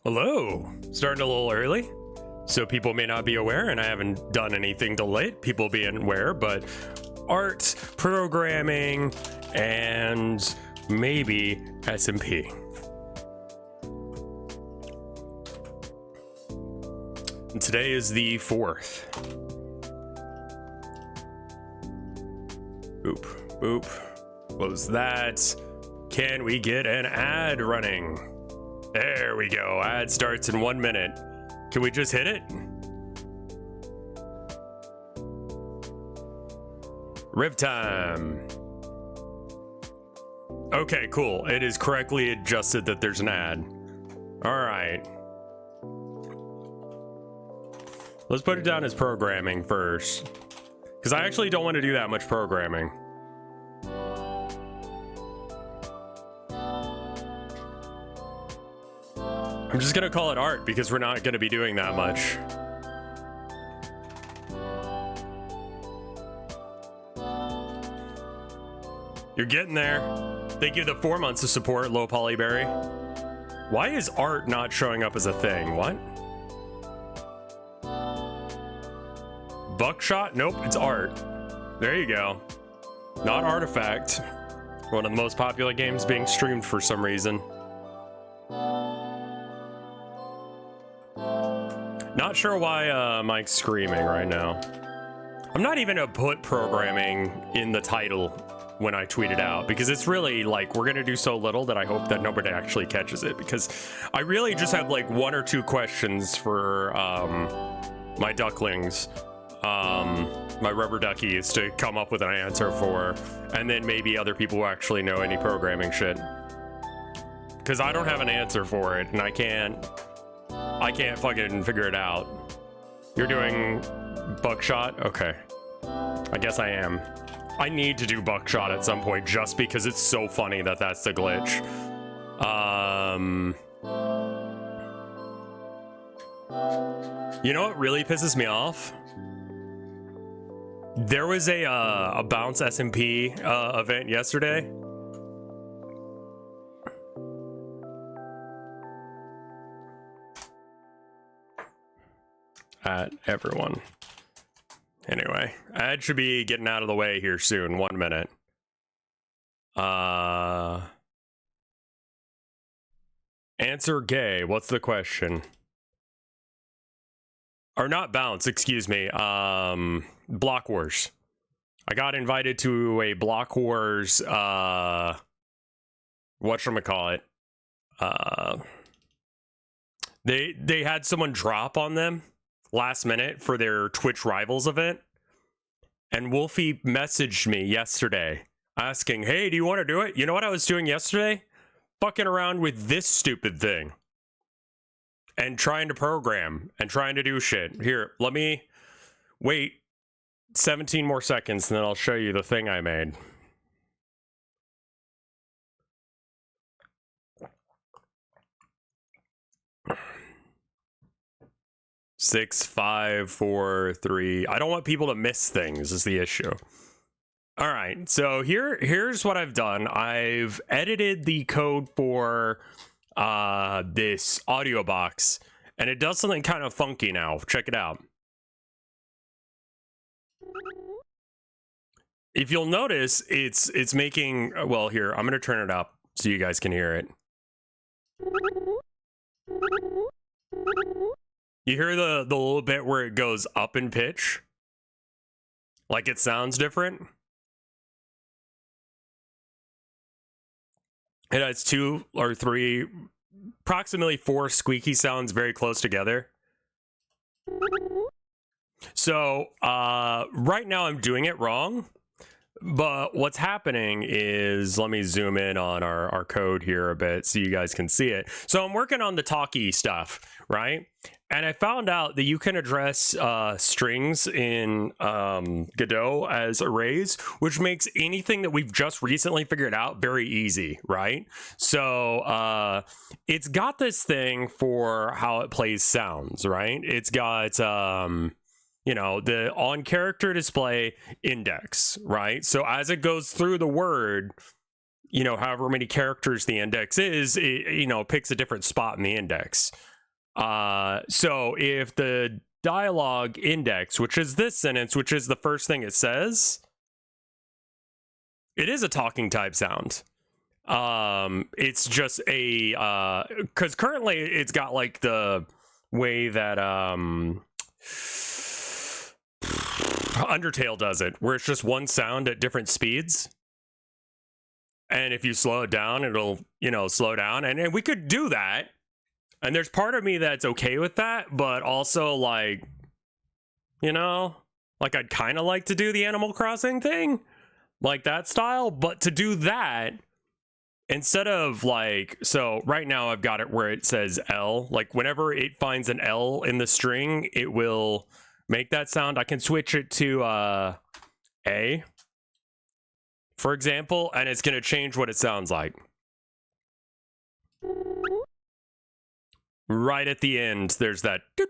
Hello. Starting a little early, so people may not be aware, and I haven't done anything to let people be aware, but art, programming, and maybe SMP. And today is the 4th. Boop, boop. Close that. Can we get an ad running? There we go. Ad starts in 1 minute. Can we just hit it? Riv time. Okay, cool. It is correctly adjusted that there's an ad. All right. Let's put it down as programming first, because I actually don't want to do that much programming. I'm just gonna call it art because we're not gonna be doing that much. You're getting there. Thank you for the 4 months of support, Low Polyberry. Why is art not showing up as a thing? What? Buckshot? Nope, it's art. There you go. Not Artifact. One of the most popular games being streamed for some reason. Not sure why Mike's screaming right now. I'm not even gonna put programming in the title when I tweet it out, because it's really like we're gonna do so little that I hope that nobody actually catches it, because I really just have like 1 or 2 questions for my ducklings, my rubber duckies, to come up with an answer for, and then maybe other people who actually know any programming shit, because I don't have an answer for it and I can't fucking figure it out. You're doing Buckshot? Okay. I guess I am. I need to do Buckshot at some point just because it's so funny that that's the glitch. You know what really pisses me off? There was a Bounce SMP event yesterday. At everyone. Anyway, ad should be getting out of the way here soon. 1 minute. Answer gay. What's the question? Or not Bounce, excuse me. Block Wars. I got invited to a Block Wars whatchamacallit. They had someone drop on them last minute for their Twitch Rivals event, and Wolfie messaged me yesterday asking, hey, do you want to do it? You know what I was doing yesterday? Fucking around with this stupid thing and trying to program and trying to do shit. Here, let me wait 17 more seconds and then I'll show you the thing I made. Six, 5, 4, 3. I don't want people to miss things is the issue. All right, so here's what I've done. I've edited the code for this audio box, and it does something kind of funky now. Check it out. If you'll notice, it's making, well, here, I'm gonna turn it up so you guys can hear it. You hear the little bit where it goes up in pitch? Like it sounds different? It has 2 or 3, approximately 4 squeaky sounds very close together. So, right now I'm doing it wrong. But what's happening is, let me zoom in on our code here a bit so you guys can see it. So I'm working on the talkie stuff, right? And I found out that you can address strings in Godot as arrays, which makes anything that we've just recently figured out very easy, right? So it's got this thing for how it plays sounds, right? It's got you know, the on character display index, right? So as it goes through the word, you know, however many characters the index is, it, you know, picks a different spot in the index, So if the dialogue index, which is this sentence, which is the first thing it says, it is a talking type sound. It's just a because currently it's got like the way that Undertale does it, where it's just one sound at different speeds, and if you slow it down, it'll, you know, slow down, and we could do that, and there's part of me that's okay with that, but also, like, you know, like, I'd kind of like to do the Animal Crossing thing, like that style, but to do that, instead of, like, so right now I've got it where it says L, like whenever it finds an L in the string, it will make that sound. I can switch it to A, for example, and it's going to change what it sounds like. Right at the end, there's that doop.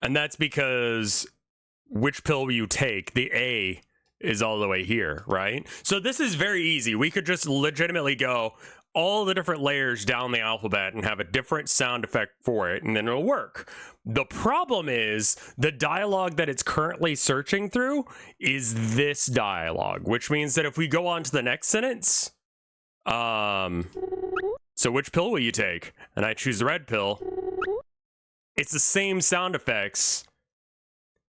And that's because which pill you take, the A is all the way here, right? So this is very easy. We could just legitimately go all the different layers down the alphabet and have a different sound effect for it, and then it'll work. The problem is the dialogue that it's currently searching through is this dialogue, which means that if we go on to the next sentence, so which pill will you take? And I choose the red pill. It's the same sound effects.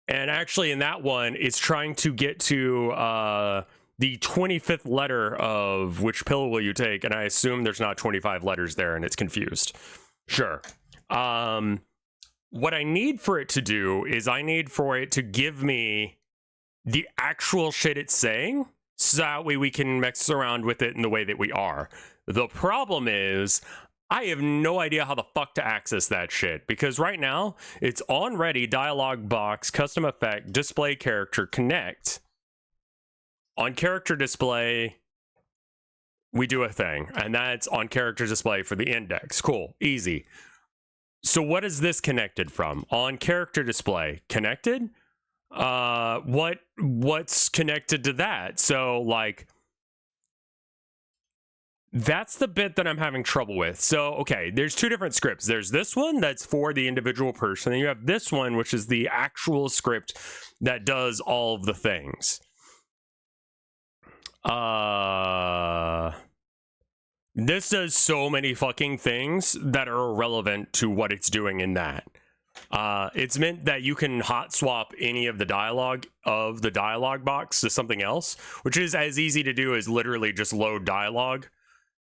And actually in that one, it's trying to get to the 25th letter of which pill will you take, and I assume there's not 25 letters there and it's confused. Sure. What I need for it to do is I need for it to give me the actual shit it's saying, so that way we can mess around with it in the way that we are. The problem is I have no idea how the fuck to access that shit, because right now it's on ready, dialog box, custom effect, display character, connect. On character display, we do a thing, and that's on character display for the index. Cool, easy. So what is this connected from? On character display, connected? What's connected to that? So, like, that's the bit that I'm having trouble with. So, okay, there's two different scripts. There's this one that's for the individual person, and you have this one, which is the actual script that does all of the things. This does so many fucking things that are irrelevant to what it's doing in that. It's meant that you can hot swap any of the dialogue of the dialogue box to something else, which is as easy to do as literally just load dialogue.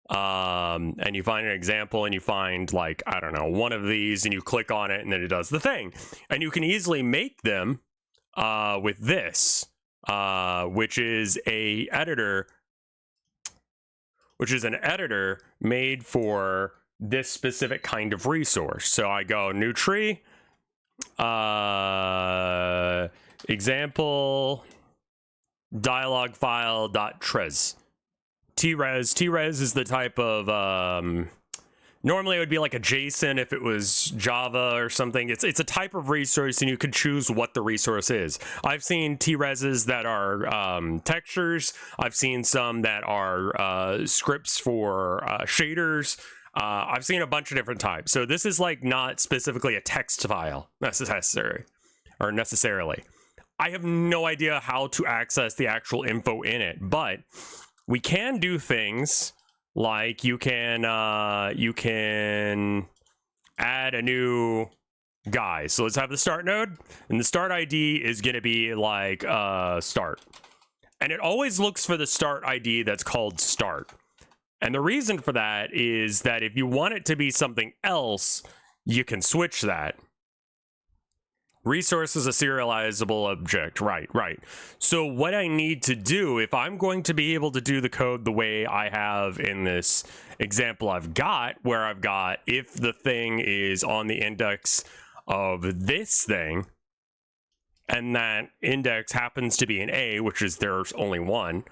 And you find an example and you find, like, I don't know, one of these, and you click on it and then it does the thing. And you can easily make them with this, which is an editor made for this specific kind of resource. So I go new tree, example, dialog file.trez. T-res. T-res is the type of, normally it would be like a JSON if it was Java or something. It's a type of resource, and you can choose what the resource is. I've seen T-reses that are textures. I've seen some that are scripts for shaders. I've seen a bunch of different types. So this is, like, not specifically a text file necessarily. I have no idea how to access the actual info in it, but we can do things like you can add a new guy. So let's have the start node, and the start ID is going to be like start, and it always looks for the start ID that's called start. And the reason for that is that if you want it to be something else, you can switch that. Resource is a serializable object, right. So what I need to do, if I'm going to be able to do the code the way I have in this example I've got, where I've got if the thing is on the index of this thing, and that index happens to be an A, which is there's only one,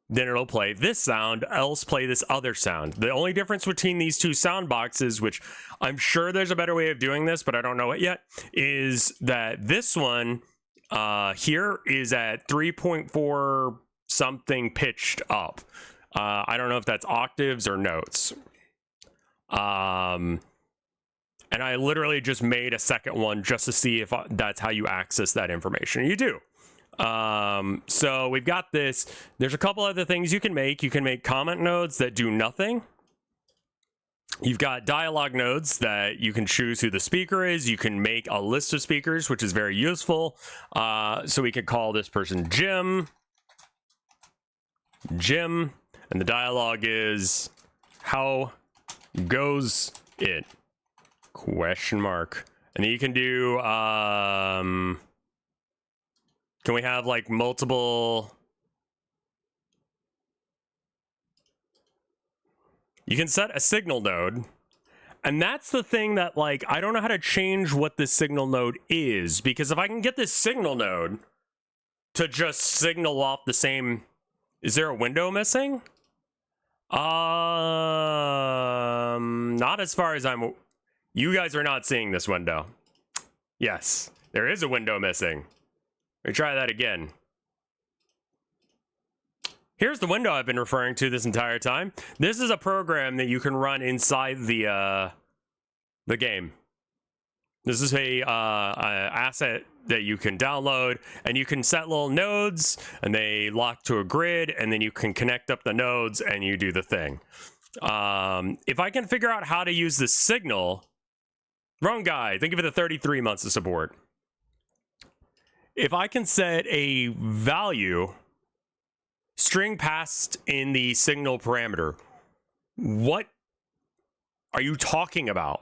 then it'll play this sound, else play this other sound. The only difference between these two sound boxes, which I'm sure there's a better way of doing this, but I don't know it yet, is that this one here is at 3.4 something pitched up. I don't know if that's octaves or notes. And I literally just made a second one just to see if that's how you access that information. You do. So we've got this. There's a couple other things you can make. You can make comment nodes that do nothing. You've got dialogue nodes that you can choose who the speaker is. You can make a list of speakers, which is very useful. So we could call this person Jim. Jim. And the dialogue is, how goes it? Question mark. And then you can do, can we have like multiple? You can set a signal node. And that's the thing that, like, I don't know how to change what this signal node is, because if I can get this signal node to just signal off the same, is there a window missing? Not as far as I'm, you guys are not seeing this window. Yes, there is a window missing. Let me try that again. Here's the window I've been referring to this entire time. This is a program that you can run inside the game. This is a asset that you can download, and you can set little nodes, and they lock to a grid, and then you can connect up the nodes, and you do the thing. If I can figure out how to use the signal, wrong guy, think of it at 33 months of support. If I can set a value, string passed in the signal parameter, what are you talking about?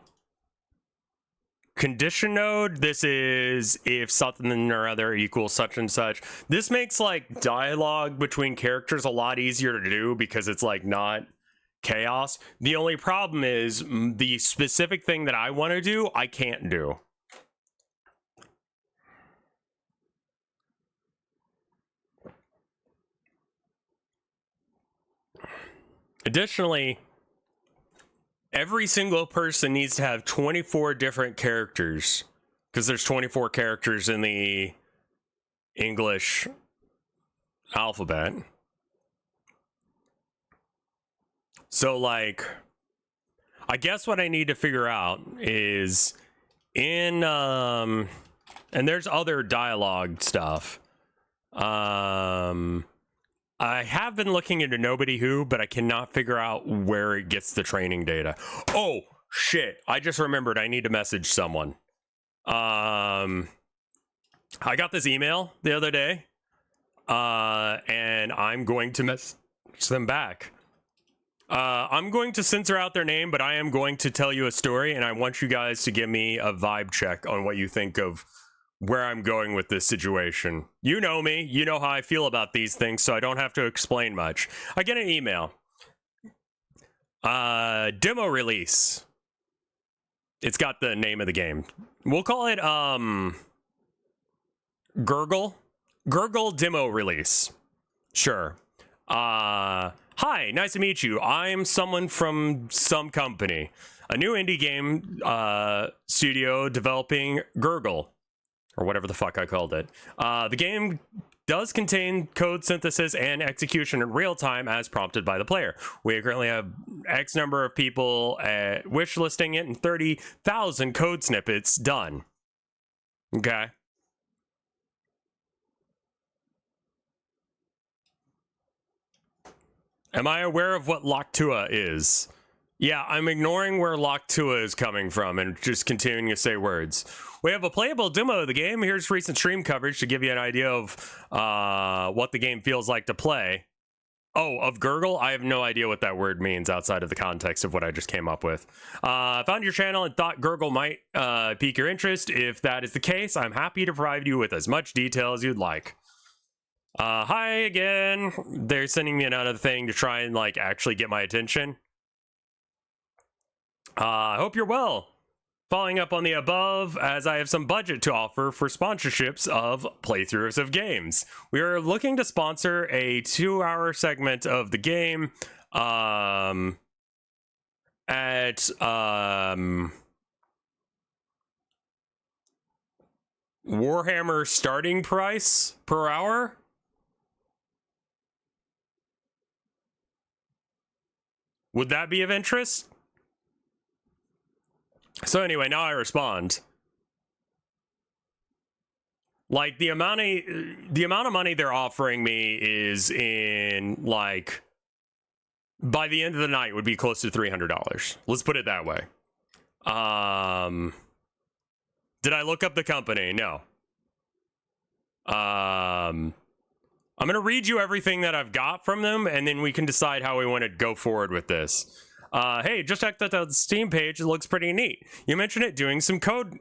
Condition node, this is if something or other equals such and such. This makes like dialogue between characters a lot easier to do because it's like not chaos. The only problem is the specific thing that I want to do, I can't do. Additionally, every single person needs to have 24 different characters because there's 24 characters in the English alphabet. So, like, I guess what I need to figure out is in, and there's other dialogue stuff. I have been looking into Nobody Who, but I cannot figure out where it gets the training data. Oh, shit. I just remembered I need to message someone. I got this email the other day, and I'm going to message them back. I'm going to censor out their name, but I am going to tell you a story, and I want you guys to give me a vibe check on what you think of where I'm going with this situation. You know me, you know how I feel about these things, so I don't have to explain much. I get an email. Demo release. It's got the name of the game. We'll call it, Gurgle. Gurgle demo release. Sure. Hi, nice to meet you. I'm someone from some company. A new indie game, studio developing Gurgle. Or whatever the fuck I called it. The game does contain code synthesis and execution in real time as prompted by the player. We currently have X number of people wish listing it and 30,000 code snippets done. Okay. Am I aware of what Locktua is? Yeah, I'm ignoring where Locktua is coming from and just continuing to say words. We have a playable demo of the game. Here's recent stream coverage to give you an idea of what the game feels like to play. Oh, of Gurgle? I have no idea what that word means outside of the context of what I just came up with. I found your channel and thought Gurgle might pique your interest. If that is the case, I'm happy to provide you with as much detail as you'd like. Hi again. They're sending me another thing to try and like actually get my attention. I hope you're well. Following up on the above, as I have some budget to offer for sponsorships of playthroughs of games. We are looking to sponsor a 2-hour segment of the game at Warhammer starting price per hour. Would that be of interest? So anyway, now I respond. Like the amount of money they're offering me is in like by the end of the night would be close to $300. Let's put it that way. Did I look up the company? No. I'm gonna read you everything that I've got from them, and then we can decide how we want to go forward with this. Hey, just checked out the Steam page. It looks pretty neat. You mentioned it doing some code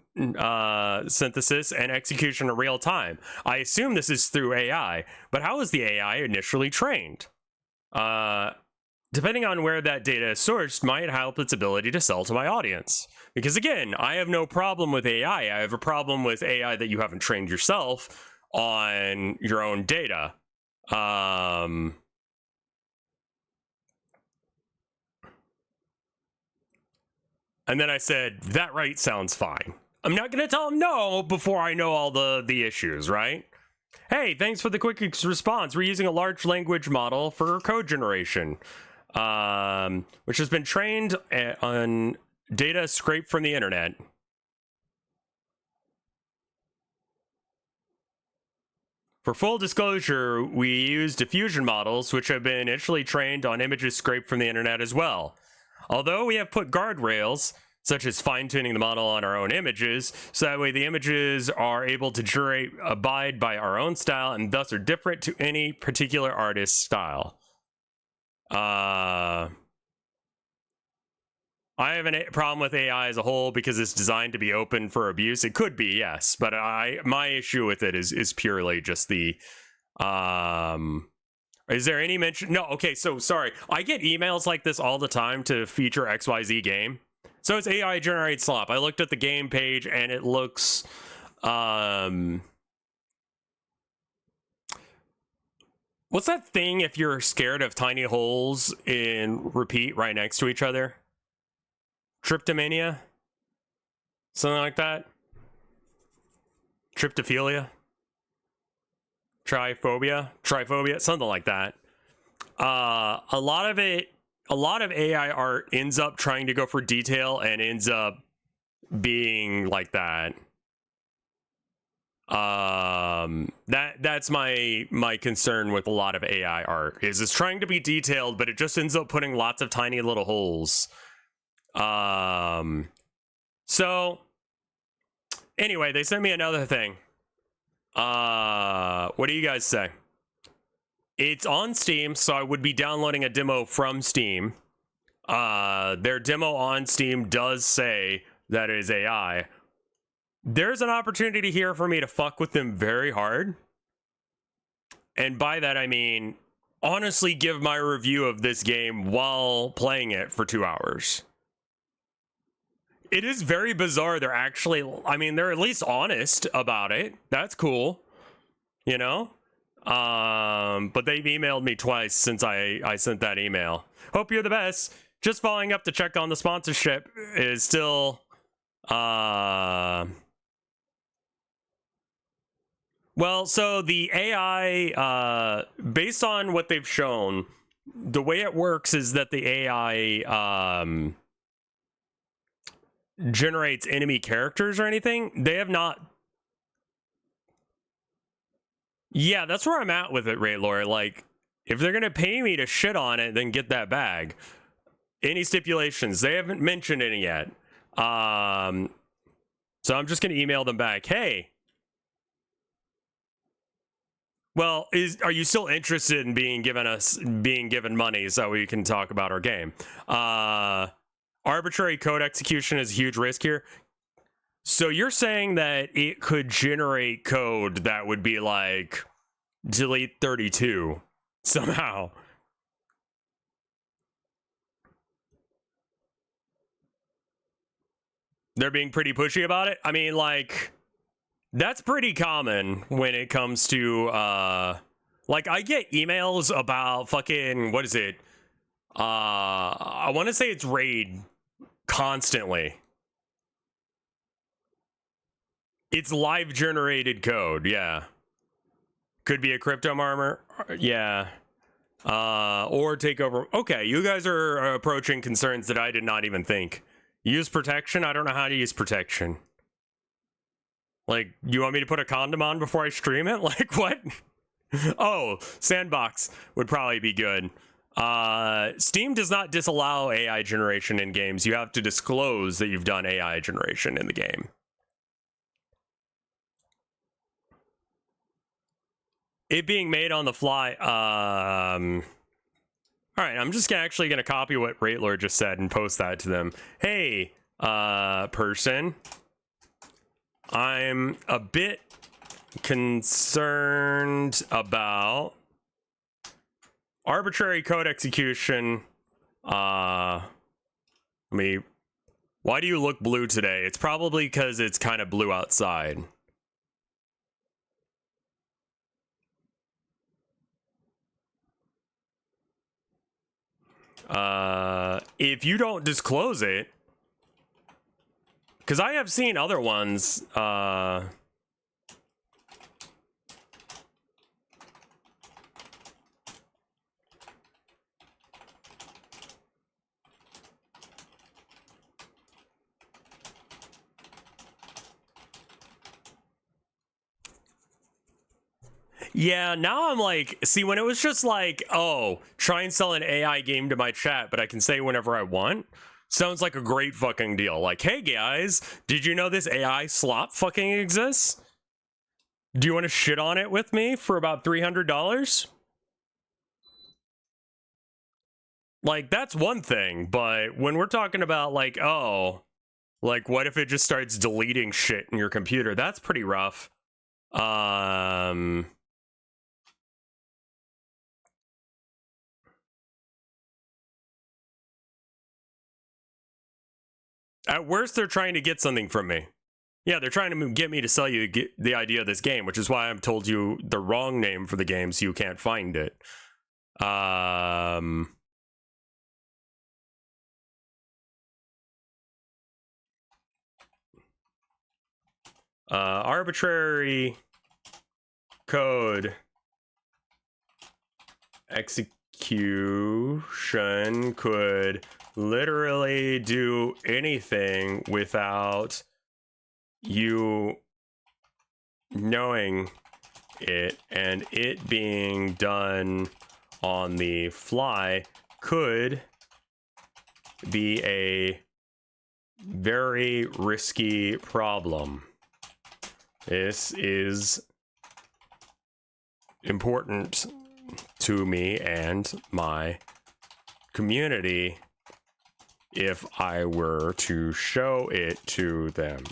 synthesis and execution in real time. I assume this is through AI, but how is the AI initially trained? Depending on where that data is sourced might help its ability to sell to my audience. Because again, I have no problem with AI. I have a problem with AI that you haven't trained yourself on your own data. And then I said, that right sounds fine. I'm not going to tell him no before I know all the issues, right? Hey, thanks for the quick response. We're using a large language model for code generation, which has been trained on data scraped from the internet. For full disclosure, we use diffusion models, which have been initially trained on images scraped from the internet as well. Although we have put guardrails, such as fine-tuning the model on our own images, so that way the images are able to abide by our own style and thus are different to any particular artist's style. I have a problem with AI as a whole because it's designed to be open for abuse. It could be, yes, but my issue with it is purely just the is there any mention? No, okay, so sorry. I get emails like this all the time to feature XYZ game. So it's AI generated slop. I looked at the game page and it looks what's that thing if you're scared of tiny holes in repeat right next to each other? Tryptomania? Something like that? Tryptophilia? Triphobia, something like that. A lot of AI art ends up trying to go for detail and ends up being like that. That's my concern with a lot of AI art is it's trying to be detailed, but it just ends up putting lots of tiny little holes. So anyway, they sent me another thing. What do you guys say? It's on Steam, so I would be downloading a demo from Steam. Their demo on Steam does say that it is AI. There's an opportunity here for me to fuck with them very hard. And by that, I mean, honestly give my review of this game while playing it for 2 hours. It is very bizarre. They're actually, I mean, they're at least honest about it. That's cool. You know? But they've emailed me twice since I sent that email. Hope you're the best. Just following up to check on the sponsorship is still, well, so the AI, based on what they've shown, the way it works is that the AI, generates enemy characters or anything. They have not. Yeah, that's where I'm at with it, Raylor. Like, if they're gonna pay me to shit on it, then get that bag. Any stipulations? They haven't mentioned any yet. So I'm just gonna email them back. Hey, well, are you still interested in being given money so we can talk about our game? Arbitrary code execution is a huge risk here. So you're saying that it could generate code that would be like delete 32 somehow. They're being pretty pushy about it. I mean, like, that's pretty common when it comes to like I get emails about fucking, what is it? I want to say it's Raid constantly. It's live generated code, yeah. Could be a crypto armor, yeah. Or take over. Okay, you guys are approaching concerns that I did not even think. Use protection? I don't know how to use protection. Like, you want me to put a condom on before I stream it? Like, what? Oh, sandbox would probably be good. Steam does not disallow AI generation in games. You have to disclose that you've done AI generation in the game. It being made on the fly. All right, I'm just actually gonna copy what Raitlord just said and post that to them. Hey, person, I'm a bit concerned about arbitrary code execution. Why do you look blue today? It's probably because it's kind of blue outside. If you don't disclose it, because I have seen other ones, yeah, now I'm like, see, when it was just like, oh, try and sell an AI game to my chat, but I can say whenever I want, sounds like a great fucking deal. Like, hey guys, did you know this AI slop fucking exists? Do you want to shit on it with me for about $300? Like, that's one thing, but when we're talking about like, oh, like what if it just starts deleting shit in your computer? That's pretty rough. At worst, they're trying to get something from me. Yeah, they're trying to get me to sell you the idea of this game, which is why I've told you the wrong name for the game so you can't find it. Arbitrary code execution could literally do anything without you knowing it, and it being done on the fly could be a very risky problem. This is important to me and my community if I were to show it to them.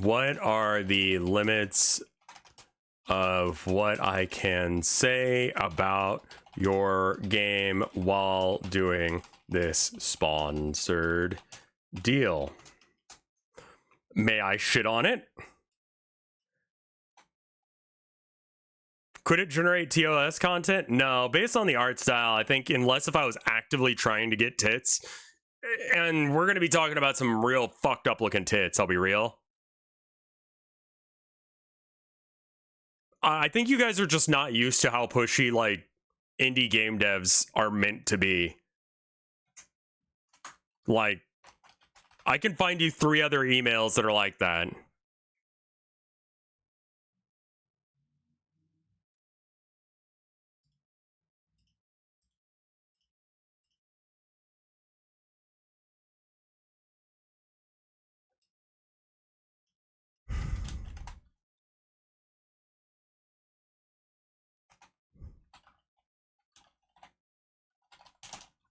What are the limits of what I can say about your game while doing this sponsored deal? May I shit on it? Could it generate TOS content? No, based on the art style, I think unless if I was actively trying to get tits, and we're going to be talking about some real fucked up looking tits, I'll be real. I think you guys are just not used to how pushy, like, indie game devs are meant to be. Like, I can find you 3 other emails that are like that.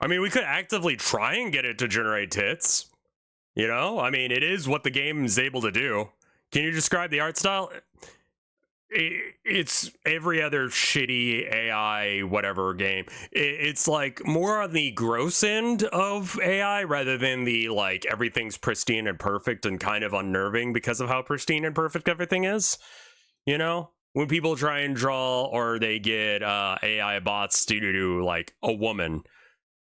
I mean, we could actively try and get it to generate tits. You know? I mean, it is what the game is able to do. Can you describe the art style? It's every other shitty AI whatever game. It's like more on the gross end of AI rather than the like everything's pristine and perfect and kind of unnerving because of how pristine and perfect everything is. You know? When people try and draw or they get AI bots to do like a woman,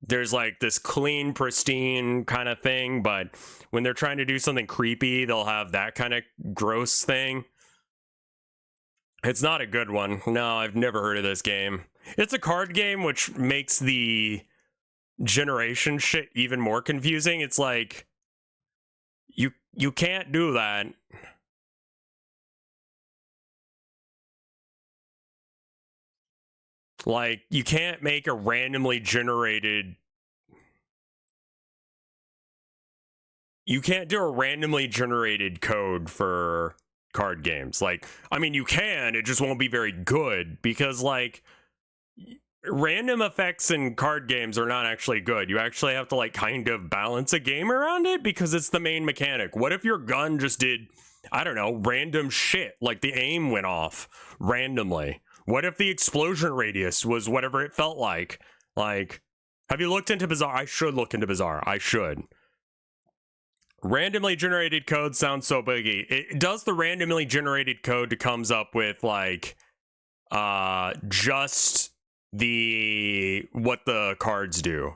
there's like this clean, pristine kind of thing, but when they're trying to do something creepy, they'll have that kind of gross thing. It's not a good one. No, I've never heard of this game. It's a card game, which makes the generation shit even more confusing. It's like you can't do that. Like, you can't make a randomly generated... You can't do a randomly generated code for card games. Like, I mean, you can, it just won't be very good, because, like, random effects in card games are not actually good. You actually have to, like, kind of balance a game around it, because it's the main mechanic. What if your gun just did, I don't know, random shit? Like, the aim went off randomly. What if the explosion radius was whatever it felt like? Like, have you looked into Bazaar? I should look into Bazaar. I should. Randomly generated code sounds so biggie. It does the randomly generated code that comes up with, like, just the what the cards do.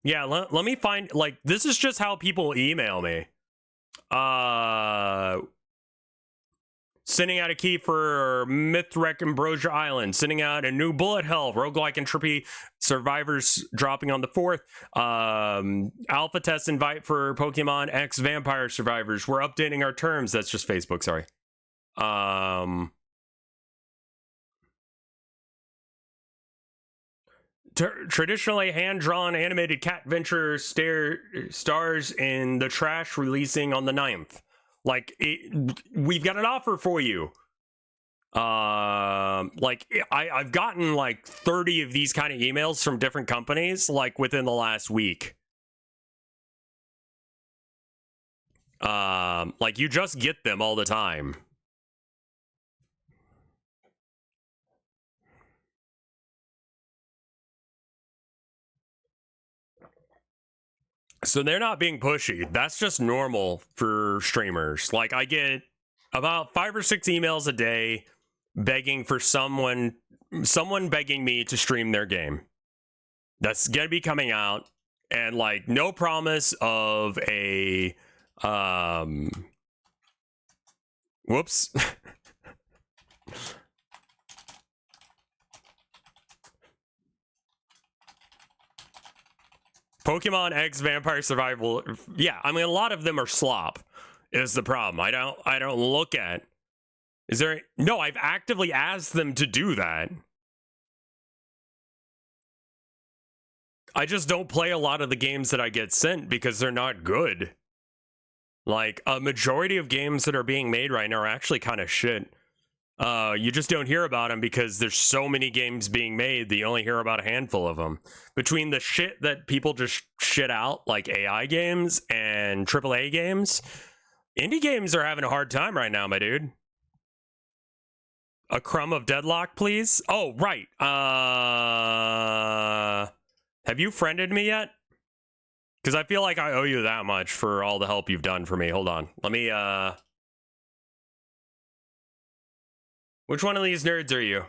Yeah, let me find, like, this is just how people email me. Sending out a key for Mythwreck Ambrosia Island. Sending out a new Bullet Hell, Roguelike and Trippy Survivors dropping on the 4th. Alpha test invite for Pokemon X Vampire Survivors. We're updating our terms. That's just Facebook, sorry. Traditionally hand-drawn animated cat venture stars in The Trash releasing on the 9th. Like, we've got an offer for you. Like, I've gotten like 30 of these kind of emails from different companies, like, within the last week. Like, you just get them all the time. So they're not being pushy. That's just normal for streamers. Like, I get about 5 or 6 emails a day begging for someone begging me to stream their game. That's gonna be coming out, and, like, no promise of a whoops. Pokemon X Vampire Survival. Yeah, I mean, a lot of them are slop is the problem. I don't look at. Is there... No, I've actively asked them to do that. I just don't play a lot of the games that I get sent because they're not good. Like, a majority of games that are being made right now are actually kind of shit. You just don't hear about them because there's so many games being made that you only hear about a handful of them. Between the shit that people just shit out, like AI games and AAA games, indie games are having a hard time right now, my dude. A crumb of deadlock, please? Oh, right. Have you friended me yet? Because I feel like I owe you that much for all the help you've done for me. Hold on. Let me, Which one of these nerds are you?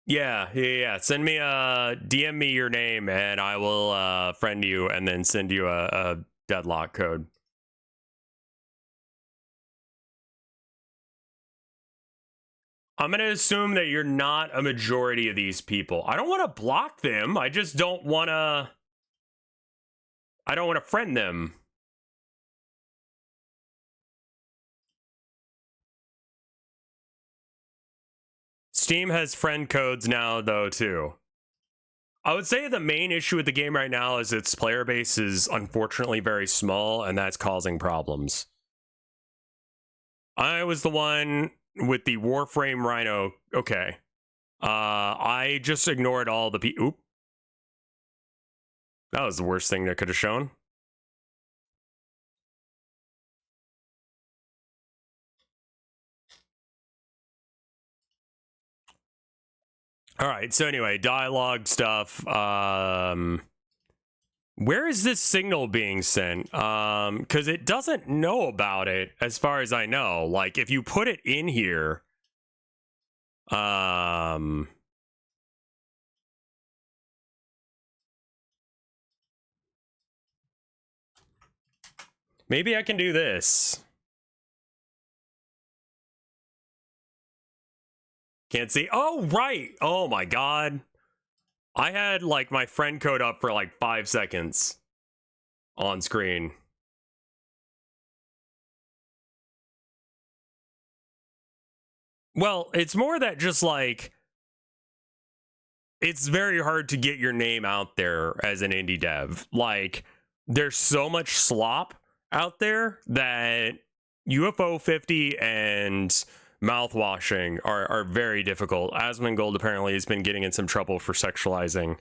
Yeah. Send me DM me your name and I will friend you and then send you a deadlock code. I'm gonna assume that you're not a majority of these people. I don't want to block them. I just don't want to... I don't want to friend them. Steam has friend codes now, though, too. I would say the main issue with the game right now is its player base is unfortunately very small, and that's causing problems. I was the one with the Warframe Rhino. Okay. I just ignored all the people. Oop. That was the worst thing that could have shown. All right, so anyway, dialogue stuff. Where is this signal being sent? Because it doesn't know about it, as far as I know. Like, if you put it in here, Maybe I can do this. Can't see. Oh, right. Oh my god. I had like my friend code up for like 5 seconds on screen. Well, it's more that just like it's very hard to get your name out there as an indie dev. Like there's so much slop out there that UFO 50 and mouthwashing are very difficult. Asmongold apparently has been getting in some trouble for sexualizing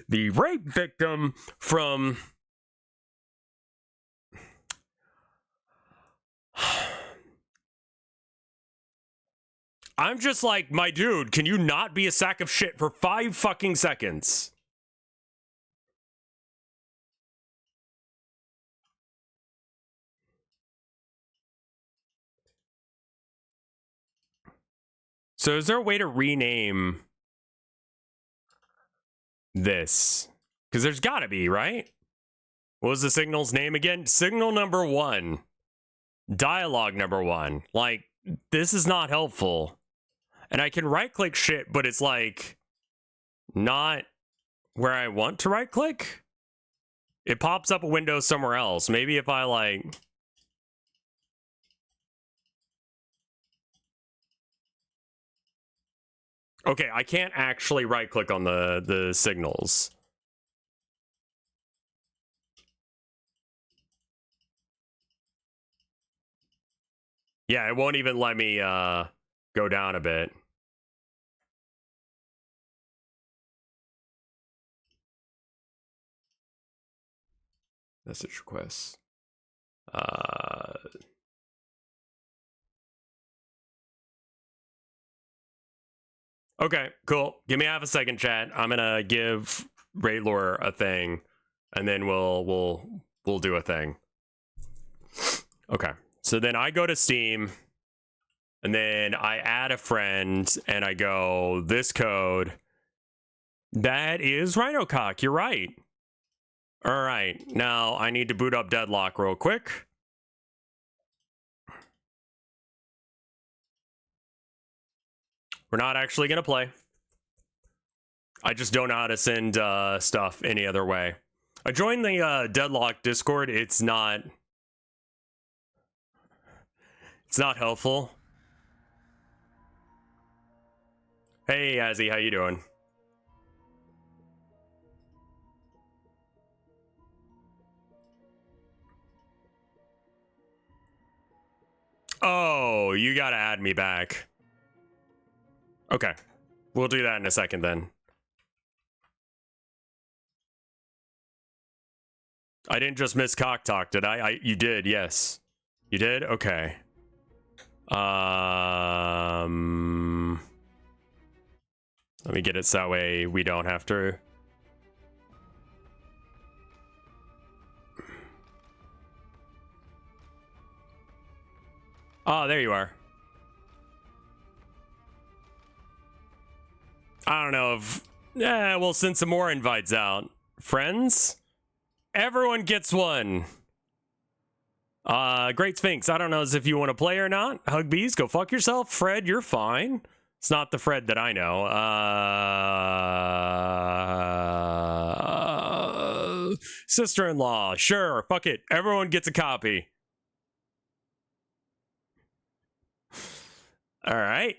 the rape victim from I'm just like, my dude, can you not be a sack of shit for 5 fucking seconds? So is there a way to rename this? Because there's gotta be, right? What was the signal's name again? Signal number 1. Dialogue number 1. Like, this is not helpful. And I can right click shit, but it's like not where I want to right click. It pops up a window somewhere else. Maybe if I like... Okay, I can't actually right click on the signals. Yeah, it won't even let me go down a bit. Message requests. Okay, cool. Give me half a second, chat. I'm gonna give Raylor a thing, and then we'll do a thing. Okay. So then I go to Steam, and then I add a friend, and I go this code. That is Rhinocock. You're right. All right. Now I need to boot up Deadlock real quick. We're not actually gonna play. I just don't know how to send stuff any other way. I joined the Deadlock Discord. It's not helpful. Hey, Azzy, how you doing? Oh, you gotta add me back. Okay. We'll do that in a second then. I didn't just miss cock talk, did I? You did, yes. You did? Okay. Let me get it so that way we don't have to. Oh, there you are. I don't know if... Yeah, we'll send some more invites out. Friends? Everyone gets one. Great Sphinx, I don't know if you want to play or not. Hugbees, go fuck yourself. Fred, you're fine. It's not the Fred that I know. Sister-in-law, sure, fuck it. Everyone gets a copy. All right.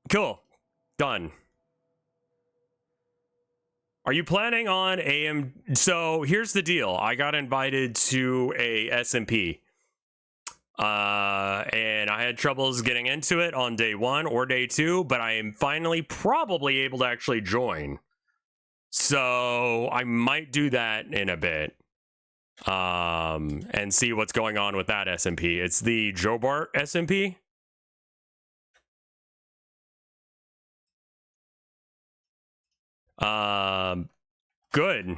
Cool. Done. Are you planning on AM? So here's the deal. I got invited to a SMP. And I had troubles getting into it on day 1 or day 2, but I am finally probably able to actually join. So I might do that in a bit. And see what's going on with that SMP. It's the Jobart SMP. Good.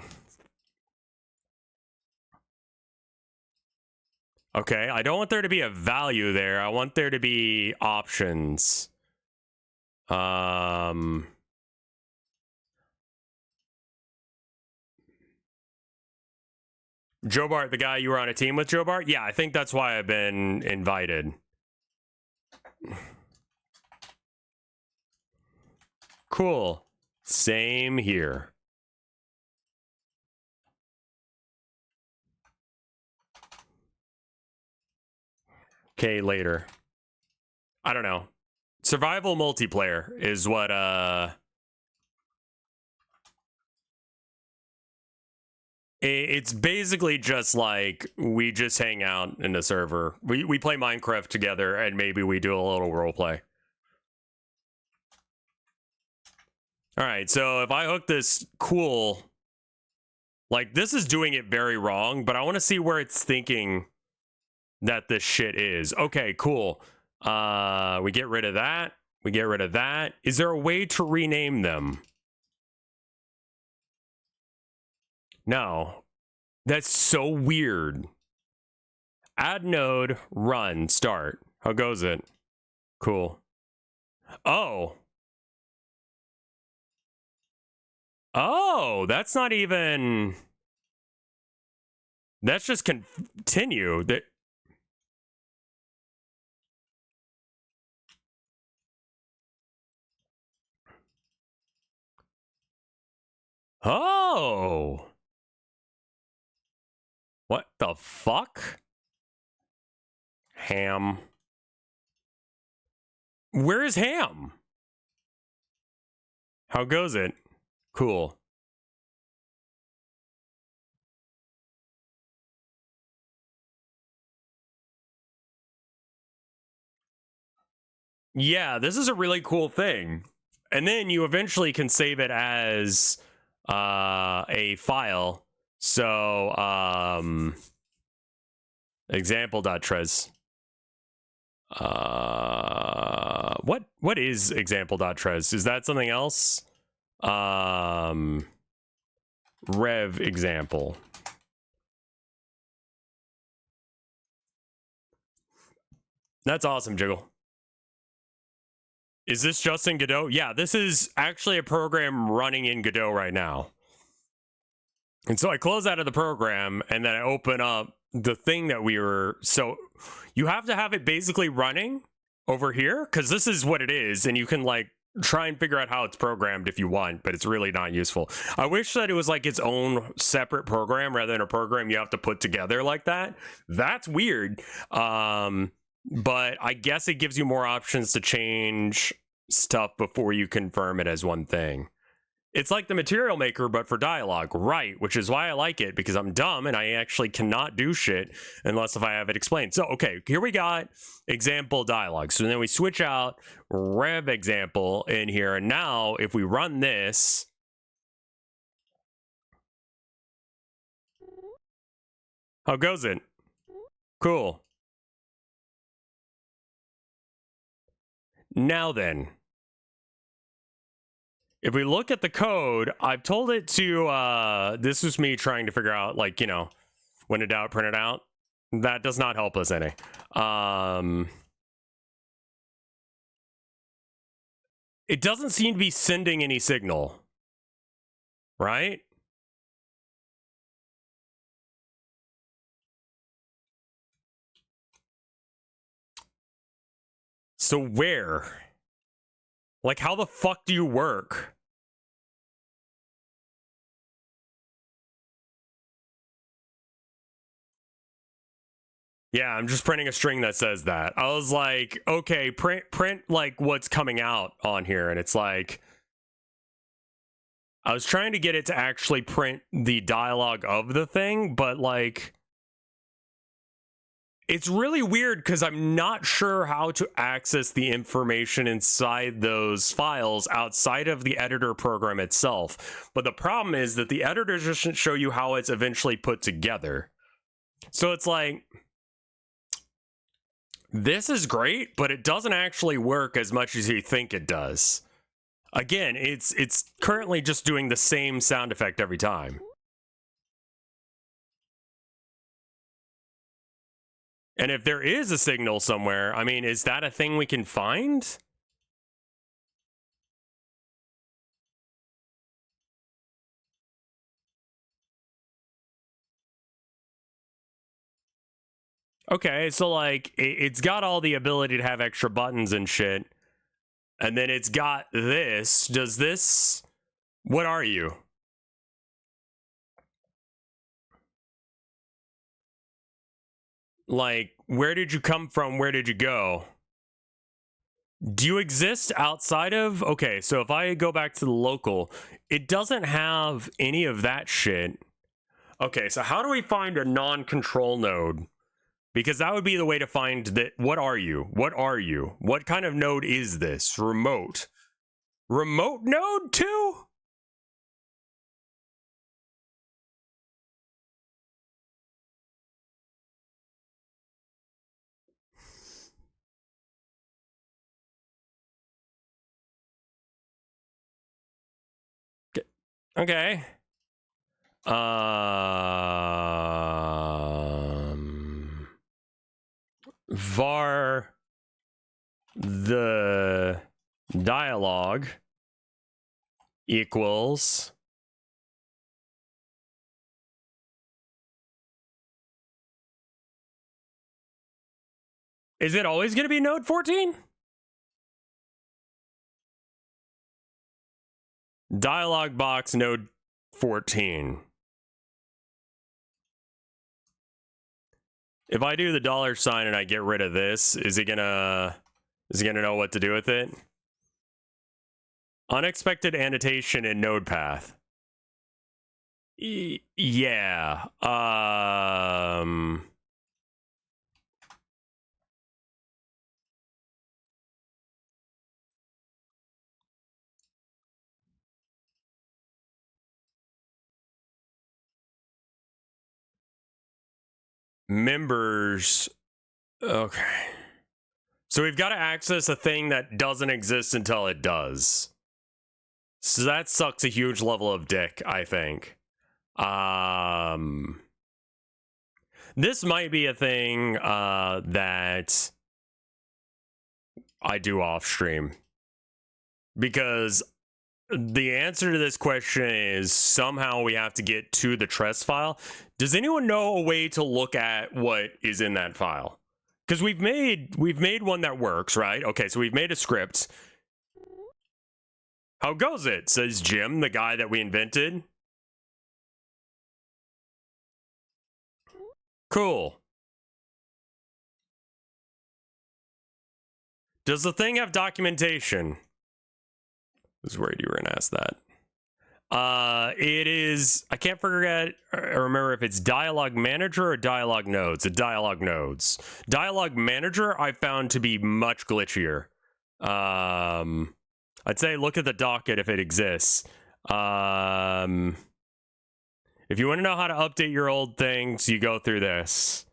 Okay, I don't want there to be a value there. I want there to be options. Joe Bart, the guy you were on a team with, Joe Bart? Yeah, I think that's why I've been invited. Cool. Same here. Okay, later. I don't know. Survival multiplayer is what, it's basically just like we just hang out in the server. We play Minecraft together and maybe we do a little roleplay. All right, so if I hook this cool, like this is doing it very wrong, but I want to see where it's thinking that this shit is. Okay, cool. We get rid of that. We get rid of that. Is there a way to rename them? No. That's so weird. Add node, run, start. How goes it? Cool. Oh. Oh, that's not even... That's just continue. That. Oh. What the fuck? Ham. Where is Ham? How goes it? Cool. Yeah, this is a really cool thing. And then you eventually can save it as a file. So, example.trez. What is example.trez? Is that something else? Rev example. That's awesome, Jiggle. Is this just in Godot? Yeah, this is actually a program running in Godot right now. And so I close out of the program and then I open up the thing that we were... So you have to have it basically running over here because this is what it is. And you can like try and figure out how it's programmed if you want, but it's really not useful. I wish that it was like its own separate program rather than a program you have to put together like that. That's weird. But I guess it gives you more options to change stuff before you confirm it as one thing. It's like the Material Maker, but for dialogue, right? Which is why I like it, because I'm dumb and I actually cannot do shit unless if I have it explained. So, okay, here we got example dialogue. So then we switch out rev example in here. And now if we run this, how goes it? Cool. Now then, if we look at the code, I've told it to, this was me trying to figure out, like, you know, when in doubt, print it out. That does not help us any. It doesn't seem to be sending any signal, right? So where? Like, how the fuck do you work? Yeah, I'm just printing a string that says that. I was like, okay, print like what's coming out on here. And it's like, I was trying to get it to actually print the dialogue of the thing, but like, it's really weird because I'm not sure how to access the information inside those files outside of the editor program itself. But the problem is that the editor doesn't show you how it's eventually put together. So it's like, this is great, but it doesn't actually work as much as you think it does. Again, it's currently just doing the same sound effect every time. And if there is a signal somewhere, I mean, is that a thing we can find? Okay, so like it's got all the ability to have extra buttons and shit. And then it's got this. Does this... What are you? Like, where did you come from? Where did you go? Do you exist outside of... Okay, so if I go back to the local, it doesn't have any of that shit. Okay, so how do we find a non-control node? Because that would be the way to find that. What are you? What are you? What kind of node is this? Remote. Remote node too? Okay. Var the dialogue equals is it always going to be node 14? Dialog box node 14. If I do the $sign and I get rid of this, is it gonna know what to do with it? Unexpected annotation in node path. Yeah. Members. Okay. So we've got to access a thing that doesn't exist until it does. So that sucks a huge level of dick, I think. This might be a thing that I do off stream. Because the answer to this question is somehow we have to get to the Tress file. Does anyone know a way to look at what is in that file? Because we've made one that works, right? Okay, so we've made a script. How goes it? Says Jim, the guy that we invented. Cool. Does the thing have documentation? I was worried you were gonna ask that. It is, I can't forget or remember if it's Dialog Manager or Dialog Nodes. It's Dialog Nodes. Dialog Manager I found to be much glitchier. I'd say look at the docket if it exists. If you want to know how to update your old things, you go through this.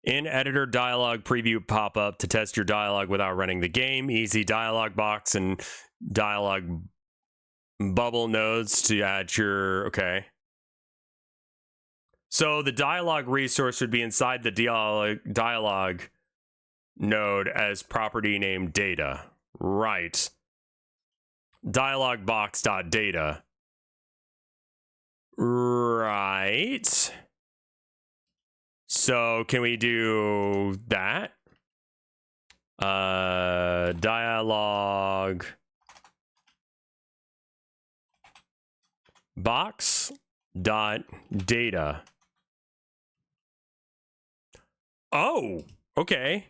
In editor dialog preview pop-up to test your dialogue without running the game. Easy dialog box and dialog bubble nodes to add your... Okay. So the dialog resource would be inside the dialog node as property named data. Right. Dialog box.data. Right. So can we do that? Dialog box dot data. Oh, okay.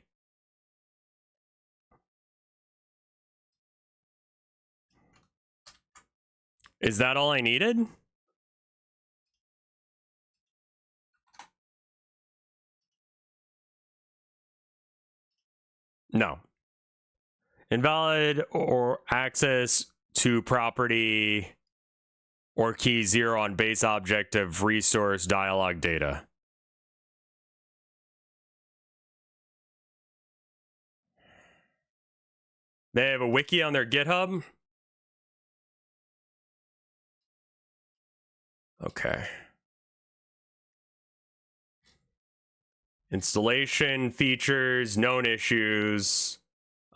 Is that all I needed? No. Invalid or access to property or key 0 on base object of resource dialog data. They have a wiki on their GitHub. Okay. Installation features, known issues.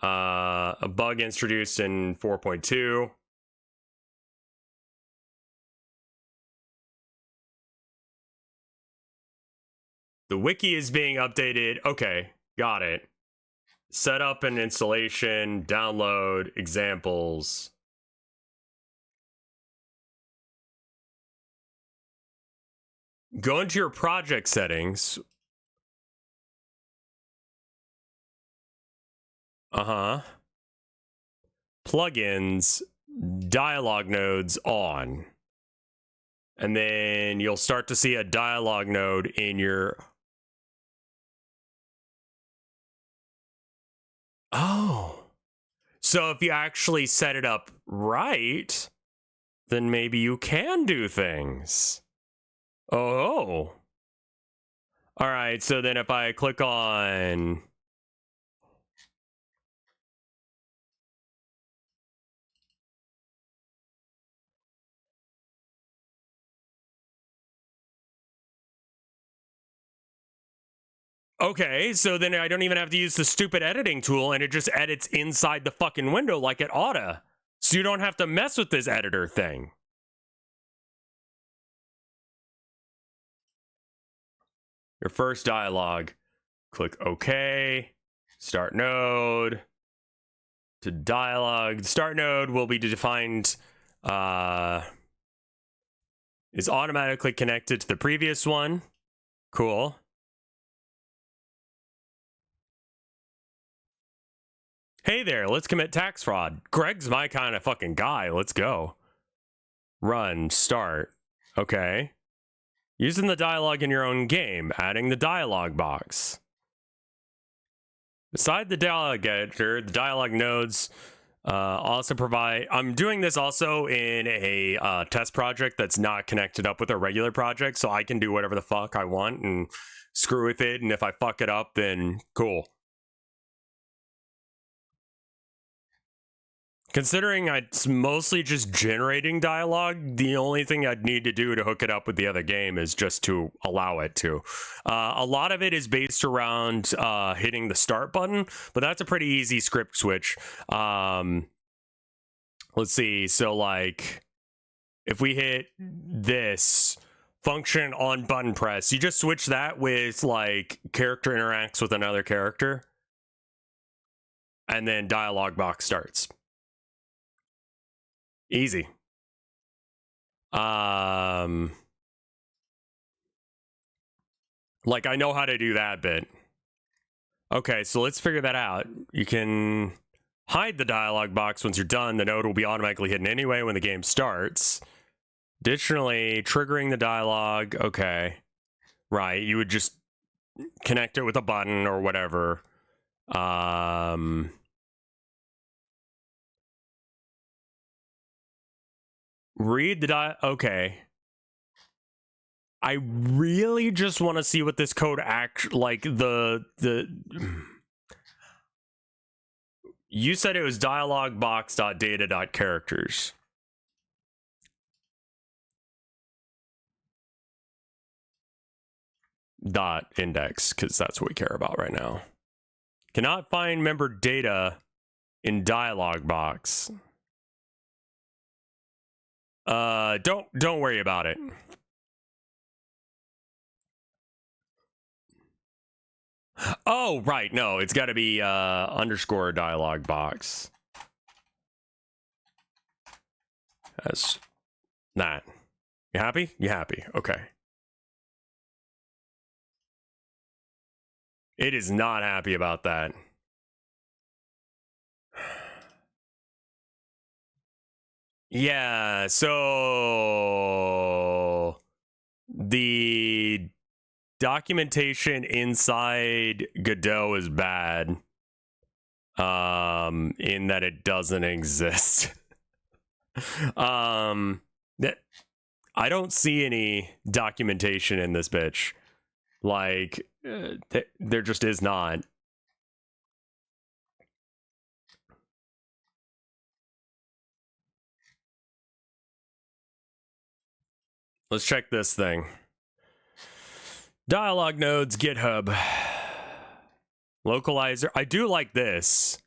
A bug introduced in 4.2. The wiki is being updated. Okay, got it. Setup and installation, download, examples. Go into your project settings. Plugins, dialog nodes on. And then you'll start to see a dialog node in your... Oh. So if you actually set it up right, then maybe you can do things. Oh. All right, so then if I click on... Okay, so then I don't even have to use the stupid editing tool, and it just edits inside the fucking window like it oughta. So you don't have to mess with this editor thing. Your first dialog. Click OK. Start node. To dialog. Start node will be defined. Is automatically connected to the previous one. Cool. Hey there, let's commit tax fraud. Greg's my kind of fucking guy. Let's go. Run, start. Okay. Using the dialogue in your own game, adding the dialogue box. Beside the dialogue editor, the dialogue nodes also provide... I'm doing this also in a test project that's not connected up with a regular project, so I can do whatever the fuck I want and screw with it, and if I fuck it up, then cool. Considering it's mostly just generating dialogue, the only thing I'd need to do to hook it up with the other game is just to allow it to. A lot of it is based around hitting the start button, but that's a pretty easy script switch. Let's see, so like, if we hit this function on button press, you just switch that with like character interacts with another character, and then dialogue box starts. Easy. Like, I know how to do that bit. Okay, so let's figure that out. You can hide the dialog box once you're done. The node will be automatically hidden anyway when the game starts. Additionally, triggering the dialog. Okay. Right, you would just connect it with a button or whatever. Read the okay. I really just want to see what this code like the you said it was dialogbox.data.characters. .index, because that's what we care about right now. Cannot find member data in dialog box. Don't worry about it. Oh, right. No, it's got to be underscore dialog box. That's that. You happy? You happy? Okay. It is not happy about that. Yeah, so the documentation inside Godot is bad, in that it doesn't exist. I don't see any documentation in this bitch. Like, there just is not. Let's check this thing. Dialog nodes, GitHub. Localizer. I do like this.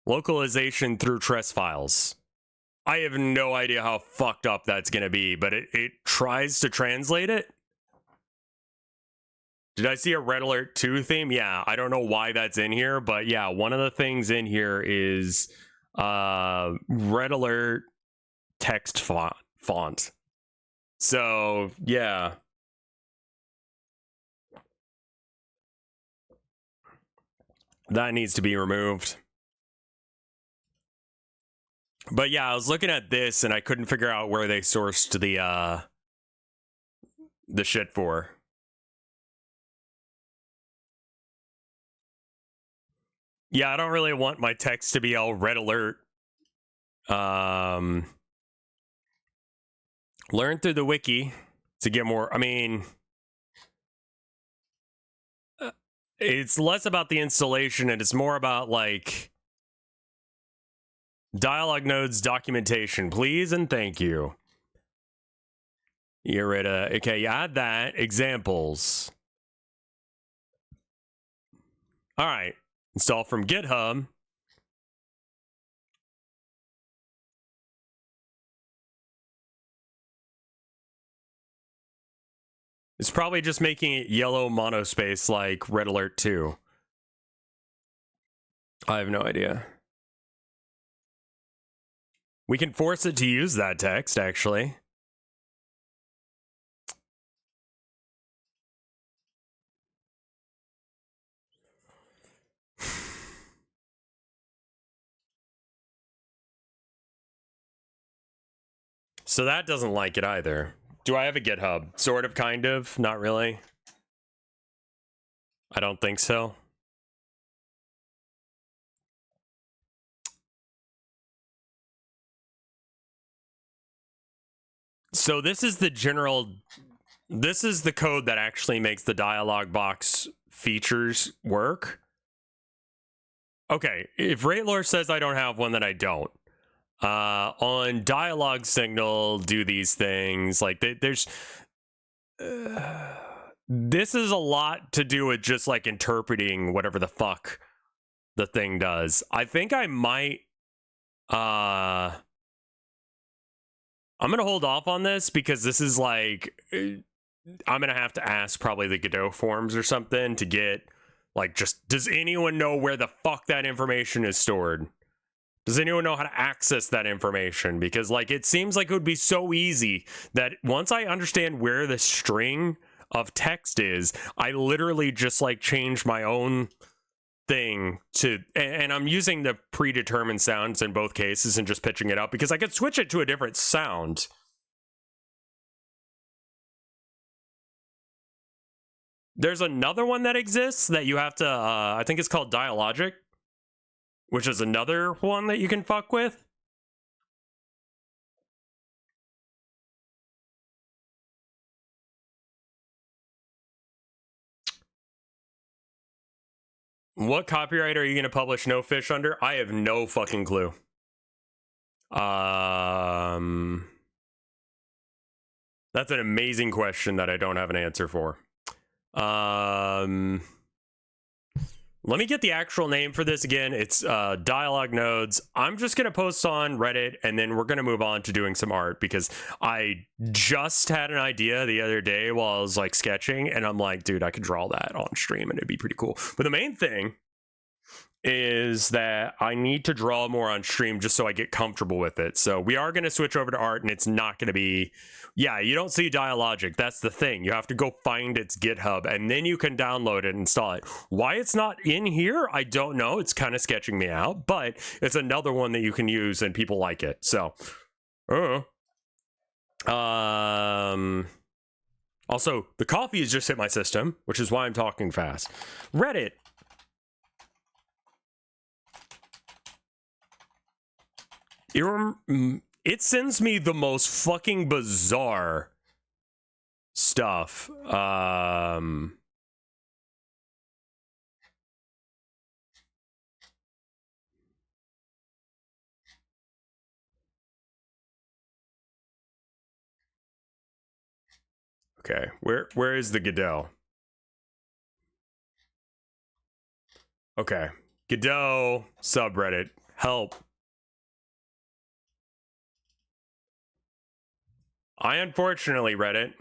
Localization through Tress files. I have no idea how fucked up that's gonna be, but it tries to translate it. Did I see a Red Alert 2 theme? Yeah, I don't know why that's in here, but yeah, one of the things in here is Red Alert text font. So, yeah. That needs to be removed. But yeah, I was looking at this and I couldn't figure out where they sourced the shit for. Yeah, I don't really want my text to be all Red Alert. Learn through the wiki to get more. I mean, it's less about the installation and it's more about like dialogue nodes documentation, please and thank you. You're at okay, you add that. Examples. All right. Install from GitHub. It's probably just making it yellow monospace like Red Alert 2. I have no idea. We can force it to use that text, actually. So that doesn't like it either. Do I have a GitHub? Sort of, kind of, not really. I don't think so. So this is the general, this is the code that actually makes the dialog box features work. Okay, if Raitlor says I don't have one, then I don't. On dialogue signal, do these things. Like, there's... this is a lot to do with just, like, interpreting whatever the fuck the thing does. I think I might... I'm gonna hold off on this because this is, like... I'm gonna have to ask probably the Godot forums or something to get... Like, just, does anyone know where the fuck that information is stored? Does anyone know how to access that information? Because, like, it seems like it would be so easy that once I understand where the string of text is, I literally just, like, change my own thing to... And I'm using the predetermined sounds in both cases and just pitching it up because I could switch it to a different sound. There's another one that exists that you have to, I think it's called Dialogic, which is another one that you can fuck with. What copyright are you going to publish No Fish under? I have no fucking clue. That's an amazing question that I don't have an answer for. Let me get the actual name for this again. It's Dialogue Nodes. I'm just going to post on Reddit, and then we're going to move on to doing some art, because I just had an idea the other day while I was, like, sketching, and I'm like, dude, I could draw that on stream, and it'd be pretty cool. But the main thing is that I need to draw more on stream just so I get comfortable with it. So we are going to switch over to art, and it's not going to be... Yeah, you don't see Dialogic. That's the thing. You have to go find its GitHub, and then you can download it and install it. Why it's not in here, I don't know. It's kind of sketching me out, but it's another one that you can use, and people like it. So, also, the coffee has just hit my system, which is why I'm talking fast. Reddit. It sends me the most fucking bizarre stuff. Okay, where is the Godot? Okay, Godot subreddit. Help. I unfortunately read it.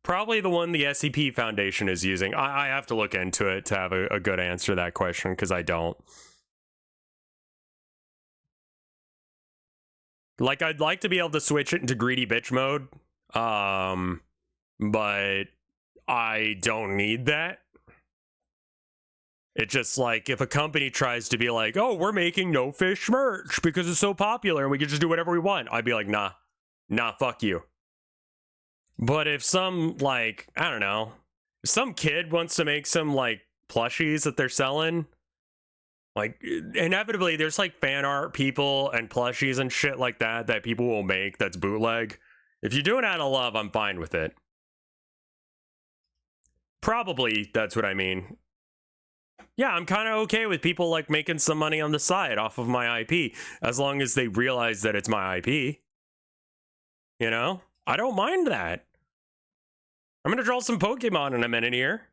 Probably the one the SCP Foundation is using. I have to look into it to have a good answer to that question, because I don't. Like, I'd like to be able to switch it into greedy bitch mode, but I don't need that. It's just like, if a company tries to be like, oh, we're making no fish merch because it's so popular and we can just do whatever we want, I'd be like, nah, fuck you. But if some, like, I don't know, if some kid wants to make some, like, plushies that they're selling, like, inevitably there's like fan art people and plushies and shit like that that people will make that's bootleg. If you're doing it out of love, I'm fine with it. Probably that's what I mean. Yeah, I'm kind of okay with people like making some money on the side off of my IP, as long as they realize that it's my IP. You know? I don't mind that. I'm gonna draw some Pokemon in a minute here.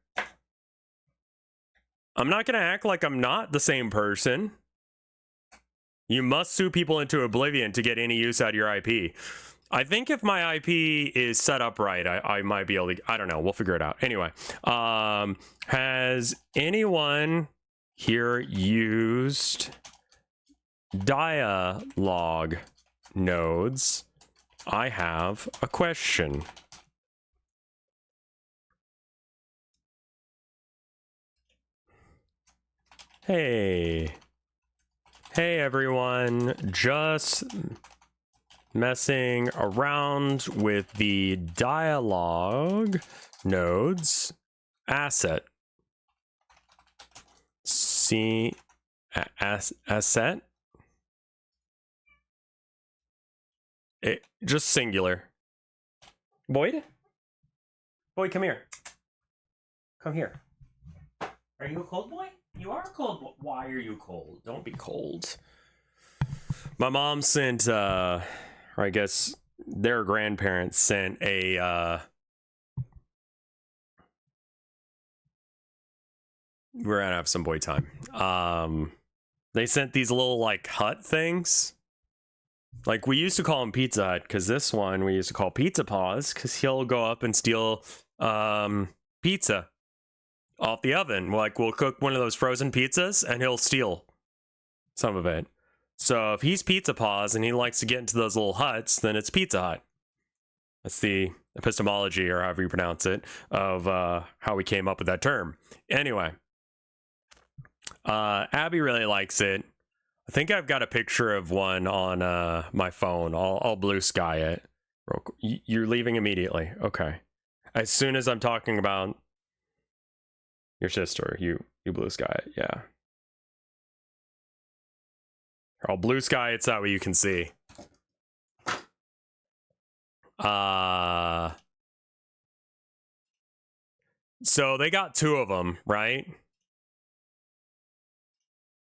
I'm not gonna act like I'm not the same person. You must sue people into oblivion to get any use out of your IP. I think if my IP is set up right, I might be able to, I don't know, we'll figure it out. Anyway, has anyone here used dialogue nodes? I have a question. Hey everyone, just messing around with the dialogue nodes asset. See asset? It just singular. Boyd? Boyd, come here. Come here. Are you a cold boy? You are cold. Why are you cold? Don't be cold. My mom sent, or I guess their grandparents sent a, we're gonna have some boy time. They sent these little, like, hut things. Like, we used to call him Pizza Hut, because this one we used to call Pizza Paws, because he'll go up and steal, pizza off the oven. Like, we'll cook one of those frozen pizzas and he'll steal some of it. So if he's Pizza Paws and he likes to get into those little huts, then it's Pizza Hut. That's the epistemology, or however you pronounce it, of how we came up with that term. Anyway, Abby really likes it. I think I've got a picture of one on my phone. I'll blue sky it. You're leaving immediately. Okay. As soon as I'm talking about your sister, you blue sky it, yeah. I'll blue sky it so that way you can see. So they got two of them, right?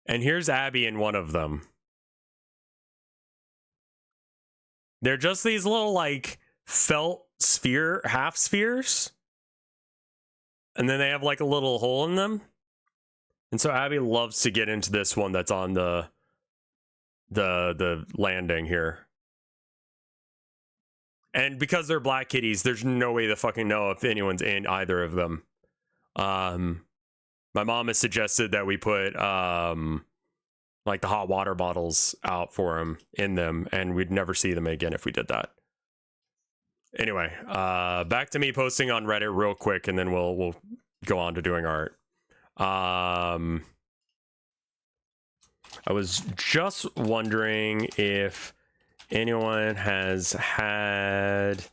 And here's Abby in one of them. They're just these little, like, felt sphere, half spheres. And then they have, like, a little hole in them. And so Abby loves to get into this one that's on the landing here. And because they're black kitties, there's no way to fucking know if anyone's in either of them. My mom has suggested that we put like the hot water bottles out for them in them, and we'd never see them again if we did that. Anyway, back to me posting on Reddit real quick, and then we'll go on to doing art. I was just wondering if anyone has had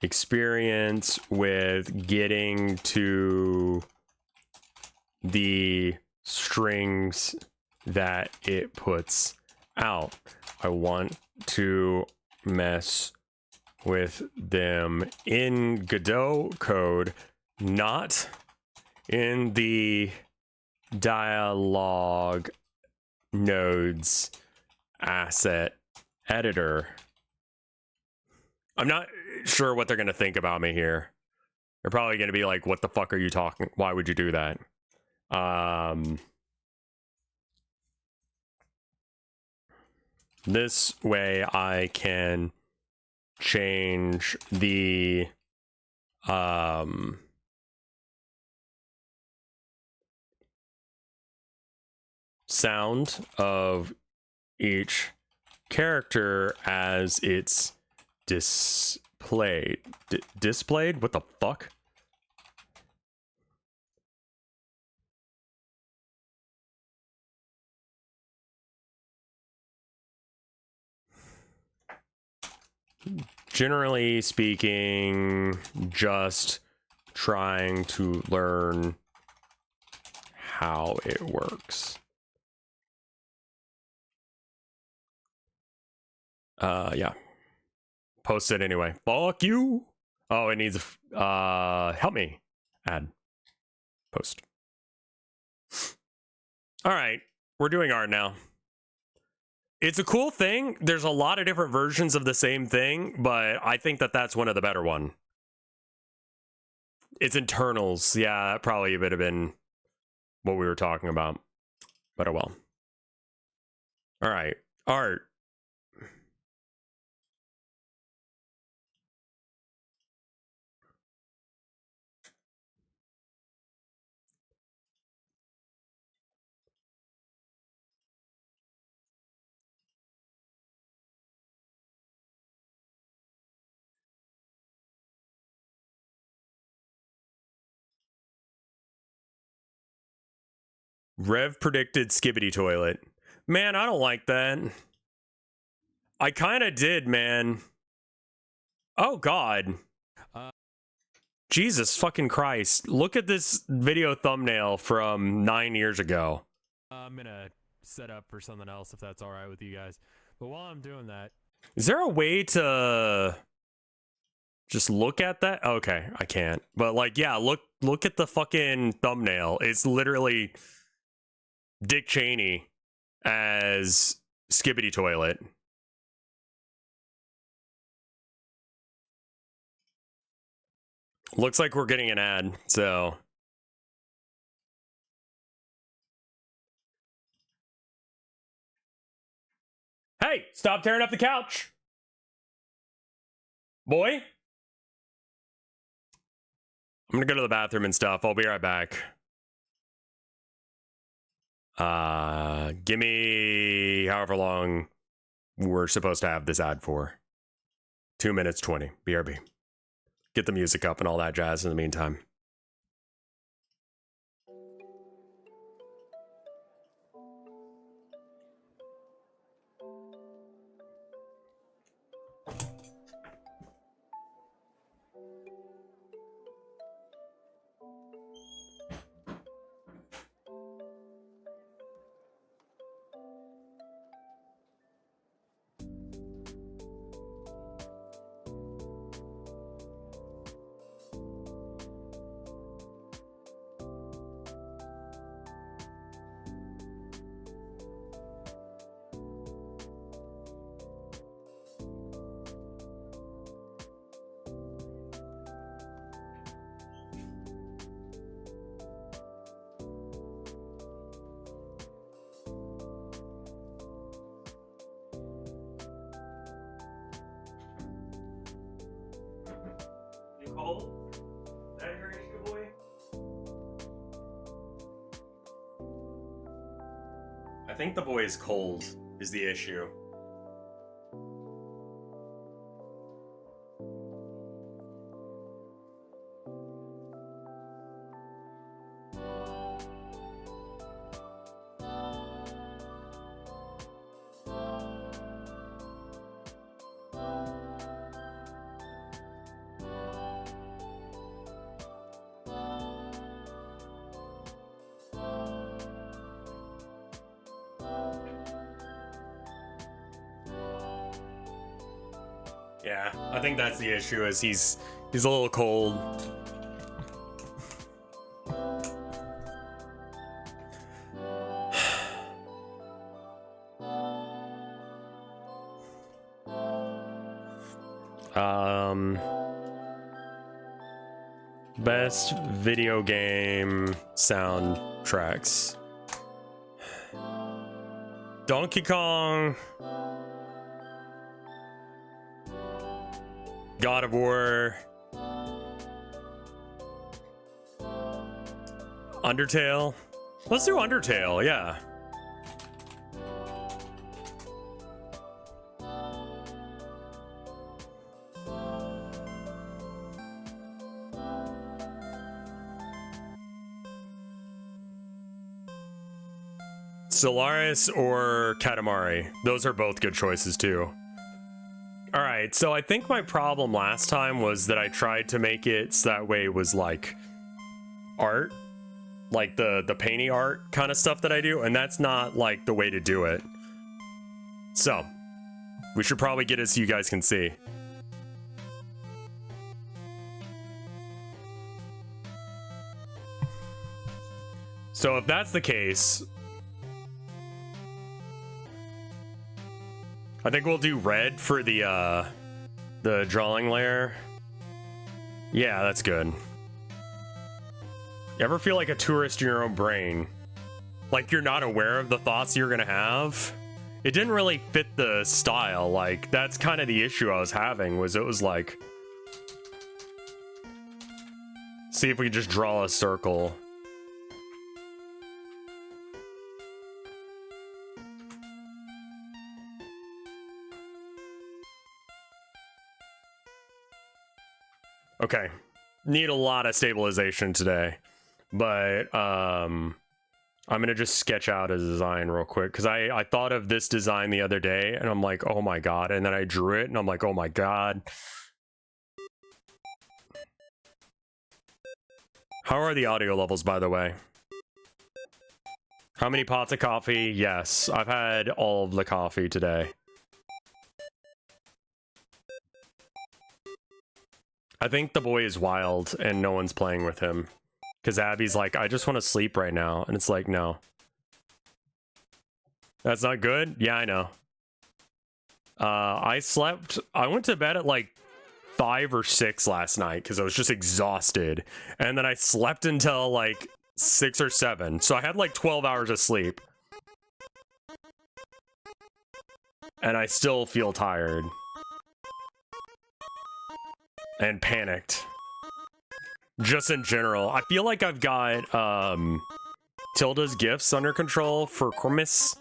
experience with getting to the strings that it puts out. I want to mess with them in Godot code, not in the dialogue nodes asset editor. I'm not sure what they're going to think about me here. They're probably going to be like, what the fuck are you talking? Why would you do that? This way I can change the sound of each character as it's displayed. Displayed? What the fuck? Generally speaking, just trying to learn how it works. Yeah. Post it anyway. Fuck you. Oh, it needs help me. Add. Post. All right. We're doing art now. It's a cool thing. There's a lot of different versions of the same thing, but I think that that's one of the better one. It's internals. Yeah, that probably would have been what we were talking about. But oh well. All right. Art. Rev predicted Skibbity Toilet. Man, I don't like that. I kind of did, man. Oh, God. Jesus fucking Christ. Look at this video thumbnail from 9 years ago. I'm gonna set up for something else if that's all right with you guys. But while I'm doing that, is there a way to just look at that? Okay, I can't. But like, yeah, look at the fucking thumbnail. It's literally Dick Cheney as Skibbity Toilet. Looks like we're getting an ad, so. Hey, stop tearing up the couch. Boy. I'm gonna go to the bathroom and stuff. I'll be right back. Give me however long we're supposed to have this ad for. 2 minutes 20. BRB. Get the music up and all that jazz in the meantime. Nicole? Is that your issue, boy? I think the boy is cold, is the issue. Yeah, I think that's the issue, is he's a little cold. Best video game soundtracks. Donkey Kong. God of War. Undertale. Let's do Undertale, yeah. Solaris or Katamari. Those are both good choices too. All right, so I think my problem last time was that I tried to make it so that way it was like art, like the painty art kind of stuff that I do, and that's not like the way to do it. So we should probably get it so you guys can see. So if that's the case, I think we'll do red for the drawing layer. Yeah, that's good. You ever feel like a tourist in your own brain? Like you're not aware of the thoughts you're gonna have? It didn't really fit the style. Like, that's kind of the issue I was having, was it was like... See if we can just draw a circle. Okay, need a lot of stabilization today, but I'm gonna just sketch out a design real quick, because I thought of this design the other day and I'm like, oh my god, and then I drew it and I'm like, oh my god. How are the audio levels, by the way? How many pots of coffee? Yes, I've had all of the coffee today. I think the boy is wild and no one's playing with him. Because Abby's like, I just want to sleep right now. And it's like, no. That's not good? Yeah, I know. I went to bed at like 5 or 6 last night because I was just exhausted. And then I slept until like 6 or 7. So I had like 12 hours of sleep. And I still feel tired. And panicked. Just in general. I feel like I've got Tilda's gifts under control for Christmas.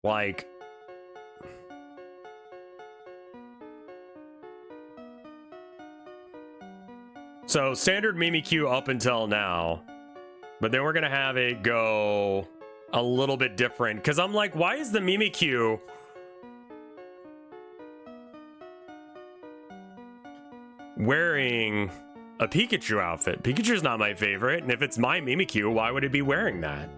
Like, so standard Mimikyu up until now, but then we're gonna have it go a little bit different, because I'm like, why is the Mimikyu wearing a Pikachu outfit? Pikachu's not my favorite, and if it's my Mimikyu, why would it be wearing that?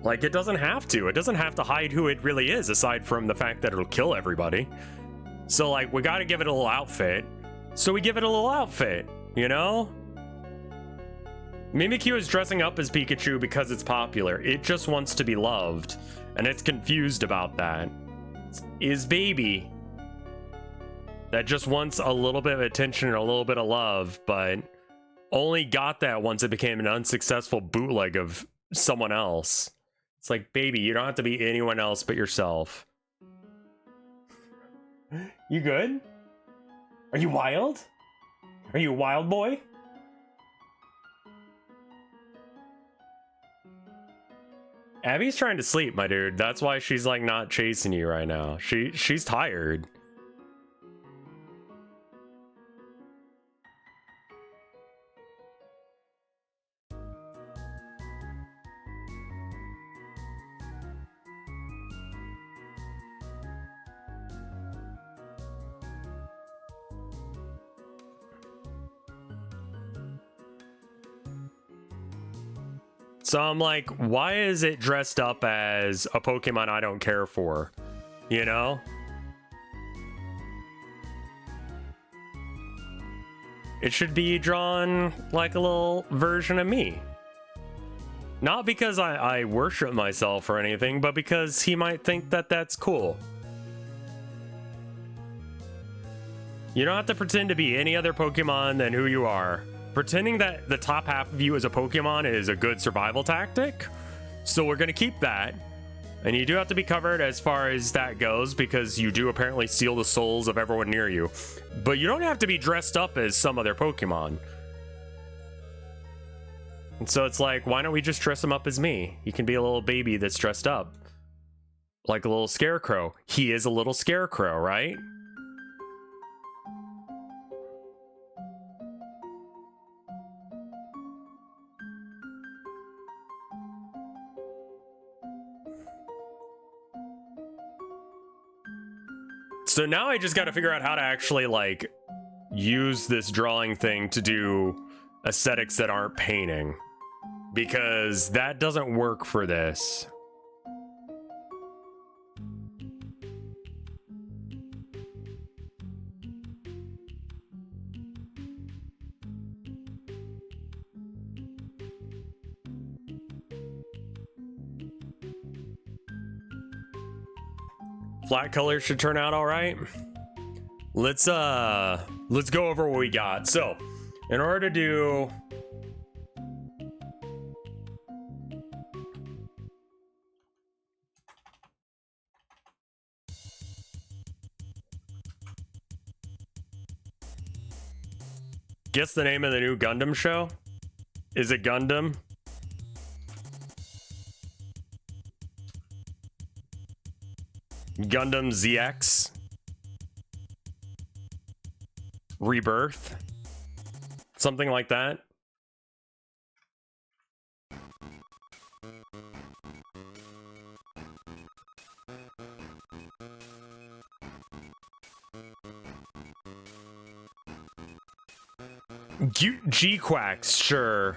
Like, it doesn't have to. It doesn't have to hide who it really is, aside from the fact that it'll kill everybody. So, like, we gotta give it a little outfit. So we give it a little outfit, you know? Mimikyu is dressing up as Pikachu because it's popular. It just wants to be loved, and it's confused about that. Is baby that just wants a little bit of attention and a little bit of love, but only got that once it became an unsuccessful bootleg of someone else. It's like, baby, you don't have to be anyone else but yourself. You good? Are you wild? Are you a wild boy? Abby's trying to sleep, my dude. That's why she's like not chasing you right now. She's tired. So I'm like, why is it dressed up as a Pokemon I don't care for? You know? It should be drawn like a little version of me. Not because I worship myself or anything, but because he might think that that's cool. You don't have to pretend to be any other Pokemon than who you are. Pretending that the top half of you is a Pokemon is a good survival tactic. So we're going to keep that. And you do have to be covered as far as that goes, because you do apparently steal the souls of everyone near you. But you don't have to be dressed up as some other Pokemon. And so it's like, why don't we just dress him up as me? He can be a little baby that's dressed up. Like a little scarecrow. He is a little scarecrow, right? So now I just got to figure out how to actually, like, use this drawing thing to do aesthetics that aren't painting. Because that doesn't work for this. Flat colors should turn out all right. Let's go over what we got. So, in order to do guess the name of the new Gundam show? Is it Gundam? Gundam ZX Rebirth, something like that. G-Quacks, sure.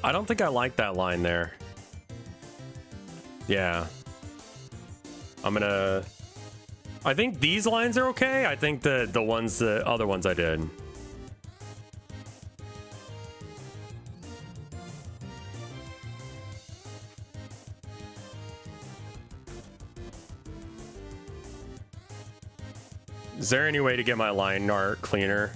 I don't think I like that line there. Yeah. I think these lines are okay. I think the other ones I did. Is there any way to get my line art cleaner?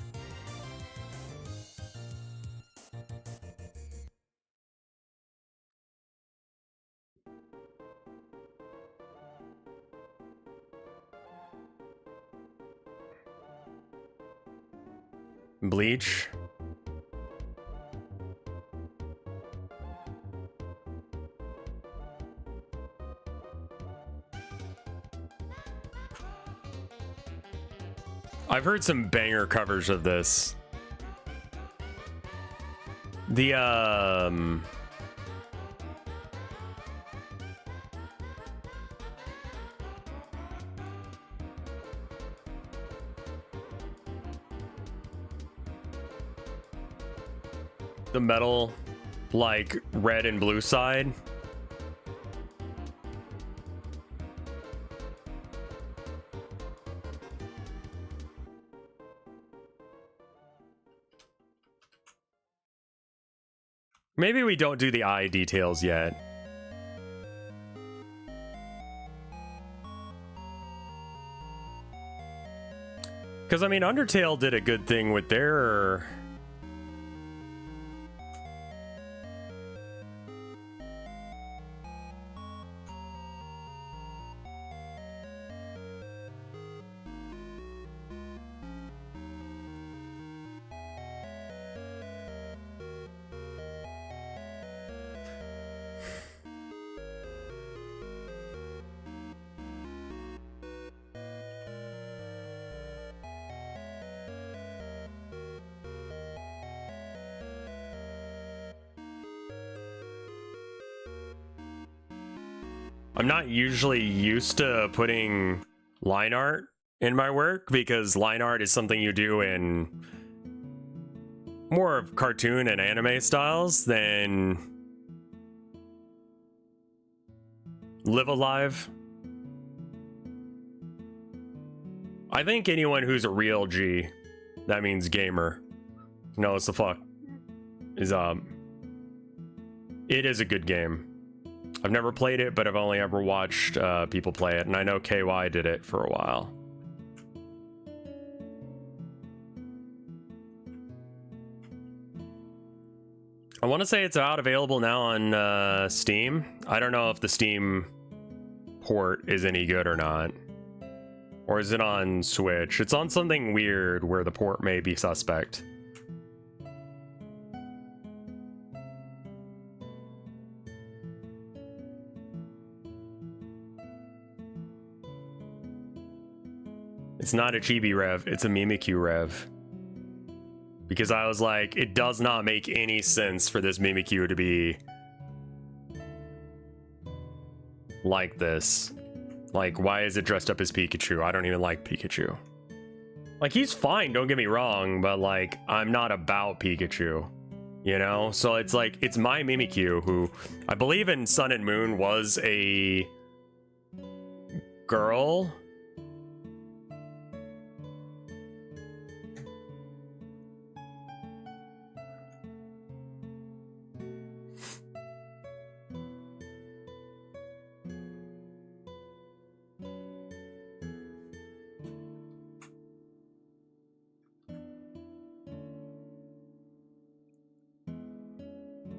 Bleach. I've heard some banger covers of this. The metal, like, red and blue side. Maybe we don't do the eye details yet. Because, I mean, Undertale did a good thing with their... I'm not usually used to putting line art in my work because line art is something you do in more of cartoon and anime styles than live alive. I think anyone who's a real G, that means gamer, knows the fuck is it is a good game. I've never played it, but I've only ever watched people play it, and I know KY did it for a while. I want to say it's out available now on Steam. I don't know if the Steam port is any good or not. Or is it on Switch? It's on something weird where the port may be suspect. It's not a Chibi Rev, it's a Mimikyu Rev. Because I was like, it does not make any sense for this Mimikyu to be like this. Like, why is it dressed up as Pikachu? I don't even like Pikachu. Like, he's fine, don't get me wrong, but like, I'm not about Pikachu, you know? So it's like, it's my Mimikyu, who I believe in Sun and Moon was a girl.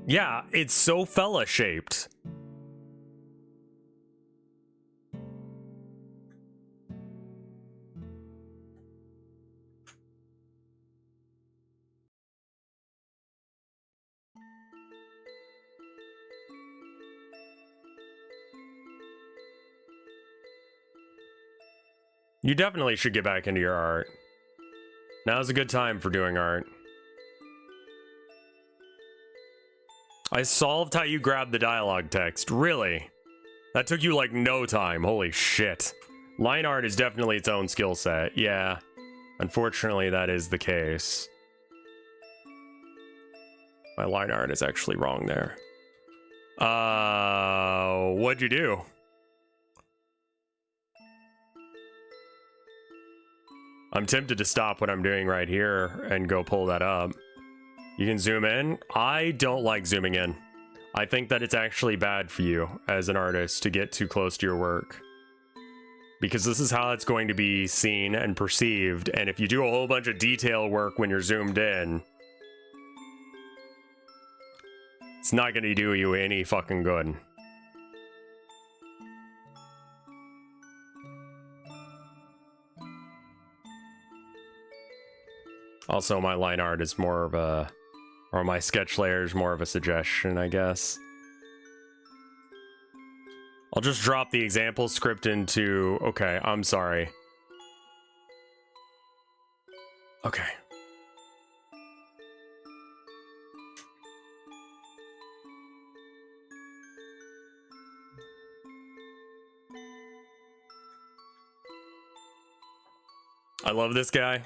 Yeah, it's so fella shaped. You definitely should get back into your art. Now's a good time for doing art. I solved how you grab the dialogue text. Really? That took you like no time. Holy shit. Line art is definitely its own skill set. Yeah. Unfortunately, that is the case. My line art is actually wrong there. What'd you do? I'm tempted to stop what I'm doing right here and go pull that up. You can zoom in. I don't like zooming in. I think that it's actually bad for you as an artist to get too close to your work. Because this is how it's going to be seen and perceived, and if you do a whole bunch of detail work when you're zoomed in, it's not going to do you any fucking good. Also, my line art is more of a... or my sketch layer is more of a suggestion, I guess. I'll just drop the example script into... Okay, I'm sorry. Okay. I love this guy.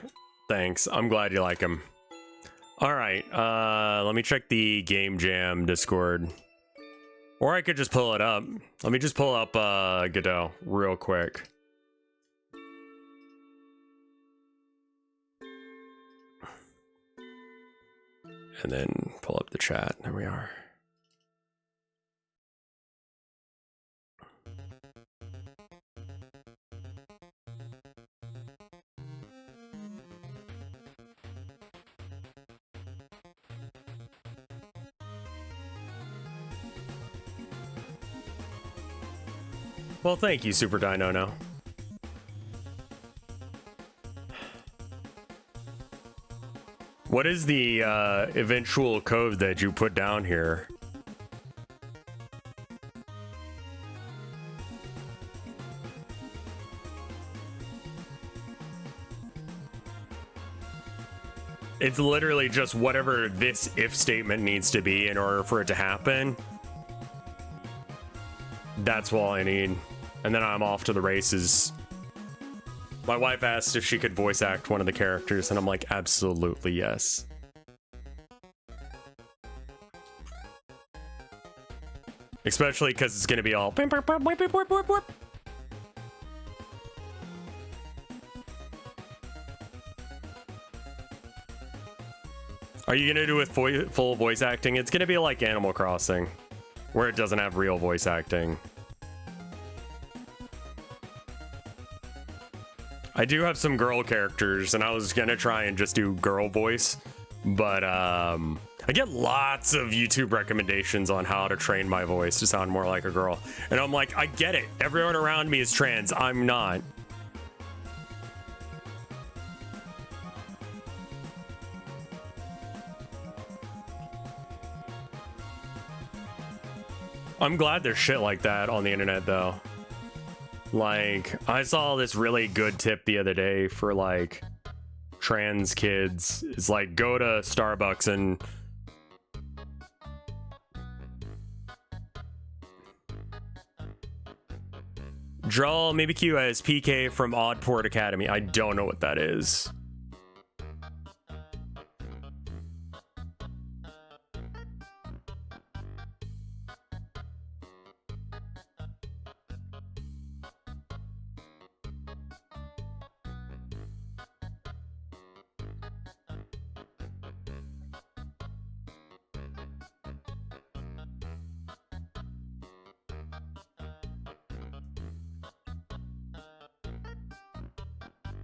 Thanks. I'm glad you like him. Alright, let me check the Game Jam Discord. Or I could just pull it up. Let me just pull up Godot real quick. And then pull up the chat. There we are. Well, thank you, Super Dino. No. What is the eventual code that you put down here? It's literally just whatever this if statement needs to be in order for it to happen. That's all I need. And then I'm off to the races. My wife asked if she could voice act one of the characters, and I'm like, absolutely yes. Especially because it's gonna be all. Are you gonna do with full voice acting? It's gonna be like Animal Crossing, where it doesn't have real voice acting. I do have some girl characters, and I was gonna try and just do girl voice, but I get lots of YouTube recommendations on how to train my voice to sound more like a girl, and I'm like, I get it. Everyone around me is trans. I'm not. I'm glad there's shit like that on the internet, though. Like, I saw this really good tip the other day for, like, trans kids. It's like, go to Starbucks and... draw Mimikyu as PK from Oddport Academy. I don't know what that is.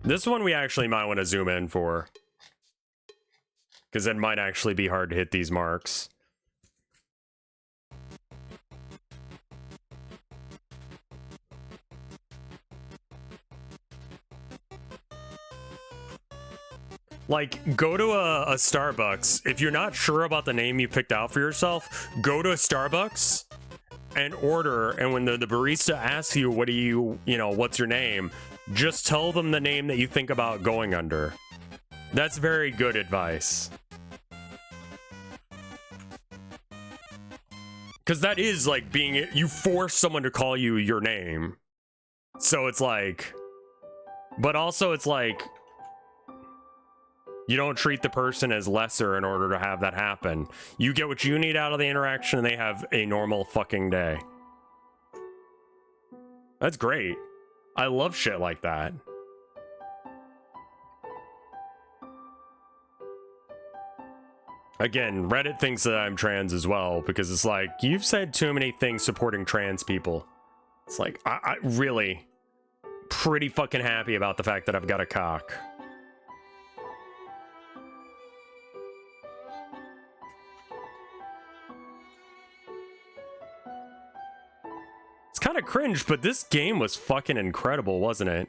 This one we actually might want to zoom in for, because it might actually be hard to hit these marks. Like, go to a Starbucks. If you're not sure about the name you picked out for yourself, go to a Starbucks and order. And when the barista asks you, what do you know, what's your name? Just tell them the name that you think about going under. That's very good advice. Because that is like being, you force someone to call you your name. So it's like, but also it's like, you don't treat the person as lesser in order to have that happen. You get what you need out of the interaction and they have a normal fucking day. That's great. I love shit like that. Again, Reddit thinks that I'm trans as well, because it's like, you've said too many things supporting trans people. It's like, I really pretty fucking happy about the fact that I've got a cock. Kind of cringe, but this game was fucking incredible, wasn't it?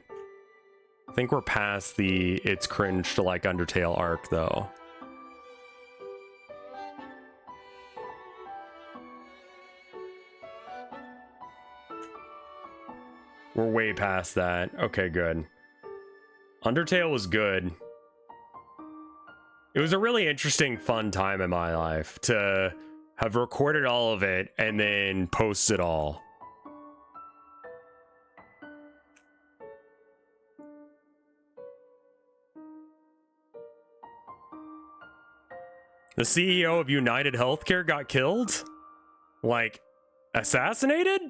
I think we're past the it's cringe to like Undertale arc, though. We're way past that. Okay, good. Undertale was good. It was a really interesting, fun time in my life to have recorded all of it and then post it all. The CEO of United Healthcare got killed? Like, assassinated?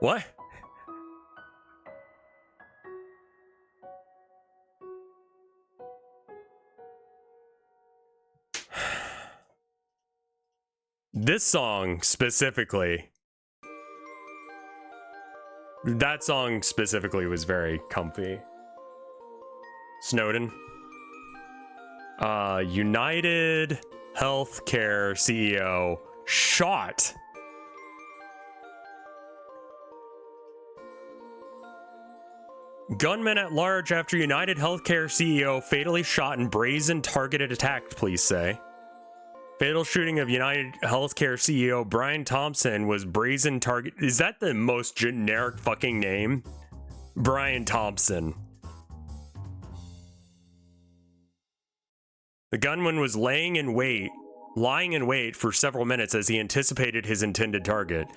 What? This song specifically, that song specifically was very comfy. Snowden. United Healthcare CEO shot. Gunman at large after United Healthcare CEO fatally shot in brazen targeted attack, police say. Fatal shooting of United Healthcare CEO Brian Thompson was brazen target. Is that the most generic fucking name? Brian Thompson. The gunman was lying in wait for several minutes as he anticipated his intended target.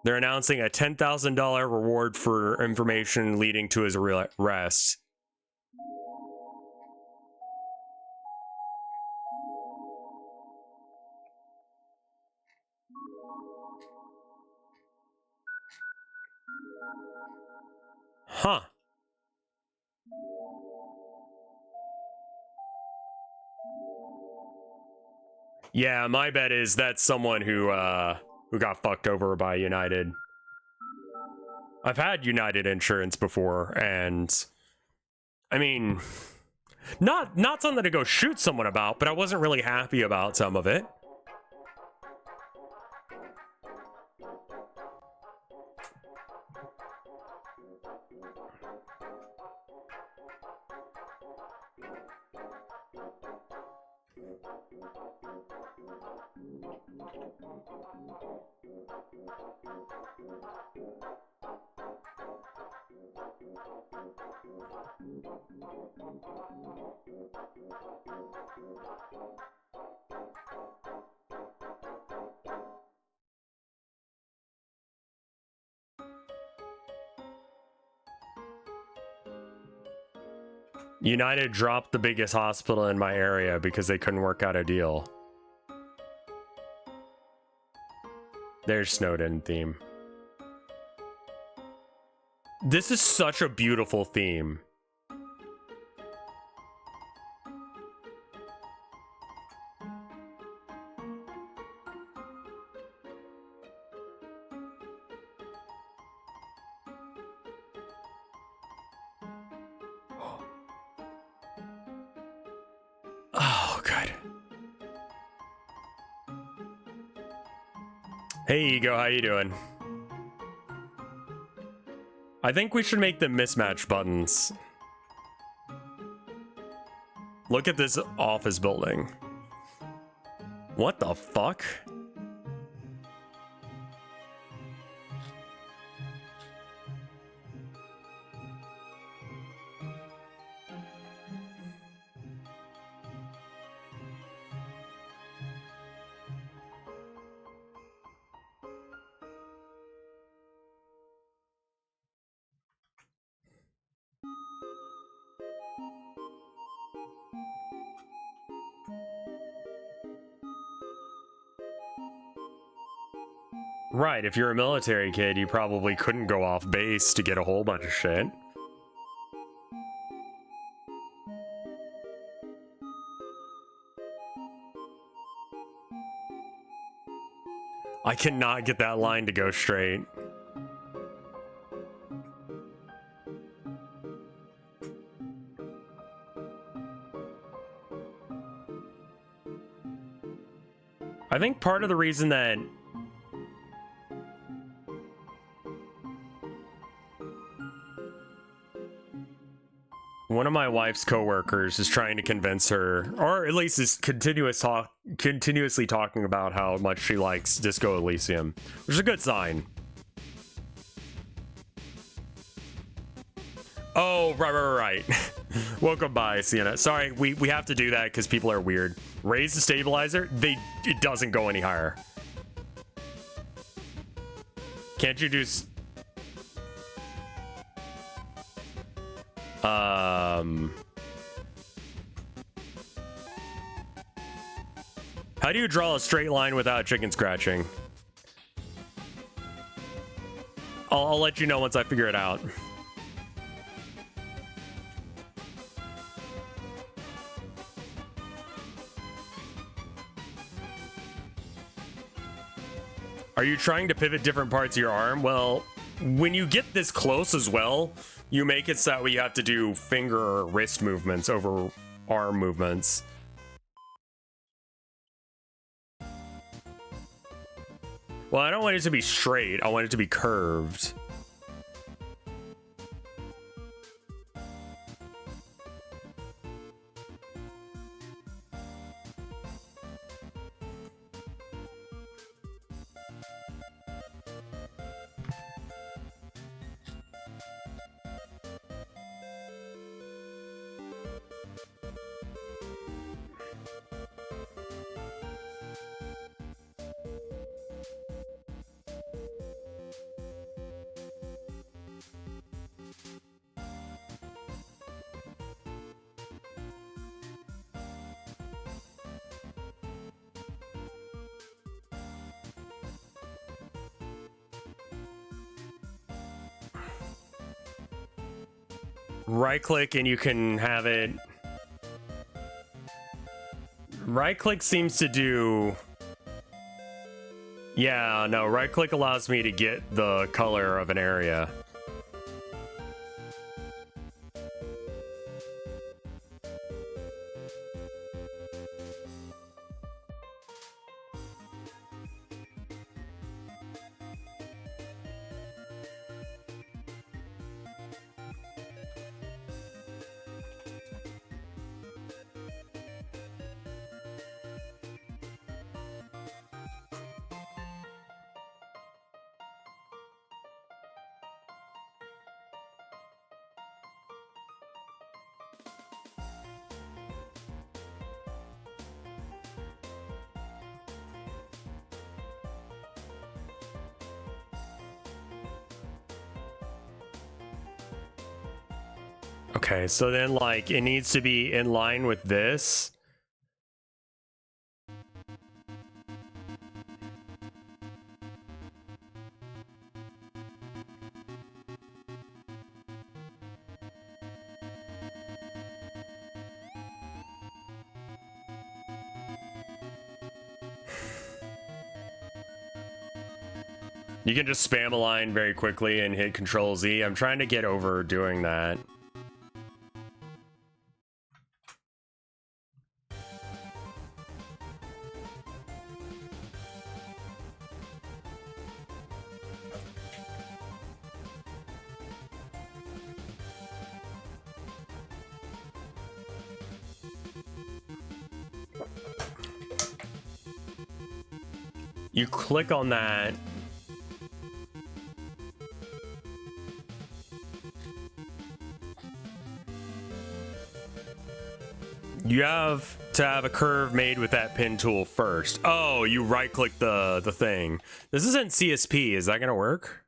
They're announcing a $10,000 reward for information leading to his arrest. Huh. Yeah, my bet is that's someone who got fucked over by United. I've had United insurance before, and I mean, not something to go shoot someone about, but I wasn't really happy about some of it. United dropped the biggest hospital in my area because they couldn't work out a deal. There's Snowden theme. This is such a beautiful theme. Oh, good. Hey, Ego, how you doing? I think we should make them mismatch buttons. Look at this office building. What the fuck? Right, if you're a military kid, you probably couldn't go off base to get a whole bunch of shit. I cannot get that line to go straight. I think part of the reason that one of my wife's coworkers is trying to convince her, or at least is continuously talking about how much she likes Disco Elysium, which is a good sign. Oh, right. Welcome by, Sienna. Sorry, we have to do that because people are weird. Raise the stabilizer, it doesn't go any higher. Can't you do... How do you draw a straight line without chicken scratching? I'll let you know once I figure it out. Are you trying to pivot different parts of your arm? Well, when you get this close as well, you make it so that you have to do finger or wrist movements over arm movements. Well, I don't want it to be straight. I want it to be curved. right click and you can have it. Right click seems to do. Yeah, no, right click allows me to get the color of an area. Okay, so then like it needs to be in line with this. You can just spam a line very quickly and hit Control Z. I'm trying to get over doing that. You click on that. You have to have a curve made with that pin tool first. Oh, you right click the thing. This isn't CSP. Is that gonna work?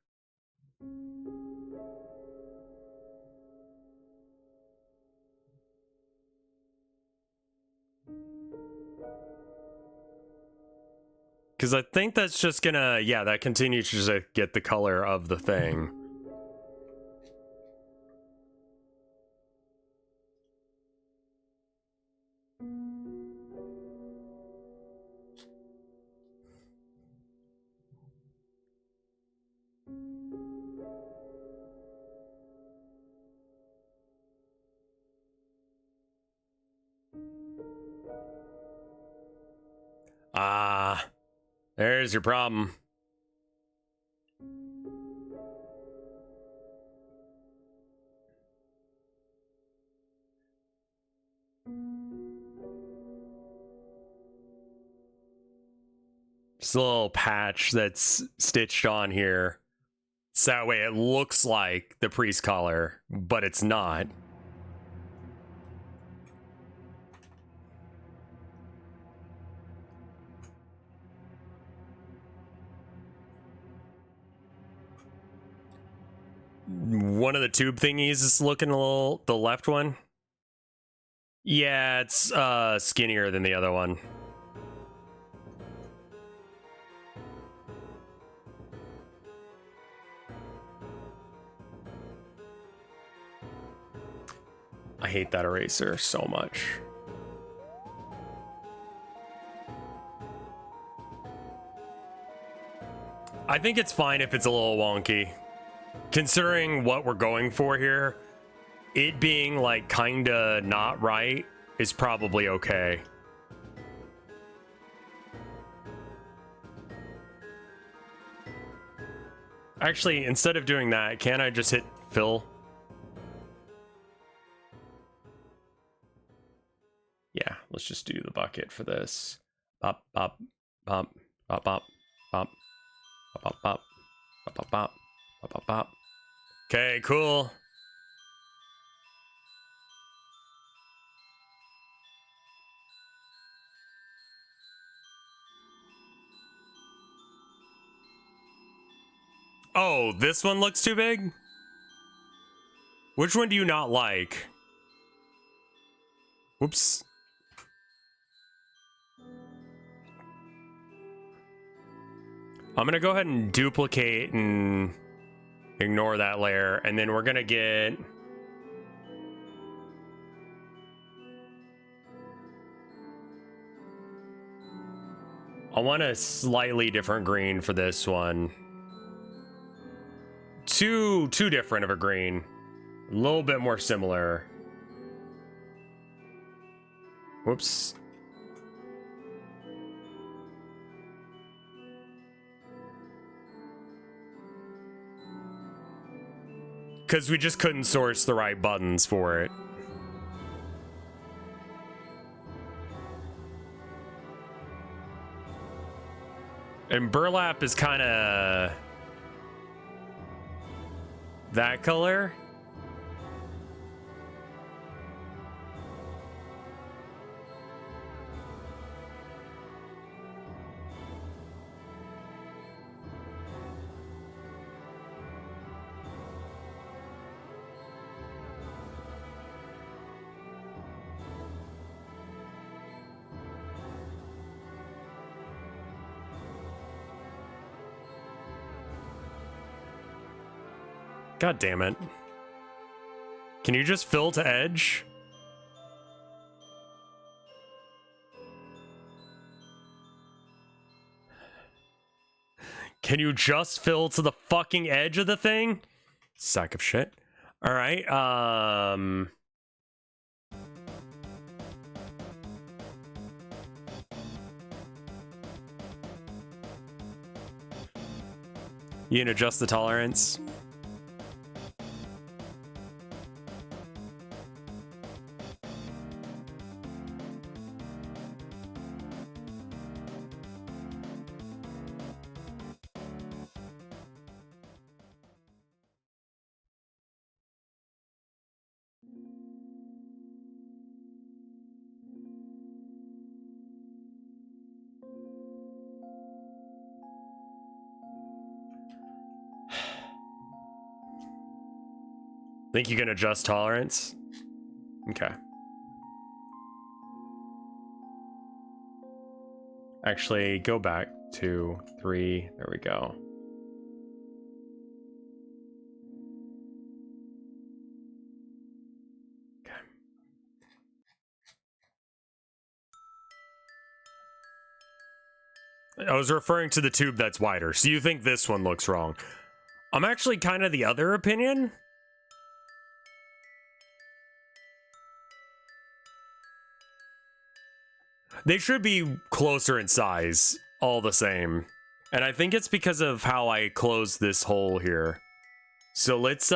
Because I think that's just gonna, yeah, that continues to just get the color of the thing. Ah, there's your problem. Just a little patch that's stitched on here. So that way it looks like the priest collar, but it's not. One of the tube thingies is looking a little, the left one. Yeah, it's skinnier than the other one. I hate that eraser so much. I think it's fine if it's a little wonky. Considering what we're going for here, it being like kinda not right is probably okay. Actually, instead of doing that, can't I just hit fill? Yeah, let's just do the bucket for this. Bop, bop, bop, bop, bop, bop, bop, bop, bop, bop, bop, bop, bop, bop. Okay, cool. Oh, this one looks too big? Which one do you not like? Whoops. I'm gonna go ahead and duplicate and ignore that layer, and then we're gonna get I want a slightly different green for this one. Too different of a green. A little bit more similar. Whoops. Because we just couldn't source the right buttons for it. And burlap is kind of that color. God damn it. Can you just fill to edge? Can you just fill to the fucking edge of the thing? Sack of shit. All right. You can adjust the tolerance. Think you can adjust tolerance? Okay. Actually, go back 2, 3. There we go. Okay. I was referring to the tube that's wider. So you think this one looks wrong. I'm actually kind of the other opinion. They should be closer in size, all the same. And I think it's because of how I closed this hole here. So let's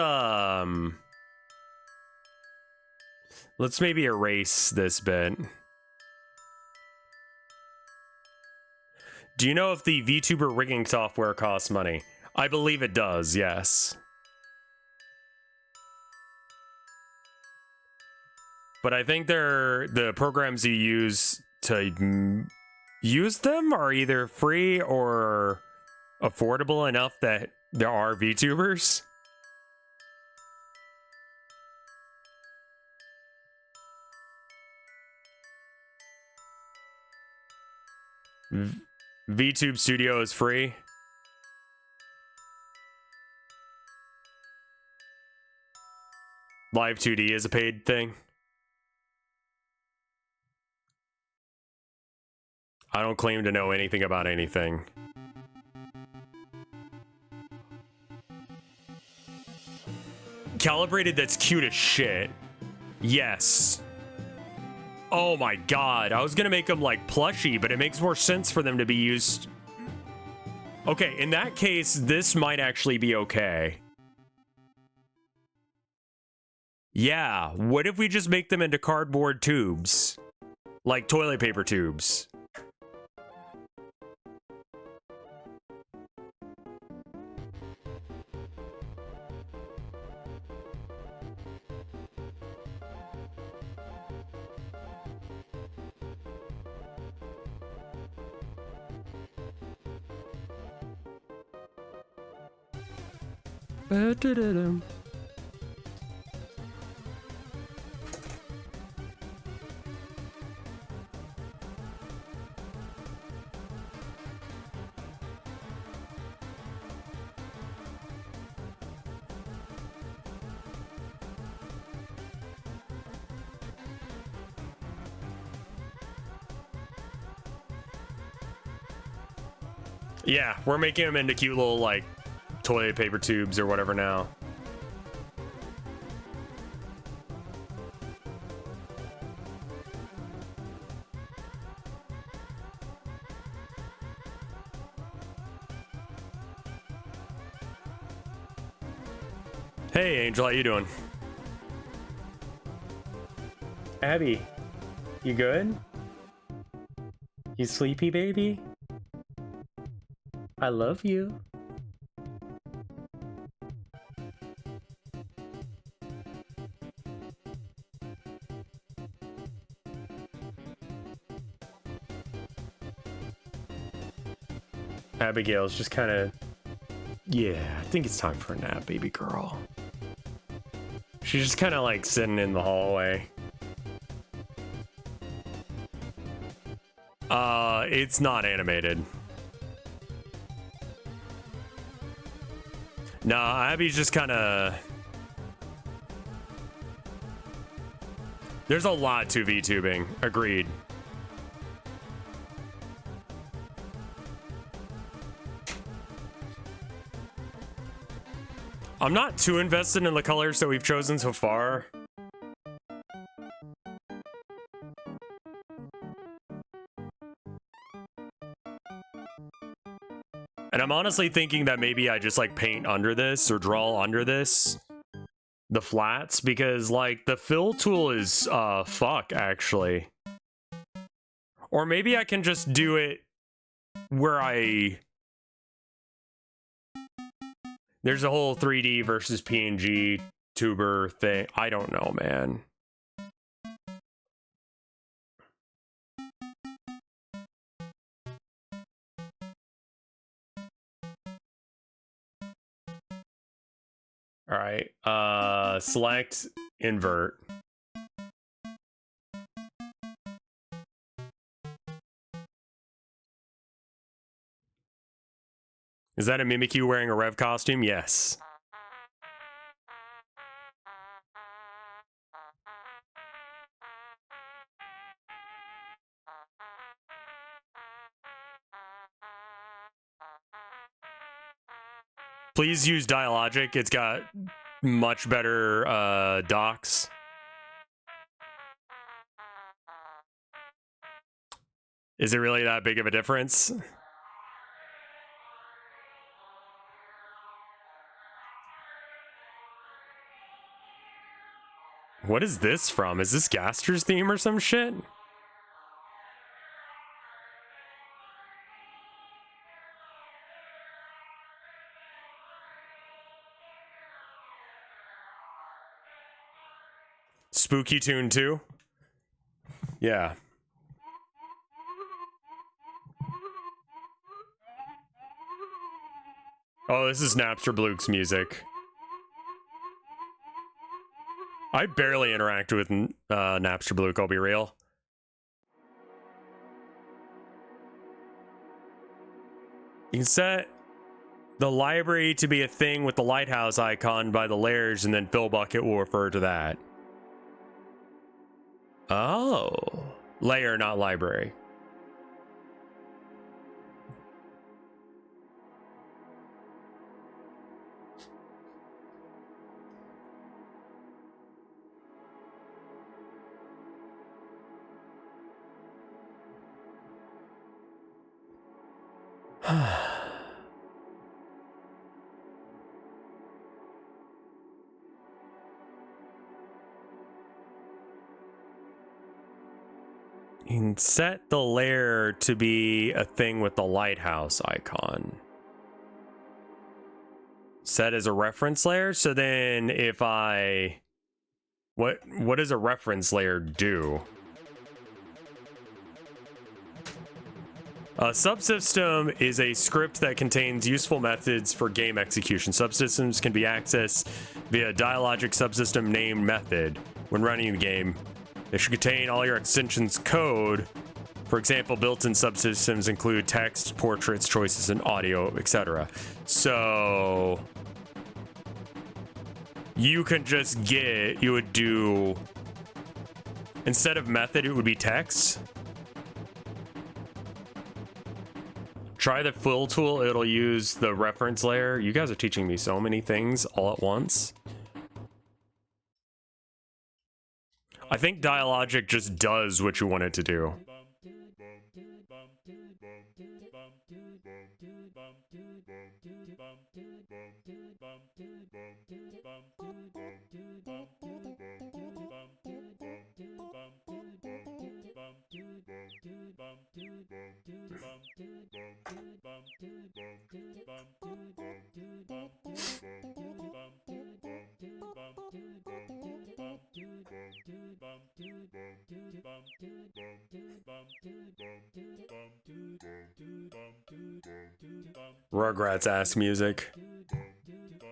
maybe erase this bit. Do you know if the VTuber rigging software costs money? I believe it does, yes. But I think the programs you use to use them are either free or affordable enough that there are VTubers. VTube Studio is free. Live 2D is a paid thing. I don't claim to know anything about anything. Calibrated, that's cute as shit. Yes. Oh my god, I was gonna make them like plushy, but it makes more sense for them to be used. Okay, in that case, this might actually be okay. Yeah, what if we just make them into cardboard tubes? Like toilet paper tubes. Ba-da-da-dum. Yeah, we're making them into cute little, like, toilet paper tubes or whatever now. Hey, Angel, how you doing? Abby, you good? You sleepy, baby? I love you. Abigail's just kind of... Yeah, I think it's time for a nap, baby girl. She's just kind of like sitting in the hallway. It's not animated. Nah, Abby's just kind of... There's a lot to VTubing. Agreed. I'm not too invested in the colors that we've chosen so far. And I'm honestly thinking that maybe I just like paint under this or draw under this the flats, because like the fill tool is fuck actually. Or maybe I can just do it where there's a whole 3D versus PNG tuber thing. I don't know, man. All right, select invert. Is that a Mimikyu wearing a Rev costume? Yes. Please use Dialogic. It's got much better docs. Is it really that big of a difference? What is this from? Is this Gaster's theme or some shit? Spooky Tune 2? Yeah. Oh, this is Napster Bluke's music. I barely interact with Napster Bluke, I'll be real. You can set the library to be a thing with the lighthouse icon by the layers, and then Fillbucket will refer to that. Oh. Layer, not library. You can set the layer to be a thing with the lighthouse icon. Set as a reference layer. So then if I... What does a reference layer do? A subsystem is a script that contains useful methods for game execution. Subsystems can be accessed via a Dialogic subsystem named method. When running the game, they should contain all your extensions code. For example, built-in subsystems include text, portraits, choices, and audio, etc. So you can just you would do, instead of method, it would be text. Try the fill tool, it'll use the reference layer. You guys are teaching me so many things all at once. I think Dialogic just does what you want it to do. Rugrats ass music.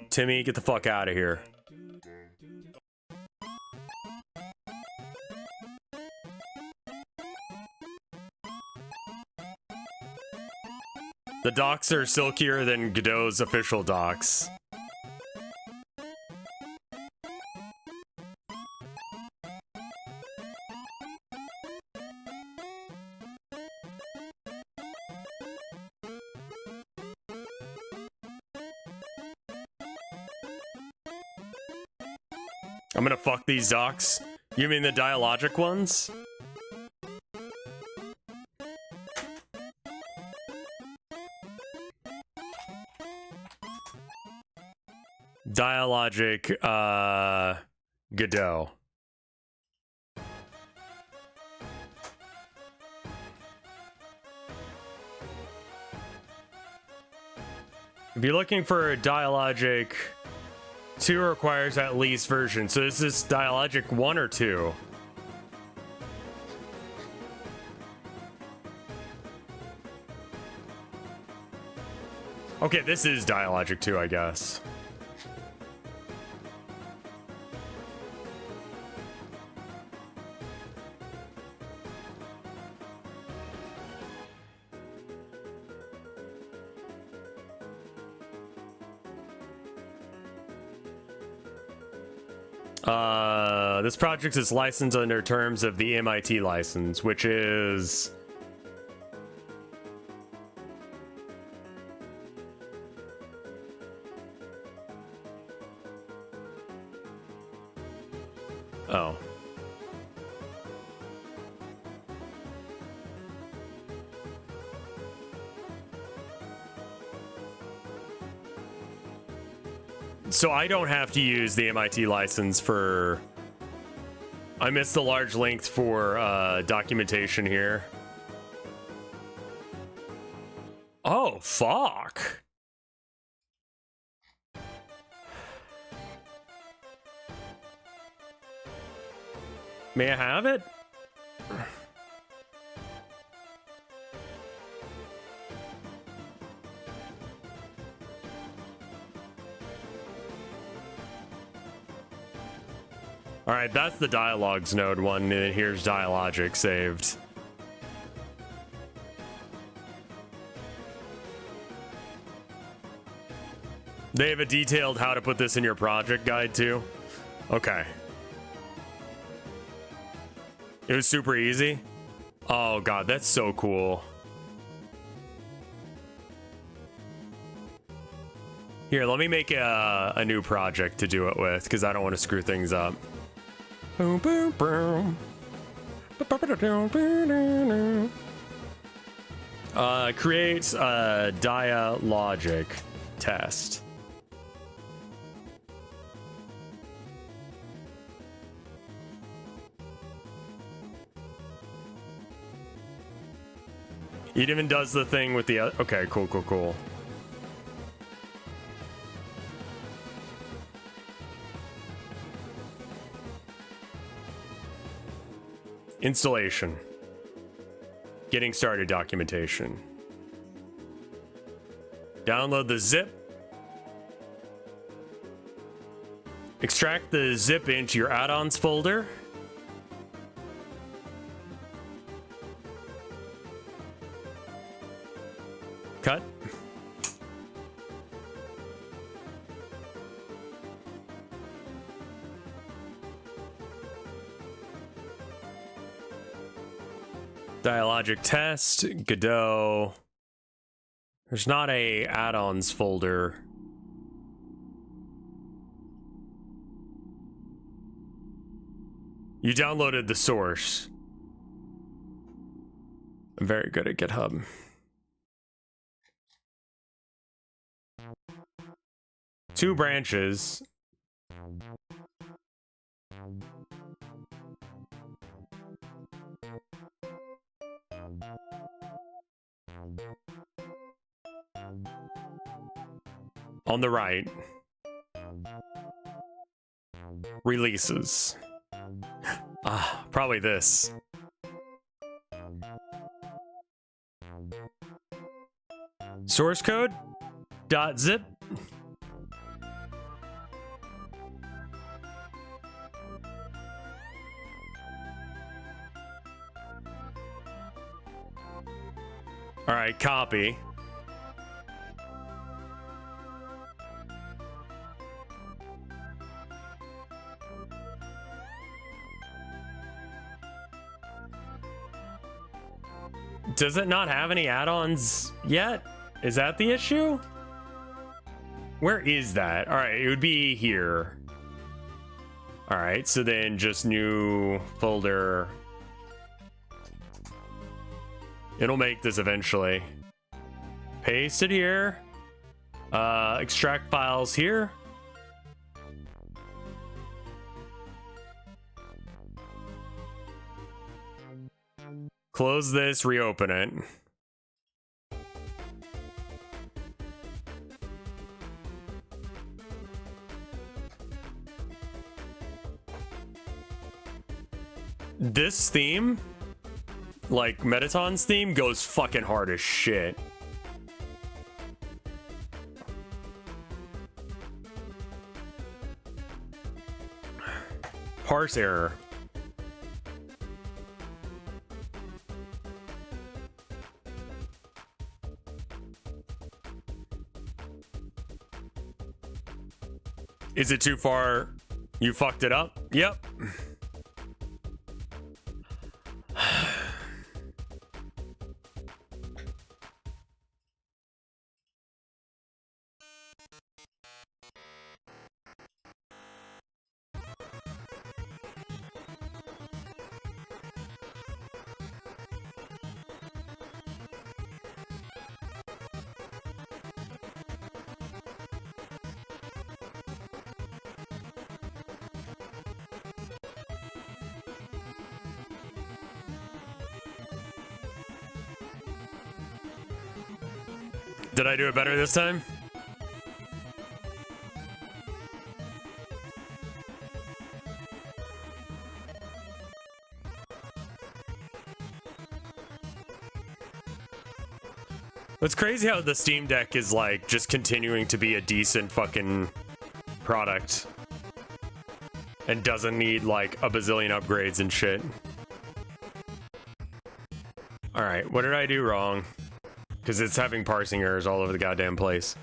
Timmy, get the fuck out of here. The docs are silkier than Godot's official docs. I'm gonna fuck these docs. You mean the Dialogic ones? Dialogic, Godot. If you're looking for a Dialogic, 2 requires at least version. So is this Dialogic 1 or 2? Okay, this is Dialogic 2, I guess. This project is licensed under terms of the MIT license, which is... Oh. So I don't have to use the MIT license for... I missed the large length for documentation here. Oh, fuck. May I have it? All right, that's the dialogues node one, and here's Dialogic saved. They have a detailed how to put this in your project guide too. Okay. It was super easy. Oh god, that's so cool. Here, let me make a new project to do it with, because I don't want to screw things up. Boom, boom, boom. Create a Dialogic test. It even does the thing with the... Okay, cool, cool, cool. Installation. Getting started documentation. Download the zip. Extract the zip into your add-ons folder. Cut. Dialogic test, Godot. There's not a add-ons folder. You downloaded the source. I'm very good at GitHub. Two branches. On the right. Releases. Probably this. Source code .zip. All right, copy. Does it not have any add-ons yet? Is that the issue? Where is that? All right, it would be here. All right, so then just new folder. It'll make this eventually. Paste it here. Extract files here. Close this, reopen it. This theme, like Mettaton's theme, goes fucking hard as shit. Parse error. Is it too far? You fucked it up? Yep. Did I do it better this time? It's crazy how the Steam Deck is like just continuing to be a decent fucking product and doesn't need like a bazillion upgrades and shit. All right, what did I do wrong? Because it's having parsing errors all over the goddamn place.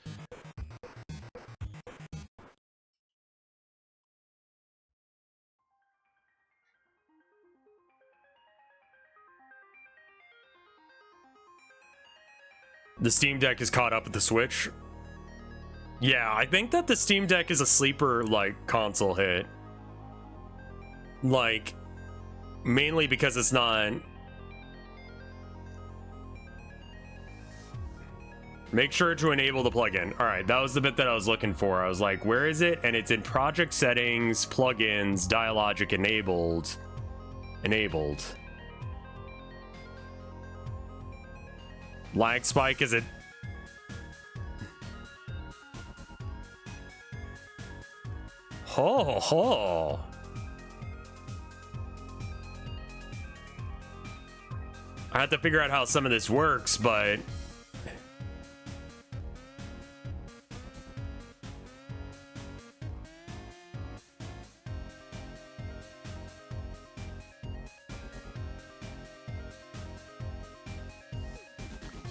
The Steam Deck is caught up with the Switch. Yeah, I think that the Steam Deck is a sleeper, like, console hit. Like, mainly because it's not... Make sure to enable the plugin. All right, that was the bit that I was looking for. I was like, where is it? And it's in project settings, plugins, Dialogic enabled. Enabled. Lag spike, is it? Ho ho. I have to figure out how some of this works, but...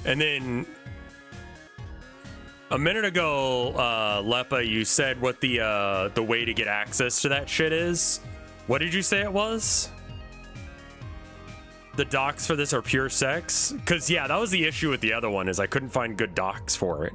And then a minute ago, Lepa, you said what the way to get access to that shit is. What did you say it was? the docs for this are pure sex? Because, yeah, that was the issue with the other one, is I couldn't find good docs for it.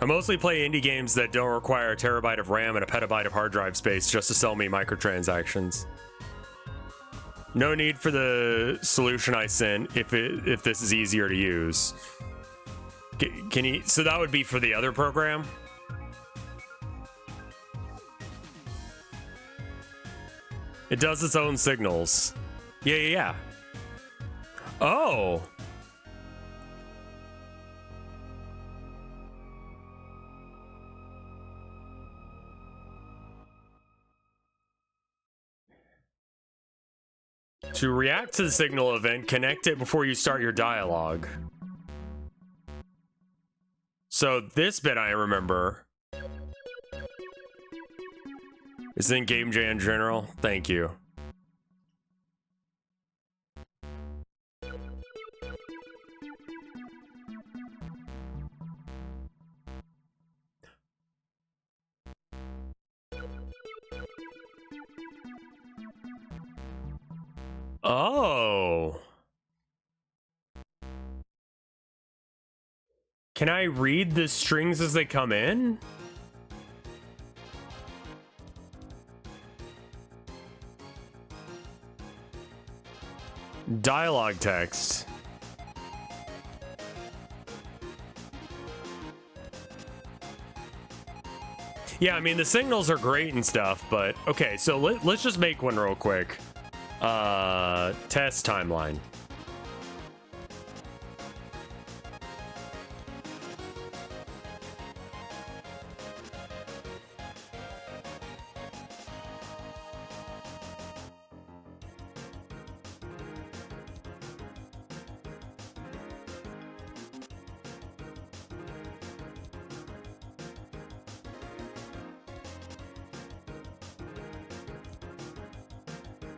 I mostly play indie games that don't require a terabyte of RAM and a petabyte of hard drive space just to sell me microtransactions. No need for the solution I sent if this is easier to use. Can you? So that would be for the other program? It does its own signals. Yeah. Oh. To react to the signal event, connect it before you start your dialogue. So this bit I remember. It's in Game Jam General. Thank you. Oh. Can I read the strings as they come in? Dialogue text. Yeah, I mean, the signals are great and stuff, but okay, so let's just make one real quick. Test timeline.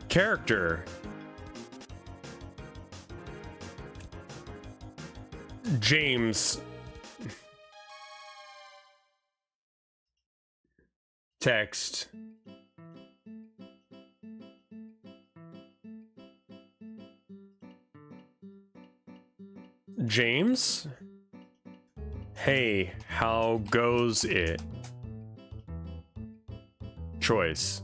Character. James. Text. James? Hey, how goes it? Choice.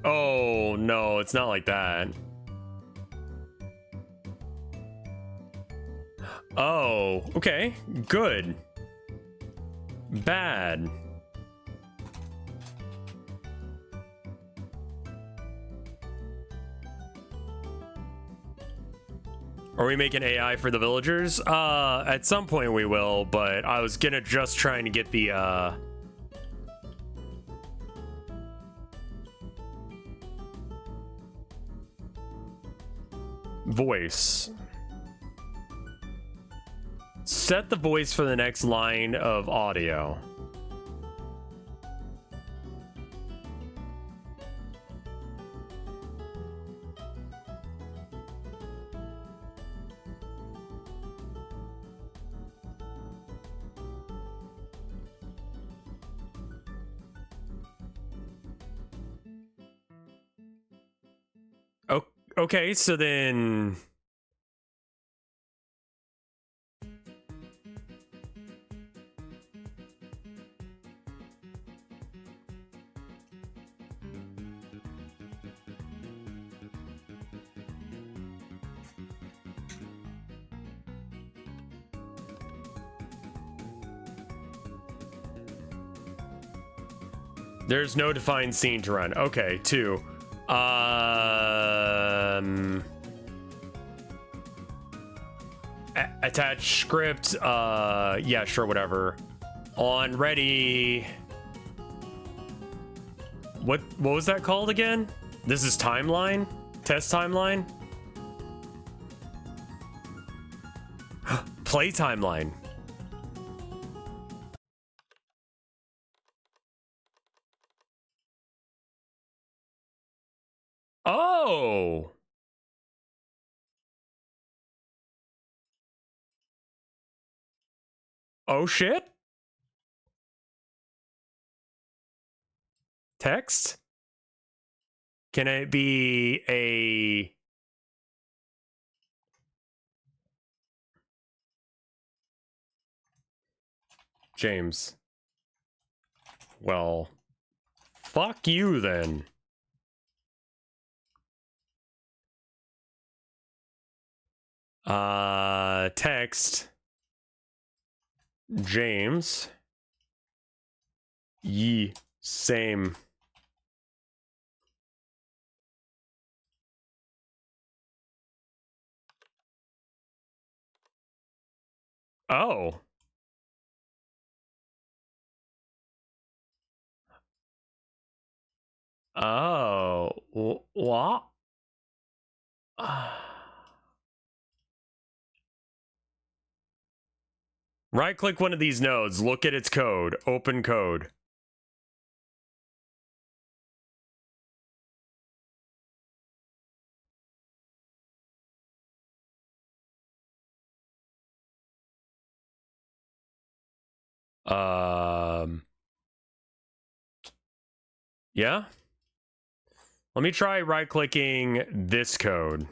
Oh, no, it's not like that. Oh, okay. Good. Bad. Are we making AI for the villagers? At some point we will, but I was gonna just trying to get the, voice. Set the voice for the next line of audio. Okay, so then there's no defined scene to run. Okay, 2. Attach script. Yeah, sure, whatever. On ready. What was that called again? This is timeline? Test timeline? Play timeline. Oh. Oh shit. Text? Can it be a James? Well, fuck you then. Text James. Ye same. Oh. Oh. What? Right click one of these nodes, look at its code, open code. Yeah. Let me try right clicking this code.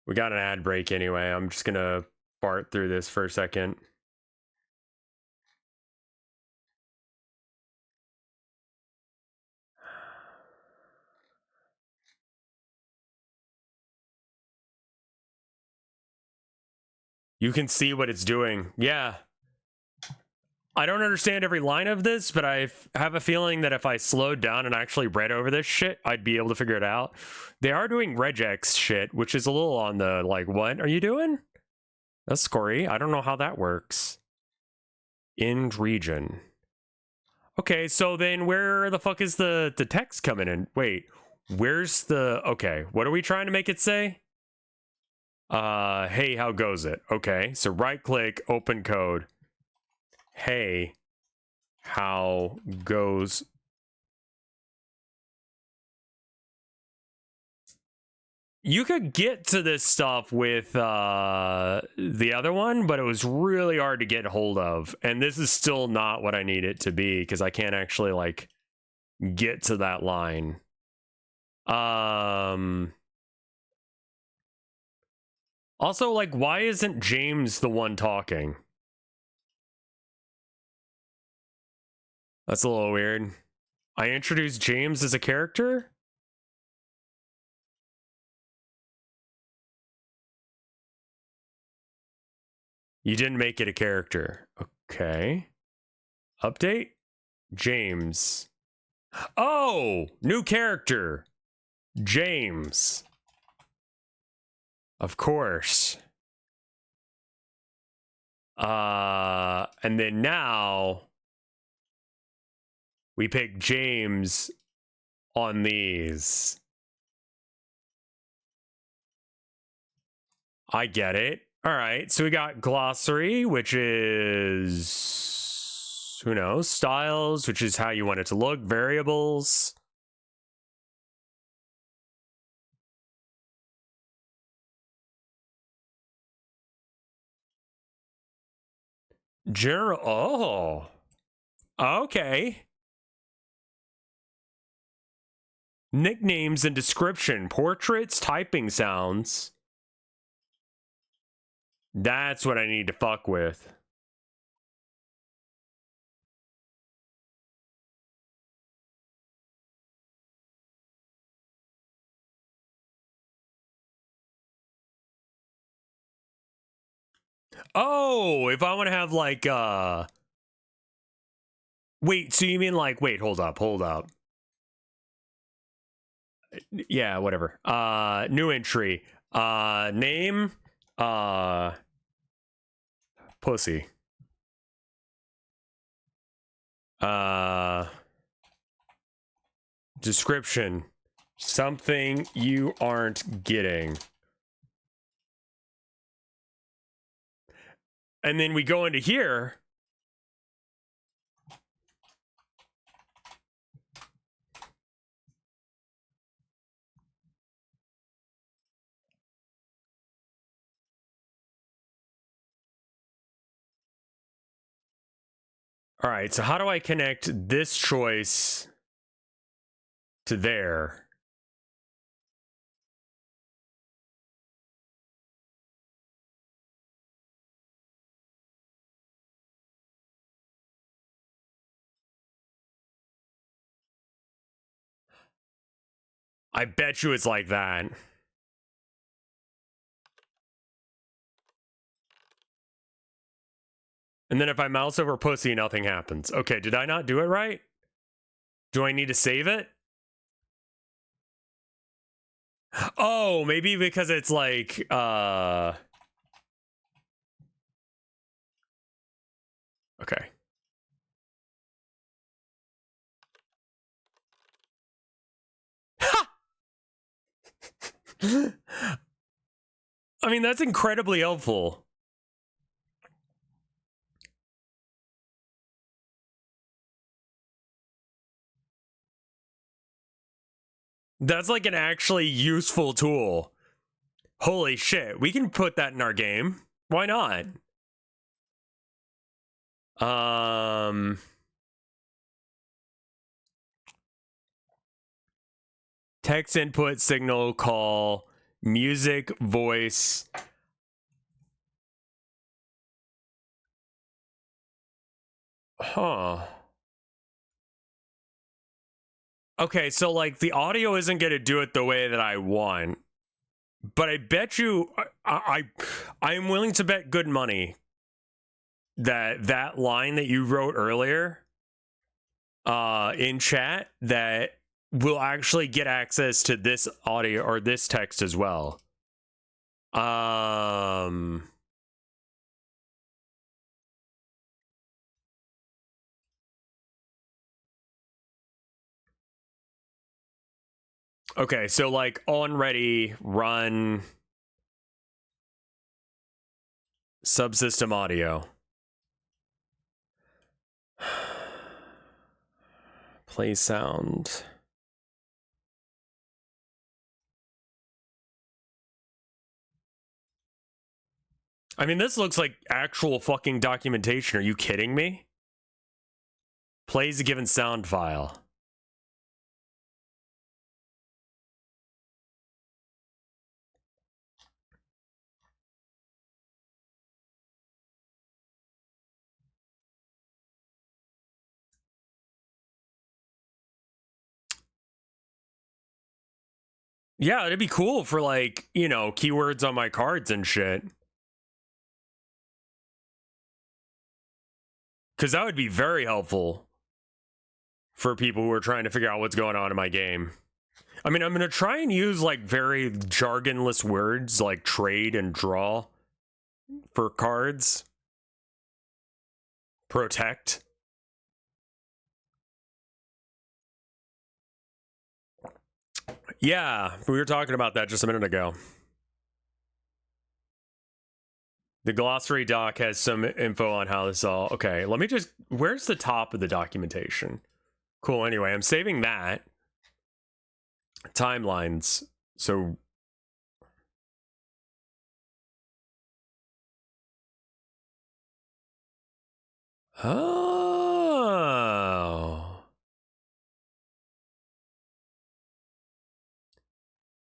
We got an ad break anyway. I'm just gonna fart through this for a second. You can see what it's doing. Yeah. I don't understand every line of this, but I have a feeling that if I slowed down and actually read over this shit, I'd be able to figure it out. They are doing regex shit, which is a little on the, like, what are you doing? That's scory. I don't know how that works. End region. Okay, so then where the fuck is the text coming in? Wait, where's the... Okay, what are we trying to make it say? Hey, how goes it? Okay, so right click, open code. Hey, how goes... You could get to this stuff with the other one, but it was really hard to get hold of. And this is still not what I need it to be, because I can't actually, like, get to that line. Also, like, why isn't James the one talking? That's a little weird. I introduced James as a character? You didn't make it a character. Okay. Update? James. Oh! New character! James. Of course. And then now we pick James on these. I get it. All right, so we got glossary, which is, who knows, styles, which is how you want it to look, variables. General, oh, okay. Nicknames and description, portraits, typing sounds. That's what I need to fuck with. Oh, if I want to have like wait, so you mean like wait, hold up. Yeah, whatever. New entry. Name, Pussy. Description. Something you aren't getting. And then we go into here. All right, so how do I connect this choice to there? I bet you it's like that. And then if I mouse over pussy, nothing happens. Okay, did I not do it right? Do I need to save it? Oh, maybe because it's like, okay. I mean, that's incredibly helpful. That's like an actually useful tool. Holy shit, we can put that in our game. Why not? Text input, signal, call, music, voice. Huh. Okay, so like the audio isn't going to do it the way that I want. But I bet you I'm willing to bet good money that that line that you wrote earlier in chat that will actually get access to this audio or this text as well. Okay, so like on ready, run subsystem audio. Play sound. I mean, this looks like actual fucking documentation. Are you kidding me? Plays a given sound file. Yeah, it'd be cool for like, you know, keywords on my cards and shit. Because that would be very helpful for people who are trying to figure out what's going on in my game. I mean, I'm going to try and use like very jargonless words like trade and draw for cards. Protect. Yeah, we were talking about that just a minute ago. The glossary doc has some info on how this all... Okay, let me just... Where's the top of the documentation? Cool, anyway, I'm saving that. Timelines. So... Oh...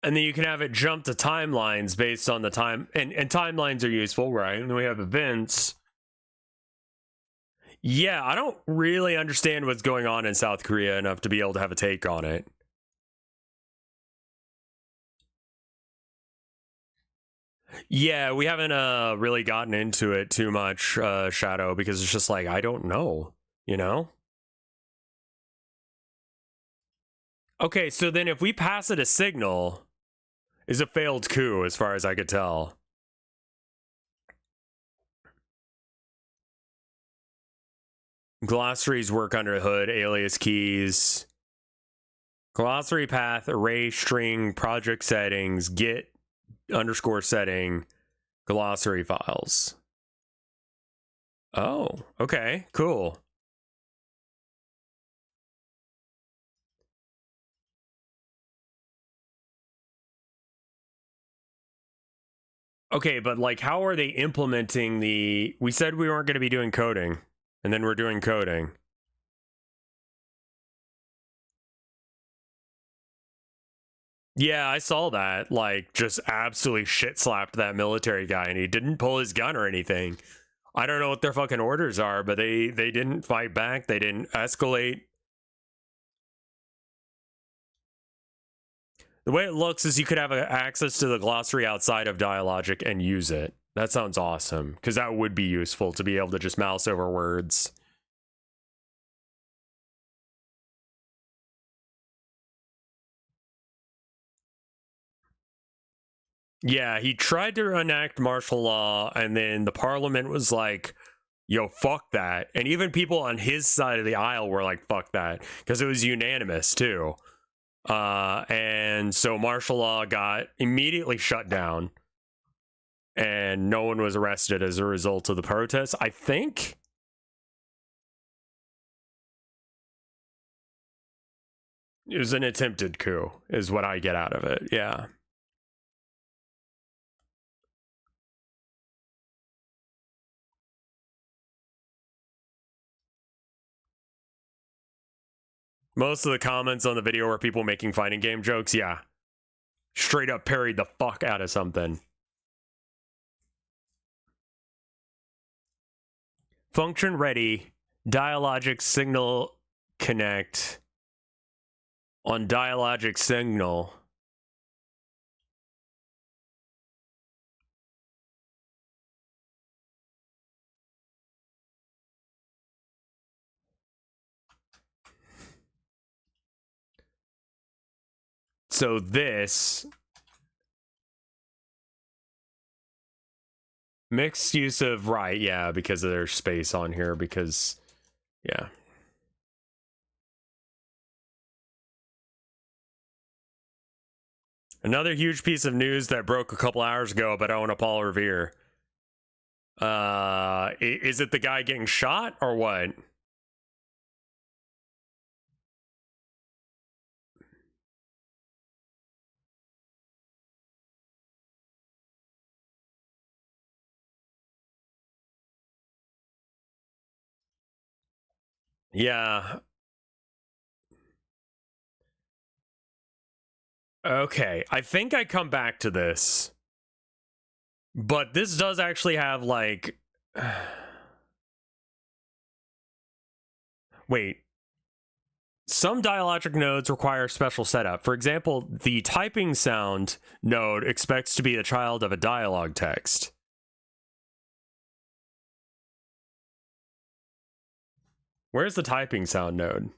And then you can have it jump to timelines based on the time. And timelines are useful, right? And then we have events. Yeah, I don't really understand what's going on in South Korea enough to be able to have a take on it. Yeah, we haven't really gotten into it too much, Shadow, because it's just like, I don't know, you know? Okay, so then if we pass it a signal, is a failed coup as far as I could tell. Glossaries work under the hood, alias keys. Glossary path, array string, project settings, git underscore setting, glossary files. Oh, okay, cool. Okay, but like, how are they implementing the... We said we weren't going to be doing coding, and then we're doing coding. Yeah, I saw that. Like, just absolutely shit slapped that military guy, and he didn't pull his gun or anything. I don't know what their fucking orders are, but they didn't fight back. They didn't escalate. The way it looks is you could have access to the glossary outside of Dialogic and use it. That sounds awesome, because that would be useful to be able to just mouse over words. Yeah, he tried to enact martial law, and then the parliament was like, yo, fuck that. And even people on his side of the aisle were like, fuck that, because it was unanimous too. And so martial law got immediately shut down, and no one was arrested as a result of the protests, I think. It was an attempted coup, is what I get out of it, yeah. Most of the comments on the video were people making fighting game jokes, yeah. Straight up parried the fuck out of something. Function ready, Dialogic signal connect. On Dialogic signal. So this mixed use of, right, yeah, because of their space on here, because, yeah. Another huge piece of news that broke a couple hours ago about Owen Paul Revere. Is it the guy getting shot or what? Yeah. Okay, I think I come back to this. But this does actually have, like... Wait. Some dialogic nodes require special setup. For example, the typing sound node expects to be a child of a dialogue text. Where's the typing sound node?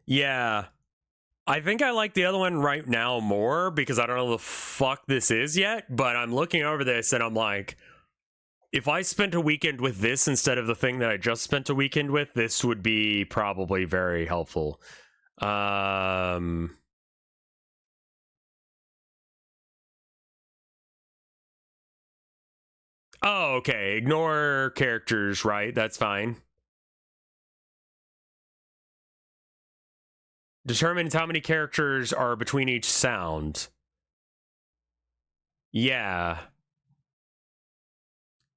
Yeah. I think I like the other one right now more because I don't know the fuck this is yet, but I'm looking over this and I'm like, if I spent a weekend with this instead of the thing that I just spent a weekend with, this would be probably very helpful. Oh, okay. Ignore characters, right? That's fine. Determines how many characters are between each sound. Yeah.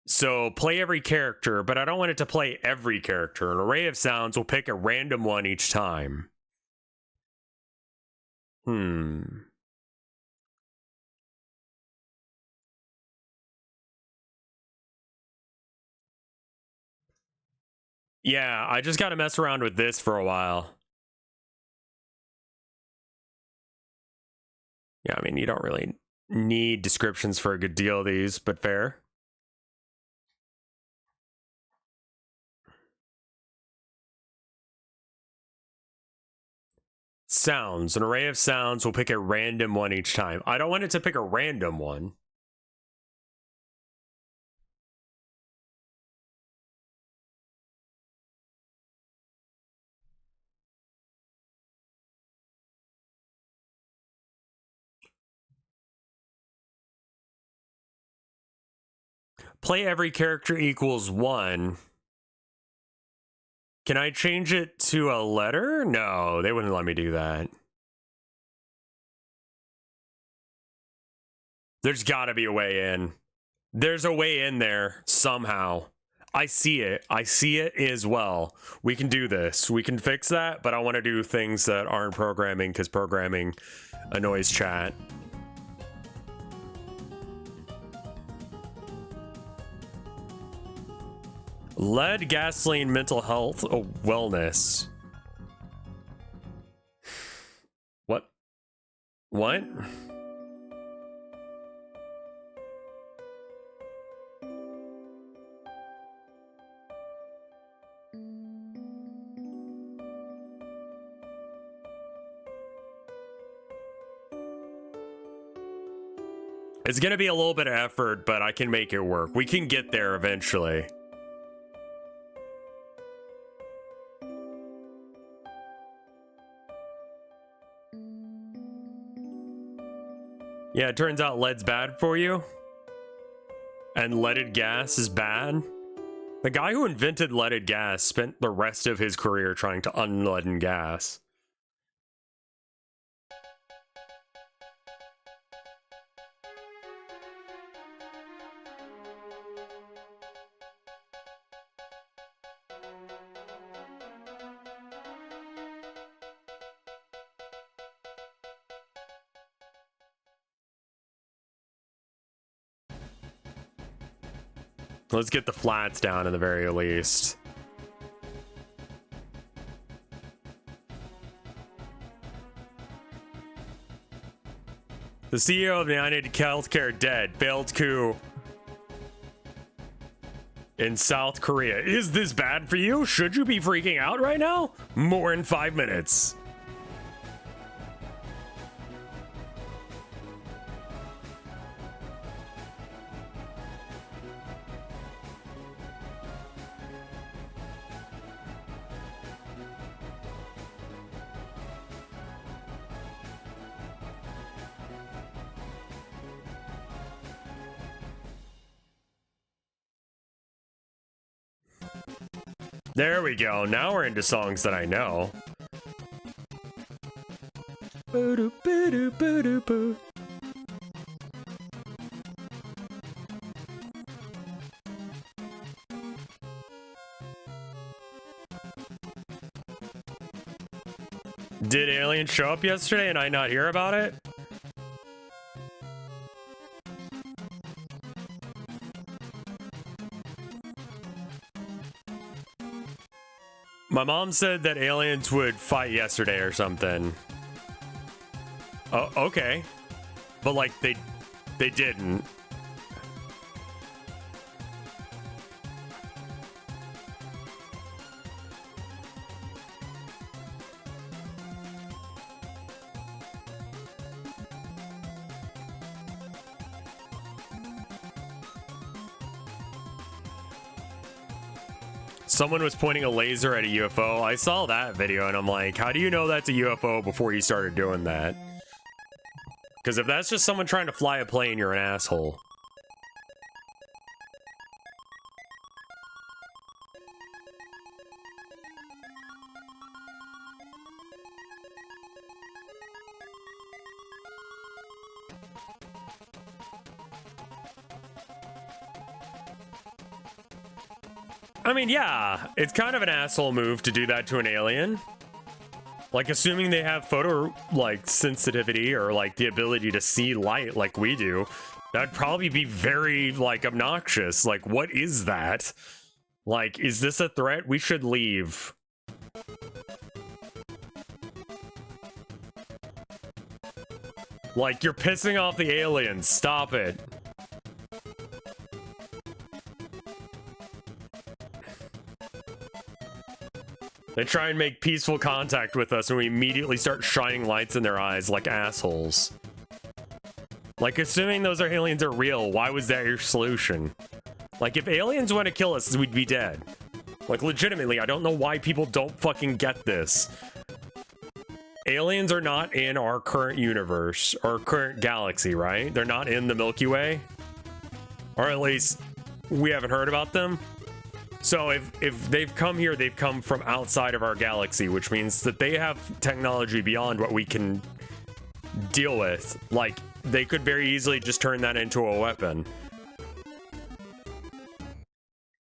So play every character, but I don't want it to play every character. An array of sounds will pick a random one each time. Yeah, I just gotta mess around with this for a while. Yeah, I mean, you don't really need descriptions for a good deal of these, but fair. sounds. An array of sounds will pick a random one each time. I don't want it to pick a random one. Play every character equals 1. Can I change it to a letter? No, they wouldn't let me do that. There's gotta be a way in. There's a way in there somehow. I see it. I see it as well. We can do this. We can fix that, but I want to do things that aren't programming because programming annoys chat. Lead, gasoline, mental health, oh, wellness. What? What? It's gonna be a little bit of effort, but I can make it work. We can get there eventually. Yeah, it turns out lead's bad for you. And leaded gas is bad. The guy who invented leaded gas spent the rest of his career trying to unleaden gas. Let's get the flats down at the very least. The CEO of the United Healthcare dead. Failed coup in South Korea. Is this bad for you? Should you be freaking out right now? More in 5 minutes. There we go. Now we're into songs that I know. Did Alien show up yesterday and I not hear about it? My mom said that aliens would fight yesterday or something. Oh, okay. But like they didn't. Someone was pointing a laser at a UFO. I saw that video and I'm like, how do you know that's a UFO before you started doing that? Because if that's just someone trying to fly a plane, you're an asshole. I mean, yeah, it's kind of an asshole move to do that to an alien. Like, assuming they have photo, like, sensitivity or, like, the ability to see light like we do, that'd probably be very, like, obnoxious. Like, what is that? Like, is this a threat? We should leave. Like, you're pissing off the aliens. Stop it. They try and make peaceful contact with us and we immediately start shining lights in their eyes like assholes. Like, assuming those aliens are real, why was that your solution? Like, if aliens want to kill us, we'd be dead. Like, legitimately, I don't know why people don't fucking get this. Aliens are not in our current universe, or current galaxy, right? They're not in the Milky Way. Or at least, we haven't heard about them. So if they've come here, they've come from outside of our galaxy, which means that they have technology beyond what we can deal with. Like, they could very easily just turn that into a weapon.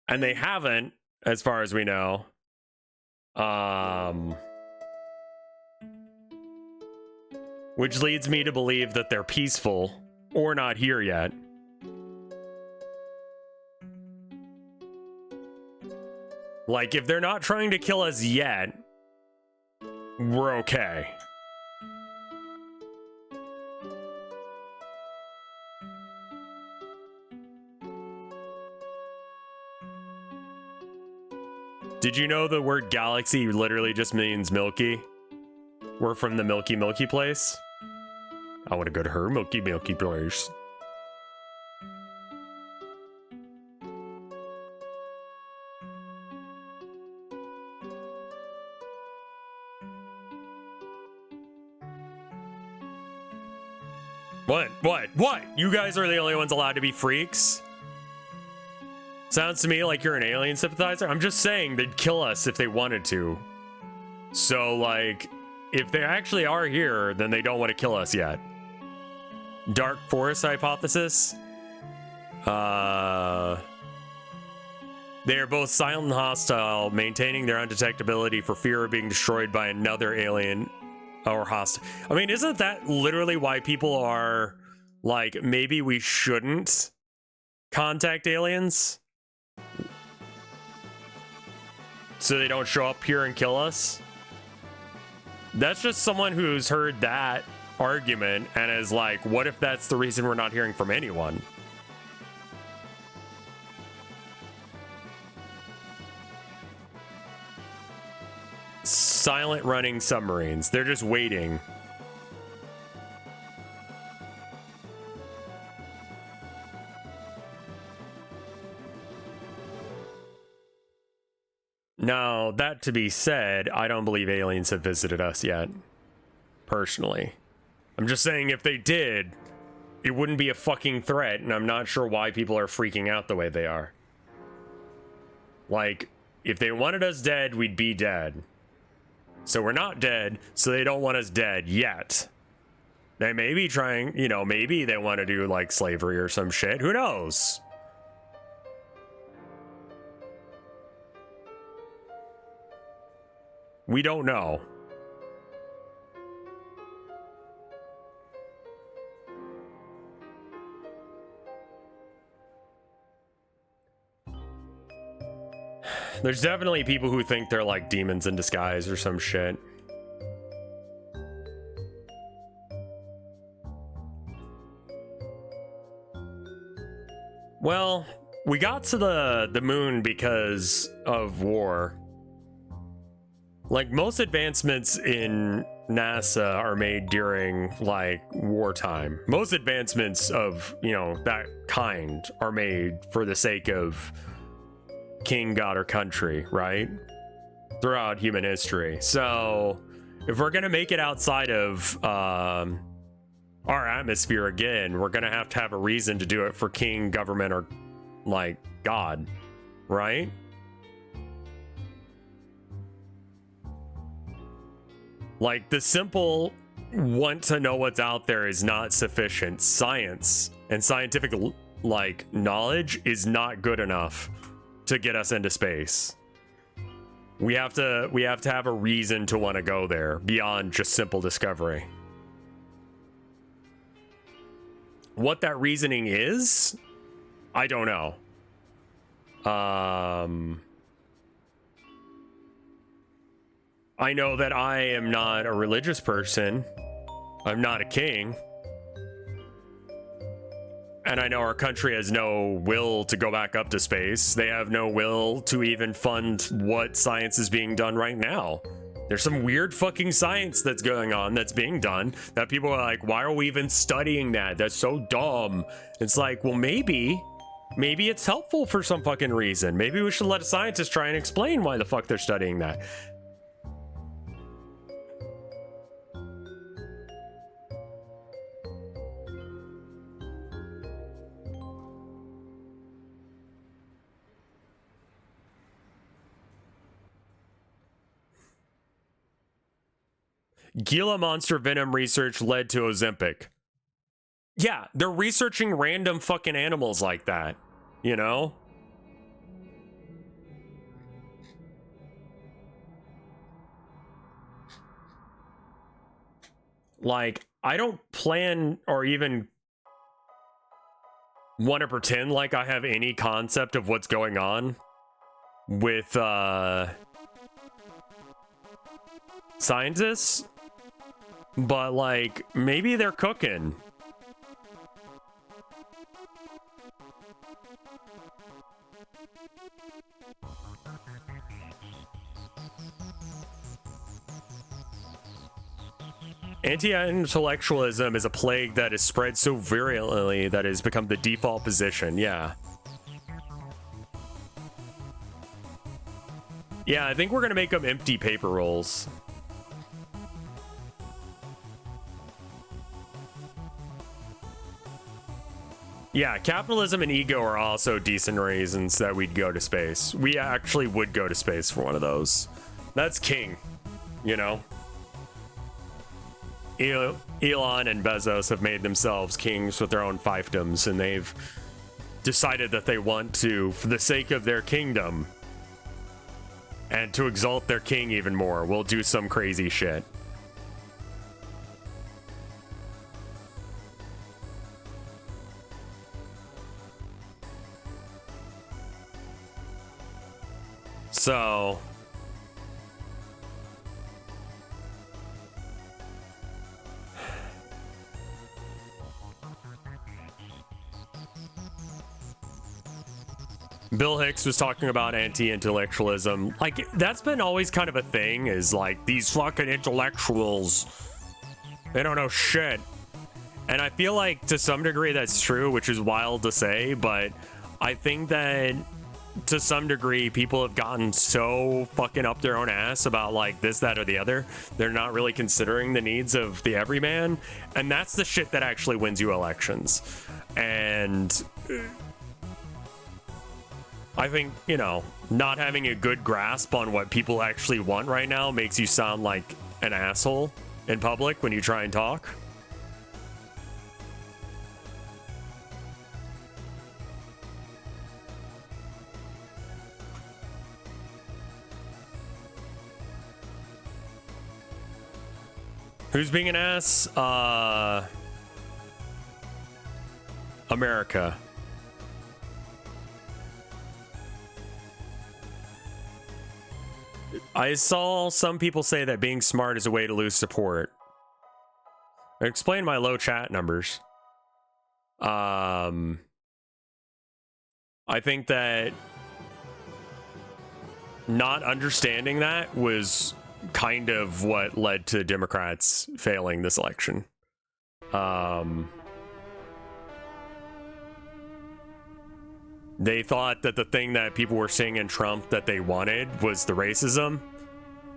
And they haven't, as far as we know. Which leads me to believe that they're peaceful, or not here yet. Like, if they're not trying to kill us yet, we're okay. Did you know the word galaxy literally just means Milky? We're from the Milky place. I want to go to her Milky place. What? You guys are the only ones allowed to be freaks? Sounds to me like you're an alien sympathizer. I'm just saying they'd kill us if they wanted to. So, like, if they actually are here, then they don't want to kill us yet. Dark Forest hypothesis? They are both silent and hostile, maintaining their undetectability for fear of being destroyed by another alien or hostile. I mean, isn't that literally why people are like, maybe we shouldn't contact aliens? So they don't show up here and kill us? That's just someone who's heard that argument and is like, what if that's the reason we're not hearing from anyone? Silent running submarines. They're just waiting. Now, that to be said, I don't believe aliens have visited us yet. Personally. I'm just saying if they did, it wouldn't be a fucking threat, and I'm not sure why people are freaking out the way they are. Like, if they wanted us dead, we'd be dead. So we're not dead, so they don't want us dead yet. They may be trying, you know, maybe they want to do like slavery or some shit. Who knows? We don't know. There's definitely people who think they're like demons in disguise or some shit. Well, we got to the moon because of war. Like, most advancements in NASA are made during, like, wartime. Most advancements of, you know, that kind are made for the sake of king, god, or country, right? Throughout human history. So, if we're gonna make it outside of our atmosphere again, we're gonna have a reason to do it for king, government, or, like, god, right? Like, the simple want to know what's out there is not sufficient. Science and scientific, like, knowledge is not good enough to get us into space. We have to have a reason to want to go there beyond just simple discovery. What that reasoning is, I don't know. I know that I am not a religious person. I'm not a king. And I know our country has no will to go back up to space. They have no will to even fund what science is being done right now. There's some weird fucking science that's going on, that's being done, that people are like, why are we even studying that? That's so dumb. It's like, well, maybe it's helpful for some fucking reason. Maybe we should let a scientist try and explain why the fuck they're studying that. Gila monster venom research led to Ozempic. Yeah, they're researching random fucking animals like that, you know? Like, I don't plan or even want to pretend like I have any concept of what's going on with scientists, but like, maybe they're cooking. Anti-intellectualism is a plague that is spread so virulently that it has become the default position. Yeah. Yeah, I think we're gonna make them empty paper rolls. Yeah, capitalism and ego are also decent reasons that we'd go to space. We actually would go to space for one of those. That's king, you know? Elon and Bezos have made themselves kings with their own fiefdoms, and they've decided that they want to, for the sake of their kingdom, and to exalt their king even more, will do some crazy shit. So Bill Hicks was talking about anti-intellectualism. Like, that's been always kind of a thing, is like, these fucking intellectuals, they don't know shit. And I feel like to some degree that's true, which is wild to say, but I think that to some degree people have gotten so fucking up their own ass about like this, that, or the other. They're not really considering the needs of the everyman. And that's the shit that actually wins you elections. And I think, you know, not having a good grasp on what people actually want right now makes you sound like an asshole in public when you try and talk. Who's being an ass? America. I saw some people say that being smart is a way to lose support. Explain my low chat numbers. I think that not understanding that was kind of what led to Democrats failing this election. They thought that the thing that people were seeing in Trump that they wanted was the racism.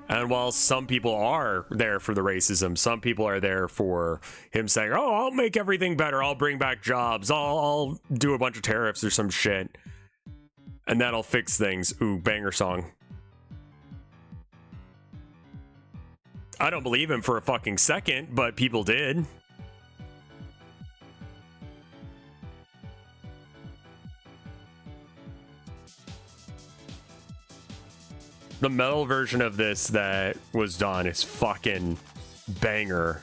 And while some people are there for the racism, some people are there for him saying, oh, I'll make everything better. I'll bring back jobs. I'll do a bunch of tariffs or some shit. And that'll fix things. Ooh, banger song. I don't believe him for a fucking second, but people did. The metal version of this that was done is fucking banger.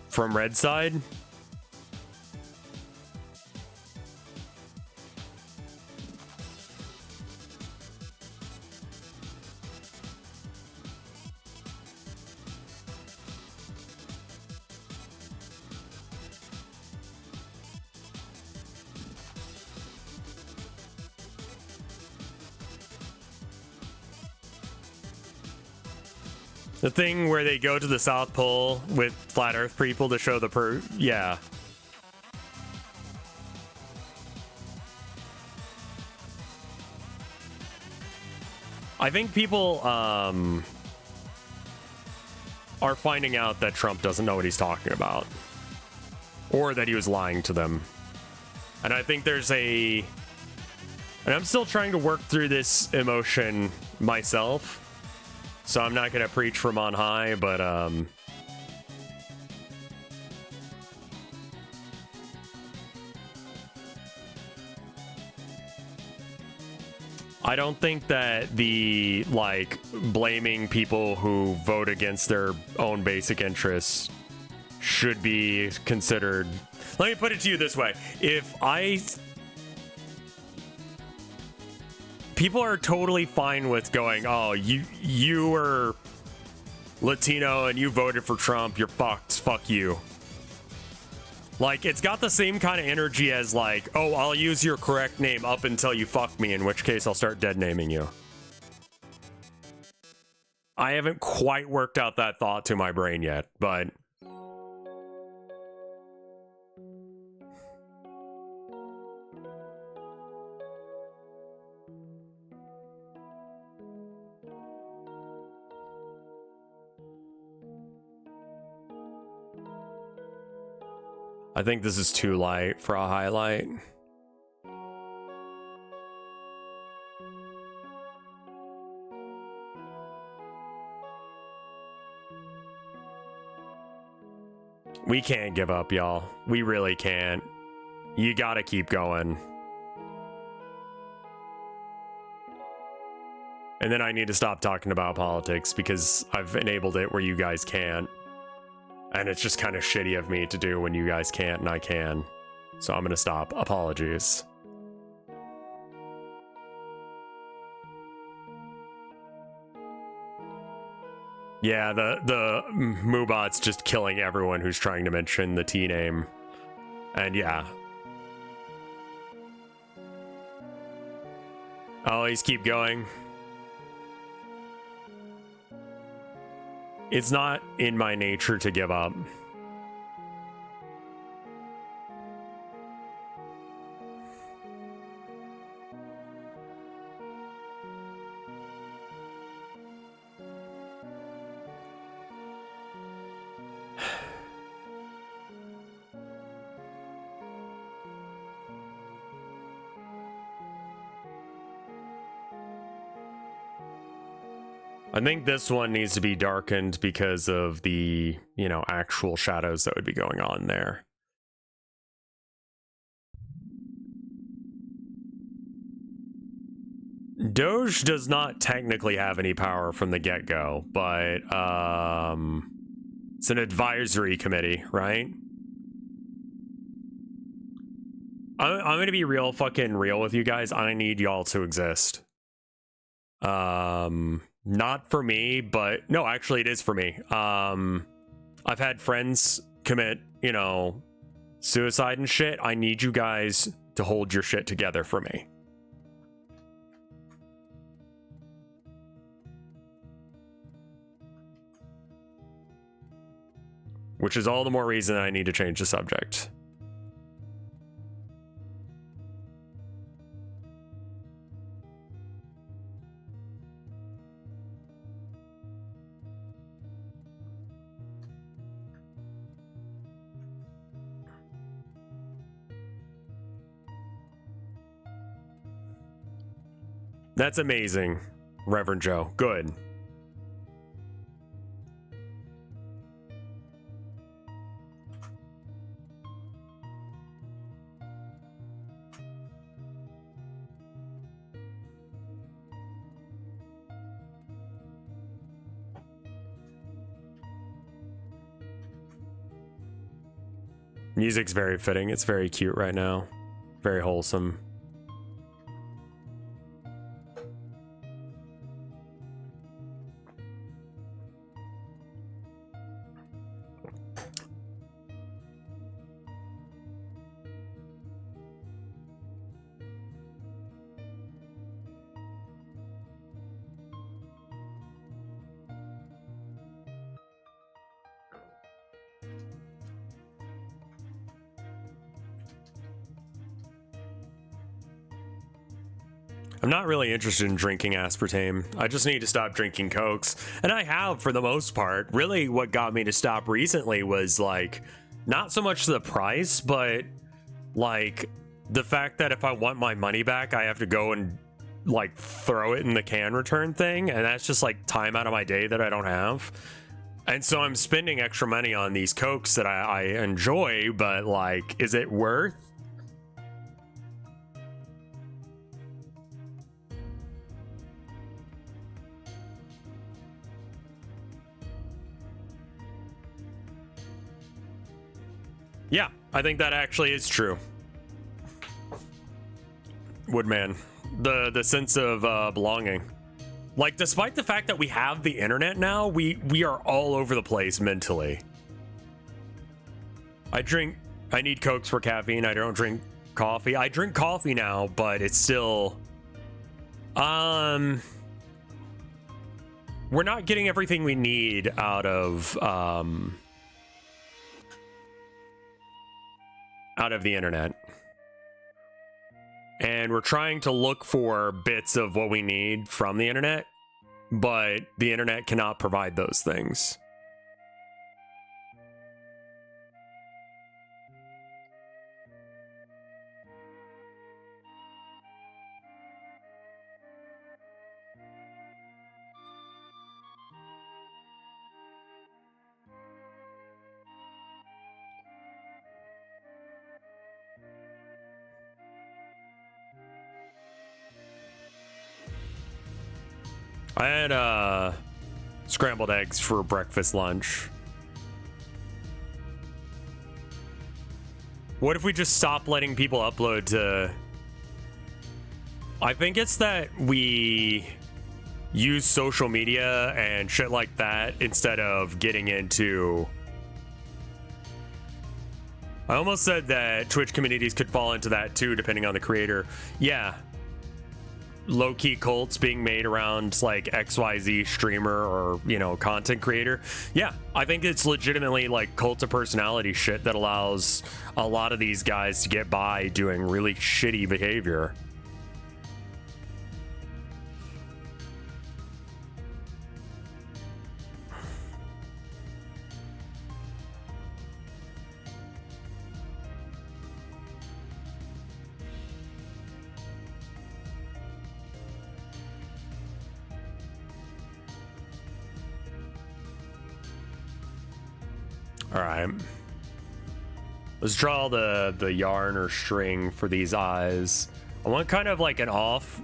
From Red Side. The thing where they go to the South Pole with flat Earth people to show the yeah. I think people are finding out that Trump doesn't know what he's talking about, or that he was lying to them. And I think there's and I'm still trying to work through this emotion myself, so I'm not gonna preach from on high, but I don't think that the, like, blaming people who vote against their own basic interests should be considered. Let me put it to you this way. People are totally fine with going, oh, you were Latino and you voted for Trump, you're fucked, fuck you. Like, it's got the same kind of energy as, like, oh, I'll use your correct name up until you fuck me, in which case I'll start dead naming you. I haven't quite worked out that thought to my brain yet, but I think this is too light for a highlight. We can't give up, y'all. We really can't. You gotta keep going. And then I need to stop talking about politics because I've enabled it where you guys can't. And it's just kind of shitty of me to do when you guys can't and I can. So I'm gonna stop. Apologies. Yeah, the Moobot's just killing everyone who's trying to mention the T name. And yeah. Always keep going. It's not in my nature to give up. I think this one needs to be darkened because of the, you know, actual shadows that would be going on there. Doge does not technically have any power from the get-go, but it's an advisory committee, right? I'm gonna be real fucking real with you guys. I need y'all to exist. Not for me, but no, actually it is for me. I've had friends commit, you know, suicide and shit. I need you guys to hold your shit together for me. Which is all the more reason I need to change the subject. That's amazing, Reverend Joe. Good. Music's very fitting. It's very cute right now. Very wholesome. I'm not really interested in drinking aspartame. I just need to stop drinking Cokes. And I have for the most part. Really what got me to stop recently was like, not so much the price, but like the fact that if I want my money back, I have to go and like throw it in the can return thing. And that's just like time out of my day that I don't have. And so I'm spending extra money on these Cokes that I enjoy, but like, is it worth? Yeah, I think that actually is true. Woodman, the sense of belonging. Like, despite the fact that we have the internet now, we are all over the place mentally. I need Cokes for caffeine. I don't drink coffee. I drink coffee now, but it's still, we're not getting everything we need out of the internet. And we're trying to look for bits of what we need from the internet, but the internet cannot provide those things. I had scrambled eggs for breakfast lunch. What if we just stop letting people upload to... I think it's that we use social media and shit like that instead of getting into... I almost said that Twitch communities could fall into that too, depending on the creator. Yeah. Low-key cults being made around like XYZ streamer or, you know, content creator. Yeah, I think it's legitimately like cult of personality shit that allows a lot of these guys to get by doing really shitty behavior. All right, let's draw the yarn or string for these eyes. I want kind of like an off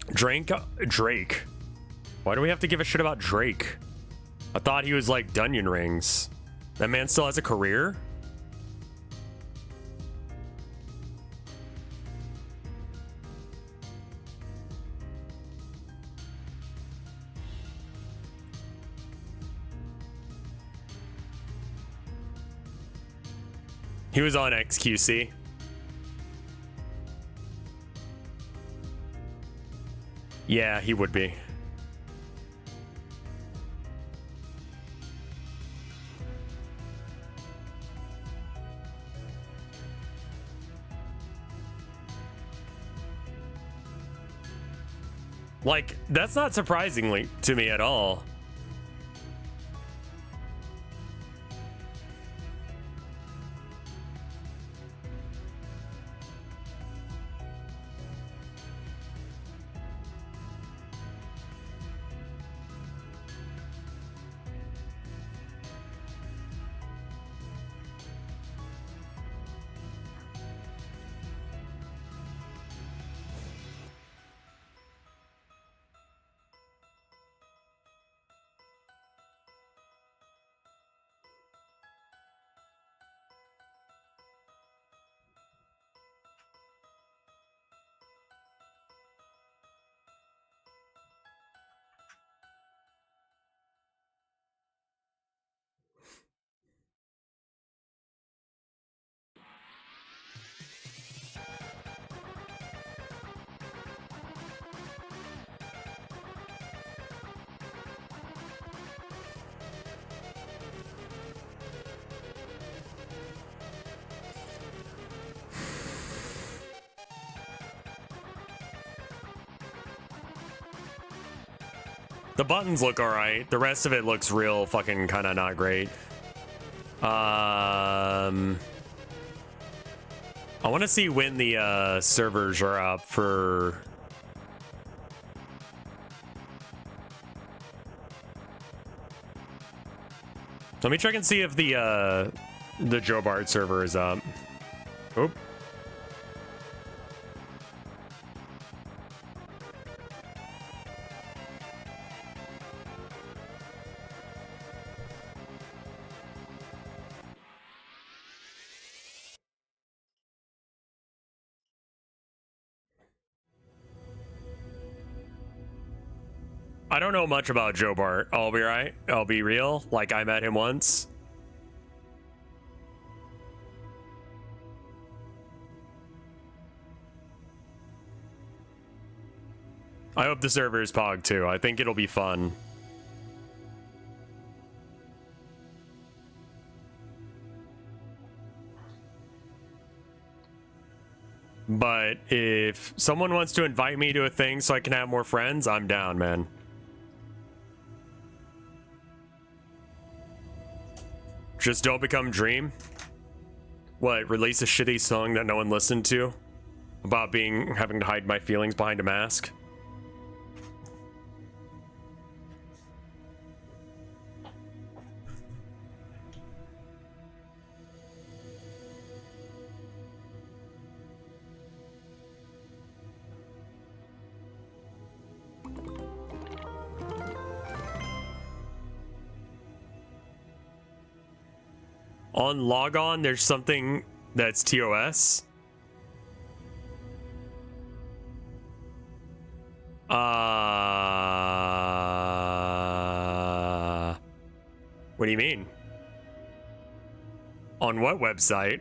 Drake. Why do we have to give a shit about Drake? I thought he was like Dunyan Rings. That man still has a career. He was on XQC. Yeah, he would be. Like, that's not surprisingly to me at all. The buttons look alright. The rest of it looks real fucking kind of not great. I want to see when the servers are up for... Let me check and see if the Joe Bart server is up. Oop. I don't know much about Joe Bart. I'll be right. I'll be real. Like, I met him once. I hope the server is pog too. I think it'll be fun. But if someone wants to invite me to a thing so I can have more friends, I'm down, man. Just don't become Dream. What, release a shitty song that no one listened to? About having to hide my feelings behind a mask? On logon, there's something that's TOS. What do you mean? On what website?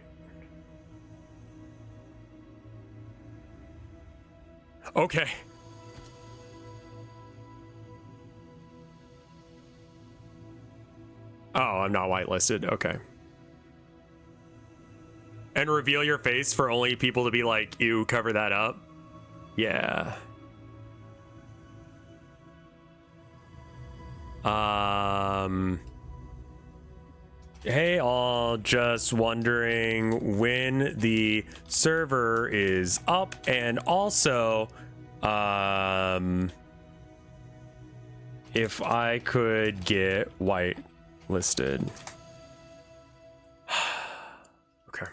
Okay. Oh, I'm not whitelisted. Okay. And reveal your face for only people to be like, you cover that up? Yeah. Hey all, just wondering when the server is up, and also, if I could get whitelisted. Okay.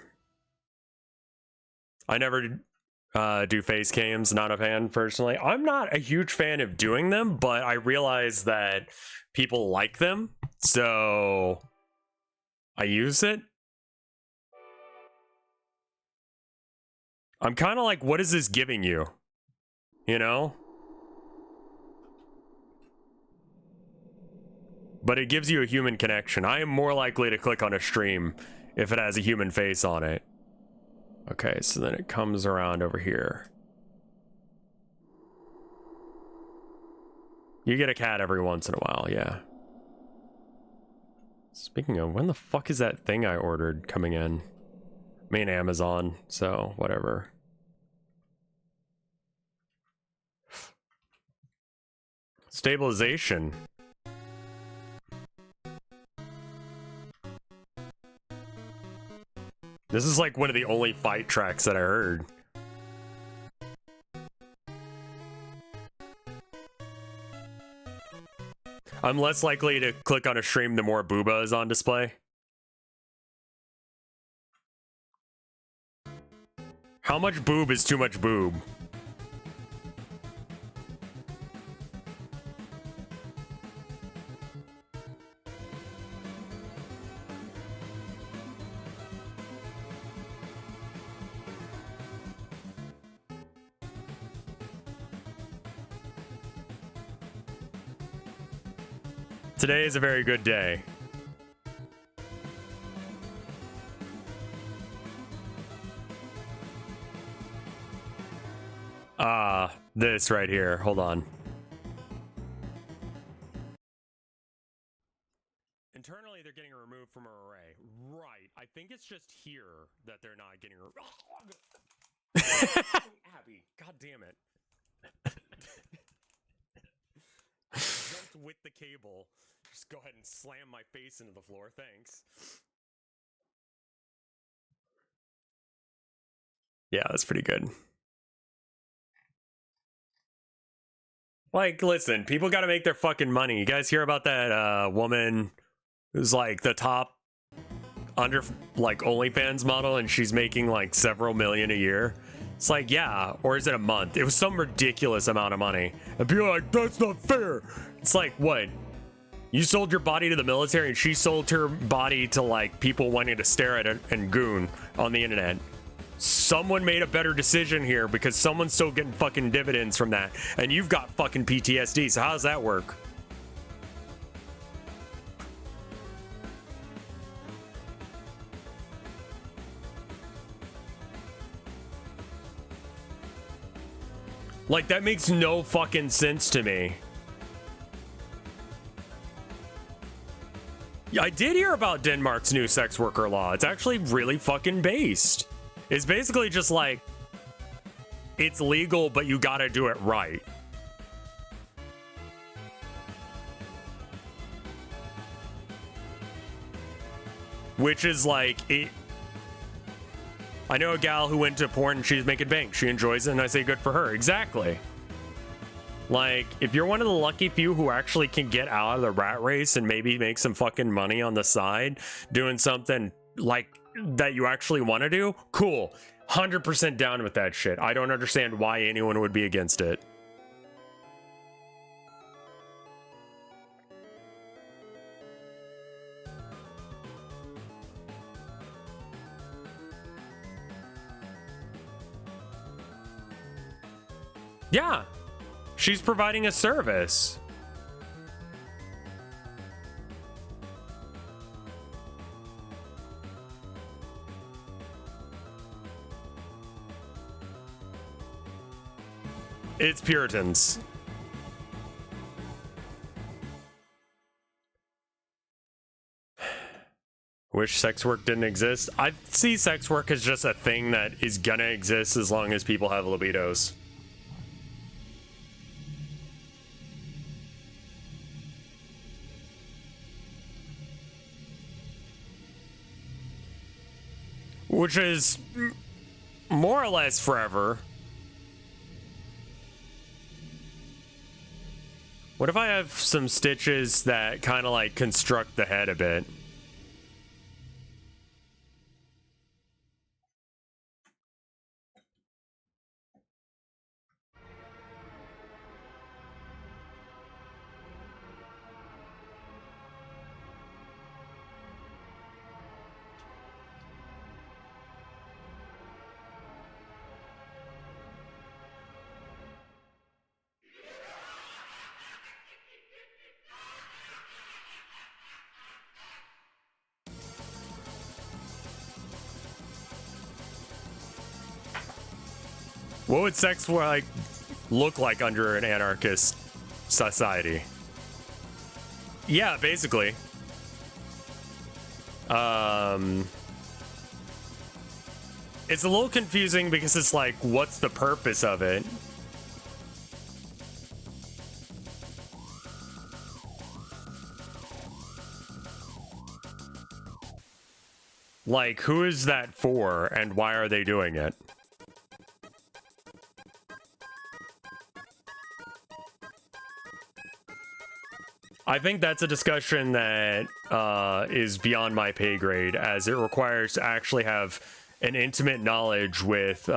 I never do face cams, not a fan personally. I'm not a huge fan of doing them, but I realize that people like them, so I use it. I'm kind of like, what is this giving you? You know? But it gives you a human connection. I am more likely to click on a stream if it has a human face on it. Okay, so then it comes around over here. You get a cat every once in a while, yeah. Speaking of, when the fuck is that thing I ordered coming in? I mean, Amazon, so whatever. Stabilization. This is like one of the only fight tracks that I heard. I'm less likely to click on a stream the more Booba is on display. How much boob is too much boob? Today is a very good day. This right here. Hold on. Internally, they're getting removed from our array. Right. I think it's just here that they're not getting removed. Abby, god damn it. Jumped with the cable. Just go ahead and slam my face into the floor. Thanks. Yeah, that's pretty good. Like, listen, people got to make their fucking money. You guys hear about that woman who's like the top under like OnlyFans model, and she's making like several million a year? It's like, yeah, or is it a month? It was some ridiculous amount of money. And people are like, that's not fair. It's like, what? You sold your body to the military, and she sold her body to like people wanting to stare at it and goon on the internet. Someone made a better decision here because someone's still getting fucking dividends from that, and you've got fucking PTSD. So how does that work? Like, that makes no fucking sense to me. Yeah, I did hear about Denmark's new sex worker law. It's actually really fucking based. It's basically just like, it's legal, but you gotta do it right. Which is like, I know a gal who went to porn and she's making bank. She enjoys it, and I say good for her. Exactly. Like, if you're one of the lucky few who actually can get out of the rat race and maybe make some fucking money on the side doing something like that you actually want to do, cool. 100% down with that shit. I don't understand why anyone would be against it. Yeah, she's providing a service. It's Puritans. Wish sex work didn't exist. I see sex work as just a thing that is gonna exist as long as people have libidos. Which is more or less forever. What if I have some stitches that kind of like construct the head a bit? What would sex like look like under an anarchist society? Yeah, basically. It's a little confusing because it's like, what's the purpose of it? Like, who is that for, and why are they doing it? I think that's a discussion that is beyond my pay grade, as it requires to actually have an intimate knowledge with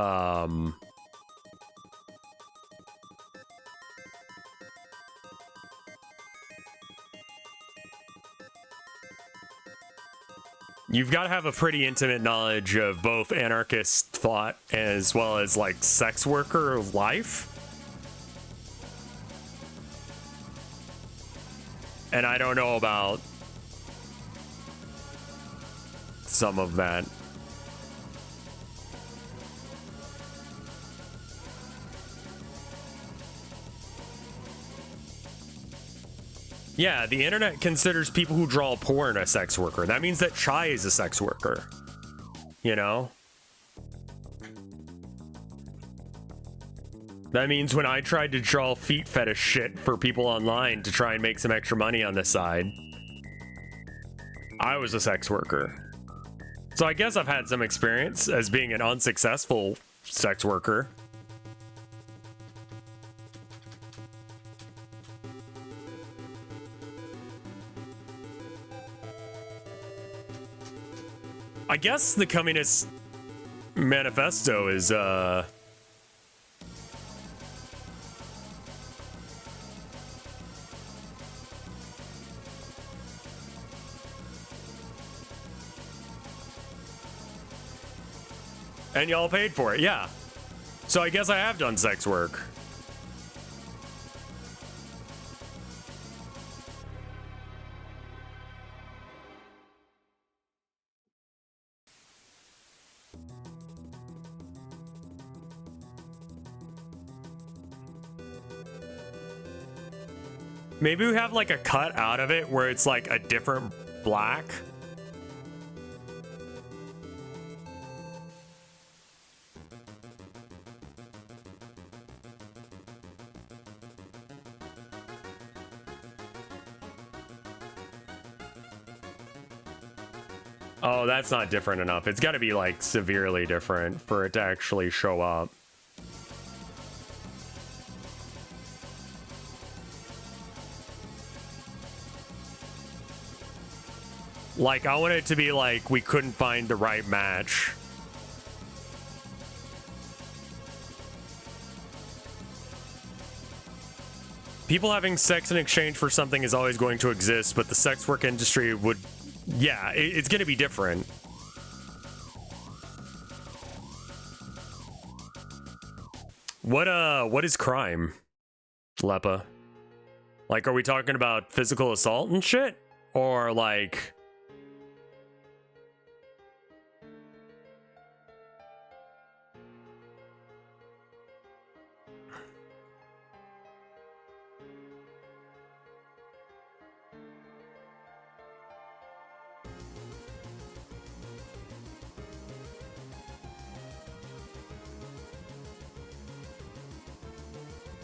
you've got to have a pretty intimate knowledge of both anarchist thought as well as like sex worker life. And I don't know about some of that. Yeah, the internet considers people who draw porn a sex worker. That means that Chai is a sex worker. You know? That means when I tried to draw feet fetish shit for people online to try and make some extra money on this side, I was a sex worker. So I guess I've had some experience as being an unsuccessful sex worker. I guess the Communist Manifesto is, and y'all paid for it, yeah. So I guess I have done sex work. Maybe we have like a cut out of it where it's like a different black. Oh, that's not different enough. It's got to be like severely different for it to actually show up. Like, I want it to be like we couldn't find the right match. People having sex in exchange for something is always going to exist, but the sex work industry would, yeah, it's going to be different. What is crime, Lepa? Like, are we talking about physical assault and shit? Or like...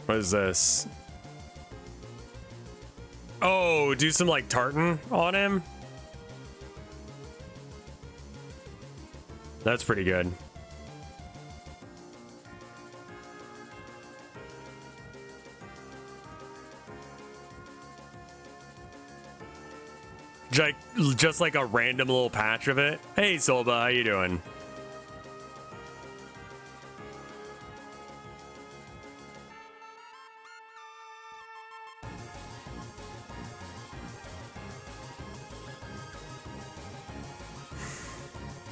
What is this? Oh, do some like tartan on him? That's pretty good. Just like a random little patch of it. Hey, Solba, how you doing?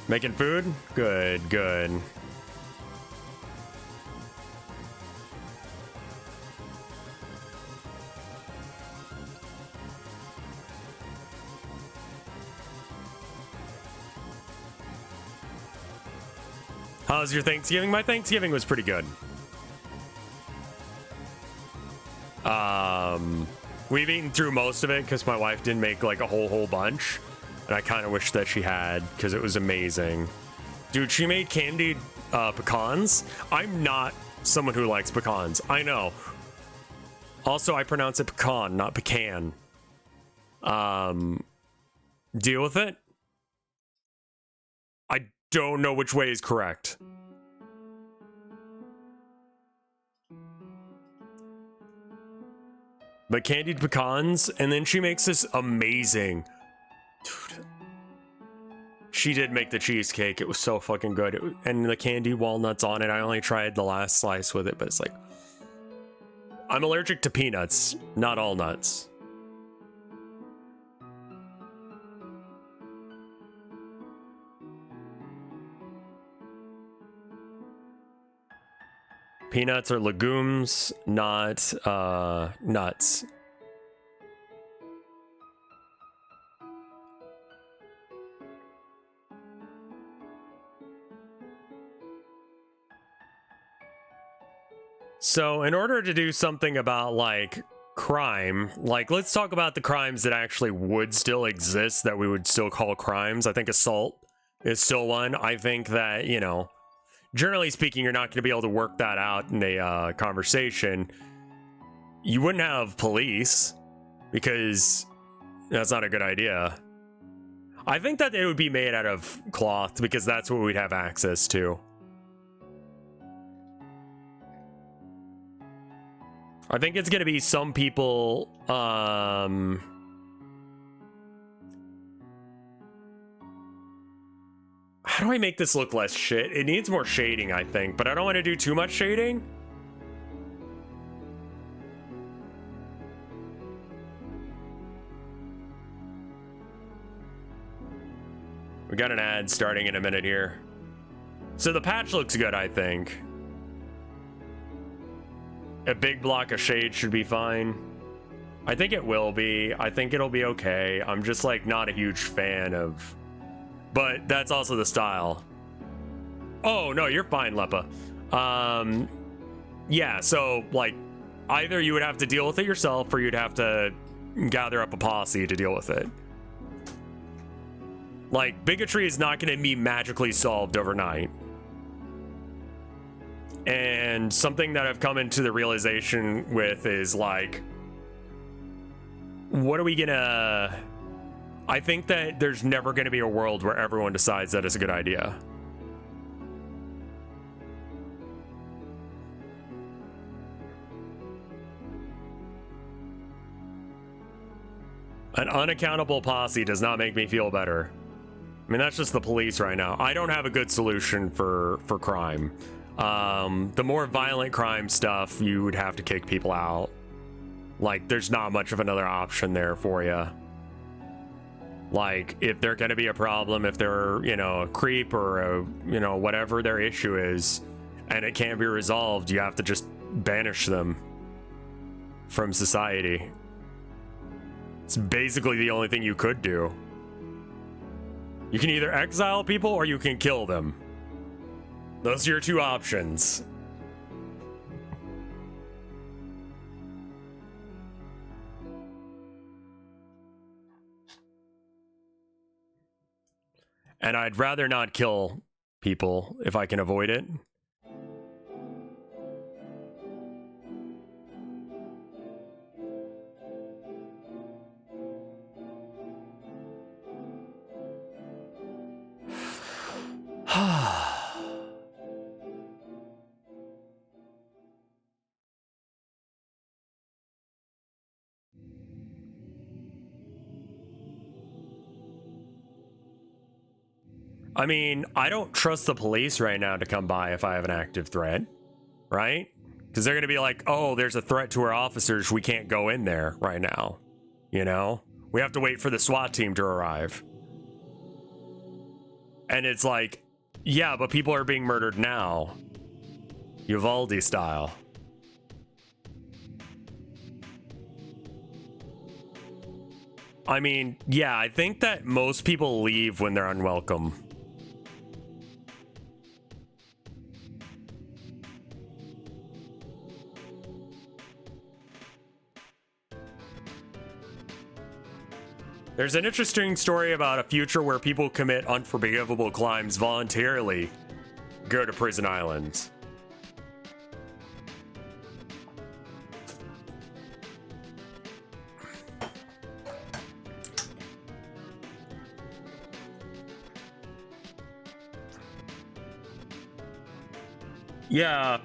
Making food? Good, good. How's your Thanksgiving? My Thanksgiving was pretty good. We've eaten through most of it because my wife didn't make like a whole bunch. And I kind of wish that she had, because it was amazing. Dude, she made candied pecans. I'm not someone who likes pecans. I know. Also, I pronounce it pecan, not pecan. Deal with it. I don't know which way is correct. But candied pecans, and then she makes this amazing... Dude, she did make the cheesecake. It was so fucking good. And the candy walnuts on it. I only tried the last slice with it, but it's like... I'm allergic to peanuts, not all nuts. Peanuts are legumes, not nuts. So in order to do something about like crime, like let's talk about the crimes that actually would still exist that we would still call crimes. I think assault is still one. I think that, you know, generally speaking, you're not going to be able to work that out in a conversation. You wouldn't have police because that's not a good idea. I think that it would be made out of cloth because that's what we'd have access to. I think it's going to be some people, how do I make this look less shit? It needs more shading, I think, but I don't want to do too much shading. We got an ad starting in a minute here. So the patch looks good, I think. A big block of shade should be fine. I think it will be. I think it'll be okay. I'm just like not a huge fan of... But that's also the style. Oh, no, you're fine, Lepa. Yeah, so like either you would have to deal with it yourself or you'd have to gather up a posse to deal with it. Like, bigotry is not going to be magically solved overnight. And something that I've come into the realization with is like, what are we gonna... I think that there's never going to be a world where everyone decides that it's a good idea. An unaccountable posse does not make me feel better. I mean, that's just the police right now. I don't have a good solution for crime. The more violent crime stuff, you would have to kick people out. Like, there's not much of another option there for you. Like, if they're going to be a problem, if they're, you know, a creep or a, you know, whatever their issue is, and it can't be resolved, you have to just banish them from society. It's basically the only thing you could do. You can either exile people or you can kill them. Those are your two options. And I'd rather not kill people if I can avoid it. I mean, I don't trust the police right now to come by if I have an active threat, right? Because they're going to be like, oh, there's a threat to our officers. We can't go in there right now. You know? We have to wait for the SWAT team to arrive. And it's like, yeah, but people are being murdered now. Uvalde style. I mean, yeah, I think that most people leave when they're unwelcome. There's an interesting story about a future where people commit unforgivable crimes voluntarily go to prison islands. Yeah.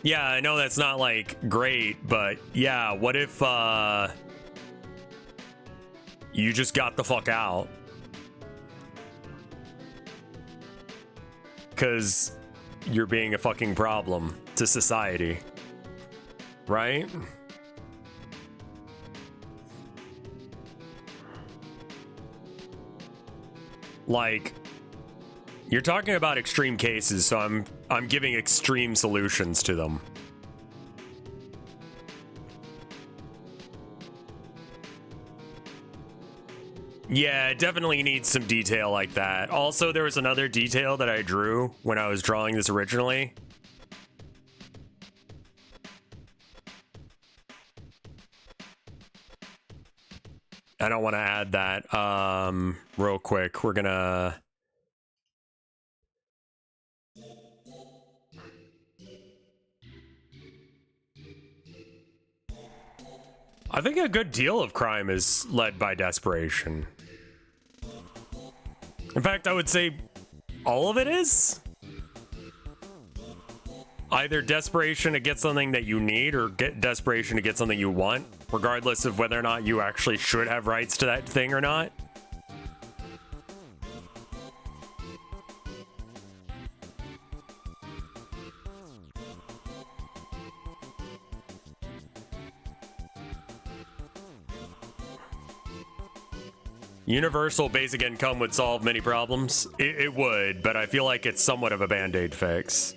Yeah, I know that's not like great, but yeah, what if you just got the fuck out? Because you're being a fucking problem to society. Right? Like, you're talking about extreme cases, so I'm giving extreme solutions to them. Yeah, it definitely needs some detail like that. Also, there was another detail that I drew when I was drawing this originally. I don't want to add that real quick. We're gonna... I think a good deal of crime is led by desperation. In fact, I would say all of it is. Either desperation to get something that you need or desperation to get something you want, regardless of whether or not you actually should have rights to that thing or not. Universal basic income would solve many problems. It would, but I feel like it's somewhat of a band-aid fix.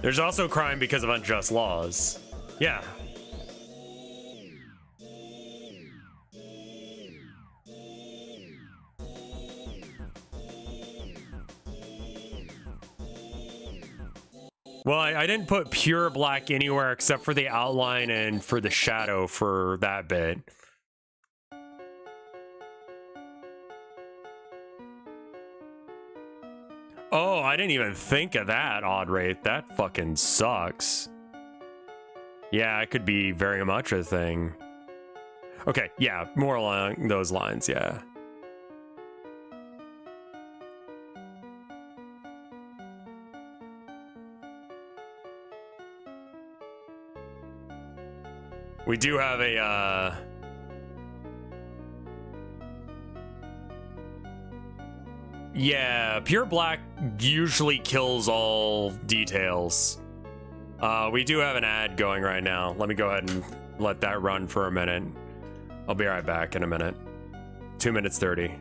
There's also crime because of unjust laws. Yeah. Well, I didn't put pure black anywhere except for the outline and for the shadow for that bit. Oh, I didn't even think of that, Odd Wraith. That fucking sucks. Yeah, it could be very much a thing. Okay, yeah, more along those lines, yeah. We do have a, yeah, pure black usually kills all details. We do have an ad going right now. Let me go ahead and let that run for a minute. I'll be right back in a minute. 2 minutes 30.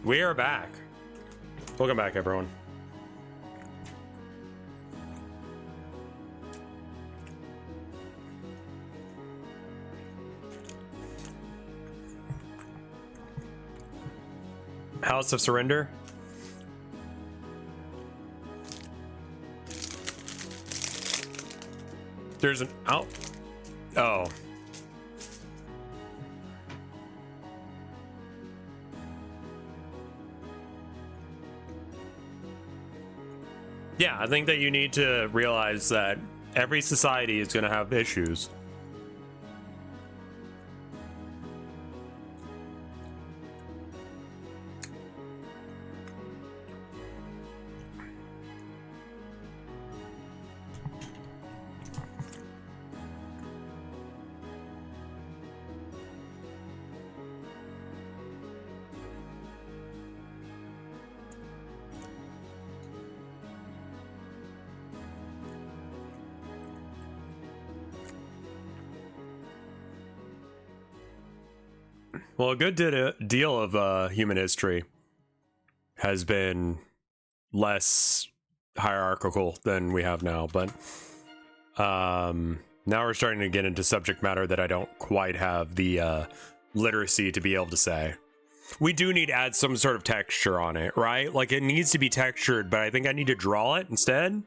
We are back. Welcome back, everyone. House of Surrender. There's an out. Oh. Yeah, I think that you need to realize that every society is going to have issues. Well, a good deal of human history has been less hierarchical than we have now, but now we're starting to get into subject matter that I don't quite have the literacy to be able to say. We do need to add some sort of texture on it, right? Like, it needs to be textured, but I think I need to draw it instead.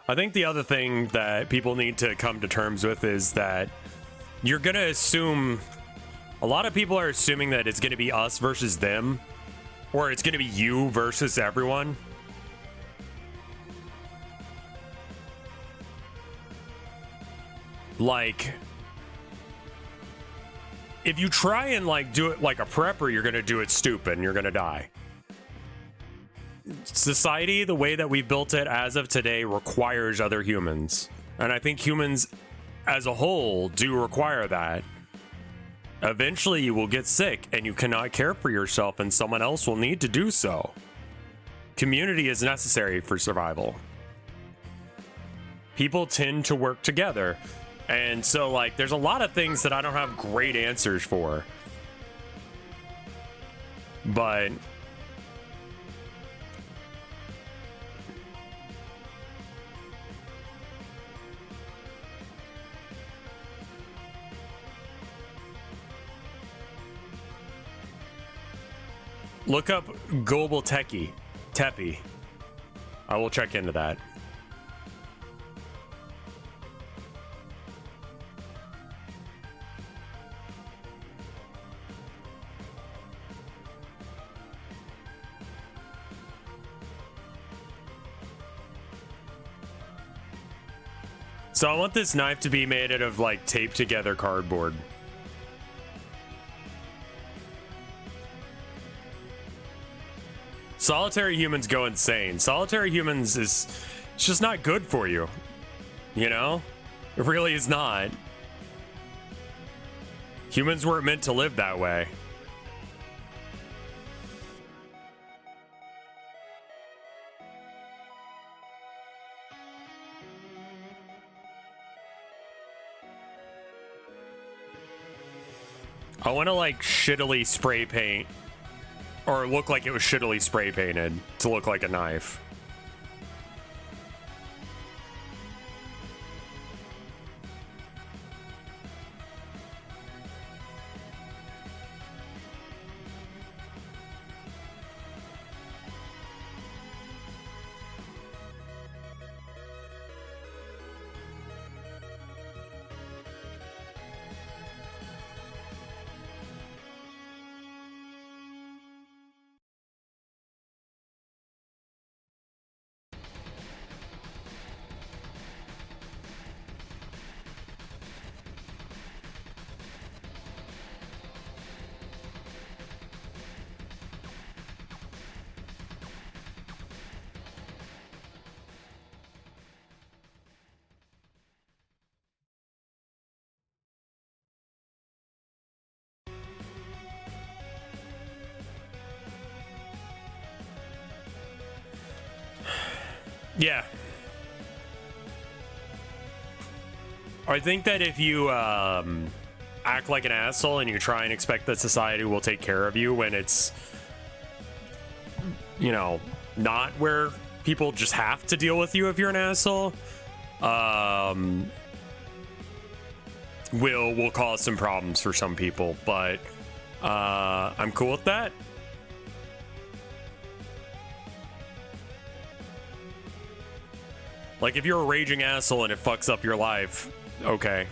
I think the other thing that people need to come to terms with is that you're going to assume, a lot of people are assuming that it's going to be us versus them, or it's going to be you versus everyone. Like, if you try and like do it like a prepper, you're going to do it stupid and you're going to die. Society, the way that we built it as of today, requires other humans. And I think humans as a whole do require that. Eventually you will get sick and you cannot care for yourself and someone else will need to do so. Community is necessary for survival. People tend to work together. And so like there's a lot of things that I don't have great answers for. But look up Global Teppy. I will check into that. So I want this knife to be made out of like taped together cardboard. Solitary humans go insane. Solitary humans is, it's just not good for you. You know? It really is not. Humans weren't meant to live that way. I want to like shittily spray paint, or look like it was shittily spray painted to look like a knife. Yeah. I think that if you act like an asshole and you try and expect that society will take care of you when it's, you know, not where people just have to deal with you if you're an asshole, will cause some problems for some people, but I'm cool with that. Like, if you're a raging asshole and it fucks up your life, okay.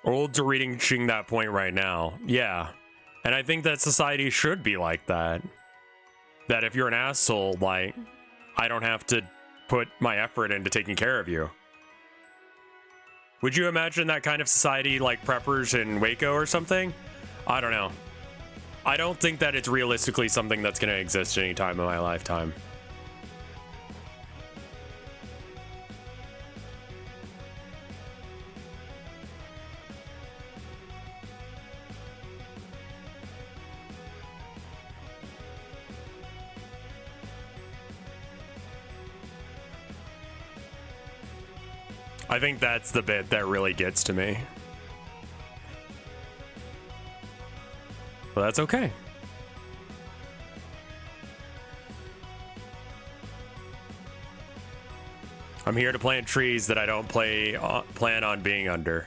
Old to reaching that point right now. Yeah. And I think that society should be like that. That if you're an asshole, like, I don't have to put my effort into taking care of you. Would you imagine that kind of society like preppers in Waco or something? I don't know. I don't think that it's realistically something that's going to exist any time in my lifetime. I think that's the bit that really gets to me. But that's okay. I'm here to plant trees that I don't plan on being under.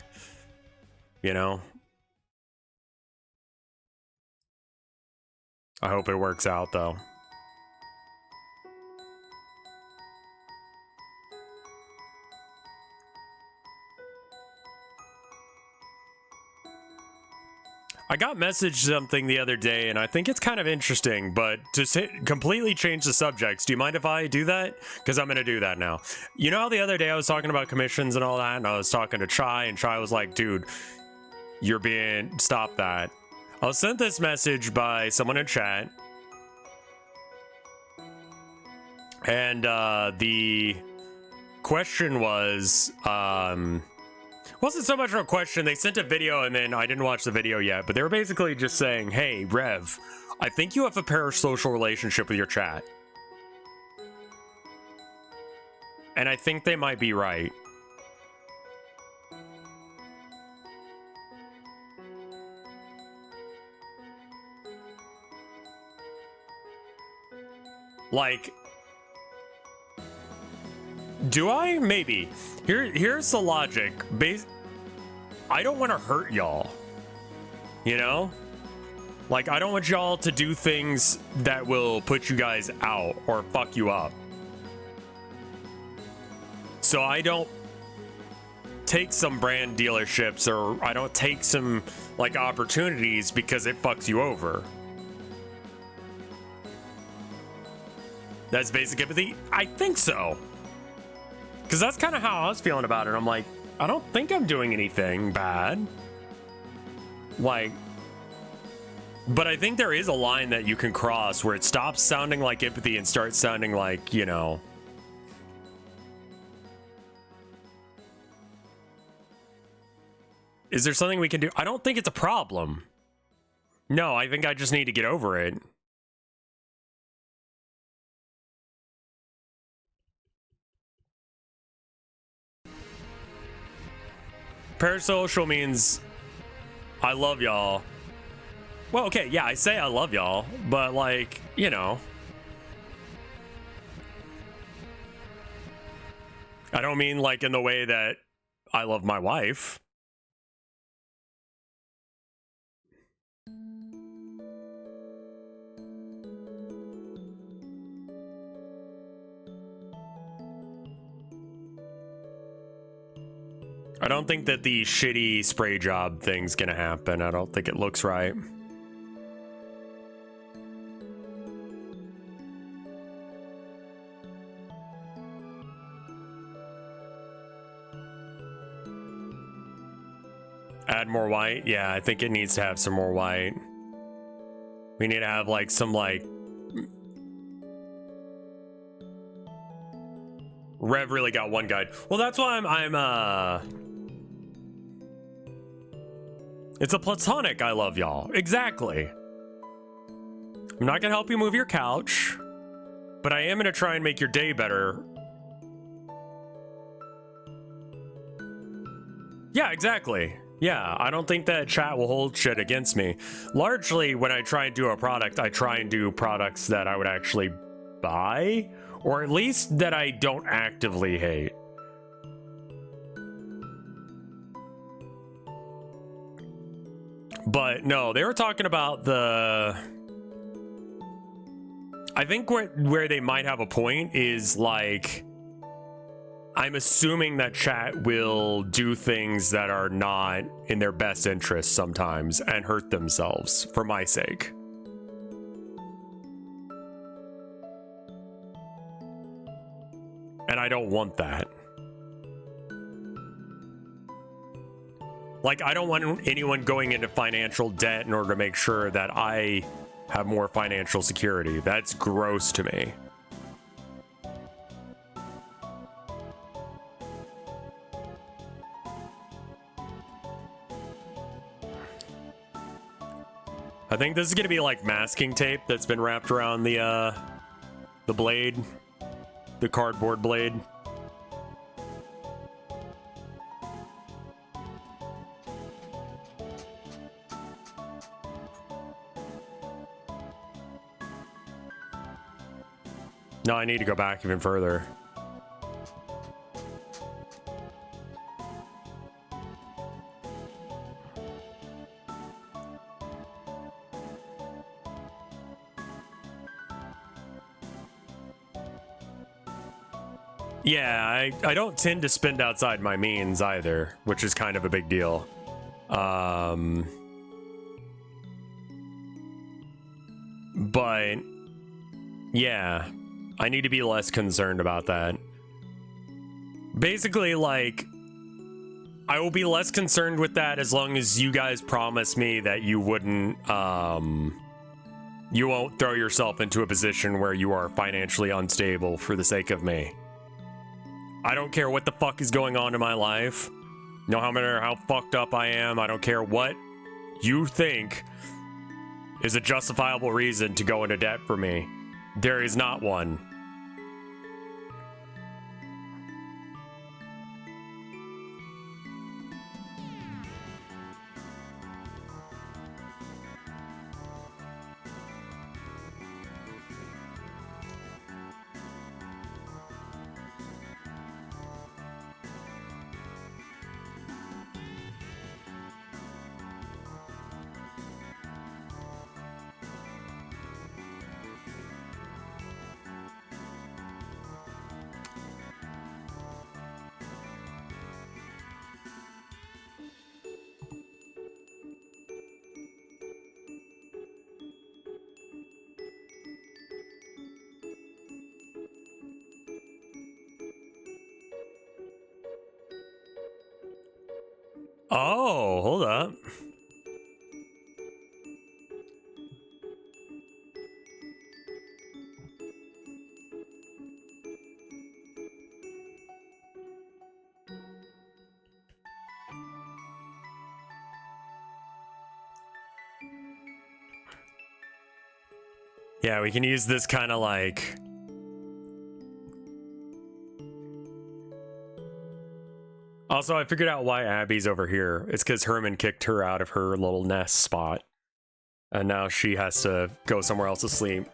You know? I hope it works out, though. I got messaged something the other day, and I think it's kind of interesting, but to completely change the subjects, do you mind if I do that? Because I'm going to do that now. You know how the other day I was talking about commissions and all that, and I was talking to Chai, and Chai was like, dude, you're being... Stop that. I was sent this message by someone in chat, and the question was... wasn't so much of a question. They sent a video and then I didn't watch the video yet, but they were basically just saying, hey, Rev, I think you have a parasocial relationship with your chat. And I think they might be right. Like, do I? Maybe. Here's the logic. I don't want to hurt y'all. You know? Like, I don't want y'all to do things that will put you guys out or fuck you up. So I don't take some brand dealerships, or I don't take some, like, opportunities because it fucks you over. That's basic empathy? I think so. Because that's kind of how I was feeling about it. I'm like, I don't think I'm doing anything bad. Like, but I think there is a line that you can cross where it stops sounding like empathy and starts sounding like, you know. Is there something we can do? I don't think it's a problem. No, I think I just need to get over it. Parasocial means I love y'all. Well, okay, yeah, I say I love y'all, but like, you know. I don't mean like in the way that I love my wife. I don't think that the shitty spray job thing's gonna happen. I don't think it looks right. Add more white? Yeah, I think it needs to have some more white. We need to have like some like... Rev really got one guide. Well, that's why I'm it's a platonic I love y'all. Exactly. I'm not gonna help you move your couch, but I am gonna try and make your day better. Yeah, exactly. Yeah, I don't think that chat will hold shit against me. Largely, when I try and do a product, I try and do products that I would actually buy, or at least that I don't actively hate. But no, they were talking about the... I think where they might have a point is like... I'm assuming that chat will do things that are not in their best interest sometimes and hurt themselves for my sake. And I don't want that. Like, I don't want anyone going into financial debt in order to make sure that I have more financial security. That's gross to me. I think this is gonna be like masking tape that's been wrapped around the blade, the cardboard blade. No, I need to go back even further. Yeah, I don't tend to spend outside my means either, which is kind of a big deal. But yeah, I need to be less concerned about that. Basically, like, I will be less concerned with that as long as you guys promise me that you wouldn't, you won't throw yourself into a position where you are financially unstable for the sake of me. I don't care what the fuck is going on in my life. No matter how fucked up I am, I don't care what you think is a justifiable reason to go into debt for me. There is not one. Oh, hold up. Yeah, we can use this kind of like... Also, I figured out why Abby's over here. It's because Herman kicked her out of her little nest spot. And now she has to go somewhere else to sleep.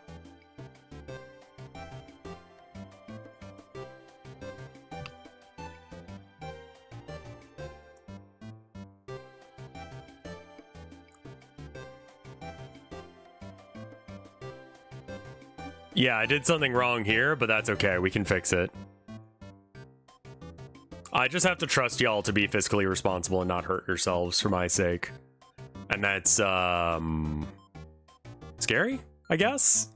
Yeah, I did something wrong here, but that's okay. We can fix it. I just have to trust y'all to be fiscally responsible and not hurt yourselves for my sake. And that's, scary, I guess?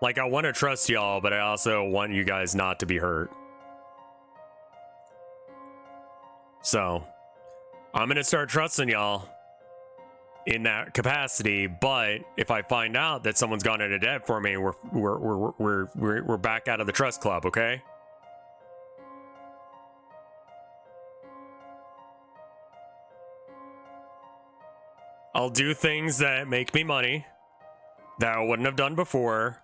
Like, I want to trust y'all, but I also want you guys not to be hurt. So, I'm gonna start trusting y'all in that capacity, but if I find out that someone's gone into debt for me, we're back out of the trust club, okay? I'll do things that make me money that I wouldn't have done before,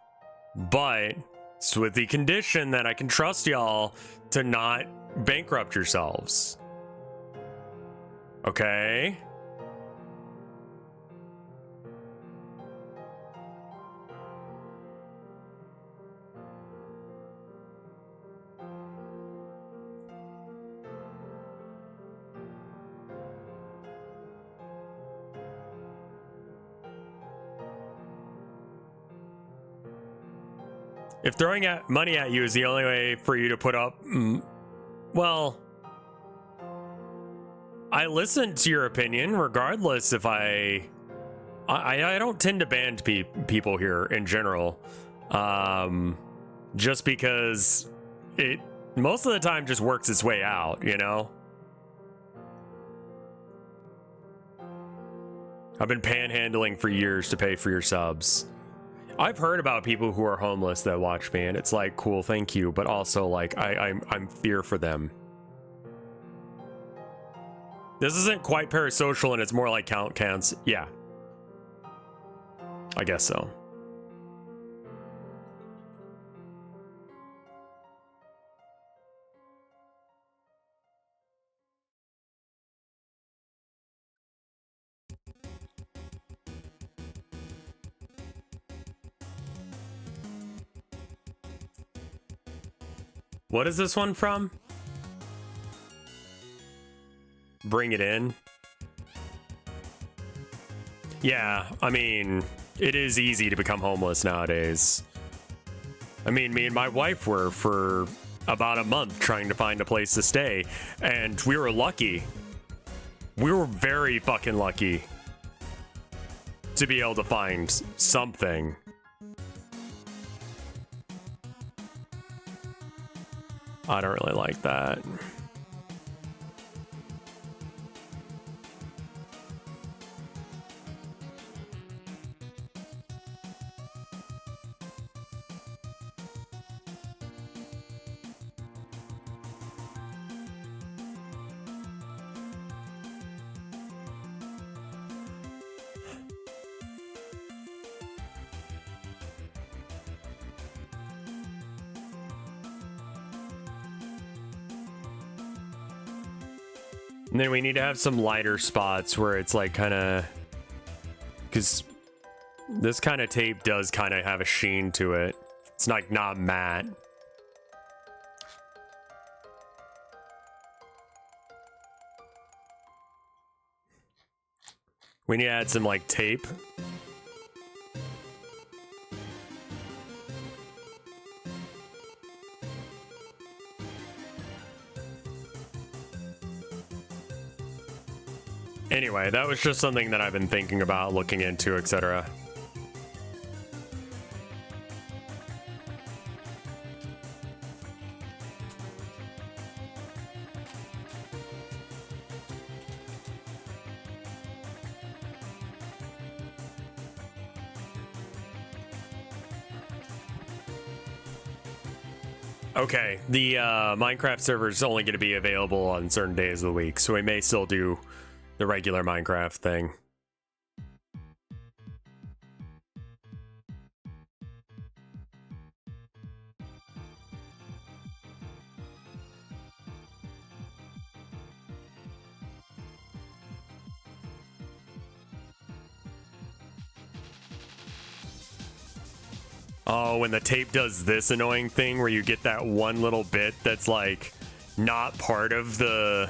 but it's with the condition that I can trust y'all to not bankrupt yourselves. Okay? If throwing money at you is the only way for you to put up, well, I listen to your opinion regardless. If I don't tend to ban people here in general, just because it most of the time just works its way out, you know? I've been panhandling for years to pay for your subs. I've heard about people who are homeless that watch me, and it's like, cool, thank you, but also like I'm fear for them. This isn't quite parasocial, and it's more like count counts. Yeah, I guess so. What is this one from? Bring it in. Yeah, I mean, it is easy to become homeless nowadays. I mean, me and my wife were for about a month trying to find a place to stay, and we were lucky. We were very fucking lucky to be able to find something. I don't really like that. And then we need to have some lighter spots where it's like kind of, because this kind of tape does kind of have a sheen to it. It's like not matte. We need to add some like tape. Anyway, that was just something that I've been thinking about, looking into, etc. Okay, the Minecraft server is only going to be available on certain days of the week, so we may still do the regular Minecraft thing. Oh, when the tape does this annoying thing where you get that one little bit that's like not part of the,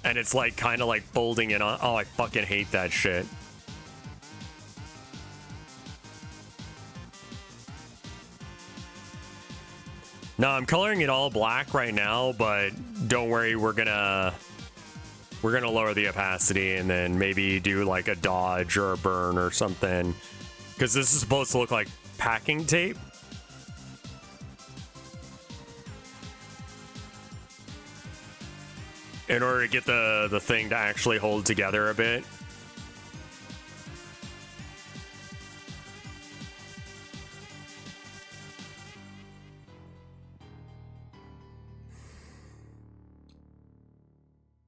and it's like kind of like folding it on. Oh, I fucking hate that shit. No, I'm coloring it all black right now, but don't worry, we're gonna lower the opacity and then maybe do like a dodge or a burn or something, because this is supposed to look like packing tape. In order to get the thing to actually hold together a bit.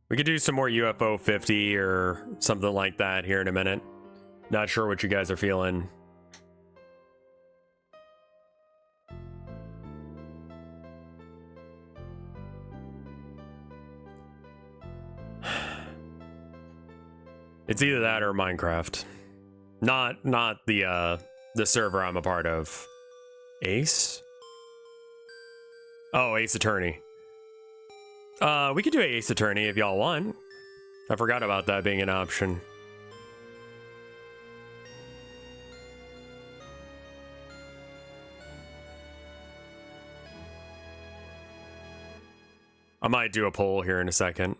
We could do some more UFO 50 or something like that here in a minute. Not sure what you guys are feeling. It's either that or Minecraft. Not the server I'm a part of. Ace? Oh, Ace Attorney. We could do Ace Attorney if y'all want. I forgot about that being an option. I might do a poll here in a second.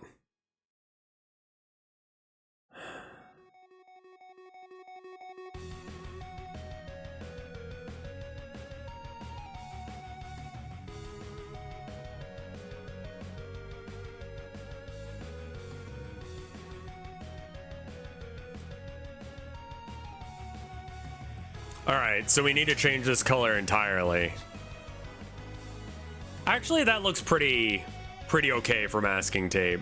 All right, so we need to change this color entirely. Actually, that looks pretty okay for masking tape.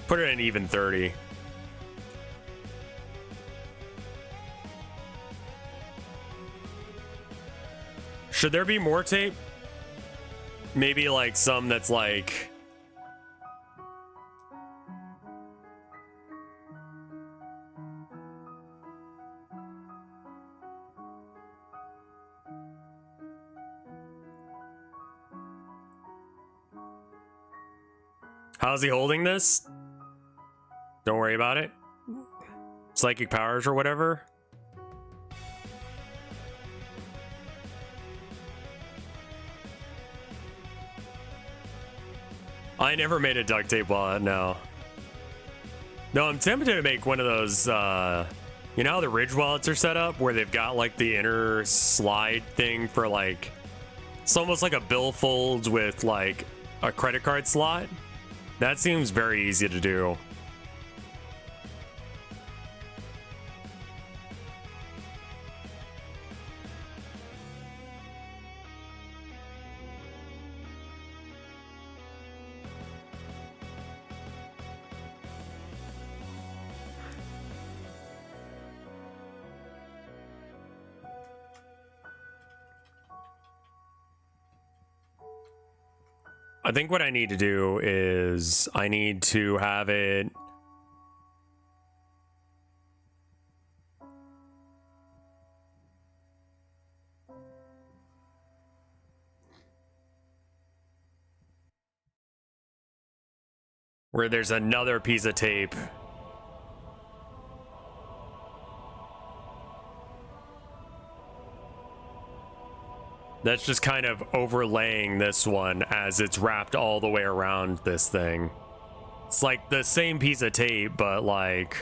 Put it in even 30. Should there be more tape? Maybe like some that's like... How's he holding this? Don't worry about it. Psychic powers or whatever. I never made a duct tape wallet, no. No, I'm tempted to make one of those, you know how the Ridge wallets are set up? Where they've got like the inner slide thing for like, it's almost like a billfold with like a credit card slot. That seems very easy to do. I think what I need to do is I need to have it where there's another piece of tape. That's just kind of overlaying this one as it's wrapped all the way around this thing. It's like the same piece of tape, but like...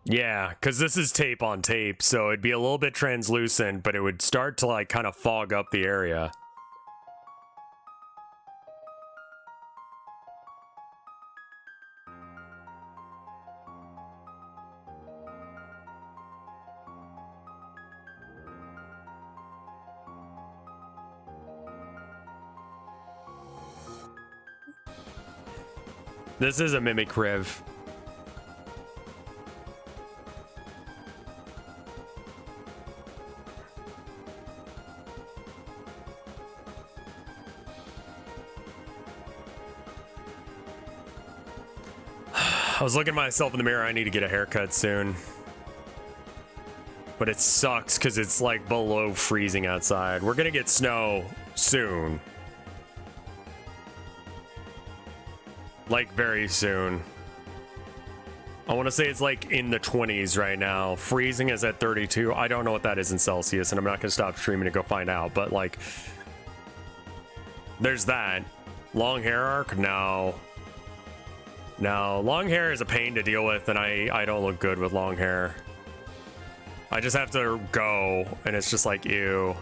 Yeah, because this is tape on tape, so it'd be a little bit translucent, but it would start to like kind of fog up the area. This is a Mimic Riv. I was looking at myself in the mirror. I need to get a haircut soon. But it sucks because it's like below freezing outside. We're gonna get snow soon. Like very soon. I want to say it's like in the 20s right now. Freezing is at 32. I don't know what that is in Celsius, and I'm not gonna stop streaming to go find out, but like there's that. Long hair arc? No. No, long hair is a pain to deal with, and I don't look good with long hair. I just have to go, and it's just like, ew.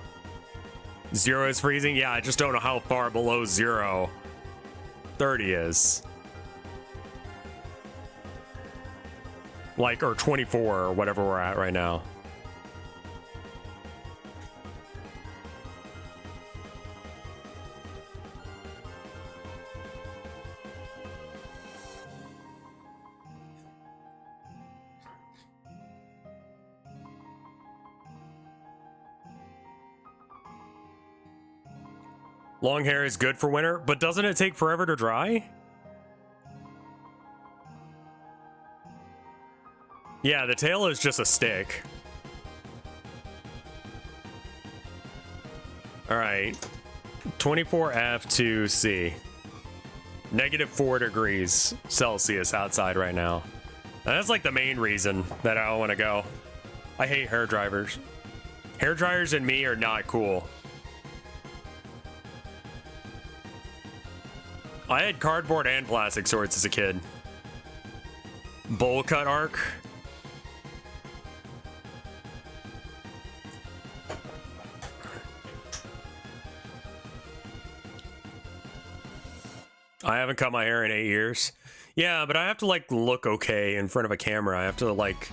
0 is freezing? Yeah, I just don't know how far below 0 30 is. Like, or 24, or whatever we're at right now. Long hair is good for winter, but doesn't it take forever to dry? Yeah, the tail is just a stick. All right. 24F to C. -4 degrees Celsius outside right now. And that's like the main reason that I don't want to go. I hate hair dryers. Hair dryers and me are not cool. I had cardboard and plastic swords as a kid. Bowl cut arc. I haven't cut my hair in 8 years. Yeah, but I have to like look okay in front of a camera. I have to like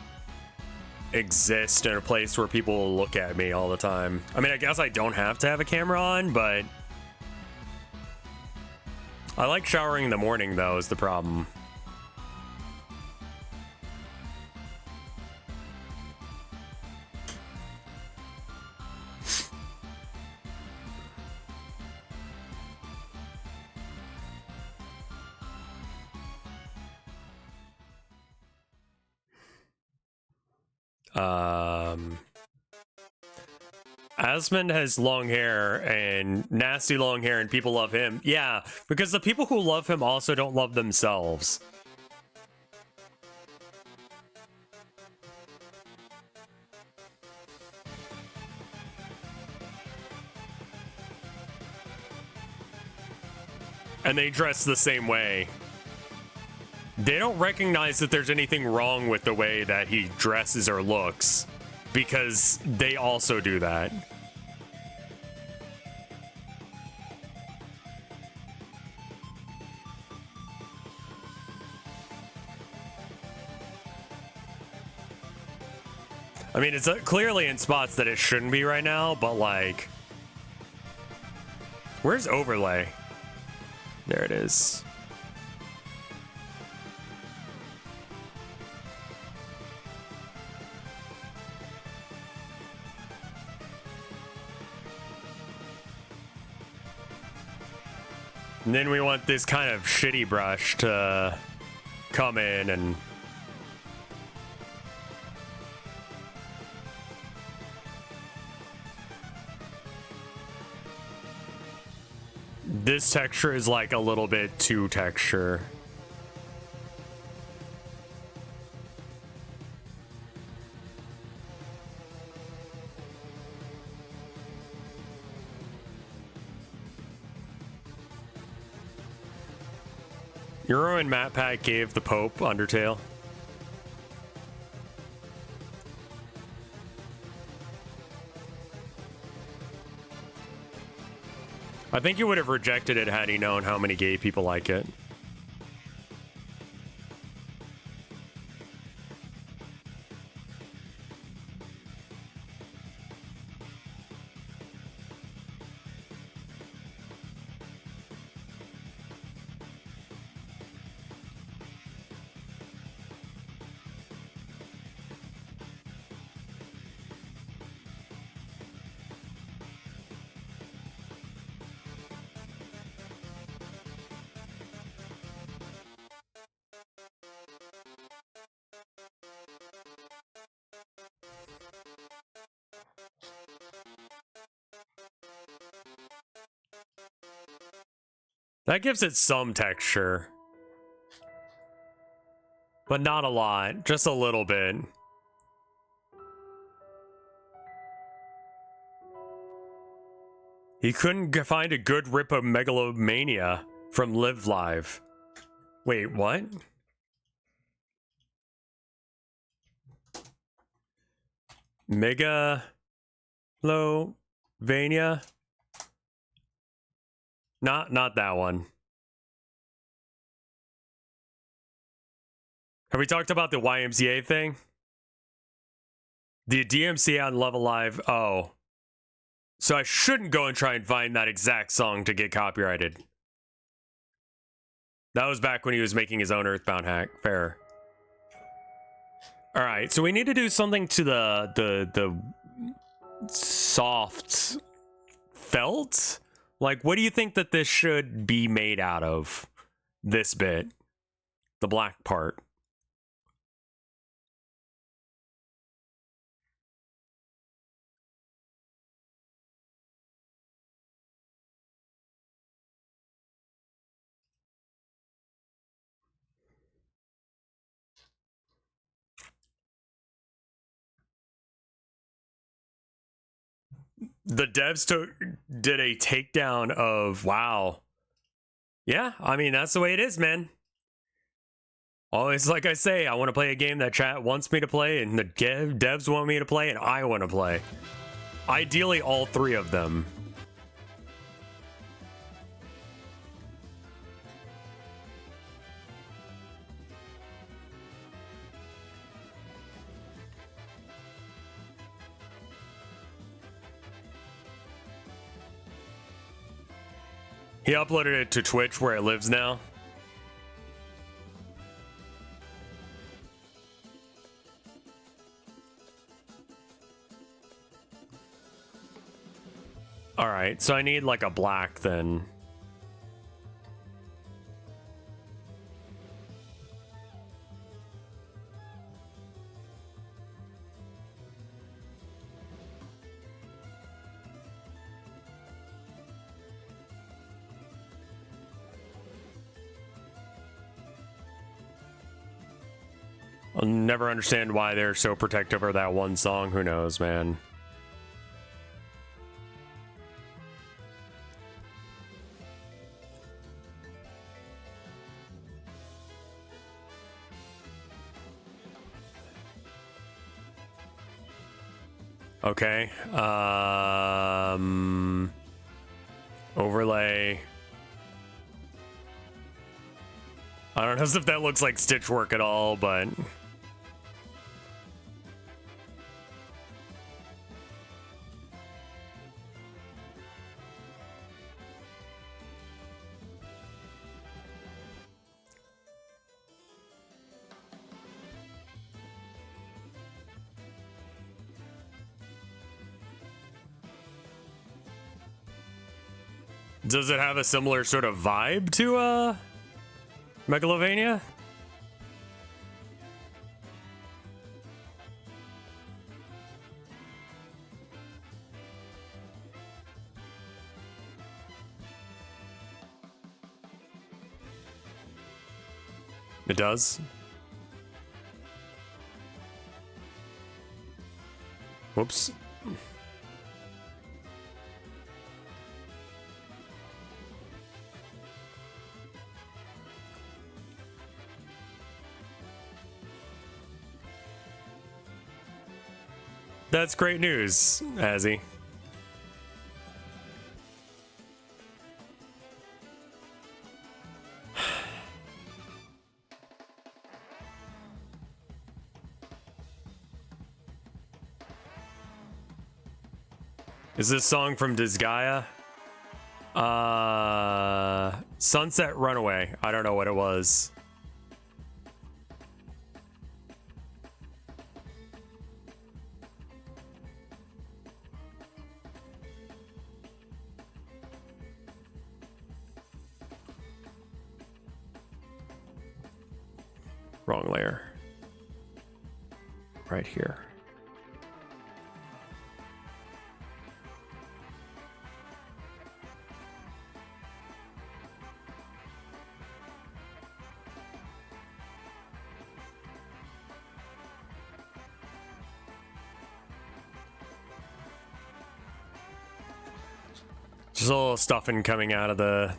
exist in a place where people will look at me all the time. I mean, I guess I don't have to have a camera on, but I like showering in the morning though is the problem. Asmund has long hair and nasty long hair and people love him. Yeah, because the people who love him also don't love themselves. And they dress the same way. They don't recognize that there's anything wrong with the way that he dresses or looks because they also do that. I mean, it's clearly in spots that it shouldn't be right now, but like, where's overlay? There it is. And then we want this kind of shitty brush to come in and this texture is like a little bit too texture. Euro and Matt Pack gave the Pope Undertale. I think he would have rejected it had he known how many gay people like it. That gives it some texture. But not a lot, just a little bit. He couldn't find a good rip of Megalomania from Live Live. Wait, what? Megalovania? Not that one. Have we talked about the YMCA thing? The DMCA on Love Alive. Oh. So I shouldn't go and try and find that exact song to get copyrighted. That was back when he was making his own Earthbound hack. Fair. All right, so we need to do something to the soft felt. Like, what do you think that this should be made out of? This bit, the black part. The devs did a takedown of WoW. Yeah, I mean, that's the way it is, man. Always, like I say, I want to play a game that chat wants me to play, and the devs want me to play, and I want to play. Ideally, all three of them. He uploaded it to Twitch where it lives now. Alright, so I need like a black then. I'll never understand why they're so protective of that one song. Who knows, man? Okay. Overlay. I don't know if that looks like stitch work at all, but... Does it have a similar sort of vibe to Megalovania? It does. Whoops. That's great news, Azzy. Is this song from Disgaea? Sunset Runaway. I don't know what it was. Wrong layer. Right here. Just a little stuffing coming out of the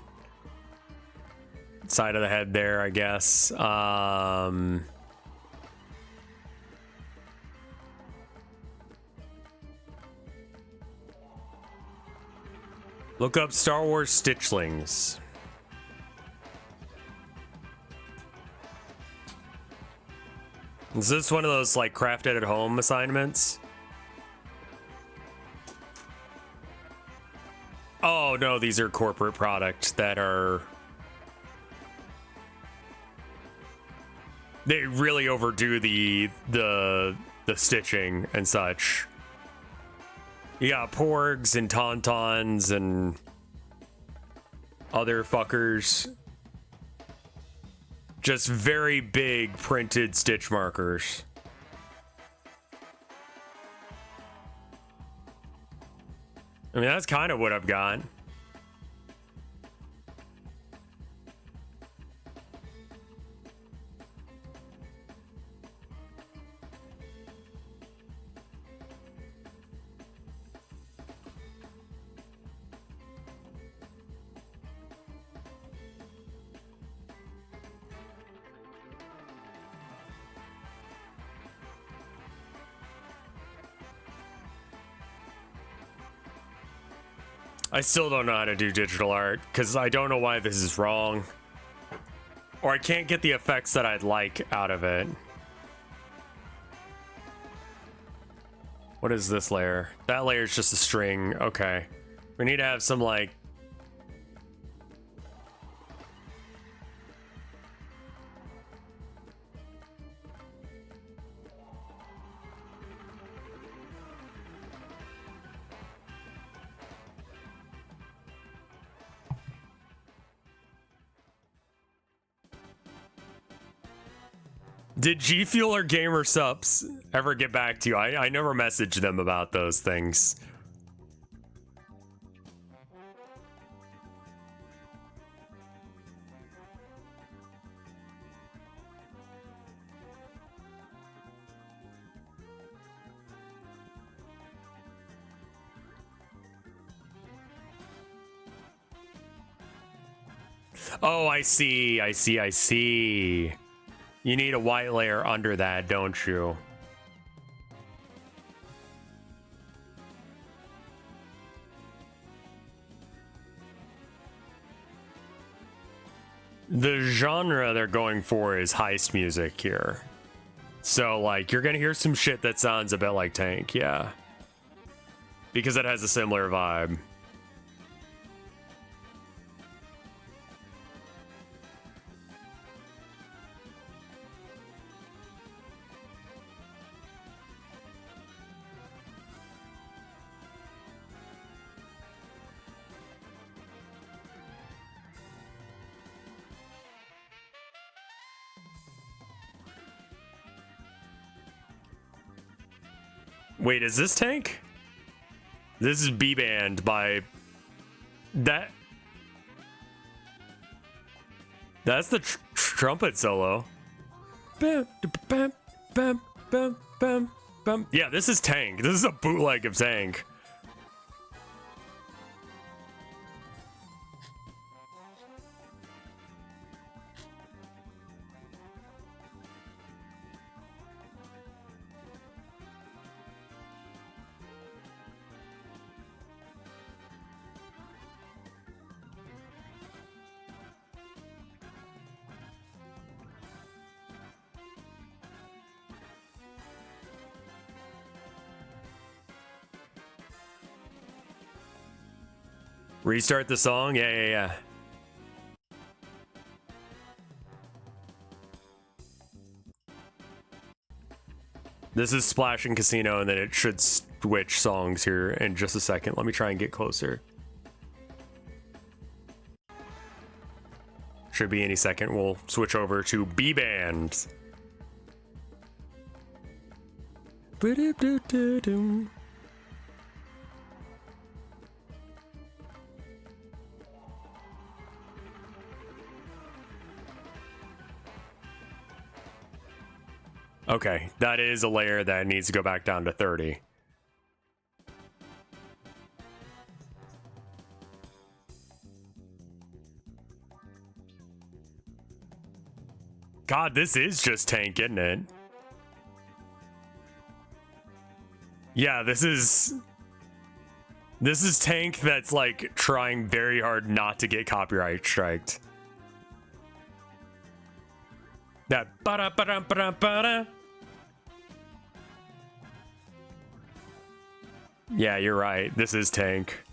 side of the head there, I guess. Look up Star Wars Stitchlings. Is this one of those like crafted at home assignments? Oh no, these are corporate products that are... They really overdo the stitching and such. You got porgs and tauntauns and other fuckers. Just very big printed stitch markers. I mean, that's kind of what I've got. I still don't know how to do digital art because I don't know why this is wrong. Or I can't get the effects that I'd like out of it. What is this layer? That layer is just a string. Okay. We need to have some like... Did G Fuel or Gamer Subs ever get back to you? I never messaged them about those things. Oh, I see. You need a white layer under that, don't you? The genre they're going for is heist music here. So, like, you're gonna hear some shit that sounds a bit like Tank, yeah. Because it has a similar vibe. Wait, is this Tank? This is B-Band by... That's the trumpet solo. Bam, bam, bam, bam, bam, bam. Yeah, this is Tank. This is a bootleg of Tank. Restart the song? Yeah. This is Splash and Casino, and then it should switch songs here in just a second. Let me try and get closer. Should be any second. We'll switch over to B-Band. Okay, that is a layer that needs to go back down to 30. God, this is just Tank, isn't it? Yeah, this is Tank that's like trying very hard not to get copyright striked. That ba-da-ba-da-ba-da-ba-da. Yeah, you're right. This is Tank.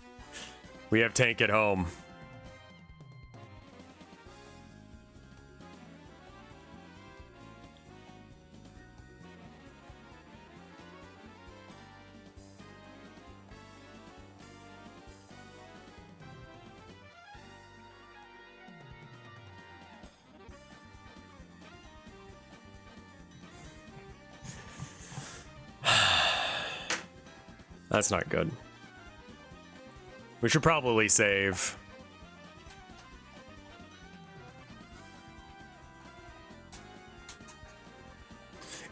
We have Tank at home. That's not good. We should probably save.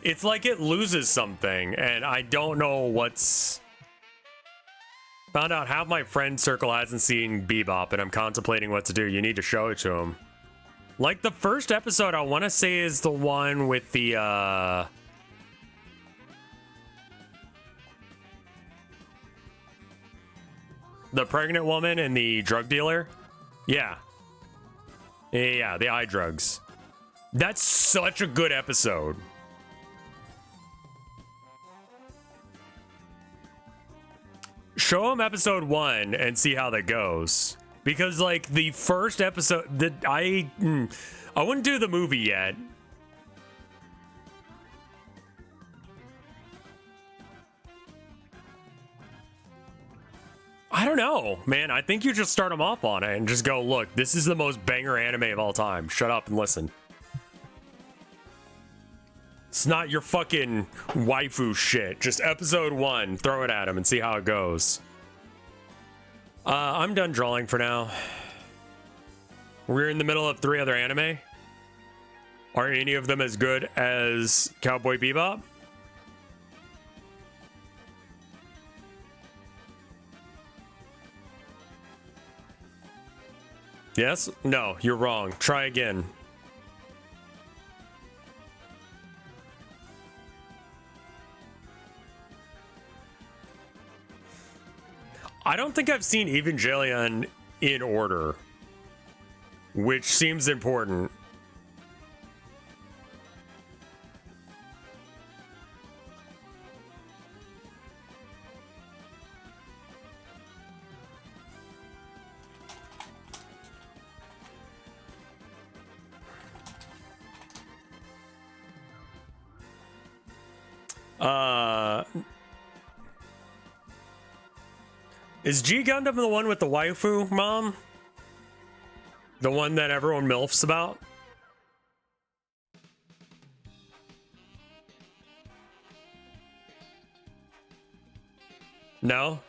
It's like it loses something, and I don't know what's... Found out half my friend circle hasn't seen Bebop, and I'm contemplating what to do. You need to show it to him. Like, the first episode, I want to say, is the one with the, The pregnant woman and the drug dealer? Yeah. Yeah, the eye drugs. That's such a good episode. Show him episode 1 and see how that goes. Because, like, the first episode that I wouldn't do the movie yet. I don't know, man. I think you just start them off on it and just go, look, this is the most banger anime of all time. Shut up and listen. It's not your fucking waifu shit. Just episode 1, throw it at him and see how it goes. I'm done drawing for now. We're in the middle of 3 other anime. Are any of them as good as Cowboy Bebop? Yes? No, you're wrong. Try again. I don't think I've seen Evangelion in order, which seems important. Is G Gundam the one with the waifu mom? The one that everyone milfs about? No?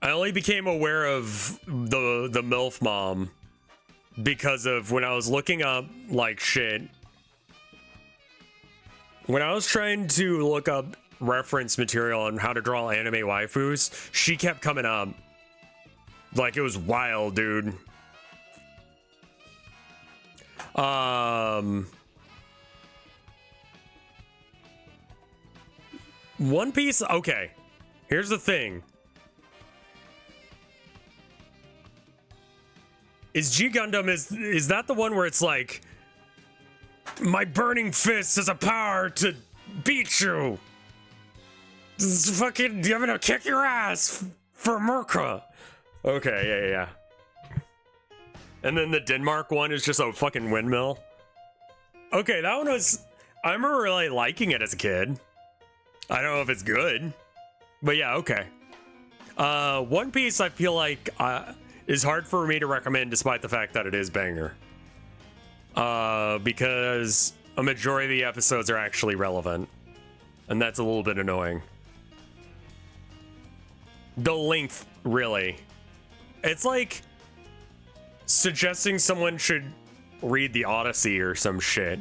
I only became aware of the MILF mom because of when I was looking up, like, shit. When I was trying to look up reference material on how to draw anime waifus, she kept coming up. Like, it was wild, dude. One Piece, okay. Here's the thing. Is G Gundam, is that the one where it's like, my burning fist has a power to beat you? This is fucking, I'm gonna kick your ass for Merca. Okay, yeah. And then the Denmark one is just a fucking windmill. Okay, that one was, I remember really liking it as a kid. I don't know if it's good, but yeah, okay. One Piece I feel like is hard for me to recommend despite the fact that it is banger. Because a majority of the episodes are actually relevant. And that's a little bit annoying. The length, really. It's like suggesting someone should read the Odyssey or some shit.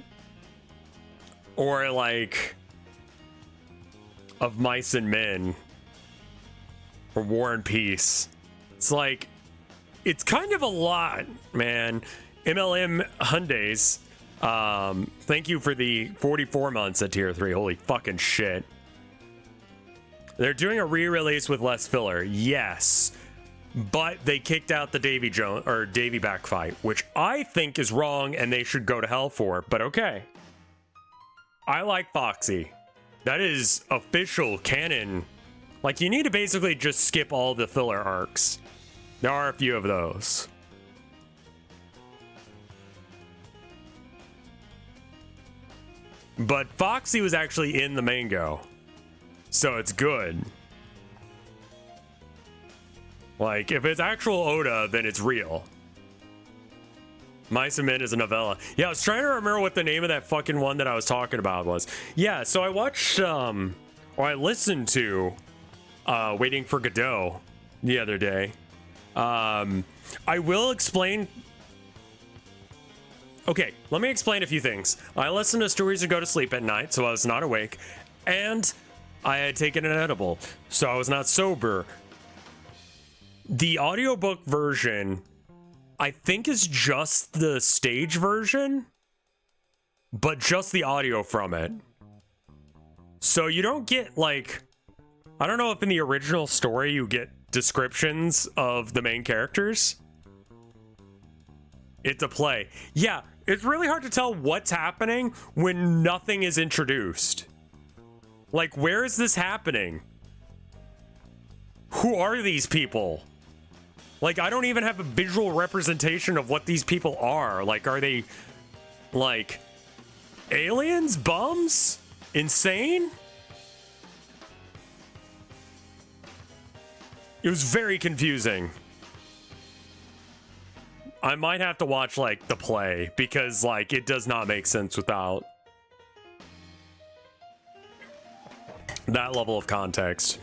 Or like Of Mice and Men. Or War and Peace. It's like, it's kind of a lot, man. MLM Hyundais, thank you for the 44 months at tier 3. Holy fucking shit. They're doing a re-release with less filler, yes, but they kicked out the Davy back fight, which I think is wrong and they should go to hell for, but okay. I like Foxy. That is official canon. Like, you need to basically just skip all the filler arcs. There are a few of those. But Foxy was actually in the mango, so it's good. Like, if it's actual Oda, then it's real. Mice and Men is a novella. Yeah, I was trying to remember what the name of that fucking one that I was talking about was. Yeah, so I watched, or I listened to, Waiting for Godot the other day. I will explain. Okay, let me explain a few things. I listened to stories to go to sleep at night, so I was not awake, and I had taken an edible, so I was not sober. The audiobook version, I think, is just the stage version, but just the audio from it. So you don't get, like, I don't know if in the original story you get descriptions of the main characters. It's a play. Yeah, it's really hard to tell what's happening when nothing is introduced. Like, where is this happening? Who are these people? Like, I don't even have a visual representation of what these people are. Like, are they, like, aliens? Bums? Insane? It was very confusing. I might have to watch, like, the play, because, like, it does not make sense without that level of context.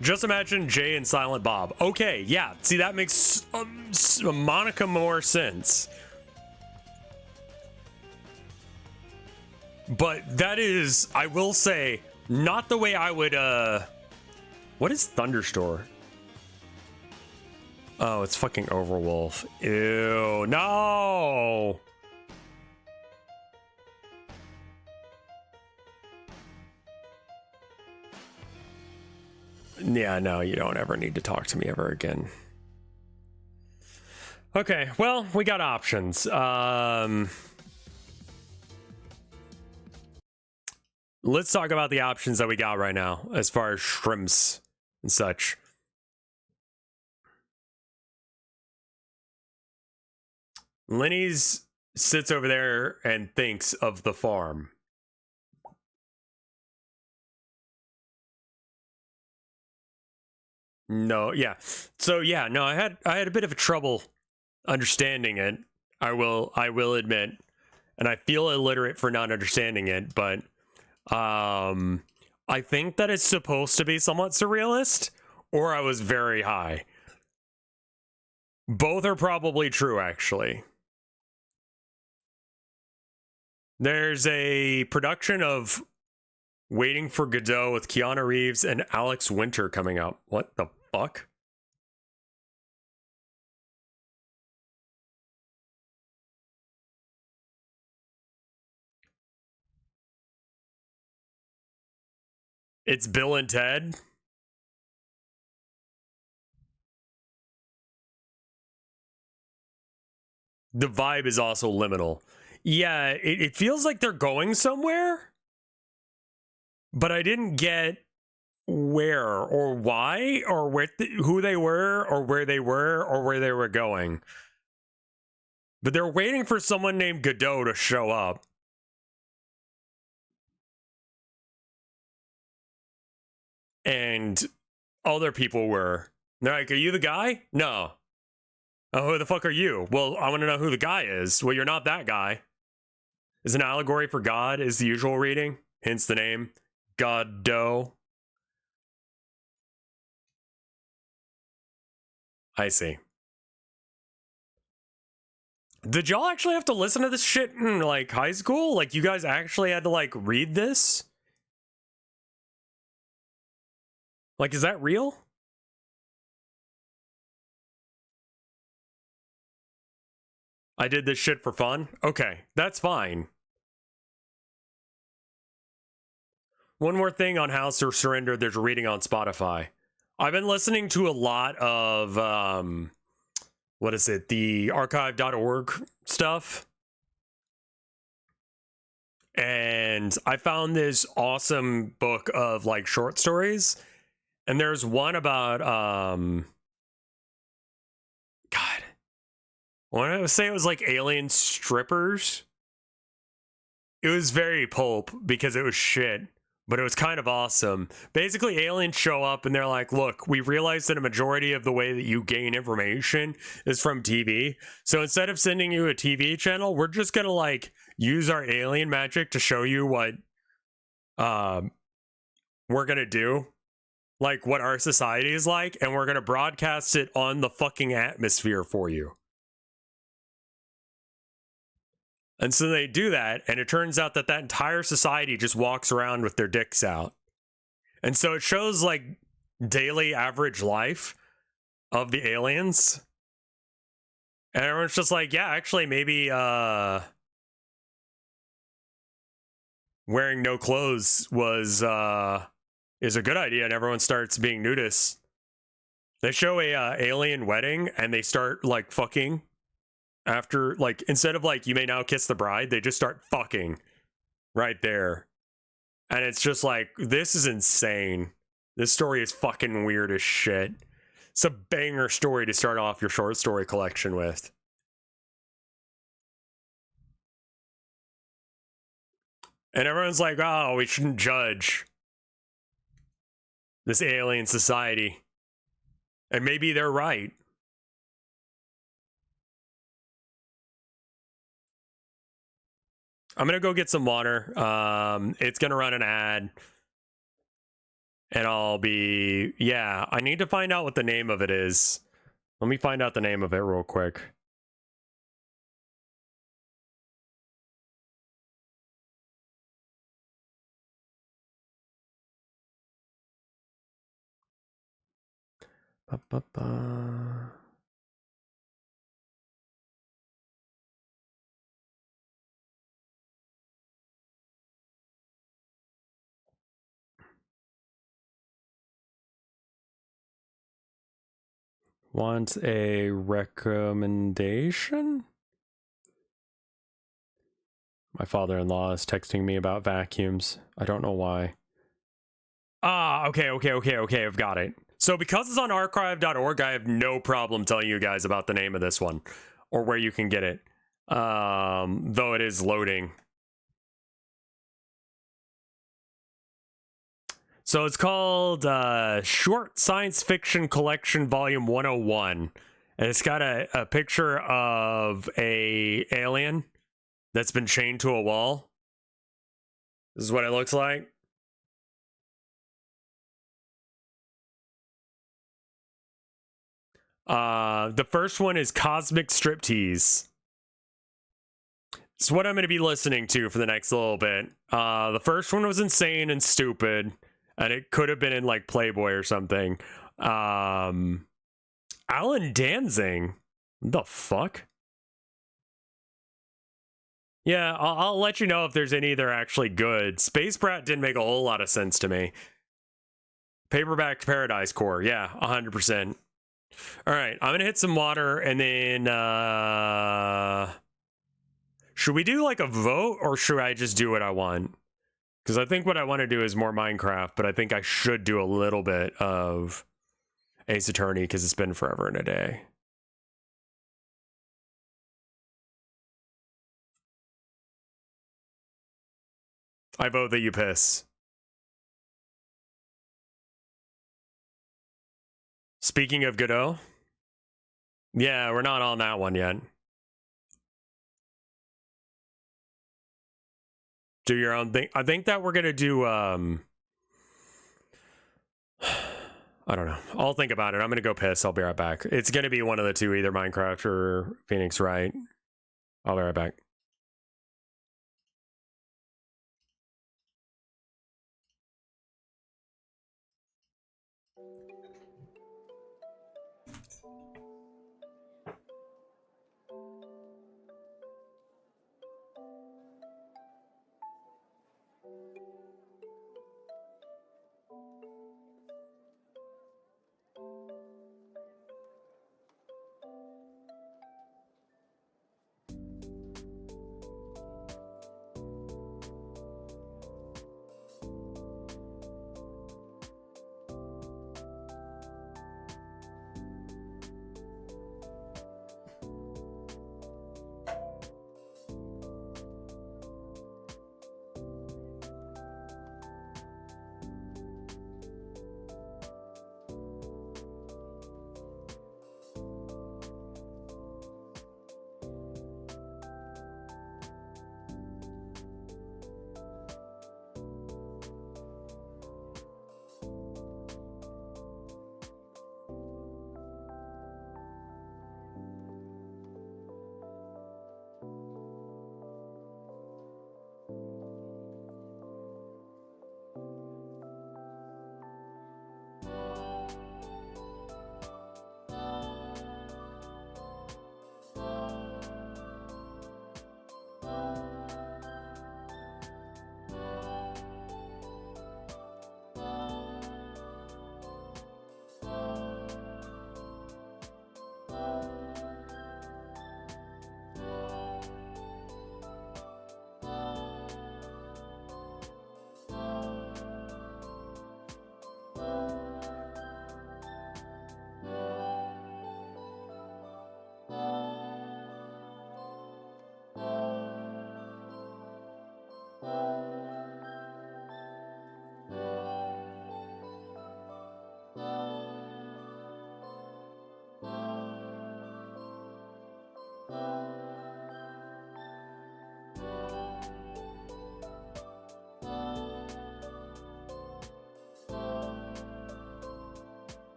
Just imagine Jay and Silent Bob. Okay, yeah, see, that makes a Monica more sense. But that is, I will say, not the way I would, what is Thunderstore? Oh, it's fucking Overwolf. Ew, no! Yeah, no, you don't ever need to talk to me ever again. Okay, well, we got options. Let's talk about the options that we got right now as far as shrimps and such. Lenny's sits over there and thinks of the farm. No, yeah. So yeah, no, I had a bit of a trouble understanding it. I will admit, and I feel illiterate for not understanding it, but I think that it's supposed to be somewhat surrealist, or I was very high. Both are probably true, actually. There's a production of Waiting for Godot with Keanu Reeves and Alex Winter coming up. What the fuck? It's Bill and Ted. The vibe is also liminal. Yeah, it feels like they're going somewhere, but I didn't get where or why or who they were or where they were or where they were going. But they're waiting for someone named Godot to show up. And other people were. They're like, are you the guy? No. Oh, who the fuck are you? Well, I want to know who the guy is. Well, you're not that guy. Is an allegory for God is the usual reading, hence the name Godot. I see. Did y'all actually have to listen to this shit in like high school? Like you guys actually had to like read this? Like, is that real? I did this shit for fun? Okay, that's fine. One more thing on House of Surrender, there's a reading on Spotify. I've been listening to a lot of, what is it, the archive.org stuff. And I found this awesome book of like short stories. And there's one about, God, I want to say it was like alien strippers. It was very pulp because it was shit, but it was kind of awesome. Basically, aliens show up and they're like, look, we realize that a majority of the way that you gain information is from TV. So instead of sending you a TV channel, we're just going to like use our alien magic to show you what we're going to do. Like what our society is like. And we're going to broadcast it on the fucking atmosphere for you. And so they do that, and it turns out that that entire society just walks around with their dicks out. And so it shows, like, daily average life of the aliens. And everyone's just like, yeah, actually, maybe, wearing no clothes was, is a good idea, and everyone starts being nudists. They show a alien wedding and they start like fucking after, like, instead of like you may now kiss the bride, they just start fucking right there. And it's just like, this is insane. This story is fucking weird as shit. It's a banger story to start off your short story collection with. And everyone's like, oh, we shouldn't judge this alien society. And maybe they're right. I'm gonna go get some water. It's gonna run an ad. And I'll be, yeah, I need to find out what the name of it is. Let me find out the name of it real quick. Ba-ba-ba. Want a recommendation? My father-in-law is texting me about vacuums. I don't know why. Ah, okay, I've got it. So because it's on archive.org, I have no problem telling you guys about the name of this one or where you can get it. Though it is loading. So it's called Short Science Fiction Collection Volume 101. And it's got a picture of a alien that's been chained to a wall. This is what it looks like. The first one is Cosmic Striptease. It's what I'm going to be listening to for the next little bit. The first one was insane and stupid, and it could have been in like Playboy or something. Alan Danzig? What the fuck? Yeah, I'll let you know if there's any that are actually good. Space Brat didn't make a whole lot of sense to me. Paperback Paradise Core, yeah, 100%. All right, I'm gonna hit some water and then should we do like a vote or should I just do what I want? Because I think what I want to do is more Minecraft, but I think I should do a little bit of Ace Attorney because it's been forever and a day. I vote that you piss. Speaking of Godot, yeah, we're not on that one yet. Do your own thing. I think that we're gonna do I don't know. I'll think about it. I'm gonna go piss. I'll be right back. It's gonna be one of the two, either Minecraft or Phoenix Wright. I'll be right back.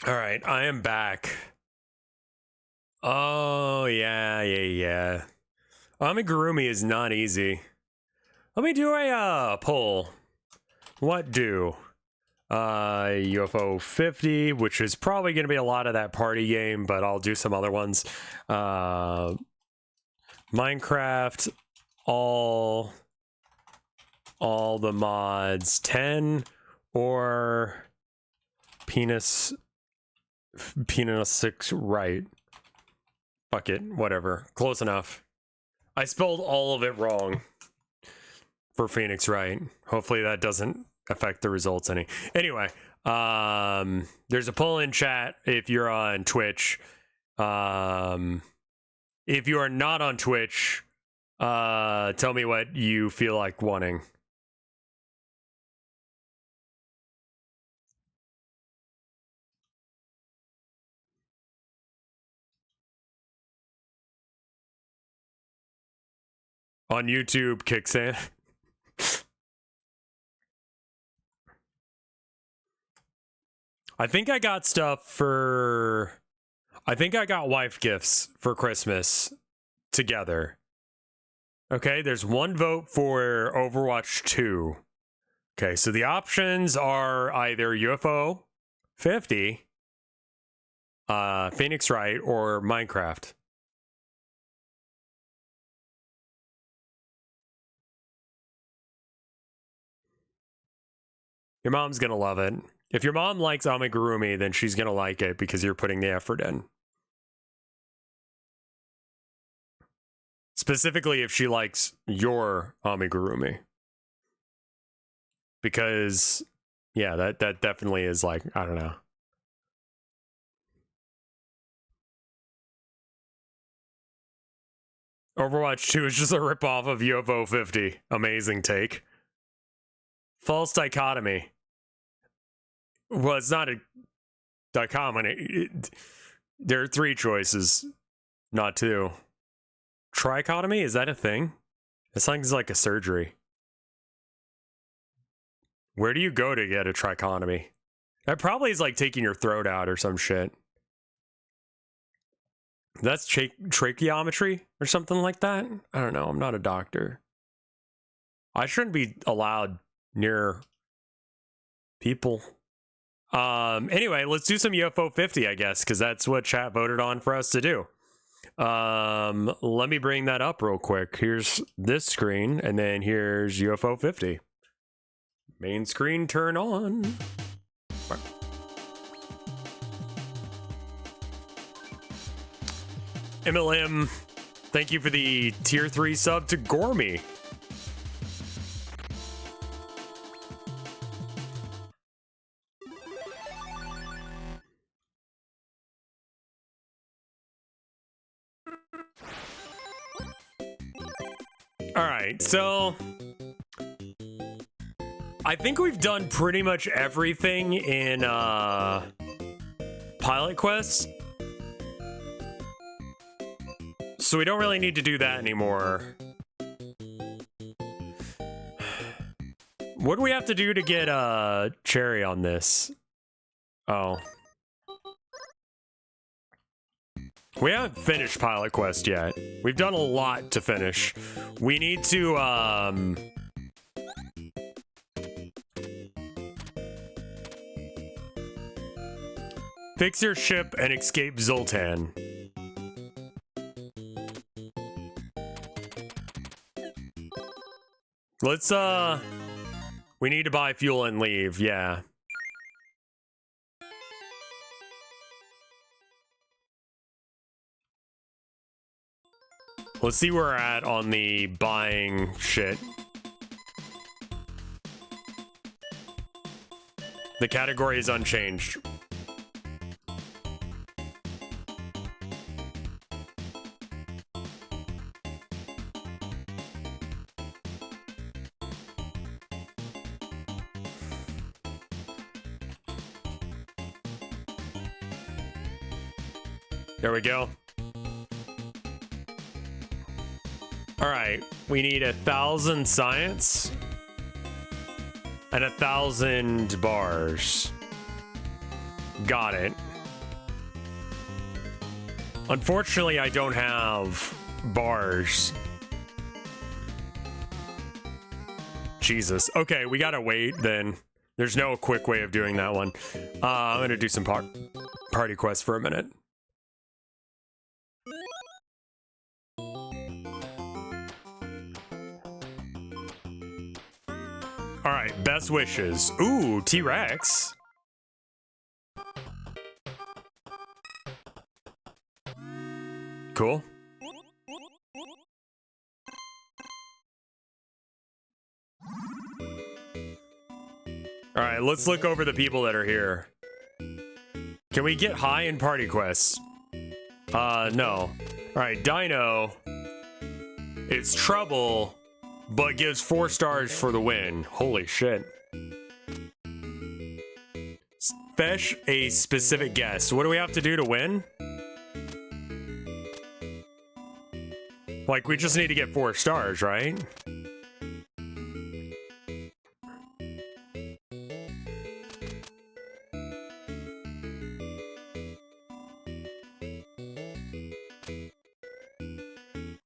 All right, I am back. Oh, yeah. Amigurumi is not easy. Let me do a poll. What do? UFO 50, which is probably going to be a lot of that party game, but I'll do some other ones. Minecraft, all the mods, 10, or penis 6 right. Fuck it, whatever. Close enough. I spelled all of it wrong for Phoenix Wright. Hopefully that doesn't affect the results any. Anyway, there's a poll in chat if you're on Twitch. If you are not on Twitch, tell me what you feel like wanting. On YouTube, Kicksan. I think I got stuff for... I think I got wife gifts for Christmas together. Okay, there's one vote for Overwatch 2. Okay, so the options are either UFO 50, Phoenix Wright, or Minecraft. Your mom's gonna love it. If your mom likes Amigurumi, then she's gonna like it because you're putting the effort in. Specifically if she likes your Amigurumi. Because, yeah, that definitely is like, I don't know. Overwatch 2 is just a ripoff of UFO 50. Amazing take. False dichotomy. Well, it's not a dichotomy. There are 3 choices, not 2. Trichotomy? Is that a thing? It sounds like a surgery. Where do you go to get a trichotomy? That probably is like taking your throat out or some shit. That's tracheometry or something like that? I don't know. I'm not a doctor. I shouldn't be allowed near people. Anyway, let's do some UFO 50, I guess, because that's what chat voted on for us to do. Let me bring that up real quick. Here's this screen, and then here's UFO 50. Main screen turn on. MLM, thank you for the tier 3 sub to Gormy. All right, so I think we've done pretty much everything in Pilot Quest. So we don't really need to do that anymore. What do we have to do to get Cherry on this? Oh. We haven't finished Pilot Quest yet. We've done a lot to finish. We need to, fix your ship and escape Zoltan. Let's, we need to buy fuel and leave, yeah. Let's see where we're at on the buying shit. The category is unchanged. There we go. All right, we need 1,000 science and 1,000 bars. Got it. Unfortunately, I don't have bars. Jesus. Okay, we gotta wait then. There's no quick way of doing that one. I'm gonna do some party quests for a minute. All right, best wishes. Ooh, T-Rex. Cool. All right, let's look over the people that are here. Can we get high in party quests? No. All right, Dino. It's trouble, but gives 4 stars for the win. Holy shit. Fetch a specific guest. What do we have to do to win? Like, we just need to get 4 stars, right?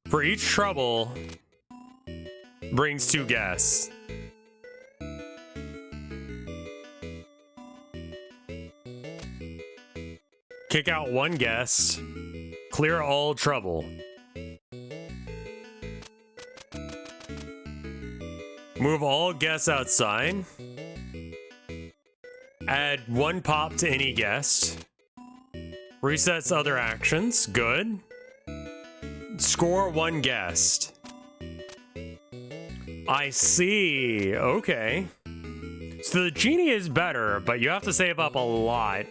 For each trouble, brings 2 guests. Kick out 1 guest. Clear all trouble. Move all guests outside. Add 1 pop to any guest. Resets other actions. Good. Score 1 guest. I see. Okay. So the genie is better, but you have to save up a lot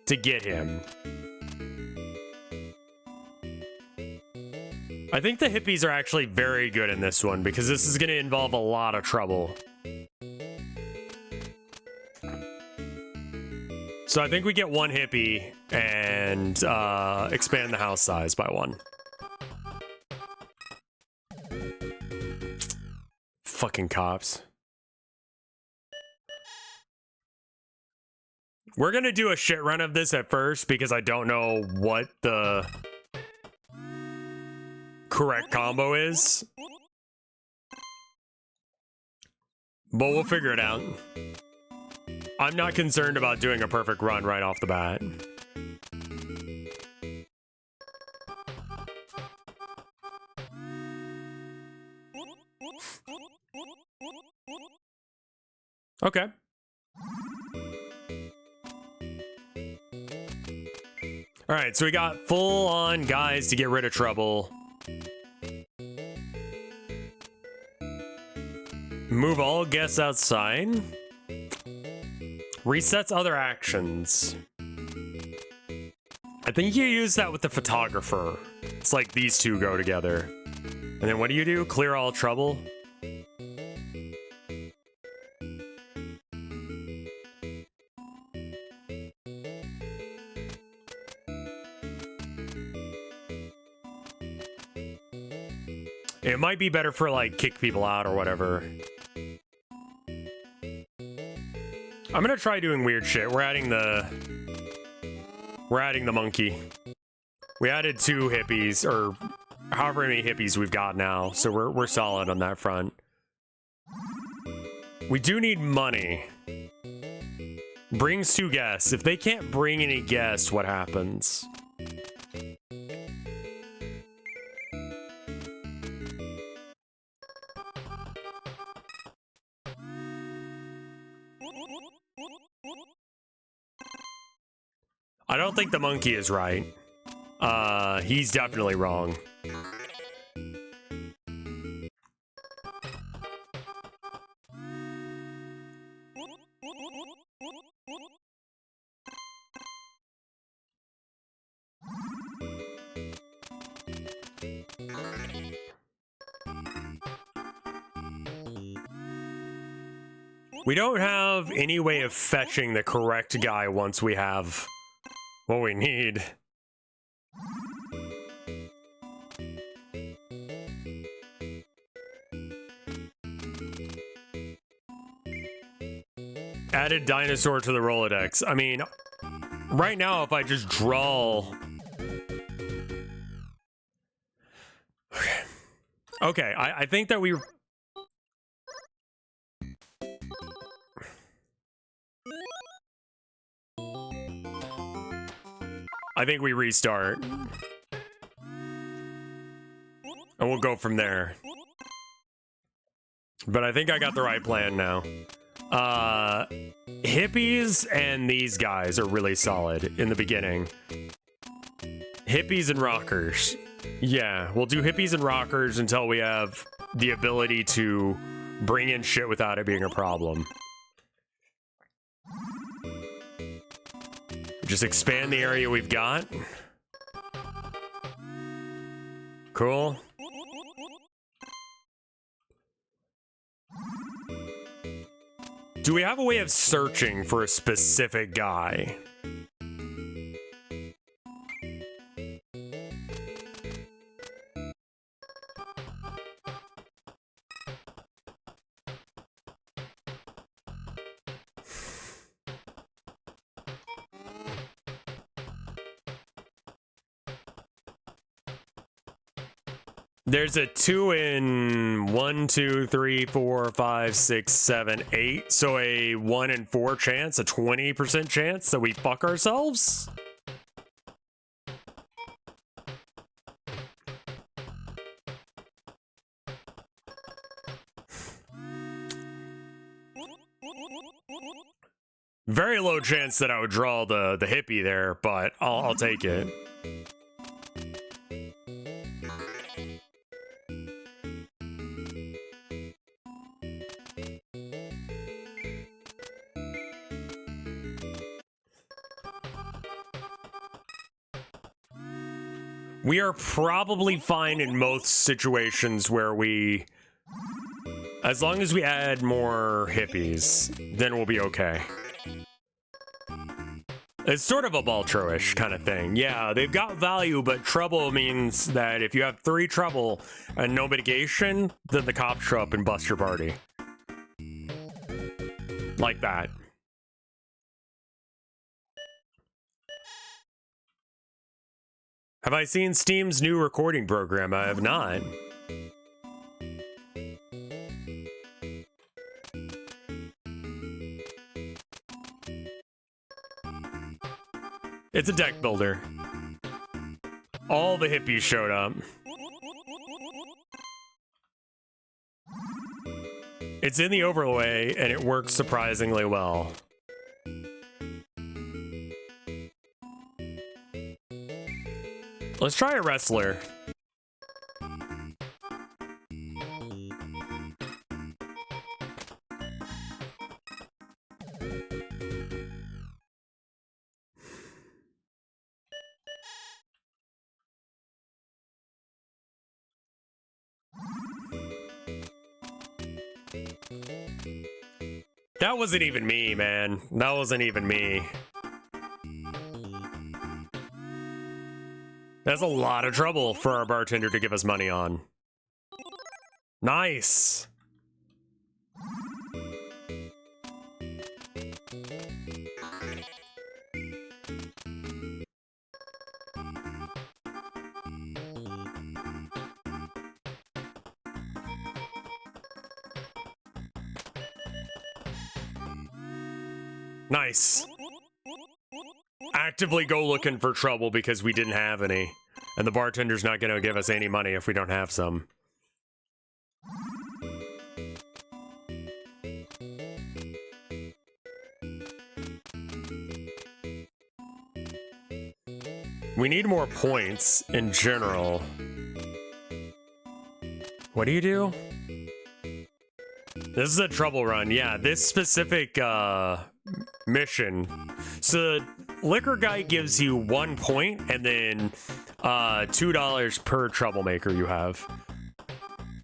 to get him. I think the hippies are actually very good in this one because this is going to involve a lot of trouble. So I think we get 1 hippie and expand the house size by 1. Fucking cops. We're gonna do a shit run of this at first because I don't know what the correct combo is. But we'll figure it out. I'm not concerned about doing a perfect run right off the bat. Okay. All right, so we got full-on guys to get rid of trouble. Move all guests outside. Resets other actions. I think you use that with the photographer. It's like these two go together. And then what do? Clear all trouble? It might be better for, like, kick people out or whatever. I'm gonna try doing weird shit. We're adding the monkey. We added 2 hippies, or however many hippies we've got now, so we're solid on that front. We do need money. Brings 2 guests. If they can't bring any guests, what happens? I don't think the monkey is right. He's definitely wrong. We don't have any way of fetching the correct guy once we have what we need. Added dinosaur to the Rolodex. I mean, right now, if I just draw... Okay, I think that we... I think we restart. And we'll go from there. But I think I got the right plan now. Hippies and these guys are really solid in the beginning. Hippies and rockers. Yeah, we'll do hippies and rockers until we have the ability to bring in shit without it being a problem. Just expand the area we've got. Cool. Do we have a way of searching for a specific guy? There's a 2 in 1, 2, 3, 4, 5, 6, 7, 8. So a 1 in 4 chance, a 20% chance that we fuck ourselves? Very low chance that I would draw the hippie there, but I'll take it. We are probably fine in most situations where we... As long as we add more hippies, then we'll be okay. It's sort of a Baltro-ish kind of thing. Yeah, they've got value, but trouble means that if you have 3 trouble and no mitigation, then the cops show up and bust your party. Like that. Have I seen Steam's new recording program? I have not. It's a deck builder. All the hippies showed up. It's in the overlay, and it works surprisingly well. Let's try a wrestler. That wasn't even me, man. That wasn't even me. That's a lot of trouble for our bartender to give us money on. Nice. Nice. Actively go looking for trouble because we didn't have any. And the bartender's not going to give us any money if we don't have some. We need more points in general. What do you do? This is a trouble run. Yeah, this specific mission. So Liquor Guy gives you 1 point and then $2 per troublemaker you have.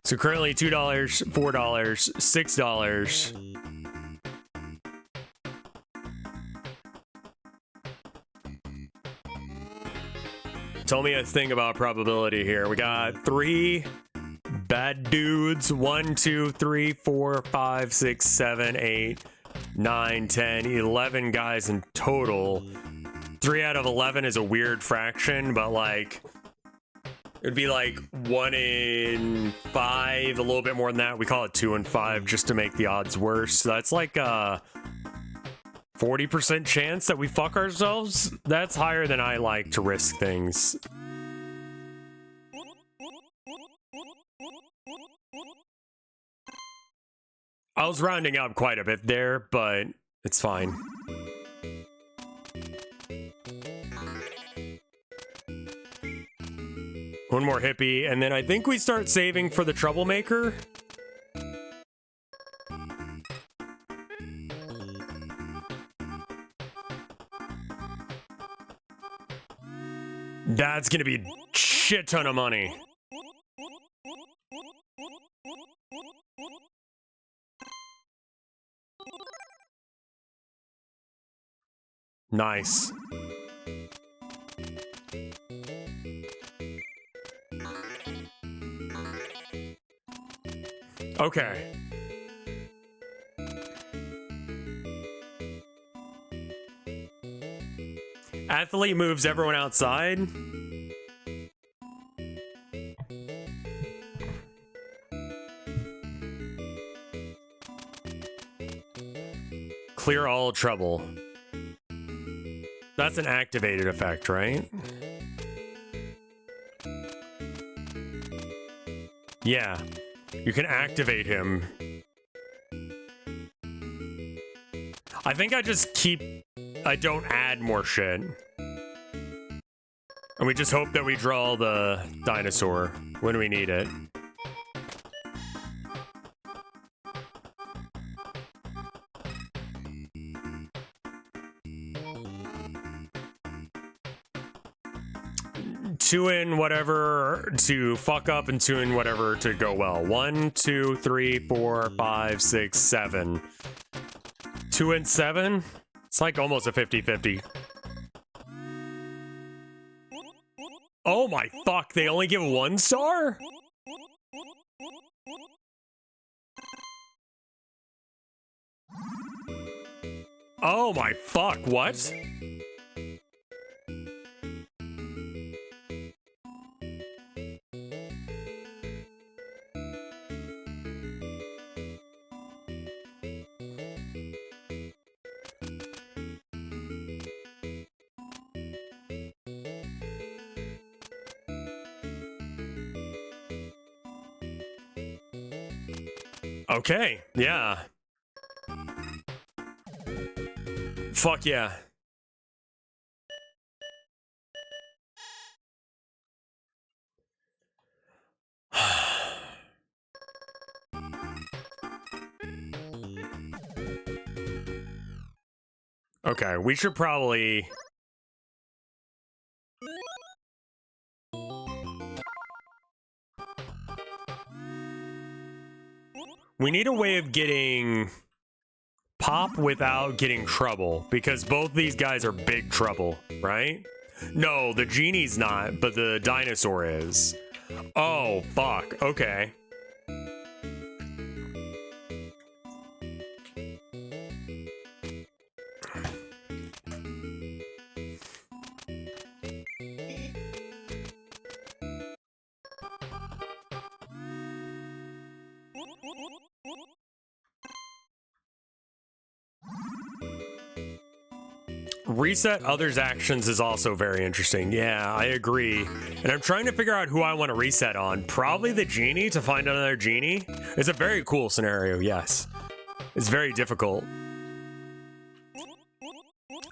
So currently $2, $4, $6. Tell me a thing about probability here. We got 3 bad dudes. 1, 2, 3, 4, 5, 6, 7, 8, 9, 10, 11 guys in total. 3 out of 11 is a weird fraction, but like it'd be like 1 in 5, a little bit more than that. We call it 2 in 5 just to make the odds worse. So that's like a 40% chance that we fuck ourselves. That's higher than I like to risk things. I was rounding up quite a bit there, but it's fine. One more hippie, and then I think we start saving for the troublemaker. That's gonna be a shit ton of money. Nice. Okay. Athlete moves everyone outside. Clear all trouble. That's an activated effect, right? Yeah. You can activate him. I think I just I don't add more shit. And we just hope that we draw the dinosaur when we need it. Two in whatever to fuck up and 2 in whatever to go well. 1, 2, 3, 4, 5, 6, 7. 2 and 7? It's like almost a 50-50. Oh my fuck, they only give 1 star? Oh my fuck, what? Okay, yeah. Fuck yeah. Okay, we should probably... We need a way of getting Pop without getting Trouble, because both these guys are big trouble, right? No, the genie's not, but the dinosaur is. Oh, fuck. Okay. Reset others' actions is also very interesting. Yeah, I agree. And I'm trying to figure out who I want to reset on. Probably the genie to find another genie. It's a very cool scenario, yes. It's very difficult.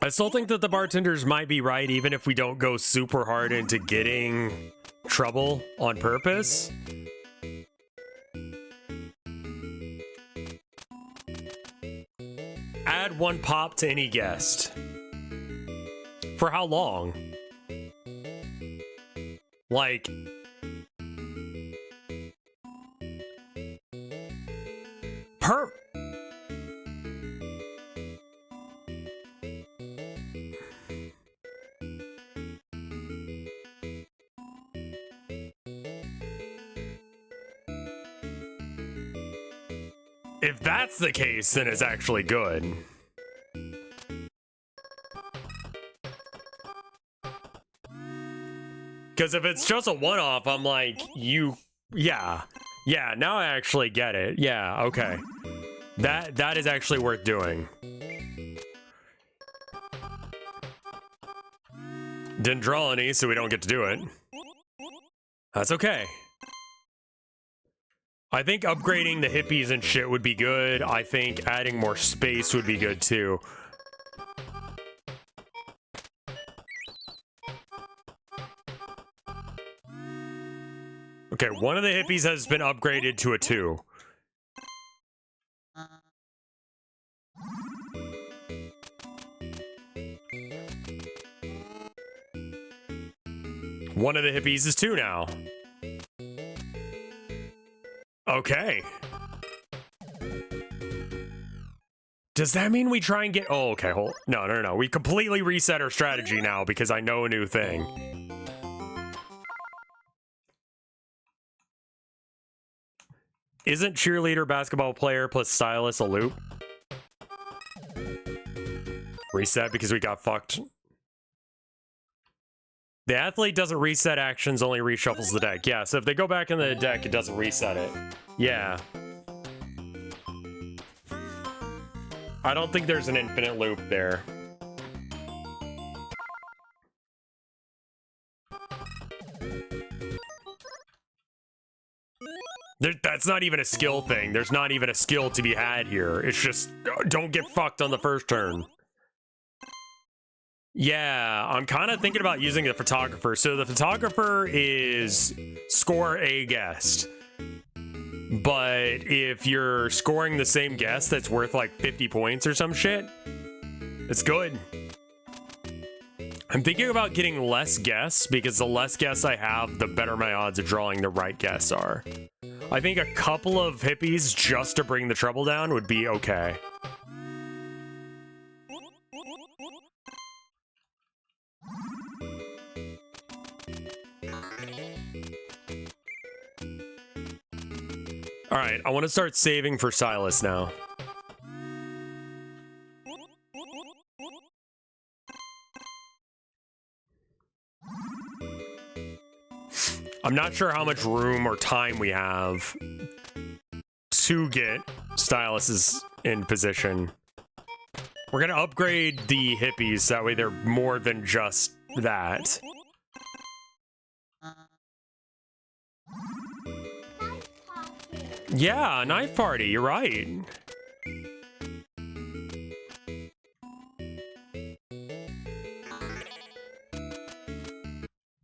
I still think that the bartenders might be right, even if we don't go super hard into getting Trouble on purpose. Add 1 pop to any guest. For how long? Like... If that's the case, then it's actually good. Because if it's just a one-off, I'm like, yeah, now I actually get it. Yeah, okay. That is actually worth doing. Didn't draw any, so we don't get to do it. That's okay. I think upgrading the hippies and shit would be good. I think adding more space would be good too. Okay, one of the hippies has been upgraded to a 2. One of the hippies is 2 now. Okay. Does that mean we try and get... Oh, okay, hold... No. We completely reset our strategy now because I know a new thing. Isn't cheerleader, basketball player plus stylist a loop? Reset because we got fucked. The athlete doesn't reset actions, only reshuffles the deck. Yeah, so if they go back in the deck, it doesn't reset it. Yeah. I don't think there's an infinite loop there. That's not even a skill thing. There's not even a skill to be had here. It's just, don't get fucked on the first turn. Yeah, I'm kind of thinking about using the photographer. So the photographer is score a guest. But if you're scoring the same guest that's worth like 50 points or some shit, it's good. I'm thinking about getting less guests because the less guests I have, the better my odds of drawing the right guests are. I think a couple of hippies just to bring the trouble down would be okay. All right, I want to start saving for Silas now. I'm not sure how much room or time we have to get Styluses in position. We're gonna upgrade the hippies, that way they're more than just that. Yeah, knife party, you're right.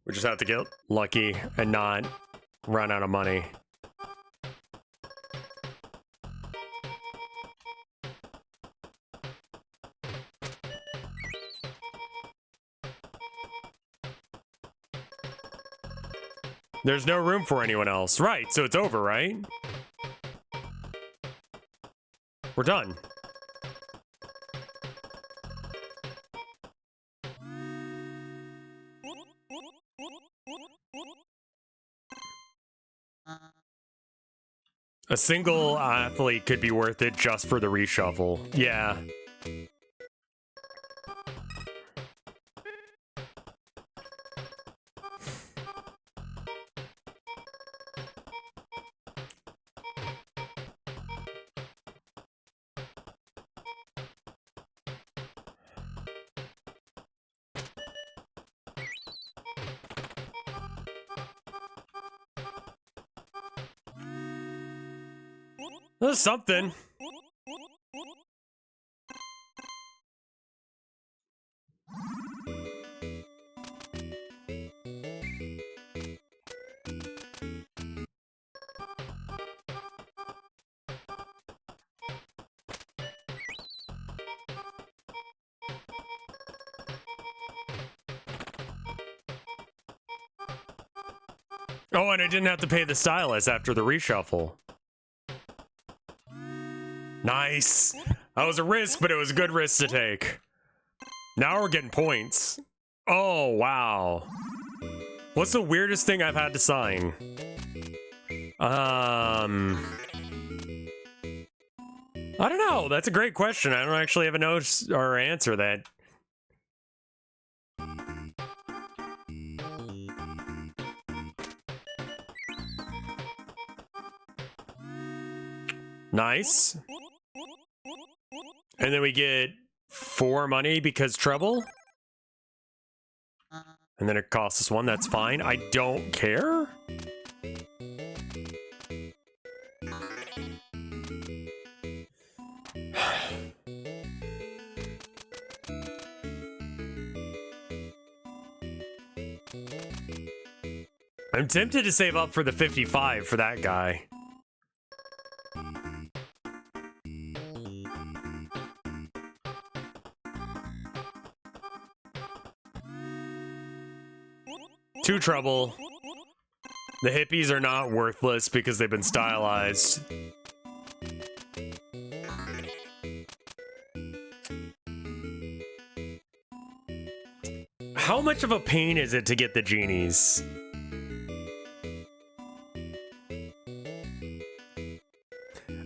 We just have to get lucky and not run out of money. There's no room for anyone else. Right, so it's over, right? We're done. A single athlete could be worth it just for the reshuffle. Yeah. There's something. Oh, and I didn't have to pay the stylist after the reshuffle. Nice. That was a risk, but it was a good risk to take. Now we're getting points. Oh, wow. What's the weirdest thing I've had to sign? I don't know. That's a great question. I don't actually have a note or answer that. Nice. And then we get 4 money because treble. And then it costs us 1. That's fine. I don't care. I'm tempted to save up for the 55 for that guy. Two trouble. The hippies are not worthless because they've been stylized. How much of a pain is it to get the genies?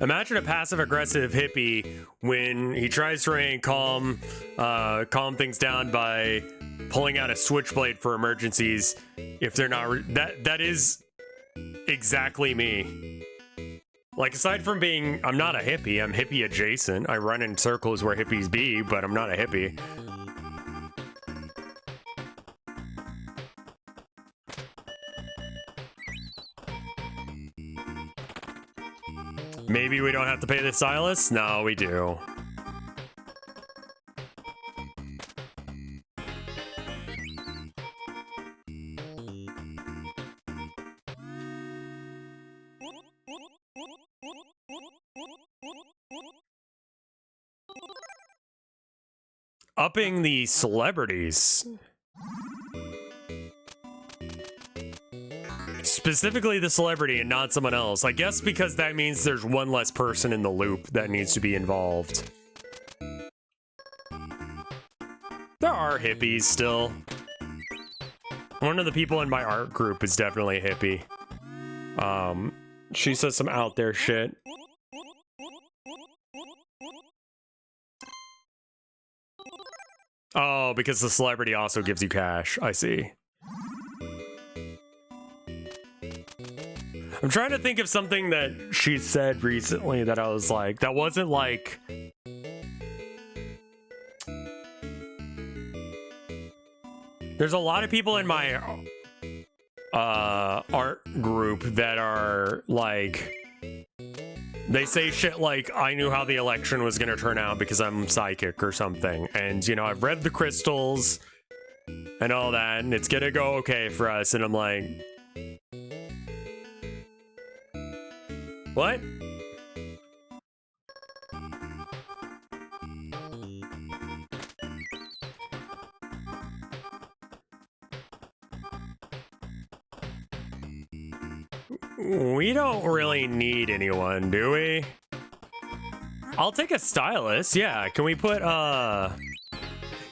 Imagine a passive-aggressive hippie when he tries to remain calm things down by pulling out a switchblade for emergencies. If they're not that is exactly me. Like, aside from being, I'm not a hippie. I'm hippie adjacent. I run in circles where hippies be, but I'm not a hippie. Maybe we don't have to pay the stylist? No, we do. Upping the celebrities. Specifically the celebrity and not someone else. I guess because that means there's one less person in the loop that needs to be involved. There are hippies still. One of the people in my art group is definitely a hippie. She says some out there shit. Oh, because the celebrity also gives you cash. I see. I'm trying to think of something that she said recently that I was like, that wasn't like... There's a lot of people in my art group that are like... They say shit like, I knew how the election was gonna turn out because I'm psychic or something. And, you know, I've read the crystals and all that, and it's gonna go okay for us. And I'm like... What? We don't really need anyone, do we? I'll take a stylus. Yeah, can we put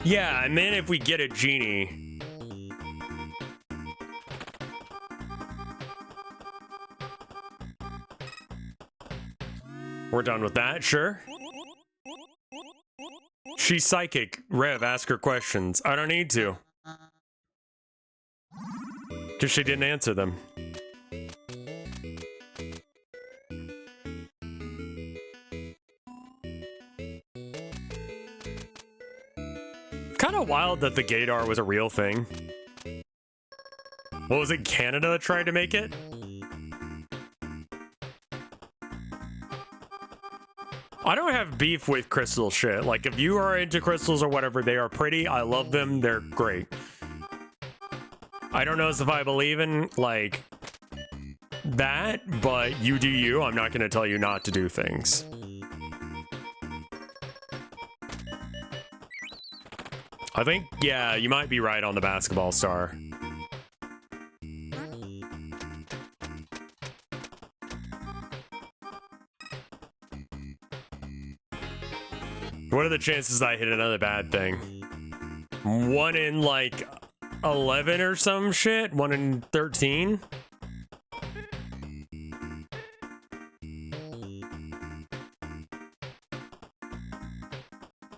yeah, and then if we get a genie. We're done with that, sure. She's psychic. Rev, ask her questions. I don't need to. Because she didn't answer them. Kind of wild that the gaydar was a real thing. What was it, Canada that tried to make it? I don't have beef with crystal shit. Like, if you are into crystals or whatever, they are pretty. I love them. They're great. I don't know if I believe in, like, that, but you do you. I'm not going to tell you not to do things. I think, yeah, you might be right on the basketball star. What are the chances I hit another bad thing? 1 in like 11 or some shit? 1 in 13?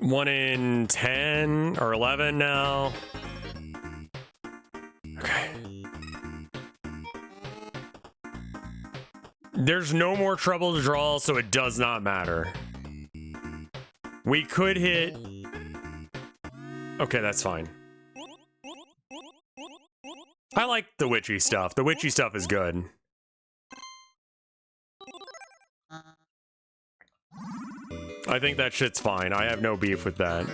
One in 10 or 11 now. Okay. There's no more trouble to draw, so it does not matter. We could hit... Okay, that's fine. I like the witchy stuff. The witchy stuff is good. I think that shit's fine. I have no beef with that.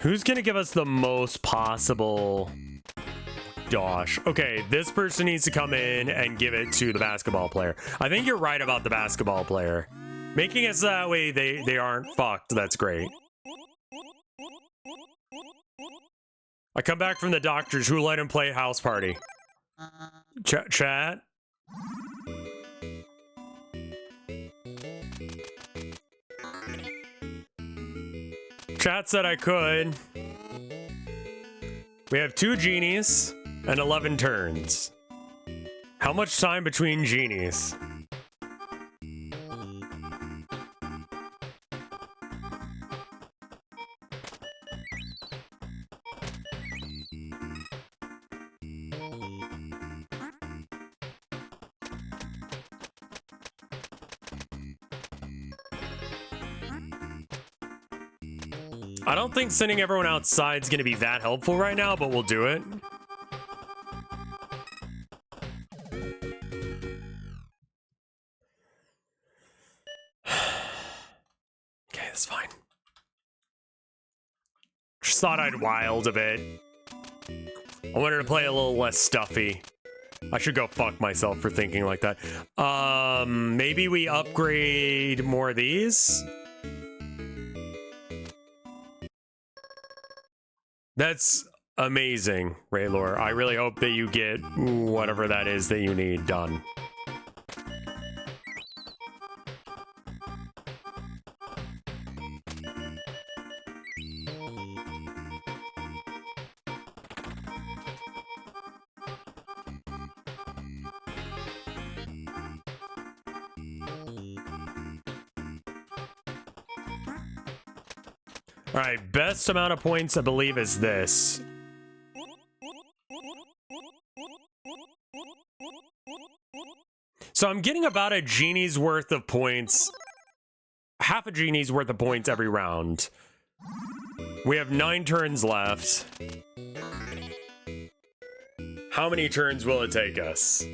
Who's gonna give us the most possible dosh? Okay, this person needs to come in and give it to the basketball player. I think you're right about the basketball player. Making it so that way they aren't fucked, that's great. I come back from the doctors. Who let him play house party? Chat? Chat said I could. We have 2 genies and 11 turns. How much time between genies? I don't think sending everyone outside is going to be that helpful right now, but we'll do it. Okay, that's fine. Just thought I'd wild a bit. I wanted to play a little less stuffy. I should go fuck myself for thinking like that. Maybe we upgrade more of these? That's amazing, Raylor. I really hope that you get whatever that is that you need done. All right, best amount of points, I believe, is this. So I'm getting about a genie's worth of points, half a genie's worth of points every round. We have 9 turns left. How many turns will it take us?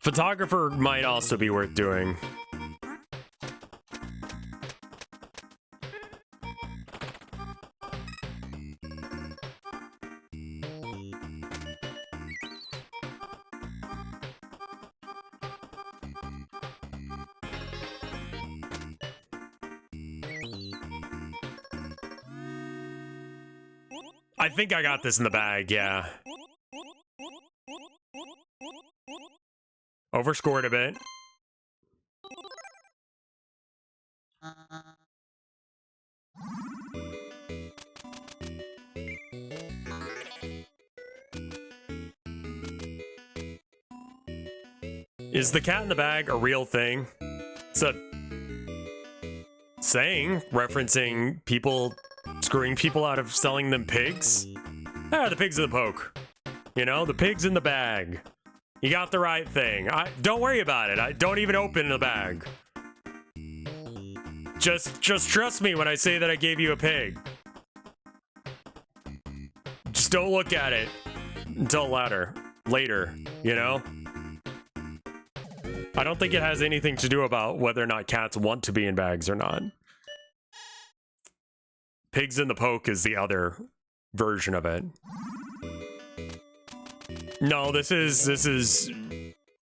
Photographer might also be worth doing. I think I got this in the bag, yeah. Overscored a bit. Is the cat in the bag a real thing? It's a saying referencing people screwing people out of selling them pigs. Ah, the pigs in the poke. You know, the pigs in the bag. You got the right thing. Don't worry about it. I don't even open the bag. Just trust me when I say that I gave you a pig. Just don't look at it until later, you know? I don't think it has anything to do about whether or not cats want to be in bags or not. Pigs in the poke is the other version of it. No, this is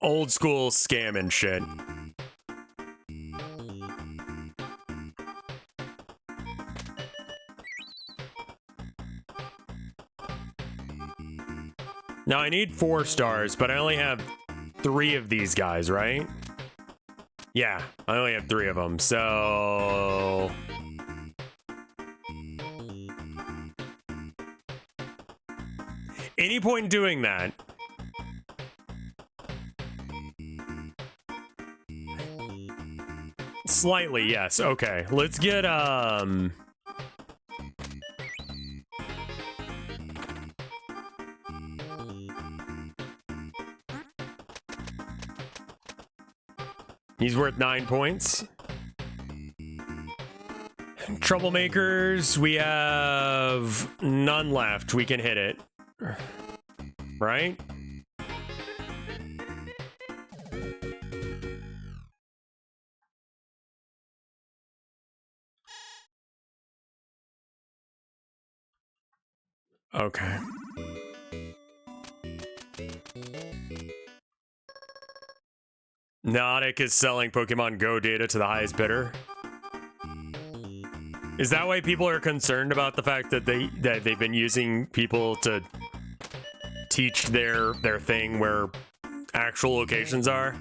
old school scam and shit. Now I need 4 stars, but I only have 3 of these guys, right? Yeah, I only have 3 of them, so... Any point in doing that? Slightly, yes. Okay, let's get, He's worth 9 points. Troublemakers, we have none left. We can hit it. Right? Okay. Nautic is selling Pokemon Go data to the highest bidder. Is that why people are concerned about the fact that they've been using people to teach their thing where actual locations are?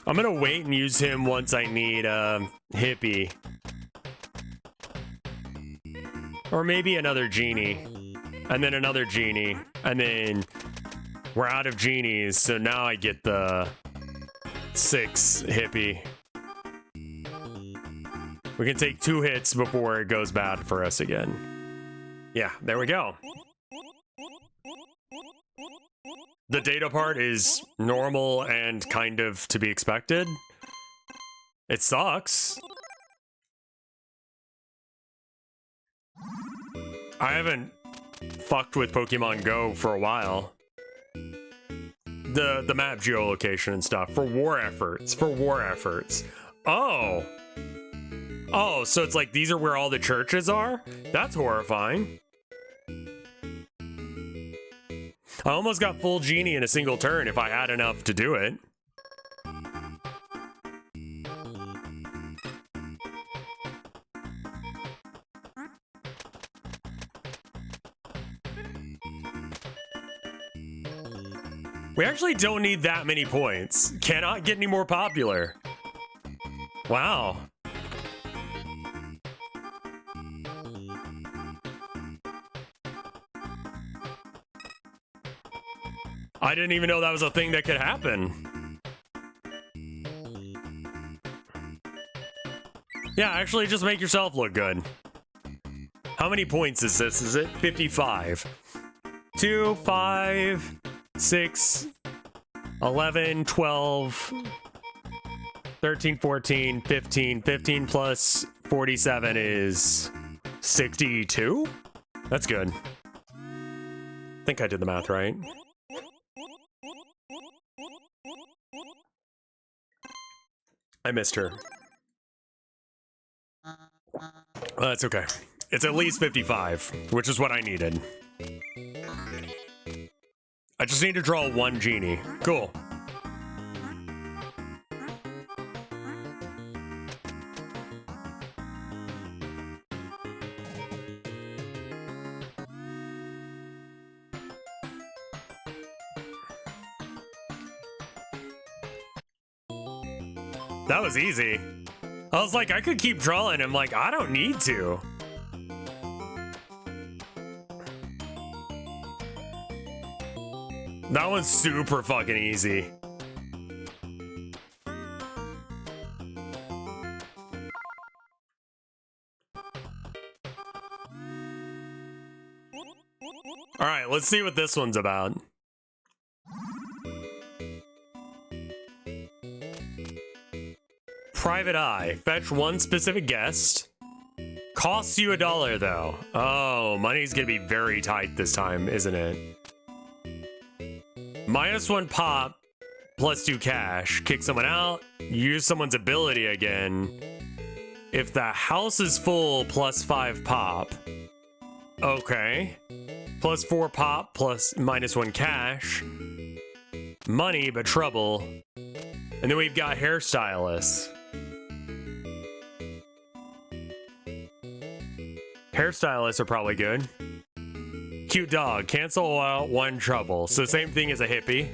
I'm gonna wait and use him once I need Hippie. Or maybe another genie. And then another genie. And then we're out of genies, so now I get the 6 Hippie. We can take 2 hits before it goes bad for us again. Yeah, there we go. The data part is normal and kind of to be expected. It sucks. I haven't fucked with Pokemon Go for a while. The map geolocation and stuff for war efforts. Oh. Oh, so it's like these are where all the churches are? That's horrifying. I almost got full genie in a single turn if I had enough to do it. We actually don't need that many points. Cannot get any more popular. Wow. I didn't even know that was a thing that could happen. Yeah, actually just make yourself look good. How many points is this? Is it 55? 2, 5, 6, 11, 12, 13, 14, 15. 15 plus 47 is 62? That's good. I think I did the math right. I missed her. Well, that's okay. It's at least 55, which is what I needed. I just need to draw 1 genie. Cool. That was easy. I was like, I could keep drawing. I'm like, I don't need to. That one's super fucking easy. All right, let's see what this one's about. Private Eye. Fetch one specific guest. Costs you $1 though. Oh, money's gonna be very tight this time, isn't it? -1 pop, +2 cash. Kick someone out. Use someone's ability again. If the house is full, +5 pop. Okay. +4 pop, plus -1 cash. Money, but trouble. And then we've got hairstylists. Hairstylists are probably good. Cute dog. Cancel out 1 trouble. So same thing as a hippie.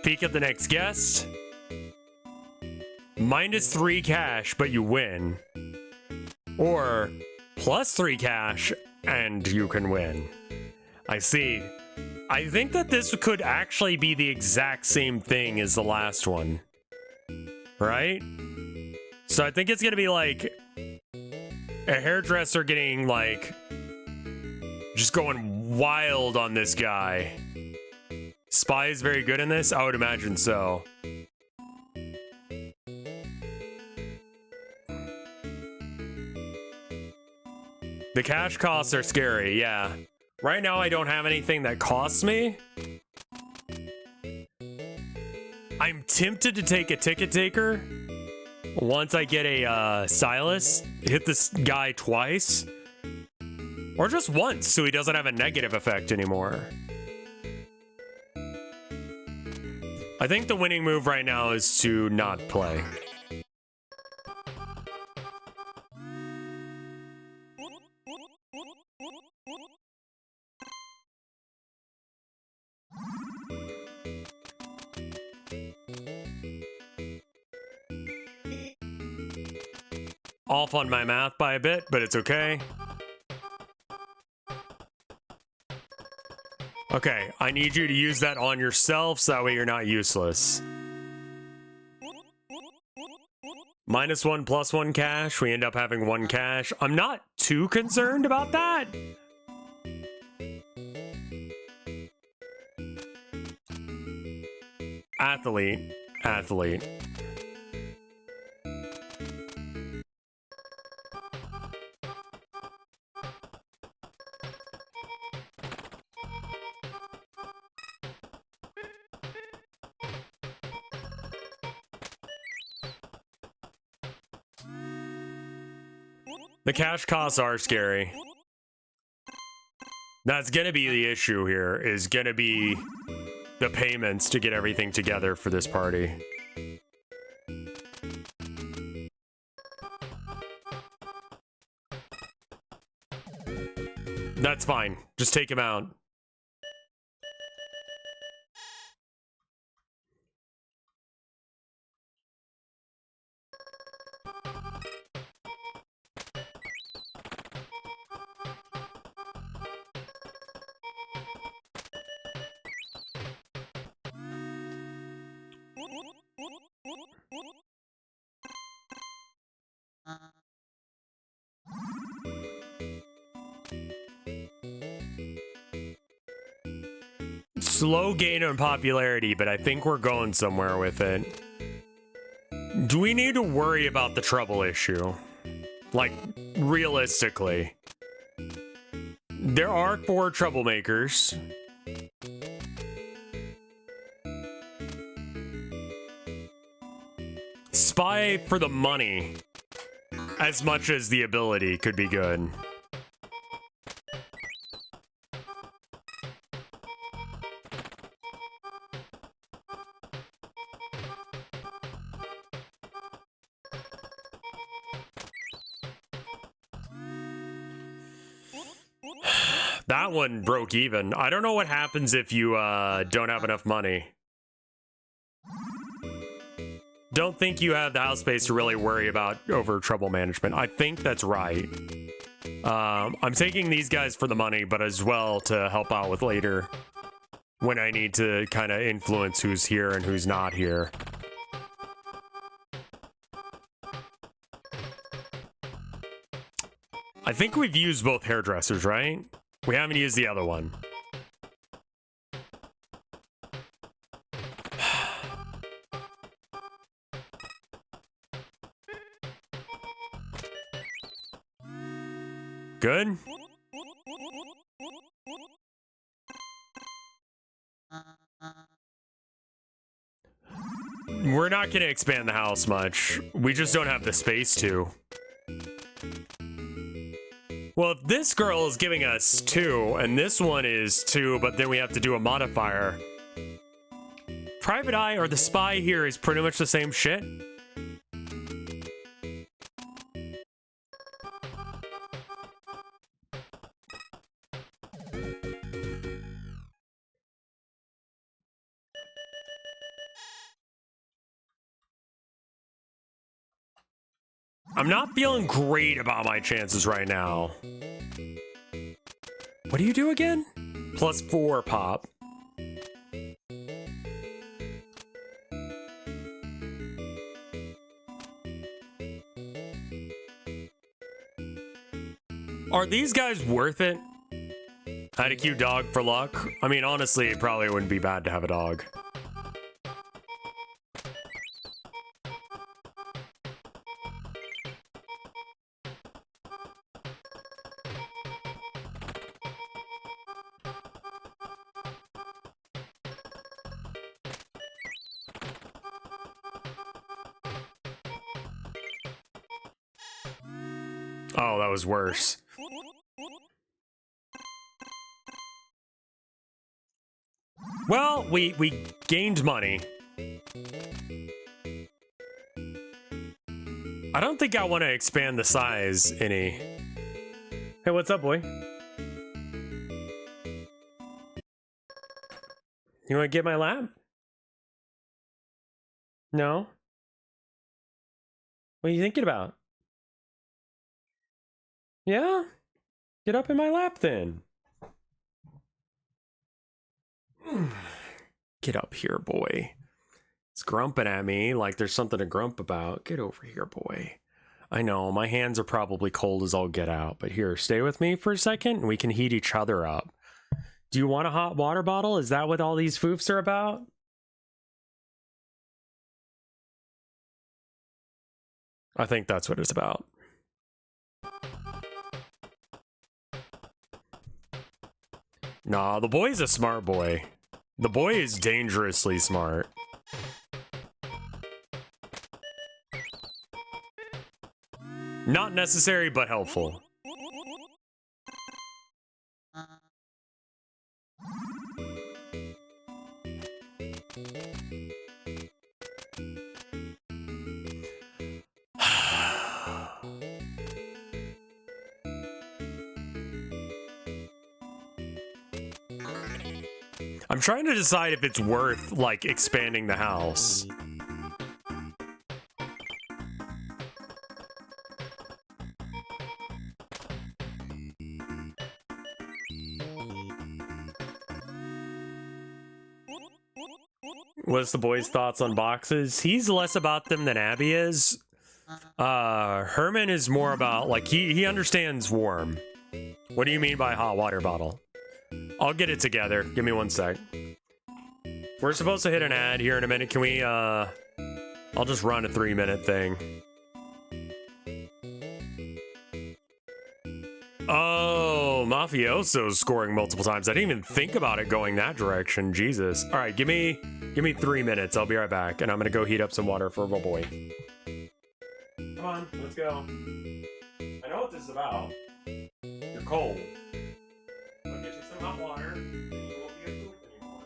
Peek at the next guest. -3 cash, but you win. Or +3 cash, and you can win. I see. I think that this could actually be the exact same thing as the last one. Right? So I think it's gonna be like a hairdresser getting like just going wild on this guy. Spy is very good in this? I would imagine so. The cash costs are scary, yeah. Right now I don't have anything that costs me. I'm tempted to take a ticket taker. Once I get a stylus, hit this guy twice. Or just once, so he doesn't have a negative effect anymore. I think the winning move right now is to not play. Off on my math by a bit, but it's okay. Okay, I need you to use that on yourself so that way you're not useless. -1 +1 cash. We end up having 1 cash. I'm not too concerned about that. Athlete. Athlete. The cash costs are scary. That's gonna be the issue here, is gonna be the payments to get everything together for this party. That's fine. Just take him out. Slow gain in popularity, but I think we're going somewhere with it. Do we need to worry about the trouble issue? Like, realistically. There are 4 troublemakers. Spy for the money, as much as the ability could be good. That one broke even. I don't know what happens if you don't have enough money. don't think you have the house space to really worry about over trouble management. I think that's right. I'm taking these guys for the money, but as well to help out with later when I need to kind of influence who's here and who's not here. I think we've used both hairdressers, right? We haven't used the other one. Good. We're not going to expand the house much. We just don't have the space to. Well, if this girl is giving us 2, and this one is 2, but then we have to do a modifier. Private Eye or the Spy here is pretty much the same shit. I'm not feeling great about my chances right now. What do you do again? +4 pop. Are these guys worth it? I had a cute dog for luck. I mean, honestly, it probably wouldn't be bad to have a dog. Oh, that was worse. Well, we gained money. I don't think I want to expand the size any. Hey, what's up, boy? You want to get my lap? No? What are you thinking about? Yeah? Get up in my lap then. Get up here, boy. It's grumping at me like there's something to grump about. Get over here, boy. I know, my hands are probably cold as all get out, but here, stay with me for a second and we can heat each other up. Do you want a hot water bottle? Is that what all these foofs are about? I think that's what it's about. Nah, the boy's a smart boy. The boy is dangerously smart. Not necessary, but helpful. I'm trying to decide if it's worth, like, expanding the house. What's the boy's thoughts on boxes? He's less about them than Abby is. Herman is more about, like, he understands warm. What do you mean by hot water bottle? I'll get it together. Give me 1 sec. We're supposed to hit an ad here in a minute. Can we, I'll just run a 3-minute thing. Oh, Mafioso's scoring multiple times. I didn't even think about it going that direction. Jesus. All right, give me 3 minutes. I'll be right back, and I'm gonna go heat up some water for my boy. Come on, let's go. I know what this is about. You're cold. I'll get you some hot water, and you won't be a poop anymore.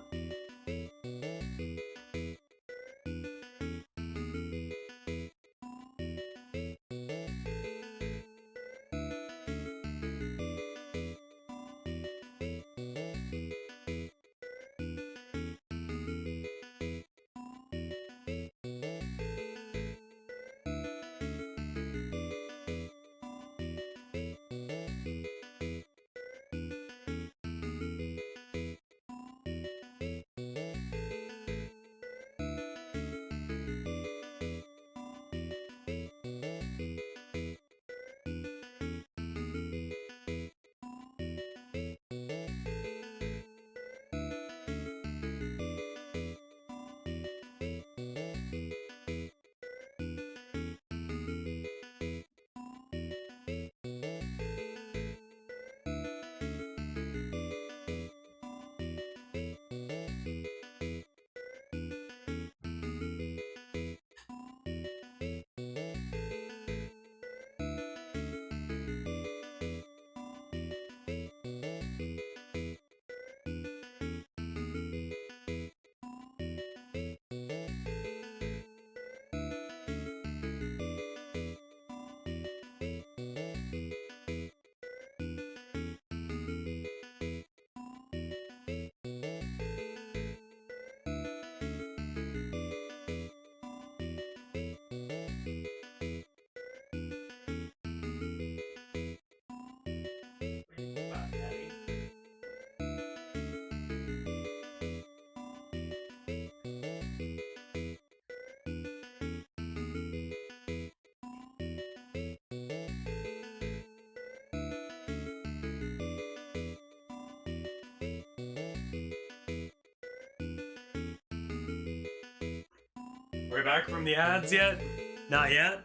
We're back from the ads yet? Not yet?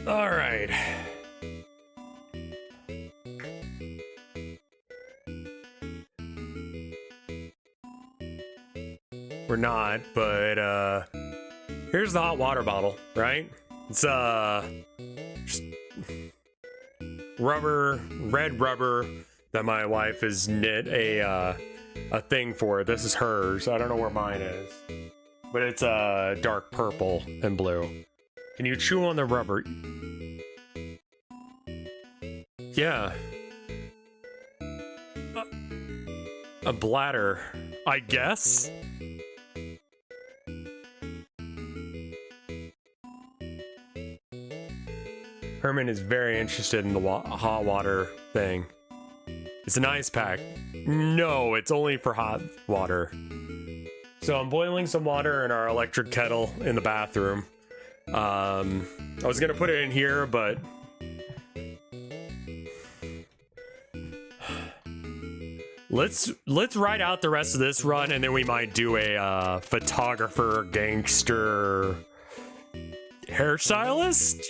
Alright. We're not, but here's the hot water bottle, right? It's just rubber, red rubber that my wife has knit a thing for. This is hers. I don't know where mine is, but it's dark purple and blue. Can you chew on the rubber? Yeah. A bladder, I guess. Herman is very interested in the hot water thing. It's an ice pack. No, it's only for hot water. So I'm boiling some water in our electric kettle in the bathroom. I was gonna put it in here, but let's ride out the rest of this run, and then we might do a photographer, gangster, hairstylist.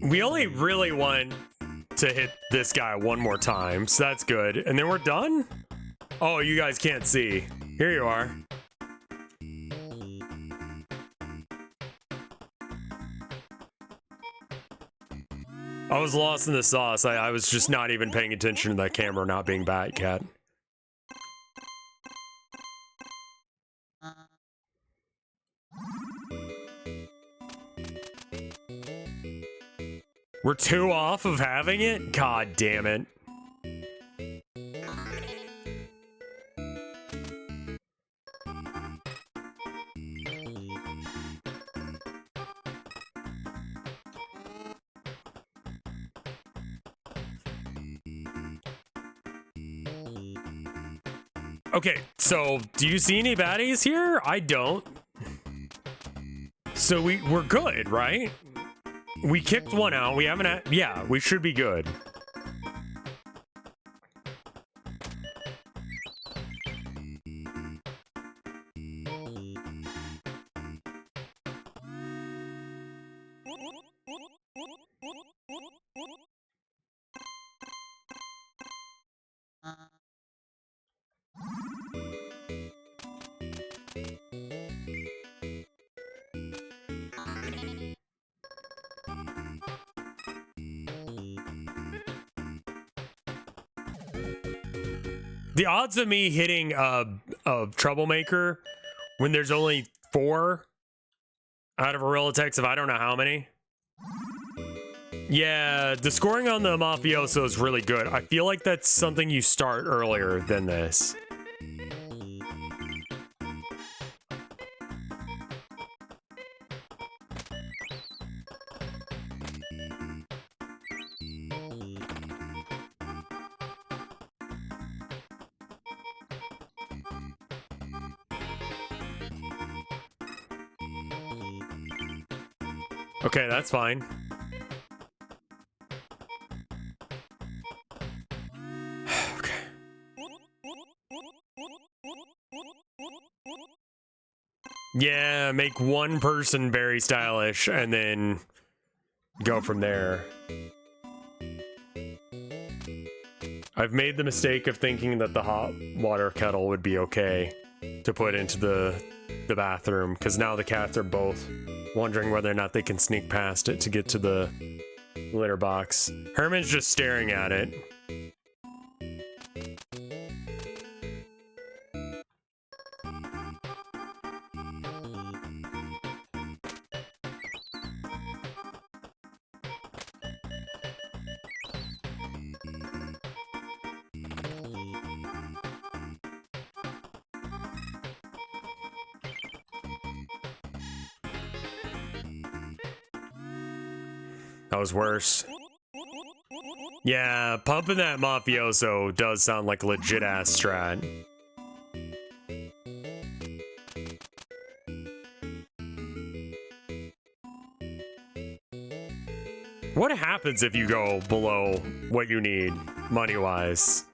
We only really want to hit this guy one more time, so that's good. And then we're done? Oh, you guys can't see. Here you are. I was lost in the sauce. I was just not even paying attention to that camera not being Batcat. We're 2 off of having it? God damn it. Okay, so do you see any baddies here? I don't. So we're good, right? We kicked one out. We haven't had, yeah, we should be good. The odds of me hitting a troublemaker when there's only 4 out of a roll of text of I don't know how many. Yeah, the scoring on the mafioso is really good. I feel like that's something you start earlier than this. Okay, that's fine. Okay. Yeah, make one person very stylish and then go from there. I've made the mistake of thinking that the hot water kettle would be okay to put into the bathroom, because now the cats are both wondering whether or not they can sneak past it to get to the litter box. Herman's just staring at it. That was worse. Yeah, pumping that mafioso does sound like a legit ass strat. What happens if you go below what you need, money-wise?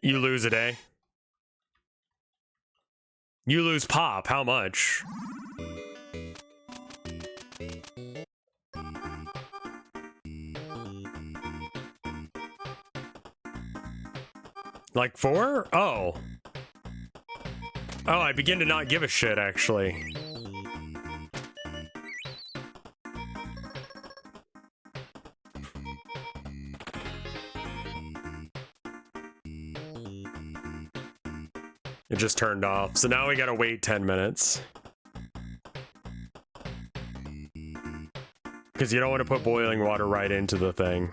You lose a day. You lose pop, how much? Like 4? Oh. Oh, I begin to not give a shit, actually. It just turned off. So now we gotta wait 10 minutes. Because you don't want to put boiling water right into the thing.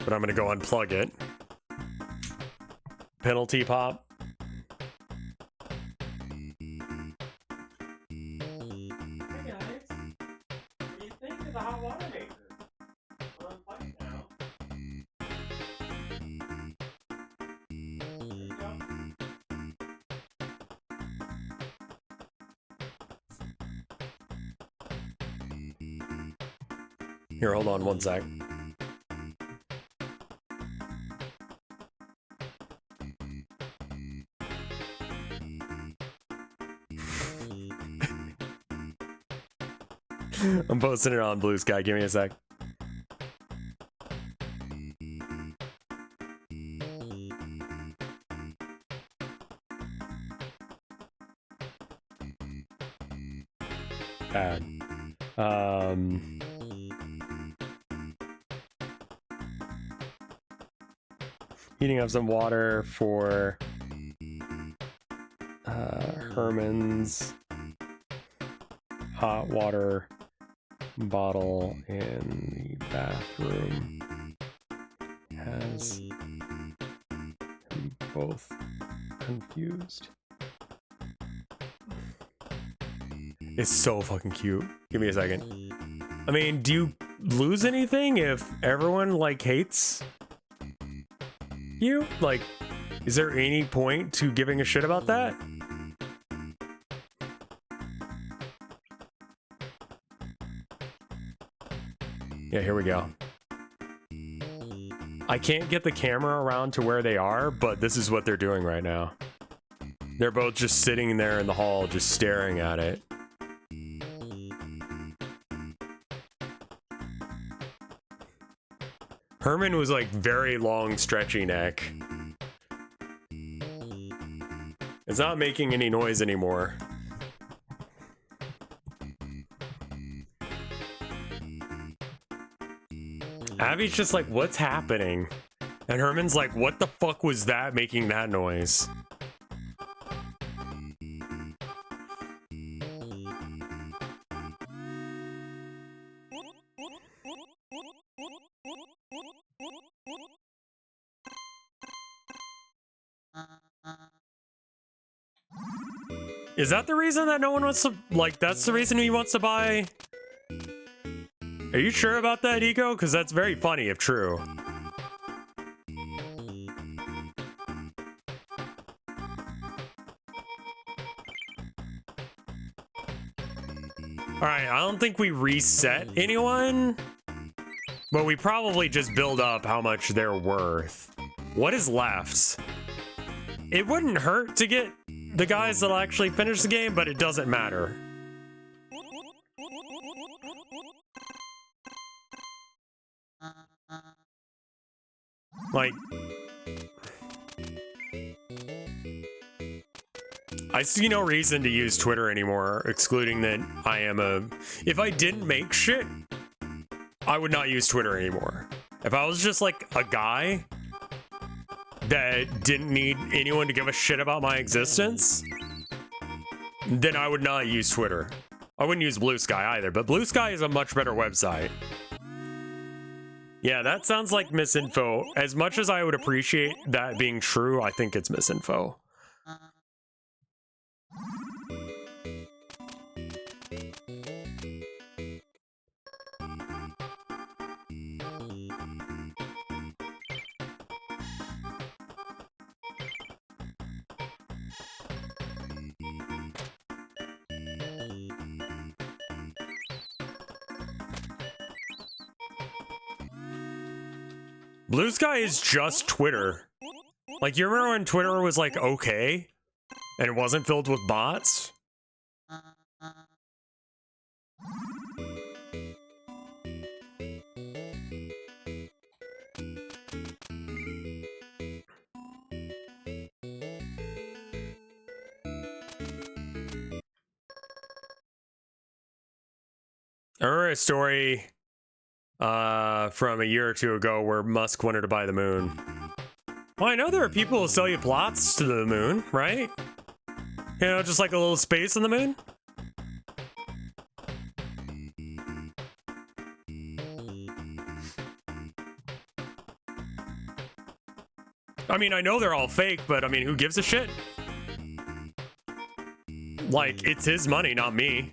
But I'm gonna go unplug it. Penalty pop. Here, hold on one sec. I'm posting it on Blue Sky. Give me a sec. Bad. Heating up some water for Herman's hot water bottle in the bathroom has them both confused. It's so fucking cute. Give me a second. I mean, do you lose anything if everyone like hates you? Like, is there any point to giving a shit about that? Yeah, here we go. I can't get the camera around to where they are, but this is what they're doing right now. They're both just sitting there in the hall, just staring at it. Herman was like very long, stretchy neck. It's not making any noise anymore. Abby's just like, what's happening? And Herman's like, what the fuck was that making that noise? Is that the reason that no one wants to, like, that's the reason he wants to buy? Are you sure about that, Eco? Because that's very funny if true. Alright, I don't think we reset anyone, but we probably just build up how much they're worth. What is left? It wouldn't hurt to get the guys that'll actually finish the game, but it doesn't matter. Like, I see no reason to use Twitter anymore, excluding that I am a... If I didn't make shit, I would not use Twitter anymore. If I was just like a guy that didn't need anyone to give a shit about my existence, then I would not use Twitter. I wouldn't use Blue Sky either, but Blue Sky is a much better website. Yeah, that sounds like misinfo. As much as I would appreciate that being true, I think it's misinfo. Blue Sky is just Twitter. Like, you remember when Twitter was like okay and it wasn't filled with bots? I remember a story from a year or two ago where Musk wanted to buy the moon. Well, I know there are people who sell you plots to the moon, right? You know, just like a little space on the moon. I mean, I know they're all fake, but I mean, who gives a shit? Like, it's his money, not me.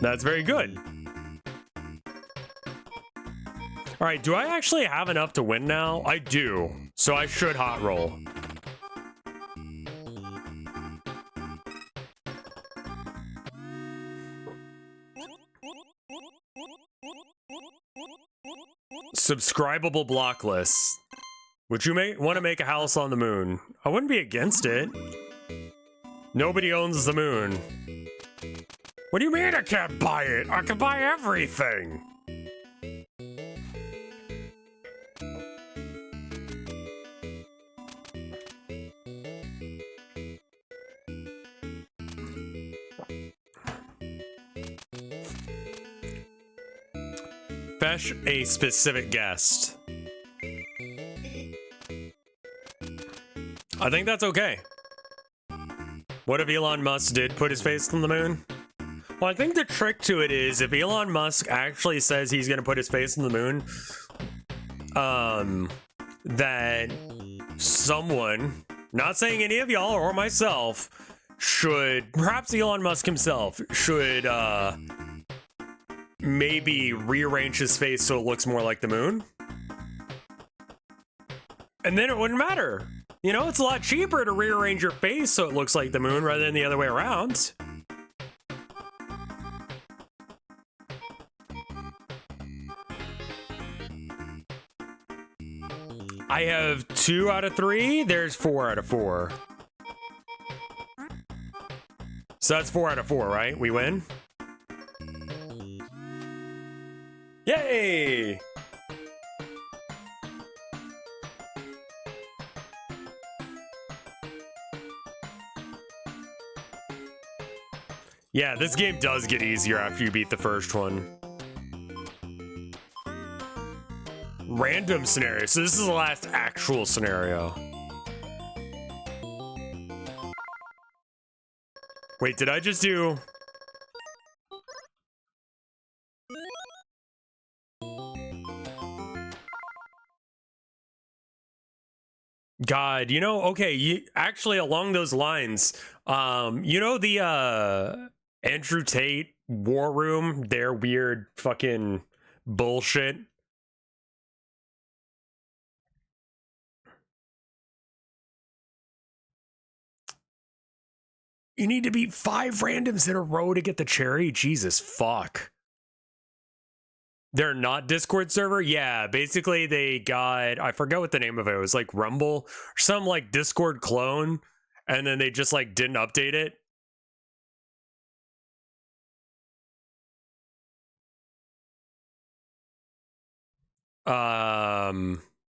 That's very good. All right, do I actually have enough to win now? I do, so I should hot roll. Subscribable block lists. Would you want to make a house on the moon? I wouldn't be against it. Nobody owns the moon. What do you mean I can't buy it? I can buy everything. Fetch a specific guest. I think that's okay. What if Elon Musk did put his face on the moon? Well, I think the trick to it is if Elon Musk actually says he's going to put his face on the moon, that someone, not saying any of y'all or myself, should, perhaps Elon Musk himself, should maybe rearrange his face so it looks more like the moon. And then it wouldn't matter. You know, it's a lot cheaper to rearrange your face so it looks like the moon rather than the other way around. I have 2 out of 3. There's 4 out of 4. So that's 4 out of 4, right? We win? Yay! Yeah, this game does get easier after you beat the first one. Random scenario. So this is the last actual scenario. Wait, did I just do... God, you know, okay, actually along those lines, you know the Andrew Tate War Room, their weird fucking bullshit? You need to beat 5 randoms in a row to get the cherry? Jesus fuck. They're not Discord server? Yeah, basically they got, I forget what the name of it was, like Rumble, or some like Discord clone, and then they just like didn't update it.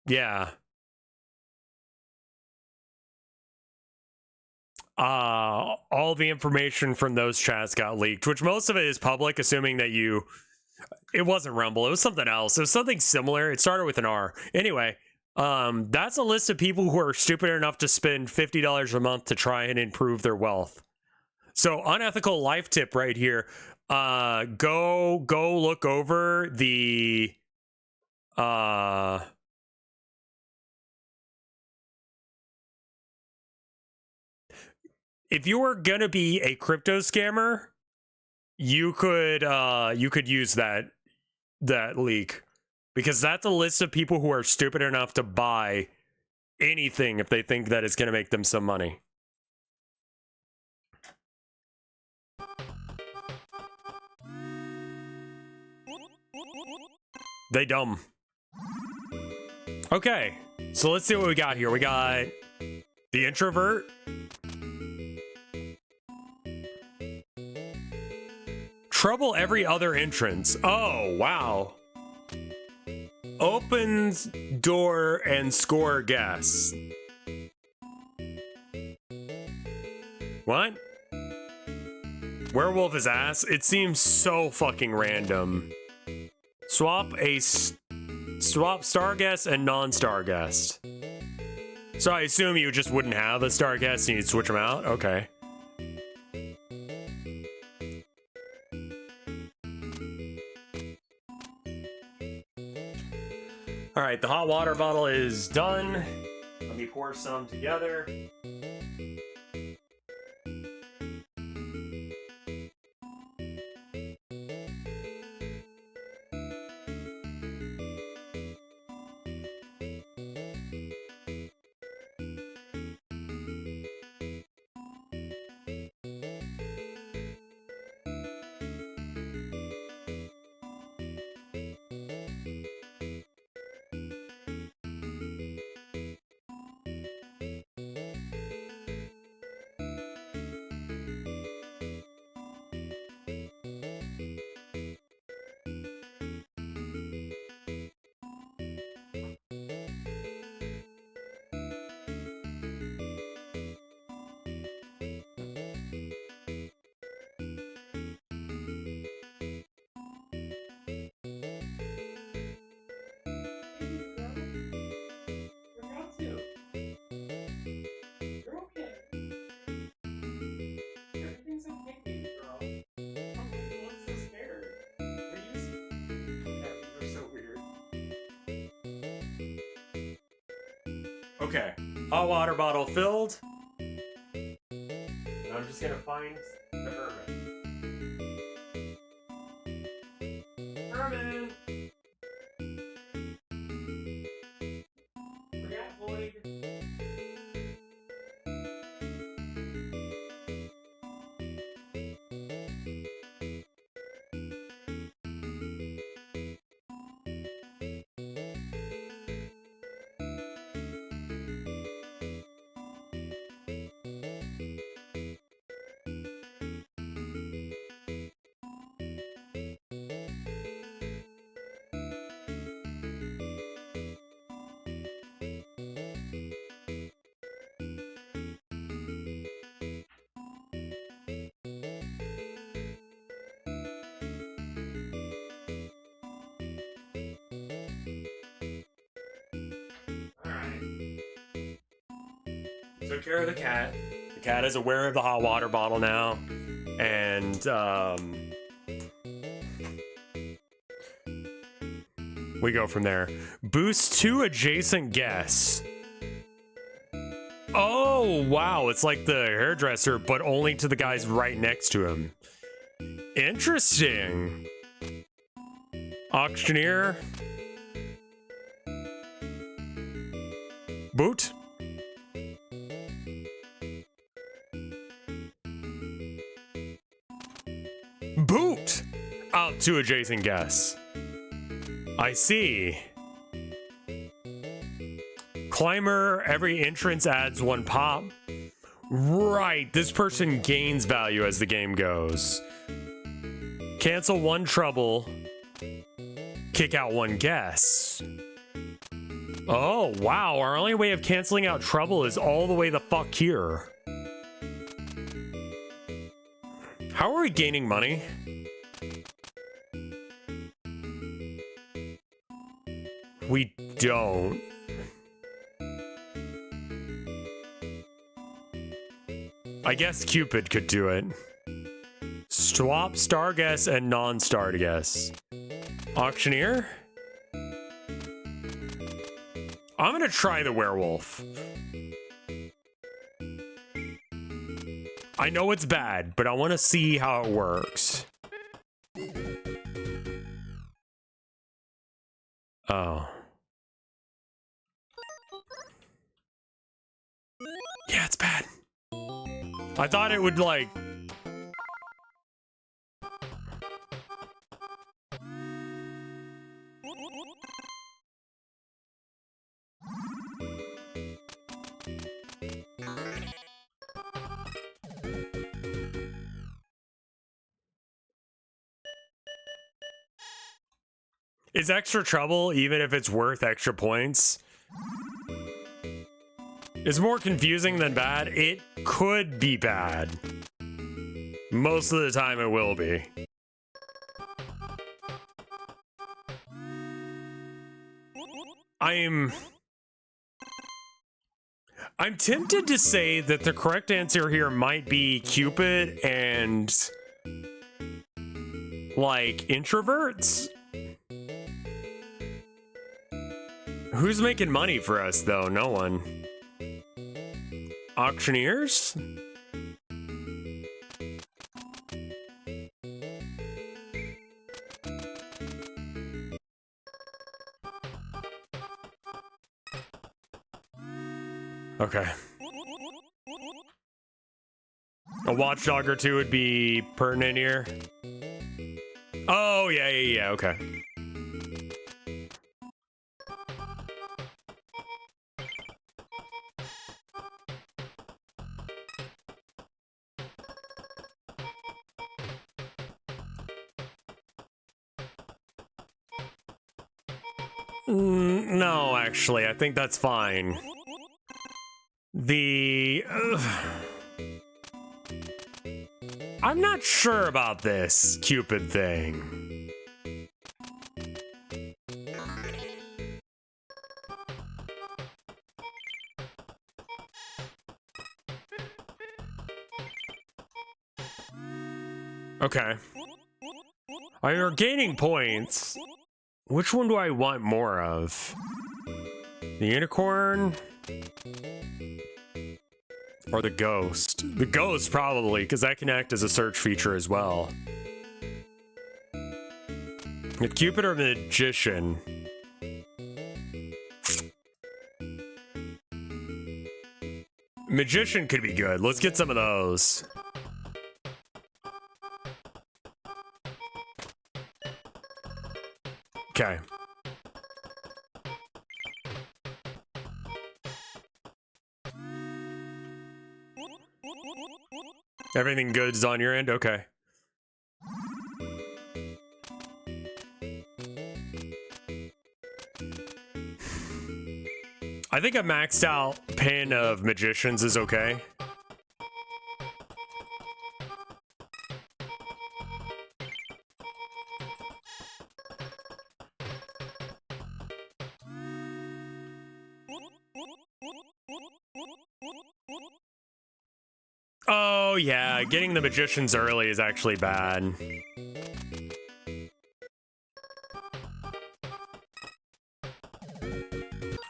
Yeah. All the information from those chats got leaked, which most of it is public, assuming that you... It wasn't Rumble, it was something else. It was something similar. It started with an R. Anyway, that's a list of people who are stupid enough to spend $50 a month to try and improve their wealth. So unethical life tip right here. Go look over the if you were gonna be a crypto scammer, you could use that leak, because that's a list of people who are stupid enough to buy anything if they think that it's gonna make them some money. They dumb. Okay, so let's see what we got here. We got the introvert. Trouble every other entrance. Oh, wow. Opens door and score guests. What? Werewolf is ass? It seems so fucking random. Swap star guest and non-star guest. So I assume you just wouldn't have a star guest and you'd switch them out? Okay. All right, the hot water bottle is done. Let me pour some together. Okay, hot water bottle filled. And I'm just gonna find the Herman. Herman! Forget Floyd. Took care of the cat. The cat is aware of the hot water bottle now. And, we go from there. Boost 2 adjacent guests. Oh, wow. It's like the hairdresser, but only to the guys right next to him. Interesting. Auctioneer. Boot. Boot! Out 2 adjacent guests. I see. Climber, every entrance adds 1 pop. Right, this person gains value as the game goes. Cancel 1 trouble. Kick out 1 guest. Oh, wow, our only way of canceling out trouble is all the way the fuck here. How are we gaining money? We don't. I guess Cupid could do it. Swap star guess and non-star guess. Auctioneer? I'm gonna try the werewolf. I know it's bad, but I want to see how it works. Oh. Yeah, it's bad. I thought it would, like... Is extra trouble, even if it's worth extra points? It's more confusing than bad. It could be bad. Most of the time it will be. I'm tempted to say that the correct answer here might be Cupid and like introverts. Who's making money for us though? No one. Auctioneers? Okay. A watchdog or two would be pertinent here. Oh, yeah, okay. No, actually, I think that's fine. I'm not sure about this Cupid thing. Okay. You're gaining points. Which one do I want more of? The unicorn? Or the ghost? The ghost, probably, because that can act as a search feature as well. The Cupid or magician? Magician could be good. Let's get some of those. Okay. Everything good's on your end? Okay. I think a maxed out pin of magicians is okay. Oh yeah, getting the magicians early is actually bad.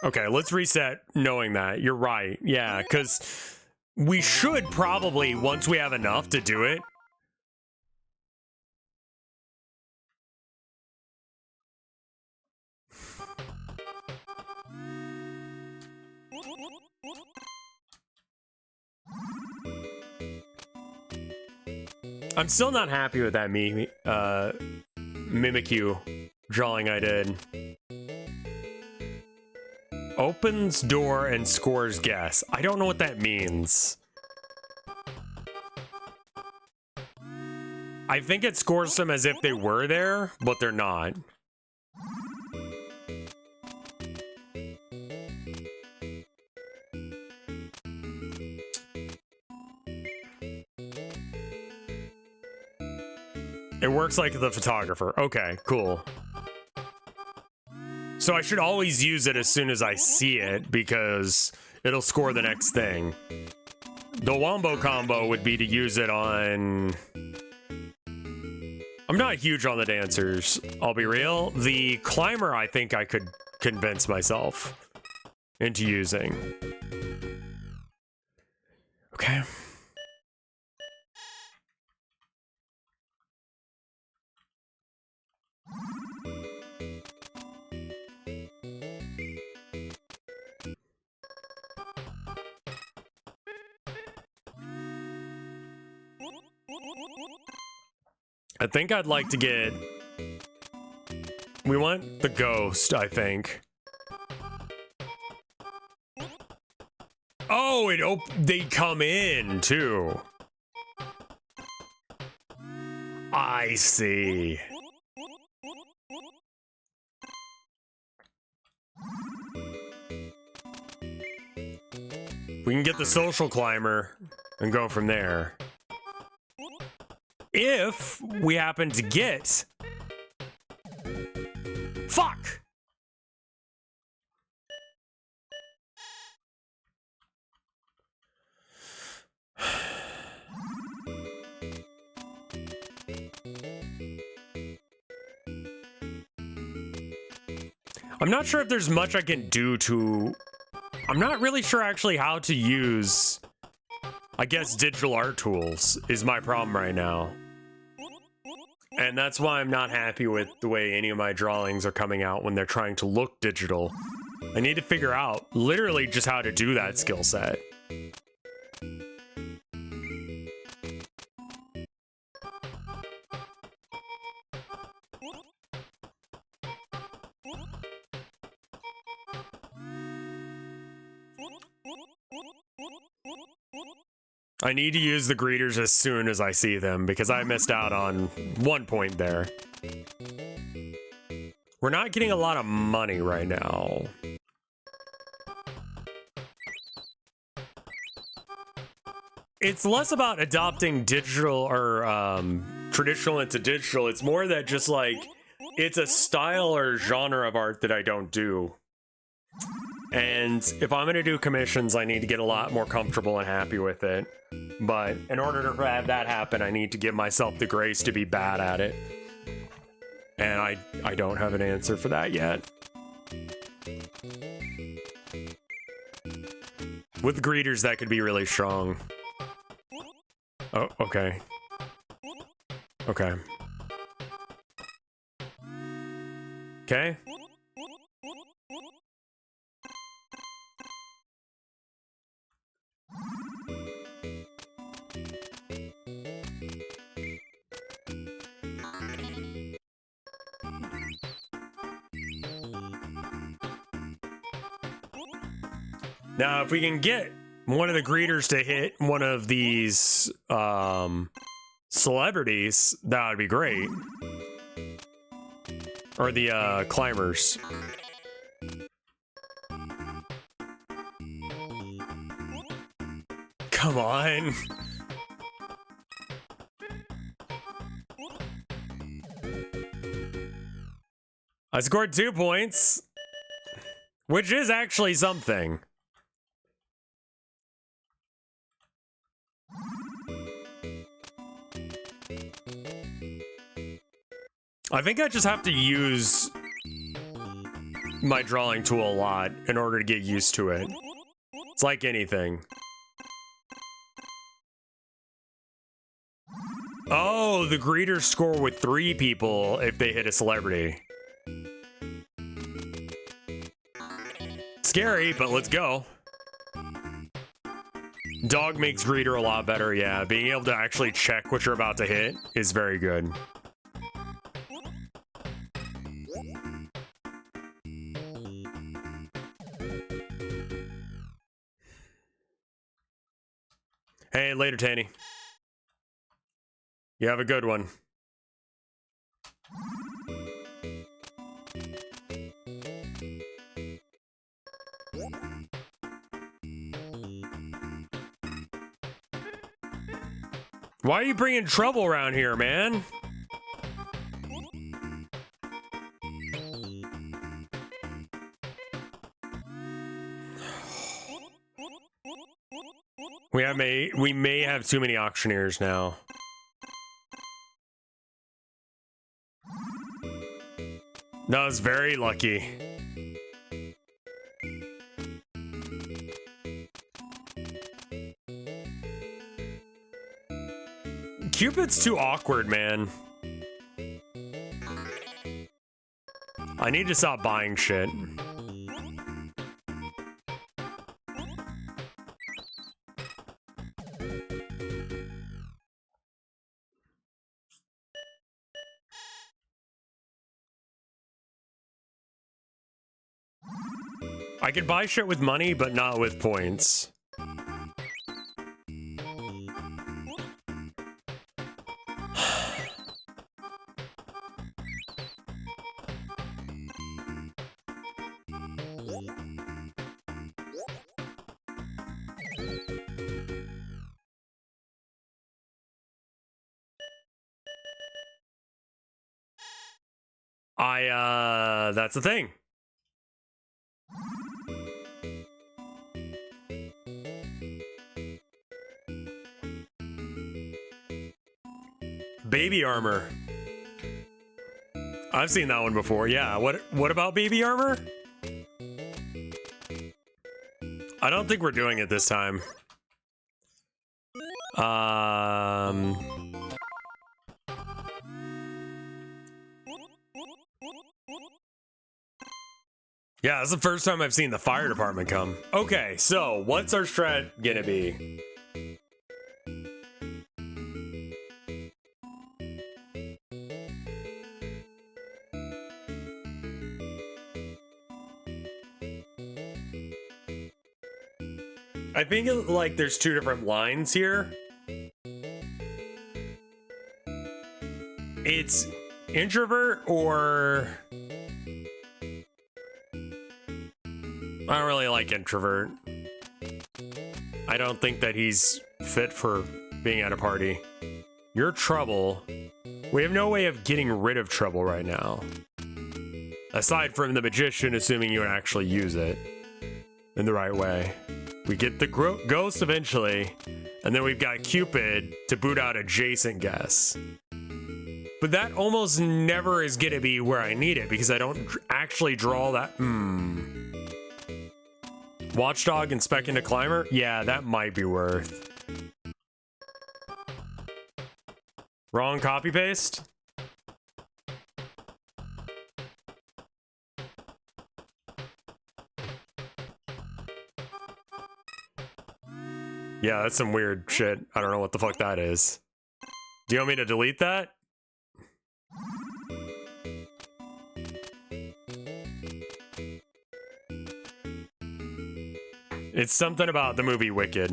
Okay, let's reset knowing that. You're right. Yeah, because we should probably, once we have enough to do it. I'm still not happy with that Mimikyu drawing I did. Opens door and scores guess. I don't know what that means. I think it scores them as if they were there, but they're not. It works like the photographer. Okay, cool. So I should always use it as soon as I see it because it'll score the next thing. The Wombo combo would be to use it on... I'm not huge on the dancers, I'll be real. The climber, I think I could convince myself into using. Okay. I think I'd like to get... We want the ghost, I think. Oh, they come in, too. I see. We can get the social climber and go from there. If we happen to get... Fuck! I'm not sure if there's much I can do to... I'm not really sure actually how to use... I guess digital art tools is my problem right now. And that's why I'm not happy with the way any of my drawings are coming out when they're trying to look digital. I need to figure out literally just how to do that skill set. I need to use the greeters as soon as I see them because I missed out on one point there. We're not getting a lot of money right now. It's less about adopting digital or traditional into digital. It's more that just like, it's a style or genre of art that I don't do. And if I'm gonna do commissions, I need to get a lot more comfortable and happy with it. But in order to have that happen, I need to give myself the grace to be bad at it. And I don't have an answer for that yet. With greeters, that could be really strong. Oh, okay. Okay. Okay. Now, if we can get one of the greeters to hit one of these celebrities, that would be great. Or the climbers. Come on. I scored 2 points, which is actually something. I think I just have to use my drawing tool a lot in order to get used to it. It's like anything. Oh, the greeters score with 3 people if they hit a celebrity. Scary, but let's go. Dog makes greeter a lot better, yeah. Being able to actually check what you're about to hit is very good. Hey, later, Tanny. You have a good one. Why are you bringing trouble around here, man? We may have too many auctioneers now. That was very lucky. Cupid's too awkward, man. I need to stop buying shit. I could buy shit with money, but not with points. That's the thing. Baby armor. I've seen that one before. Yeah. What about baby armor? I don't think we're doing it this time. Yeah, that's the first time I've seen the fire department come. Okay, so what's our strat gonna be? I think like there's two different lines here. It's introvert or... I don't really like introvert. I don't think that he's fit for being at a party. You're trouble. We have no way of getting rid of trouble right now. Aside from the magician, assuming you would actually use it in the right way. We get the ghost eventually, and then we've got Cupid to boot out adjacent guests. But that almost never is gonna be where I need it because I don't actually draw that. Watchdog and Spec into Climber? Yeah, that might be worth. Wrong copy paste? Yeah, that's some weird shit. I don't know what the fuck that is. Do you want me to delete that? It's something about the movie Wicked.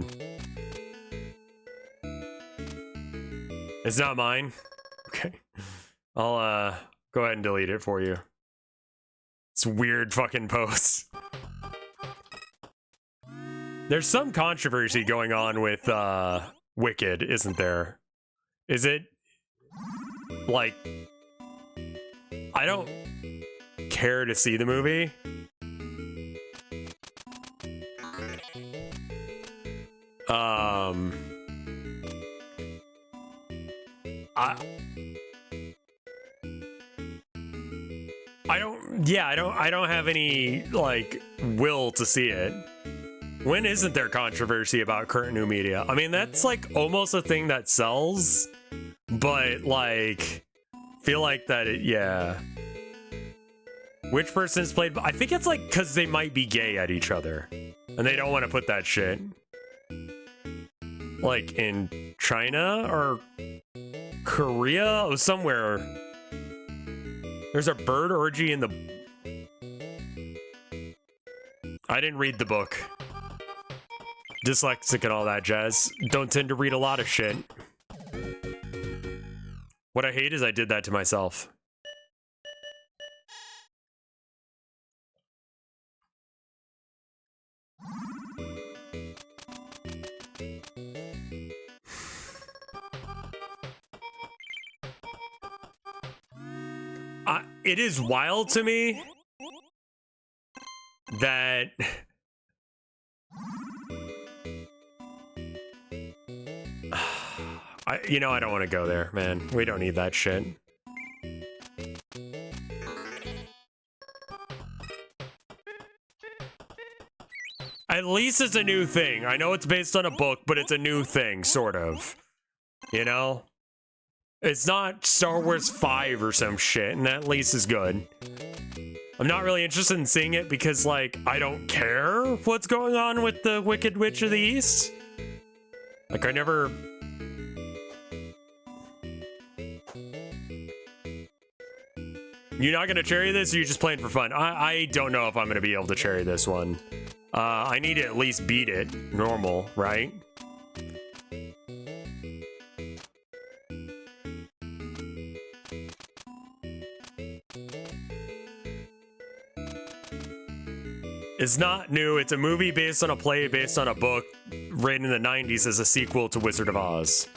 It's not mine? Okay. I'll go ahead and delete it for you. It's weird fucking posts. There's some controversy going on with Wicked, isn't there? Is it like I don't care to see the movie. I don't have any like will to see it. When isn't there controversy about current new media? I mean, that's like almost a thing that sells, but like feel like that yeah. Which person's played? I think it's like because they might be gay at each other and they don't want to put that shit like in China or Korea or somewhere. There's a bird orgy in the... I didn't read the book. Dyslexic and all that jazz. Don't tend to read a lot of shit. What I hate is I did that to myself. It is wild to me that You know, I don't want to go there, man. We don't need that shit. At least it's a new thing. I know it's based on a book, but it's a new thing, sort of. You know? It's not Star Wars 5 or some shit, and that at least is good. I'm not really interested in seeing it because, like, I don't care what's going on with the Wicked Witch of the East. Like, I never... You're not gonna cherry this, or you're just playing for fun? I don't know if I'm gonna be able to cherry this one. I need to at least beat it. Normal, right? It's not new. It's a movie based on a play based on a book written in the 90s as a sequel to Wizard of Oz.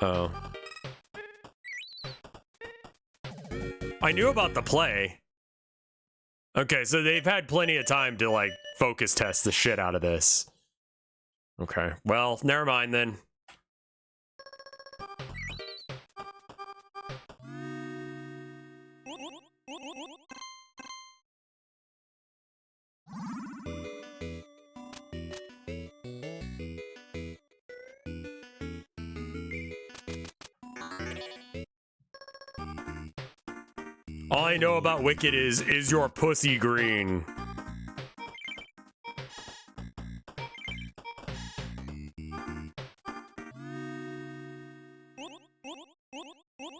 Oh. I knew about the play. Okay, so they've had plenty of time to, like, focus test the shit out of this. Okay, well, never mind then. All I know about Wicked is your pussy green?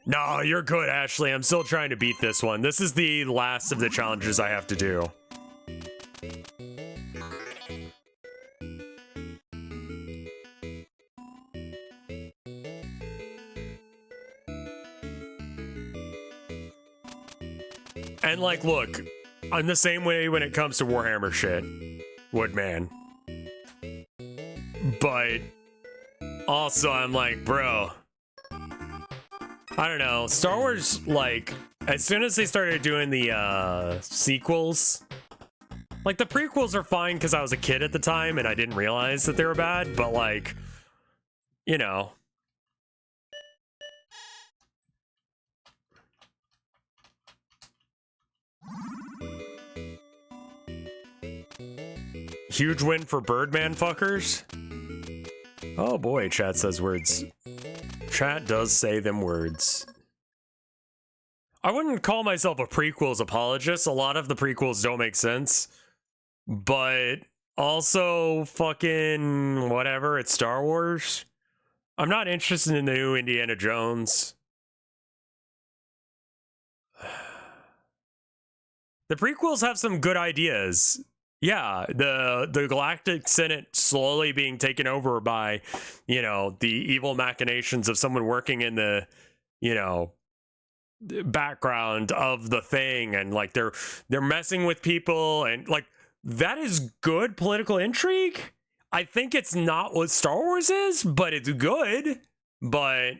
No, you're good, Ashley. I'm still trying to beat this one. This is the last of the challenges I have to do. And, like, look, I'm the same way when it comes to Warhammer shit, Woodman. But also, I'm like, bro, I don't know. Star Wars, like, as soon as they started doing the sequels, like, the prequels are fine because I was a kid at the time and I didn't realize that they were bad, but, like, you know. Huge win for Birdman fuckers. Oh boy, chat says words. Chat does say them words. I wouldn't call myself a prequels apologist. A lot of the prequels don't make sense. But also fucking whatever, it's Star Wars. I'm not interested in the new Indiana Jones. The prequels have some good ideas. Yeah, the Galactic Senate slowly being taken over by, you know, the evil machinations of someone working in the, you know, background of the thing, and like they're messing with people, and like that is good political intrigue. I think it's not what Star Wars is, but it's good. But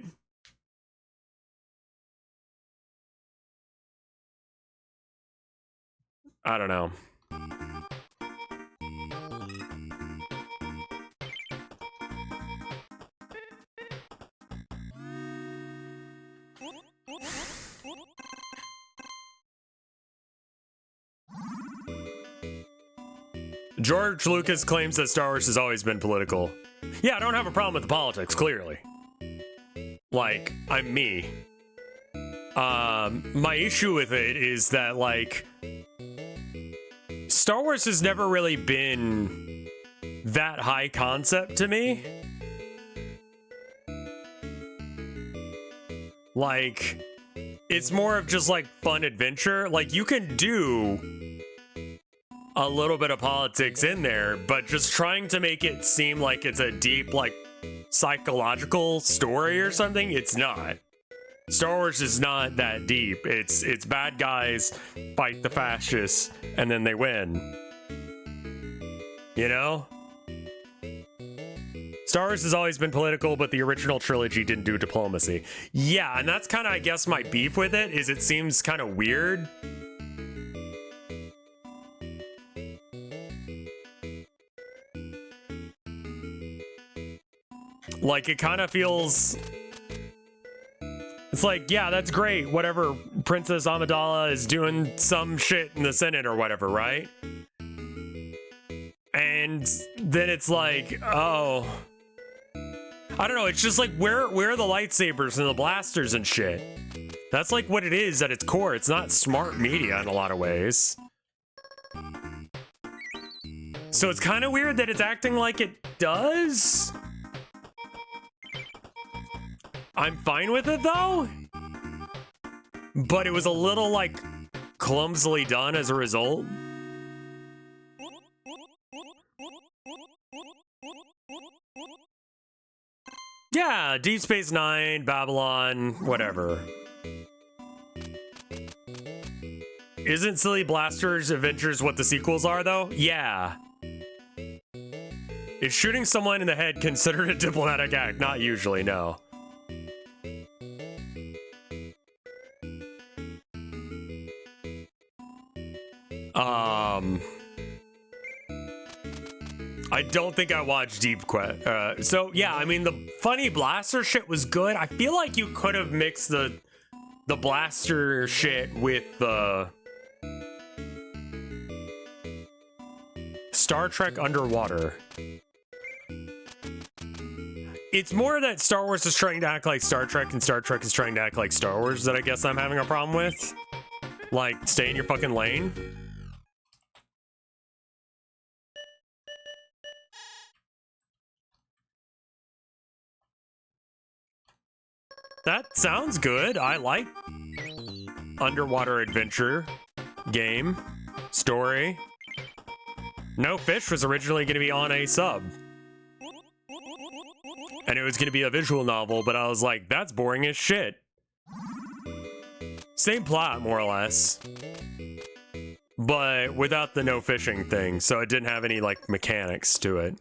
I don't know. George Lucas claims that Star Wars has always been political. Yeah, I don't have a problem with the politics, clearly. Like, I'm me. My issue with it is that, like, Star Wars has never really been that high concept to me. Like, it's more of just, like, fun adventure. Like, you can do a little bit of politics in there, but just trying to make it seem like it's a deep, like, psychological story or something, it's not. Star Wars is not that deep. It's bad guys fight the fascists and then they win. You know? Star Wars has always been political, but the original trilogy didn't do diplomacy. Yeah, and that's kind of, I guess, my beef with it, is it seems kind of weird. Like, it kind of feels... It's like, yeah, that's great. Whatever, Princess Amidala is doing some shit in the Senate or whatever, right? And then it's like, oh... I don't know, it's just like, where are the lightsabers and the blasters and shit? That's like what it is at its core. It's not smart media in a lot of ways. So it's kind of weird that it's acting like it does. I'm fine with it though. But it was a little like clumsily done as a result. Yeah, Deep Space Nine, Babylon, whatever. Isn't Silly Blasters Adventures what the sequels are, though? Yeah. Is shooting someone in the head considered a diplomatic act? Not usually, no. I don't think I watched Deep Quest. So yeah, I mean the funny blaster shit was good. I feel like you could have mixed the blaster shit with the Star Trek Underwater. It's more that Star Wars is trying to act like Star Trek and Star Trek is trying to act like Star Wars that I guess I'm having a problem with. Like, stay in your fucking lane. That sounds good. I like underwater adventure game story. No Fish was originally going to be on a sub. And it was going to be a visual novel, but I was like, that's boring as shit. Same plot, more or less. But without the no fishing thing, so it didn't have any, like, mechanics to it.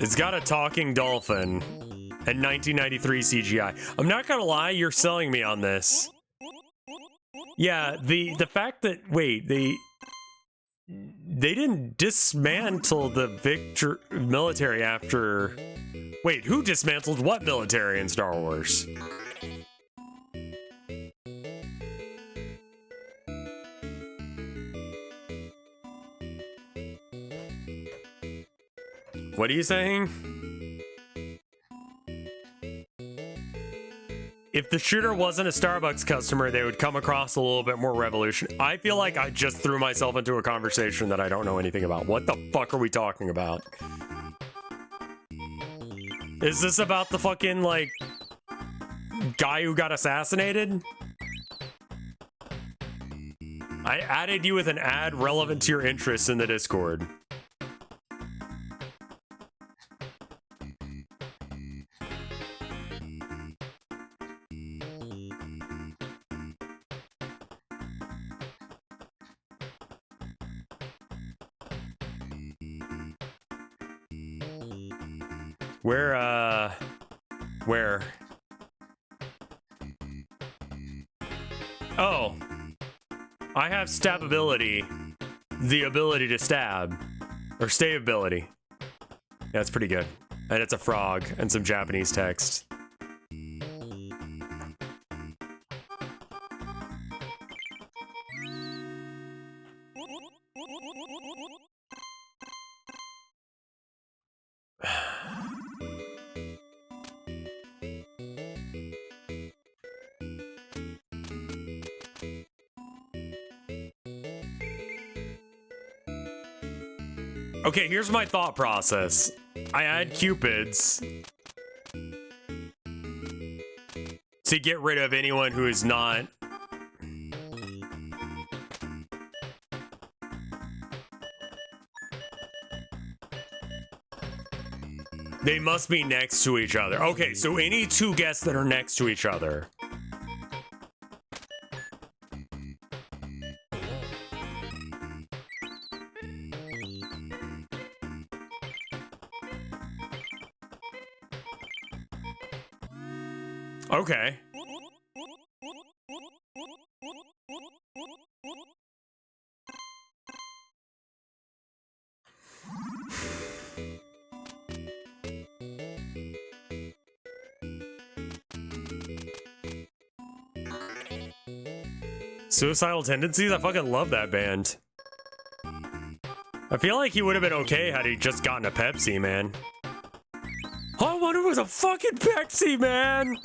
It's got a talking dolphin and 1993 CGI. I'm not gonna lie, you're selling me on this. Yeah, the fact that, wait, they didn't dismantle the military after... Wait, who dismantled what military in Star Wars? What are you saying? If the shooter wasn't a Starbucks customer, they would come across a little bit more revolution. I feel like I just threw myself into a conversation that I don't know anything about. What the fuck are we talking about? Is this about the fucking, like, guy who got assassinated? I added you with an ad relevant to your interests in the Discord. Where? Oh. I have stabability. The ability to stab. Or stability. Yeah, that's pretty good. And it's a frog and some Japanese text. Okay, here's my thought process. I add Cupids to get rid of anyone who is not... They must be next to each other. Okay, so any two guests that are next to each other. Okay. Suicidal Tendencies? I fucking love that band. I feel like he would have been okay had he just gotten a Pepsi, man. All I wanted was a fucking Pepsi, man!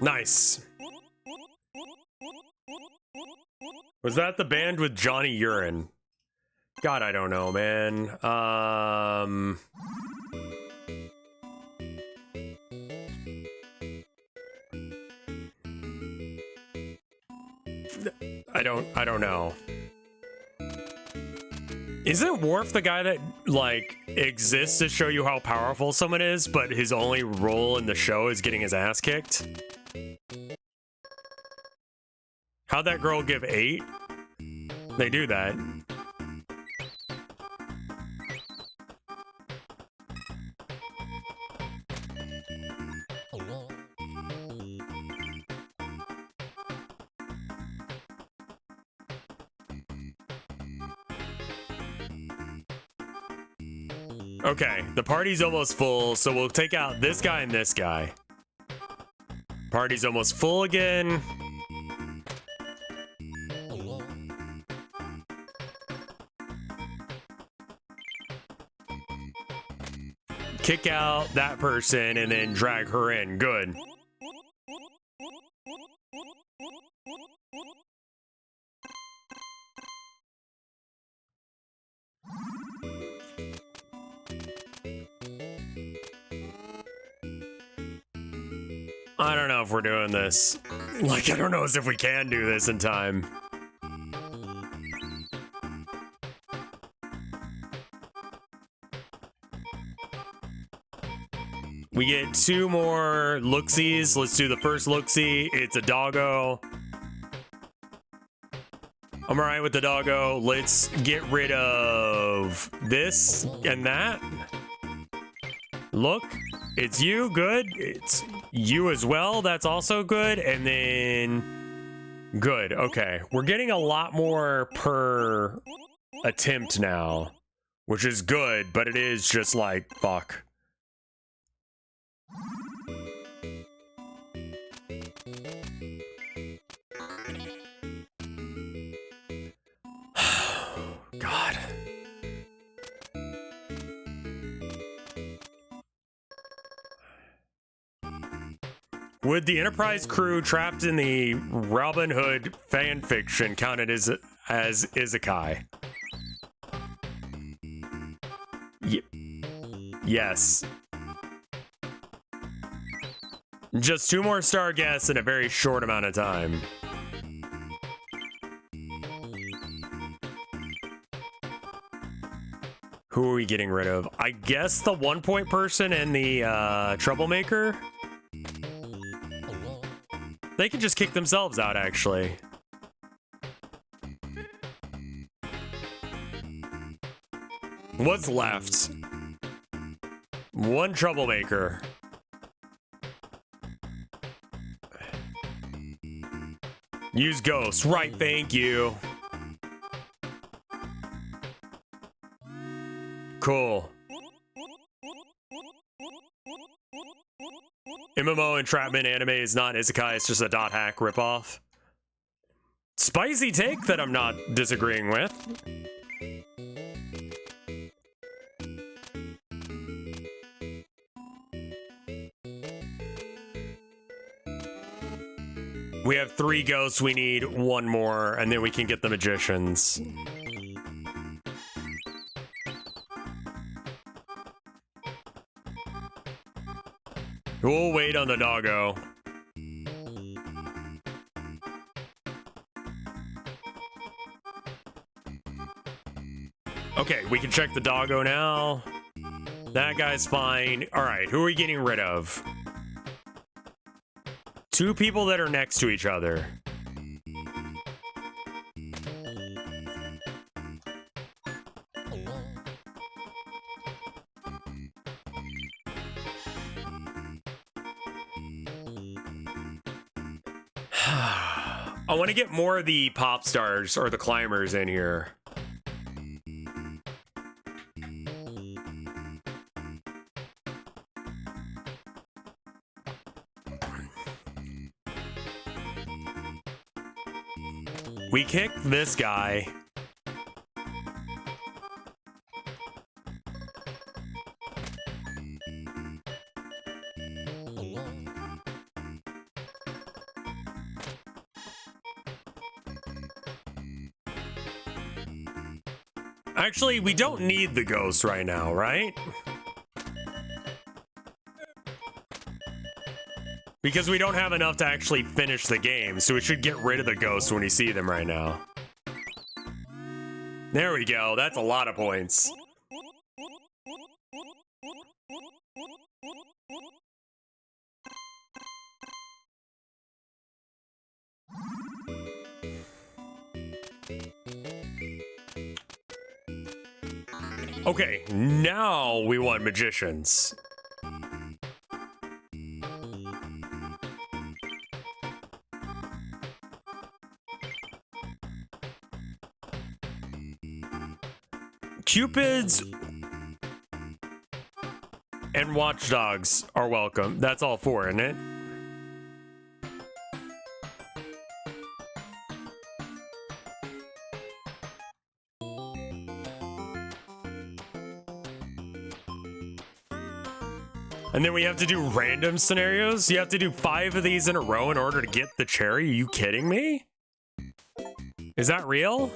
Nice. Was that the band with Johnny Urine? God, I don't know, man. I don't know. Isn't Worf the guy that, like, exists to show you how powerful someone is, but his only role in the show is getting his ass kicked? How'd that girl give 8? They do that. Okay, the party's almost full, so we'll take out this guy and this guy. Party's almost full again. Kick out that person and then drag her in. Good. I don't know if we're doing this. Like, I don't know as if we can do this in time. We get 2 more look-sees. Let's do the first look-see. It's a doggo. I'm alright with the doggo. Let's get rid of this and that. Look, it's you, good. It's you as well, that's also good. And then, good, okay. We're getting a lot more per attempt now, which is good, but it is just like, fuck. God. Would the Enterprise crew trapped in the Robin Hood fanfiction counted as Isekai? Yes. Just 2 more star guests in a very short amount of time. Who are we getting rid of? I guess the 1-point person and the troublemaker? They can just kick themselves out, actually. What's left? 1 troublemaker. Use ghost. Right, thank you. Cool. MMO entrapment anime is not isekai, it's just a dot hack ripoff. Spicy take that I'm not disagreeing with. We have 3 ghosts, we need 1 more, and then we can get the magicians. We'll wait on the doggo. right, we can check the doggo now. That guy's fine. All right, who are we getting rid of? 2 people that are next to each other. I want to get more of the pop stars or the climbers in here. We kick this guy. Actually, we don't need the ghost right now, right? Because we don't have enough to actually finish the game, so we should get rid of the ghosts when we see them right now. There we go, that's a lot of points. Okay, now we want magicians. Cupids and watchdogs are welcome. That's all 4, isn't it? And then we have to do random scenarios? You have to do 5 of these in a row in order to get the cherry? Are you kidding me? Is that real?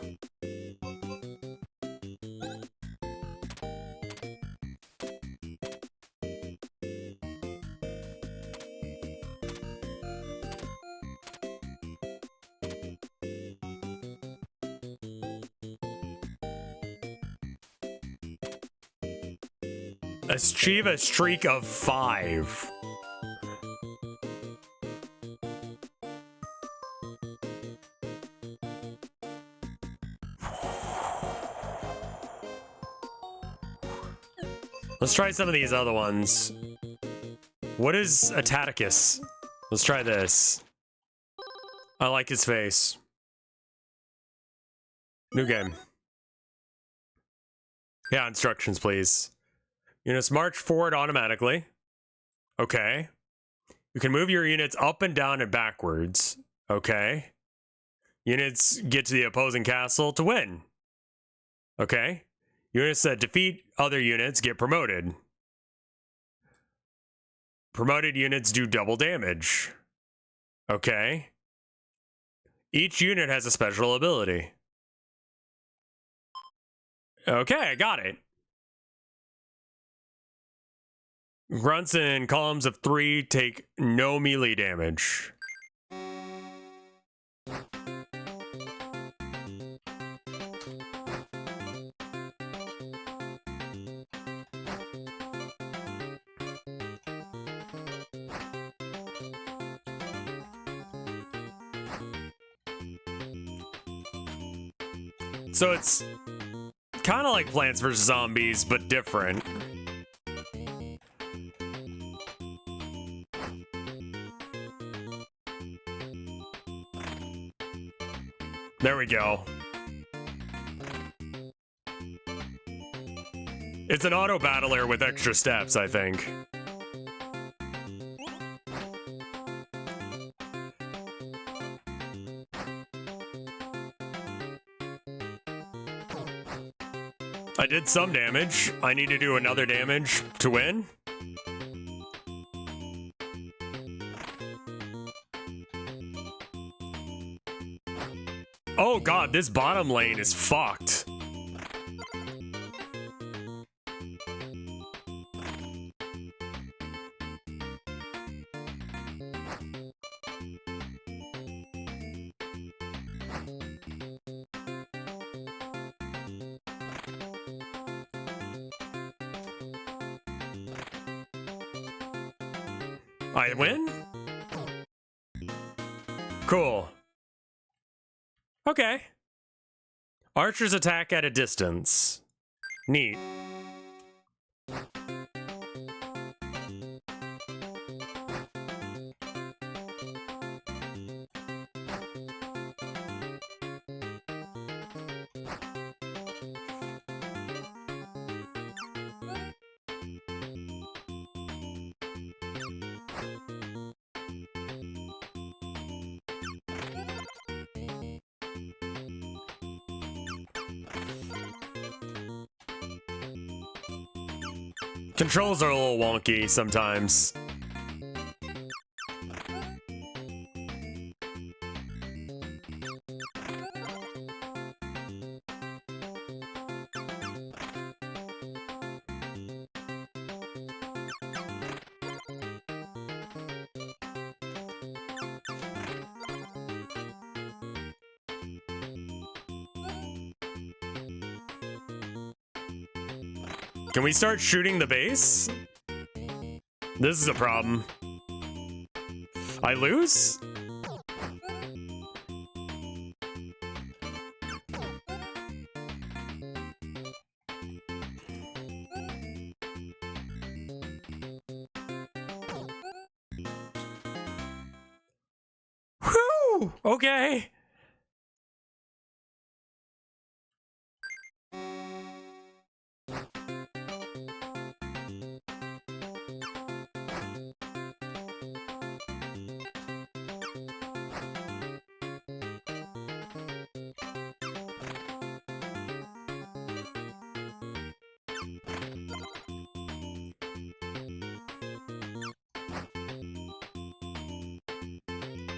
Achieve a streak of 5. Let's try some of these other ones. What is Ataticus? Let's try this. I like his face. New game. Yeah, instructions, please. Units march forward automatically. Okay. You can move your units up and down and backwards. Okay. Units get to the opposing castle to win. Okay. Units that defeat other units get promoted. Promoted units do double damage. Okay. Each unit has a special ability. Okay, I got it. Grunts in columns of 3 take no melee damage. So it's kind of like Plants vs. Zombies, but different. There we go. It's an auto battler with extra steps, I think. I did some damage. I need to do another damage to win. Oh god, this bottom lane is fucked. I win? Cool. Okay. Archers attack at a distance. Neat. Controls are a little wonky sometimes. Can we start shooting the base? This is a problem. I lose? Whew! Okay.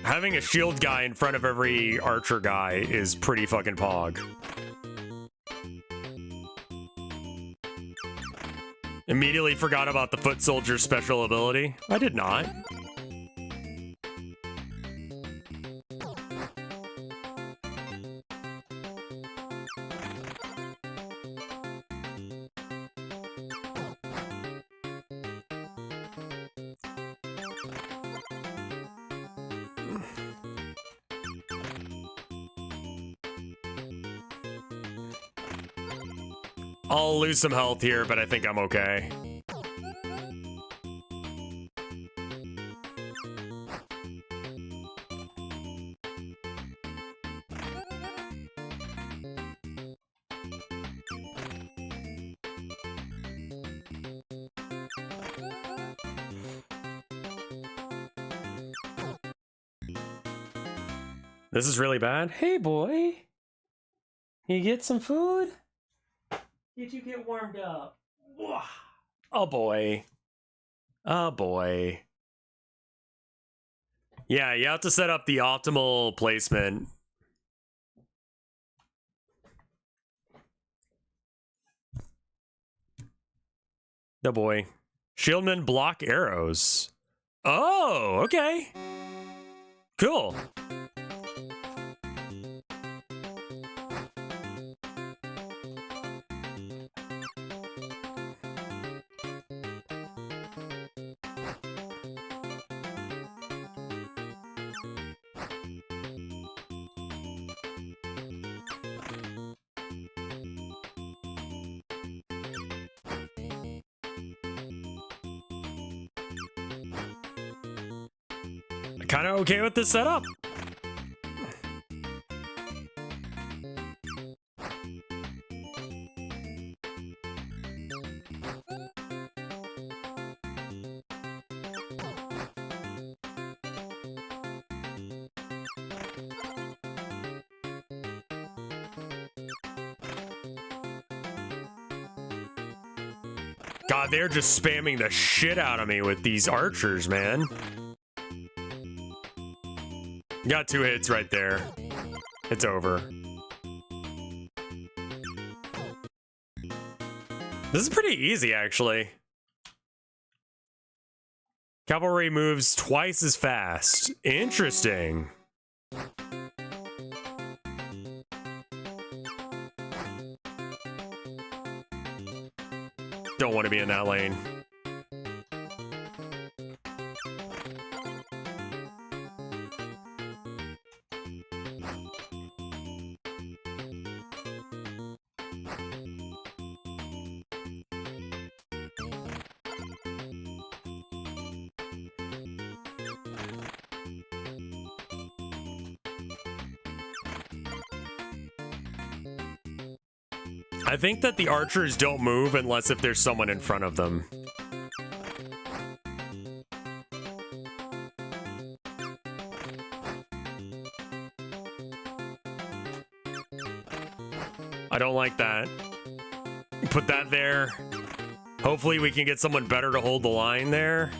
Having a shield guy in front of every archer guy is pretty fucking pog. Immediately forgot about the foot soldier's special ability. I did not. I'll lose some health here, but I think I'm okay. This is really bad. Hey, boy. You get some food? Did you get warmed up? Oh, boy. Oh, boy. Yeah, you have to set up the optimal placement. Oh, boy. Shieldmen block arrows. Oh, okay. Cool. Kind of okay with this setup. God, they're just spamming the shit out of me with these archers, man. Got 2 hits right there. It's over. This is pretty easy, actually. Cavalry moves twice as fast. Interesting. Don't want to be in that lane. I think that the archers don't move unless if there's someone in front of them. I don't like that. Put that there. Hopefully we can get someone better to hold the line there.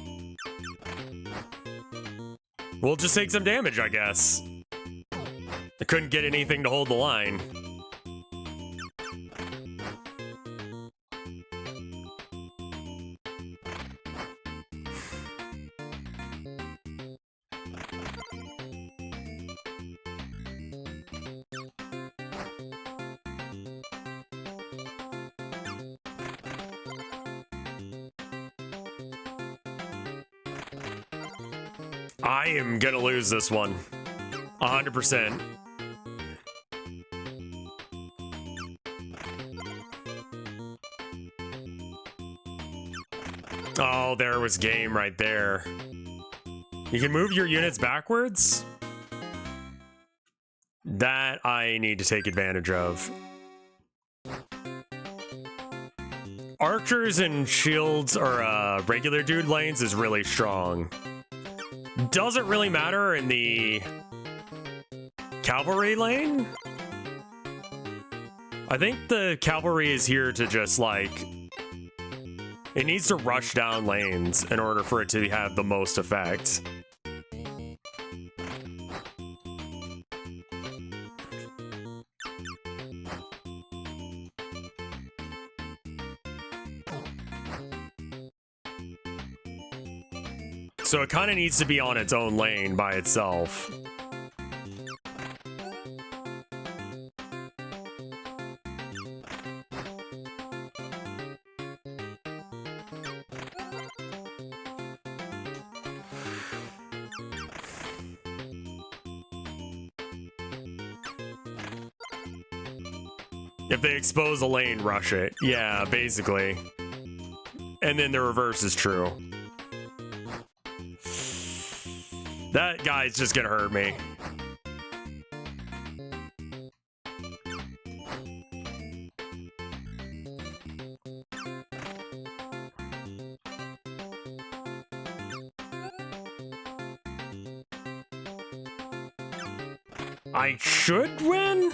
We'll just take some damage, I guess. I couldn't get anything to hold the line. I am gonna lose this one. 100%. Oh, there was game right there. You can move your units backwards? That I need to take advantage of. Archers and shields or regular dude lanes is really strong. Doesn't really matter in the cavalry lane. I think the cavalry is here to just like, it needs to rush down lanes in order for it to have the most effect. So it kind of needs to be on its own lane by itself. If they expose a lane, rush it. Yeah, basically. And then the reverse is true. That guy's just gonna hurt me. I should win?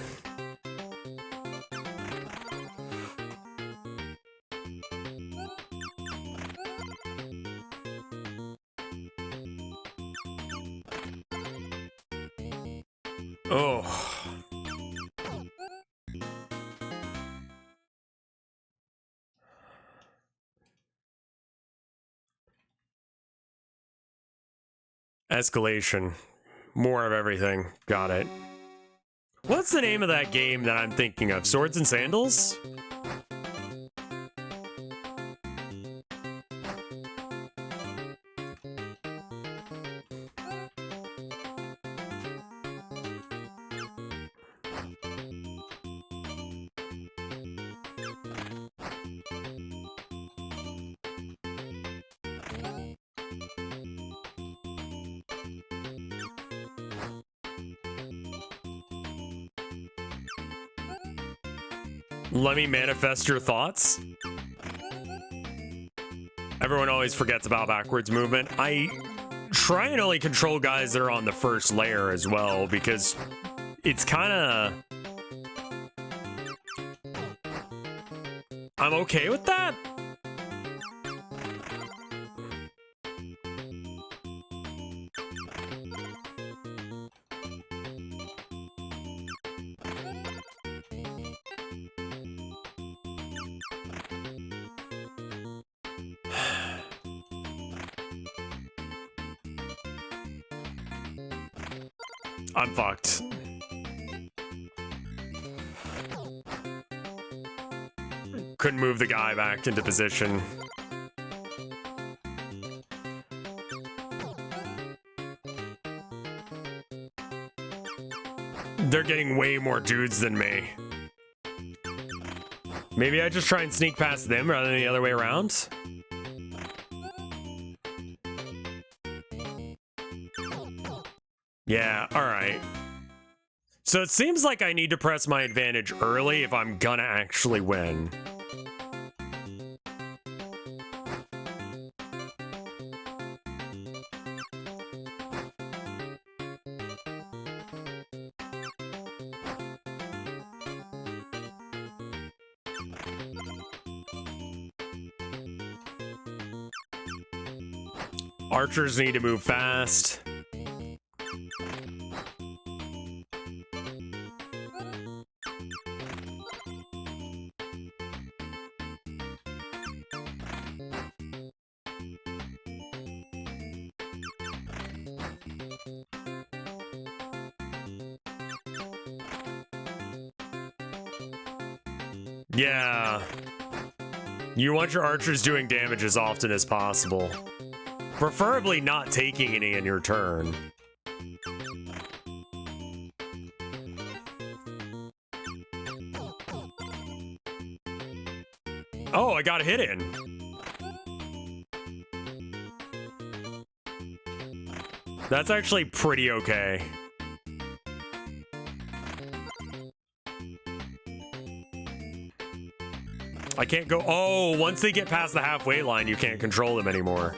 Oh. Escalation. More of everything. Got it. What's the name of that game that I'm thinking of? Swords and Sandals? Let me manifest your thoughts. Everyone always forgets about backwards movement. I try and only control guys that are on the first layer as well, because it's kind of... I'm okay with that. I'm fucked. Couldn't move the guy back into position. They're getting way more dudes than me. Maybe I just try and sneak past them rather than the other way around? Yeah, alright. So it seems like I need to press my advantage early if I'm gonna actually win. Archers need to move fast. Yeah. You want your archers doing damage as often as possible. Preferably not taking any in your turn. Oh, I got a hit in. That's actually pretty okay. I can't go. Oh, once they get past the halfway line, you can't control them anymore.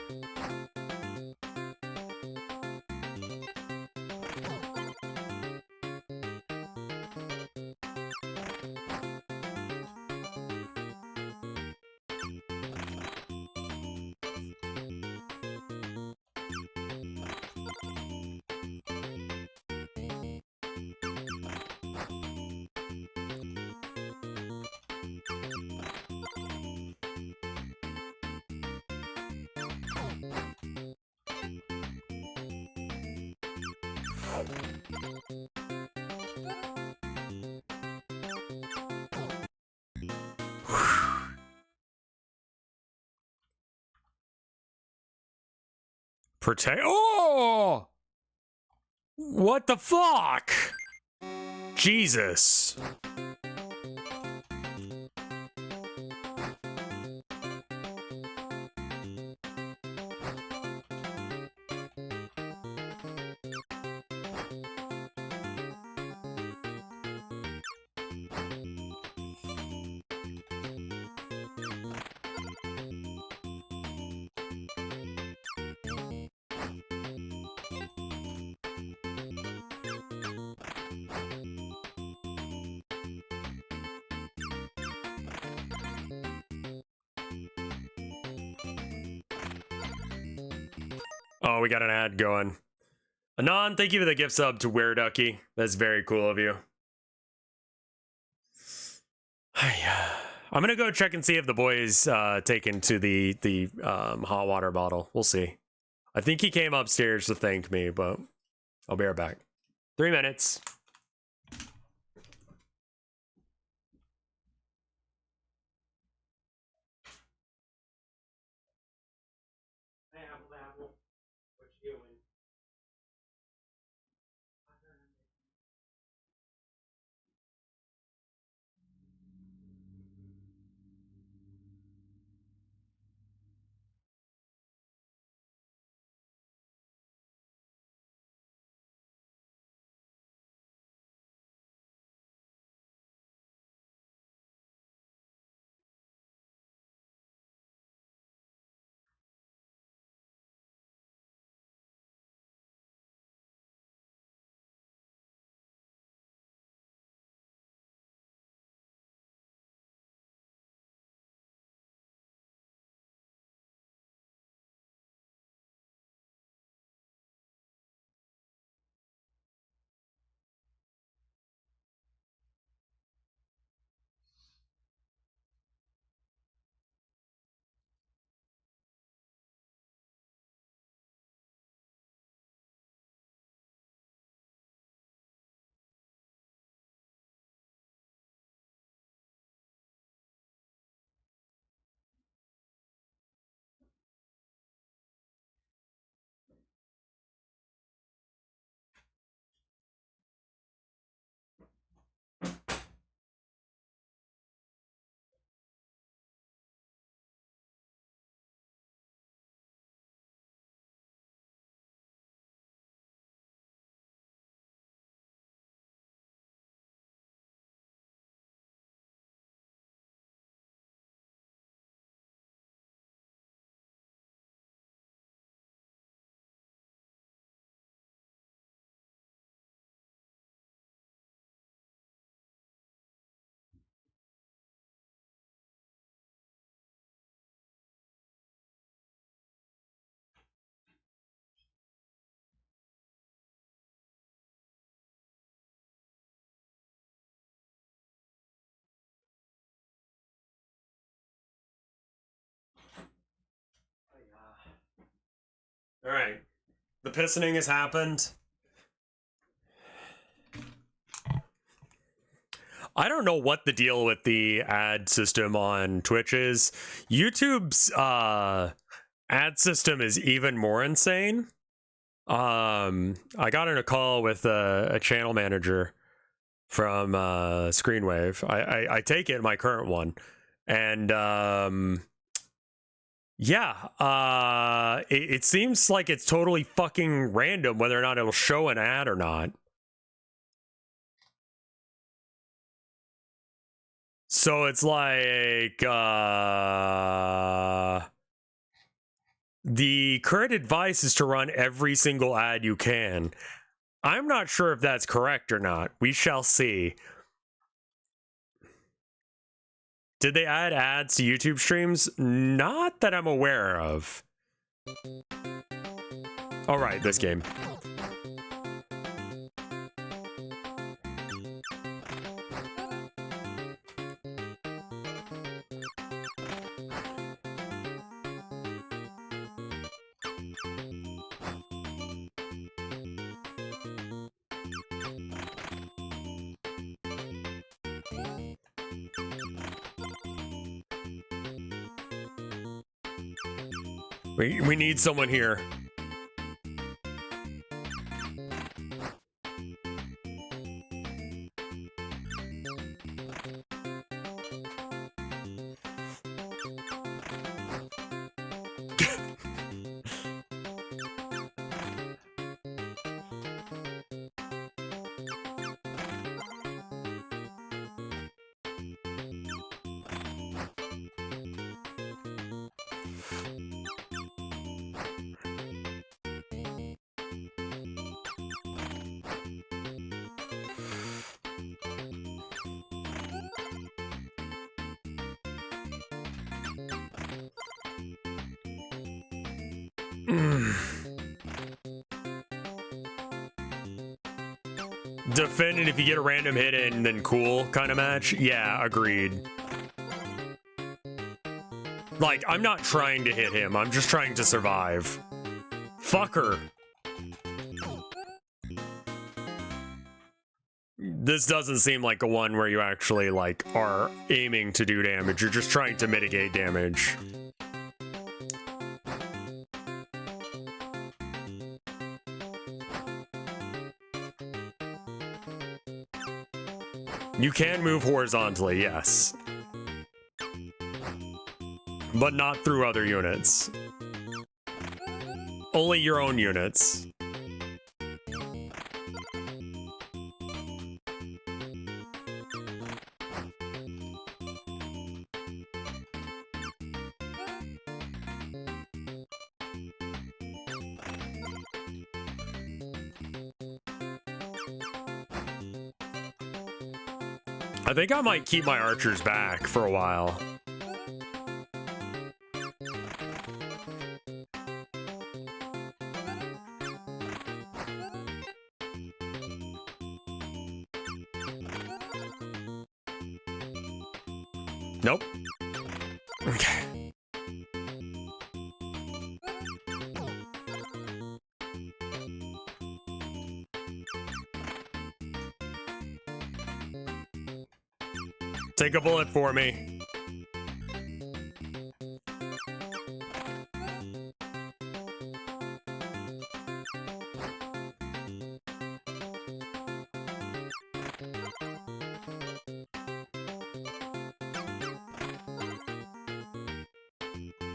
Protect. Oh! What the fuck? Jesus. Oh, we got an ad going. Anon, thank you for the gift sub to Were Ducky. That's very cool of you. I'm gonna go check and see if the boy's taken to the hot water bottle. We'll see. I think he came upstairs to thank me, but I'll be right back. 3 minutes. All right. The pistoning has happened. I don't know what the deal with the ad system on Twitch is. YouTube's ad system is even more insane. I got in a call with a channel manager from Screenwave. I take it my current one, and yeah, it seems like it's totally fucking random whether or not it'll show an ad or not. So it's like the current advice is to run every single ad you can. I'm not sure if that's correct or not. We shall see. Did they add ads to YouTube streams? Not that I'm aware of. All right, this game. We need someone here. Defend it if you get a random hit in, then cool kind of match. Yeah, agreed. Like, I'm not trying to hit him. I'm just trying to survive. Fucker. This doesn't seem like a one where you actually, like, are aiming to do damage. You're just trying to mitigate damage. You can move horizontally, yes. But not through other units. Only your own units. I think I might keep my archers back for a while. Nope. Okay. Take a bullet for me.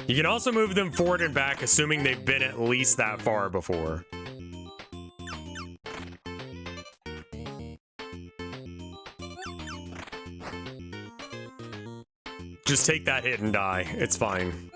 You can also move them forward and back, assuming they've been at least that far before. Just take that hit and die. It's fine.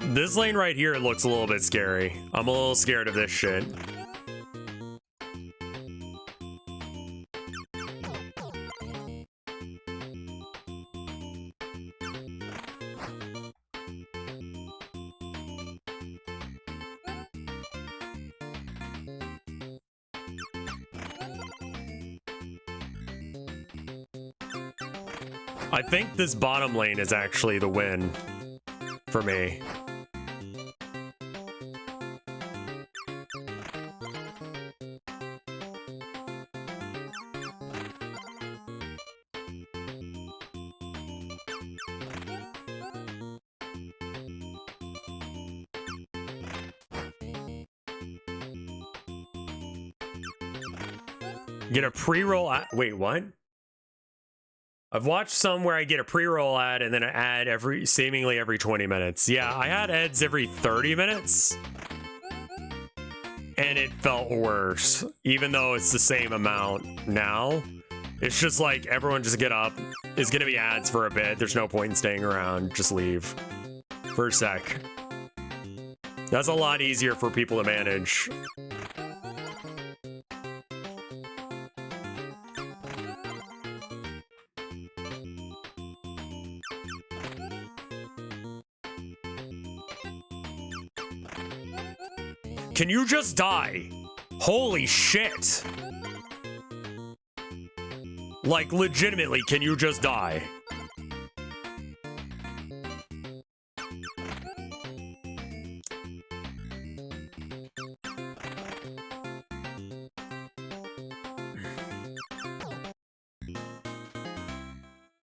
This lane right here looks a little bit scary. I'm a little scared of this shit. I think this bottom lane is actually the win for me. Get a pre-roll ad. Wait, what? I've watched some where I get a pre-roll ad and then an ad seemingly every 20 minutes. Yeah, I had ads every 30 minutes. And it felt worse, even though it's the same amount now. It's just like everyone just get up. It's gonna be ads for a bit. There's no point in staying around. Just leave for a sec. That's a lot easier for people to manage. Can you just die? Holy shit. Like, legitimately, can you just die?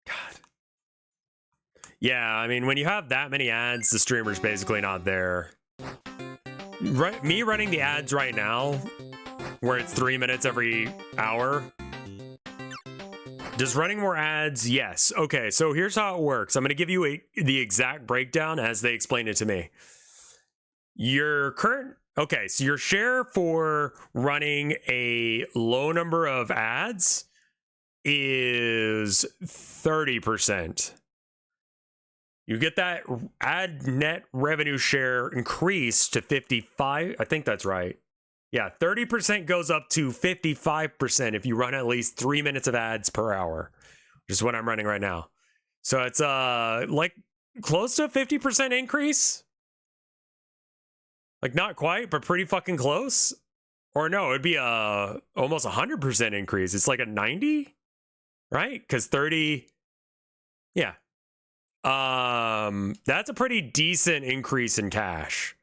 God. Yeah, I mean, when you have that many ads, the streamer's basically not there. Me running the ads right now, where it's 3 minutes every hour. Does running more ads? Yes. Okay, so here's how it works. I'm going to give you the exact breakdown as they explained it to me. Okay, so your share for running a low number of ads is 30%. You get that ad net revenue share increase to 55. I think that's right. Yeah, 30% goes up to 55% if you run at least 3 minutes of ads per hour, which is what I'm running right now. So it's like close to a 50% increase. Like not quite, but pretty fucking close. Or no, it'd be a almost 100% increase. It's like a 90, right? Because 30, yeah. That's a pretty decent increase in cash.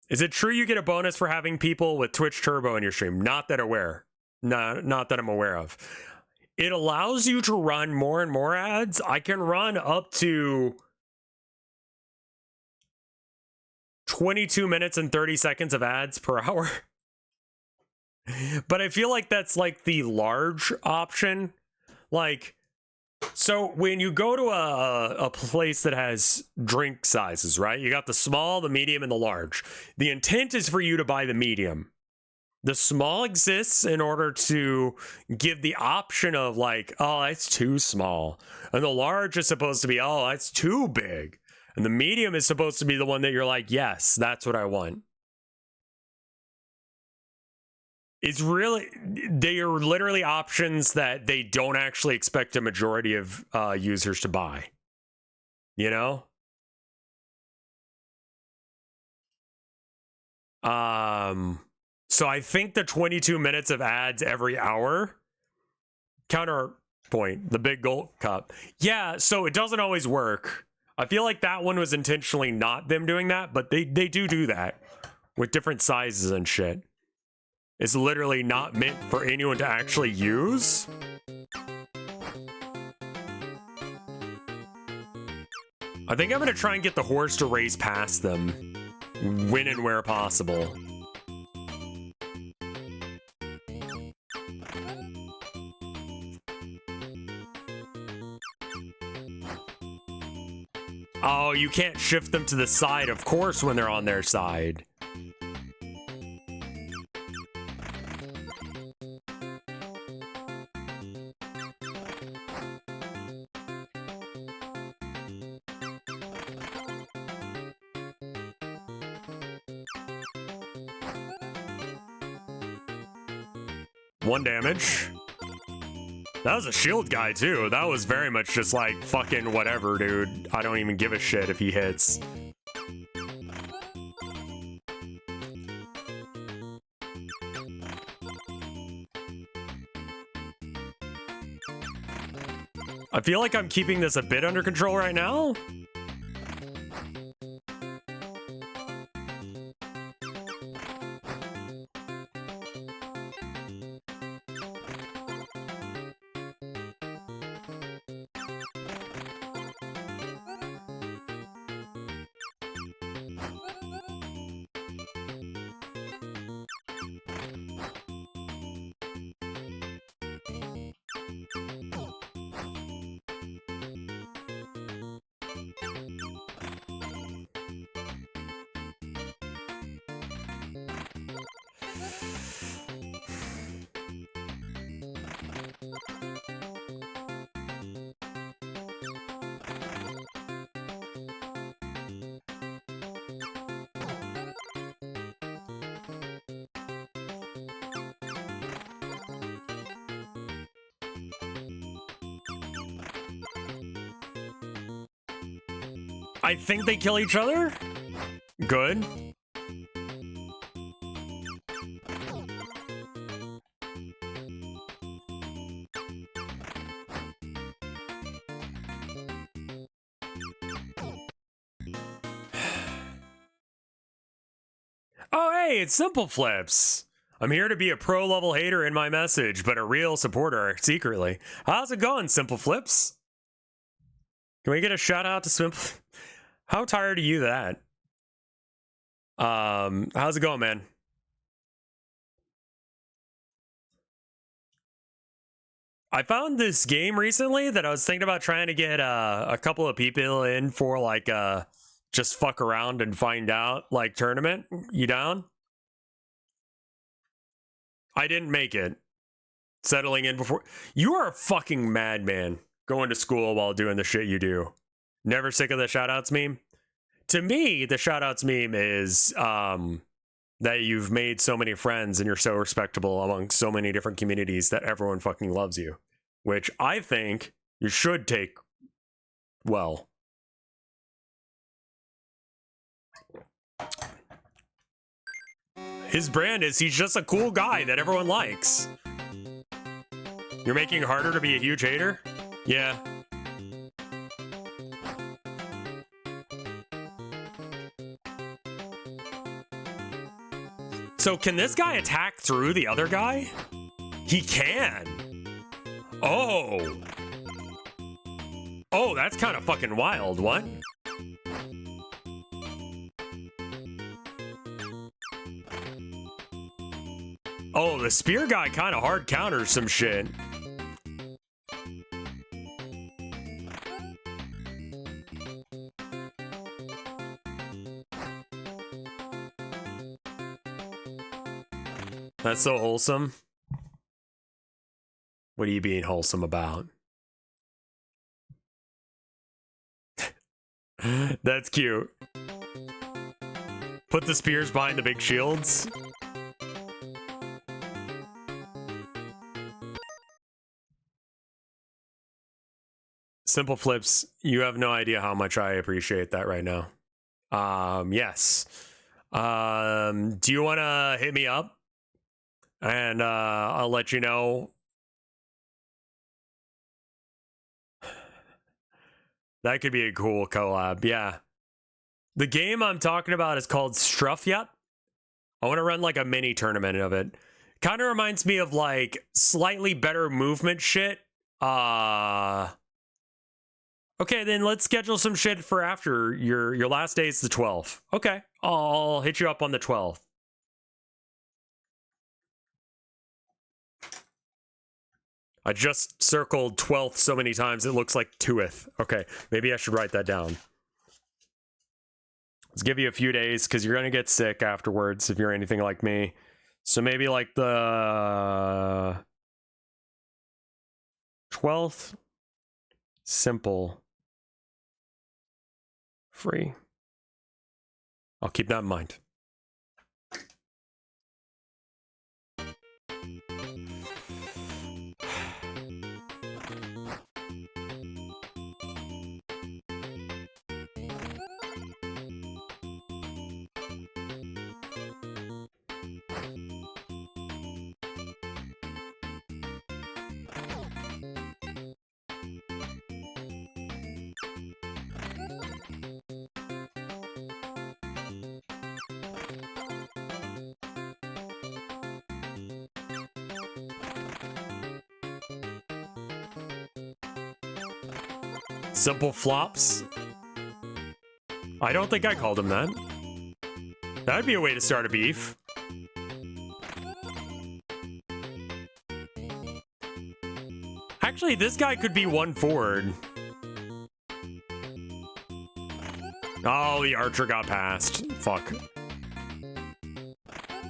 Is it true you get a bonus for having people with Twitch Turbo in your stream? Not that I'm aware of. It allows you to run more and more ads. I can run up to 22 minutes and 30 seconds of ads per hour. But I feel like that's like the large option. Like, so when you go to a place that has drink sizes, right? You got the small, the medium, and the large. The intent is for you to buy the medium. The small exists in order to give the option of like, oh, that's too small. And the large is supposed to be, oh, that's too big. And the medium is supposed to be the one that you're like, yes, that's what I want. It's really, they are literally options that they don't actually expect a majority of users to buy. You know? So I think the 22 minutes of ads every hour, counterpoint, the big gold cup. Yeah, so it doesn't always work. I feel like that one was intentionally not them doing that, but they do that with different sizes and shit. It's literally not meant for anyone to actually use. I think I'm gonna try and get the horse to race past them when and where possible. Oh, you can't shift them to the side, of course, when they're on their side. One damage. That was a shield guy too. That was very much just like fucking whatever, dude. I don't even give a shit if he hits. I feel like I'm keeping this a bit under control right now. I think they kill each other. Good. Oh, hey, it's Simple Flips. I'm here to be a pro level hater in my message, but a real supporter secretly. How's it going, Simple Flips? Can we get a shout out to Simple? How tired are you of that? How's it going, man? I found this game recently that I was thinking about trying to get a couple of people in for, like, just fuck around and find out, like, tournament. You down? I didn't make it. Settling in before. You are a fucking madman going to school while doing the shit you do. Never sick of the shoutouts meme? To me, the shoutouts meme is that you've made so many friends and you're so respectable among so many different communities that everyone fucking loves you. Which I think you should take well. His brand is he's just a cool guy that everyone likes. You're making it harder to be a huge hater? Yeah. So can this guy attack through the other guy? He can. Oh. Oh, that's kind of fucking wild. What? Oh, the spear guy kind of hard counters some shit. That's so wholesome. What are you being wholesome about? That's cute. Put the spears behind the big shields. Simple Flips, you have no idea how much I appreciate that right now. Yes. Do you want to hit me up? And I'll let you know. That could be a cool collab, yeah. The game I'm talking about is called Strufjat. I want to run like a mini tournament of it. Kind of reminds me of like slightly better movement shit. Okay, then let's schedule some shit for after your last day is the 12th. Okay, I'll hit you up on the 12th. I just circled 12th so many times it looks like 2th. Okay, maybe I should write that down. Let's give you a few days because you're going to get sick afterwards if you're anything like me. So maybe like the 12th, simple, free. I'll keep that in mind. Simple flops? I don't think I called him that. That'd be a way to start a beef. Actually, this guy could be one forward. Oh, the archer got past. Fuck.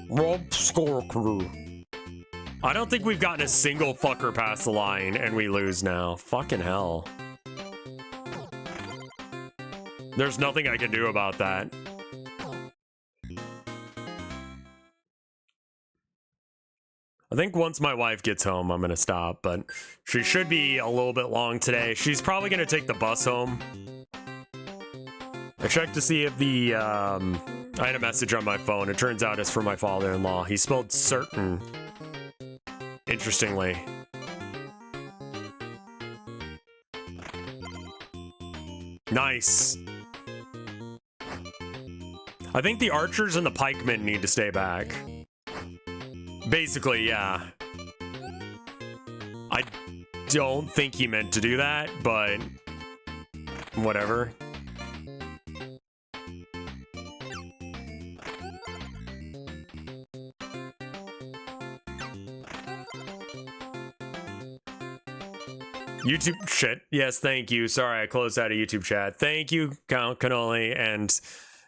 Rob score crew. I don't think we've gotten a single fucker past the line, and we lose now. Fucking hell. There's nothing I can do about that. I think once my wife gets home, I'm gonna stop, but she should be a little bit long today. She's probably gonna take the bus home. I checked to see if the, I had a message on my phone. It turns out it's for my father-in-law. He spelled certain. Interestingly. Nice. I think the archers and the pikemen need to stay back. Basically, yeah. I don't think he meant to do that, but whatever. YouTube shit. Yes, thank you. Sorry, I closed out of YouTube chat. Thank you, Count Cannoli. And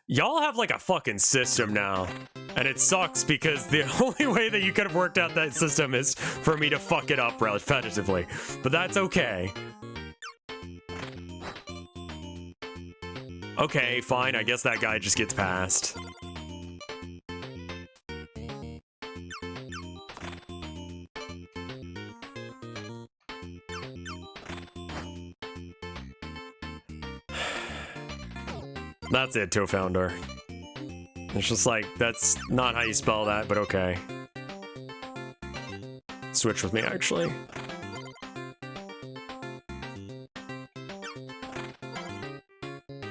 y'all have like a fucking system now. And it sucks because the only way that you could have worked out that system is for me to fuck it up repetitively. But that's okay. Okay, fine. I guess that guy just gets past. That's it, Tofounder. It's just like, that's not how you spell that, but okay. Switch with me, actually.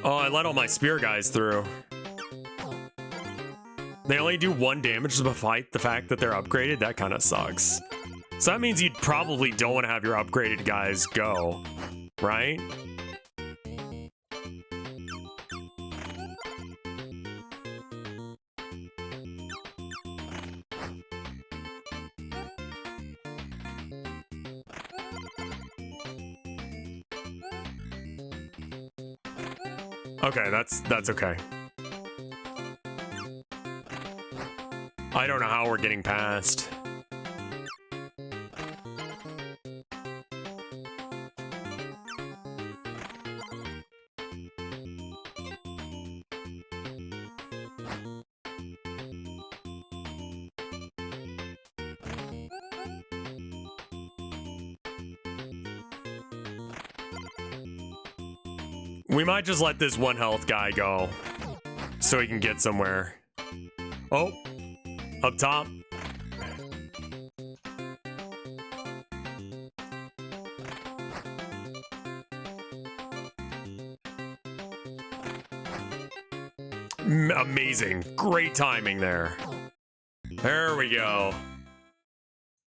Oh, I let all my spear guys through. They only do 1 damage despite the fact that they're upgraded. That kind of sucks. So that means you probably don't want to have your upgraded guys go, right? Okay, that's okay. I don't know how we're getting past. We might just let this 1 health guy go so he can get somewhere. Oh, up top. Amazing. Great timing there. There we go.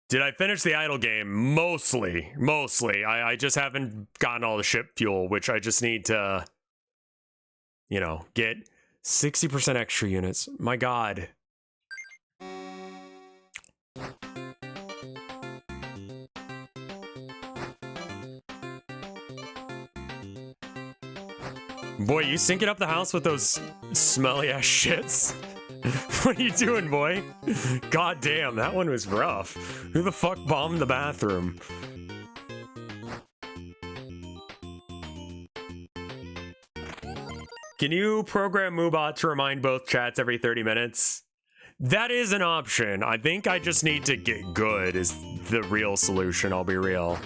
Did I finish the idle game? Mostly. I just haven't gotten all the ship fuel, which I just need to, you know, get 60% extra units. My God. Boy, you syncing up the house with those smelly ass shits? What are you doing, boy? God damn, that one was rough. Who the fuck bombed the bathroom? Can you program Moobot to remind both chats every 30 minutes? That is an option. I think I just need to get good is the real solution, I'll be real.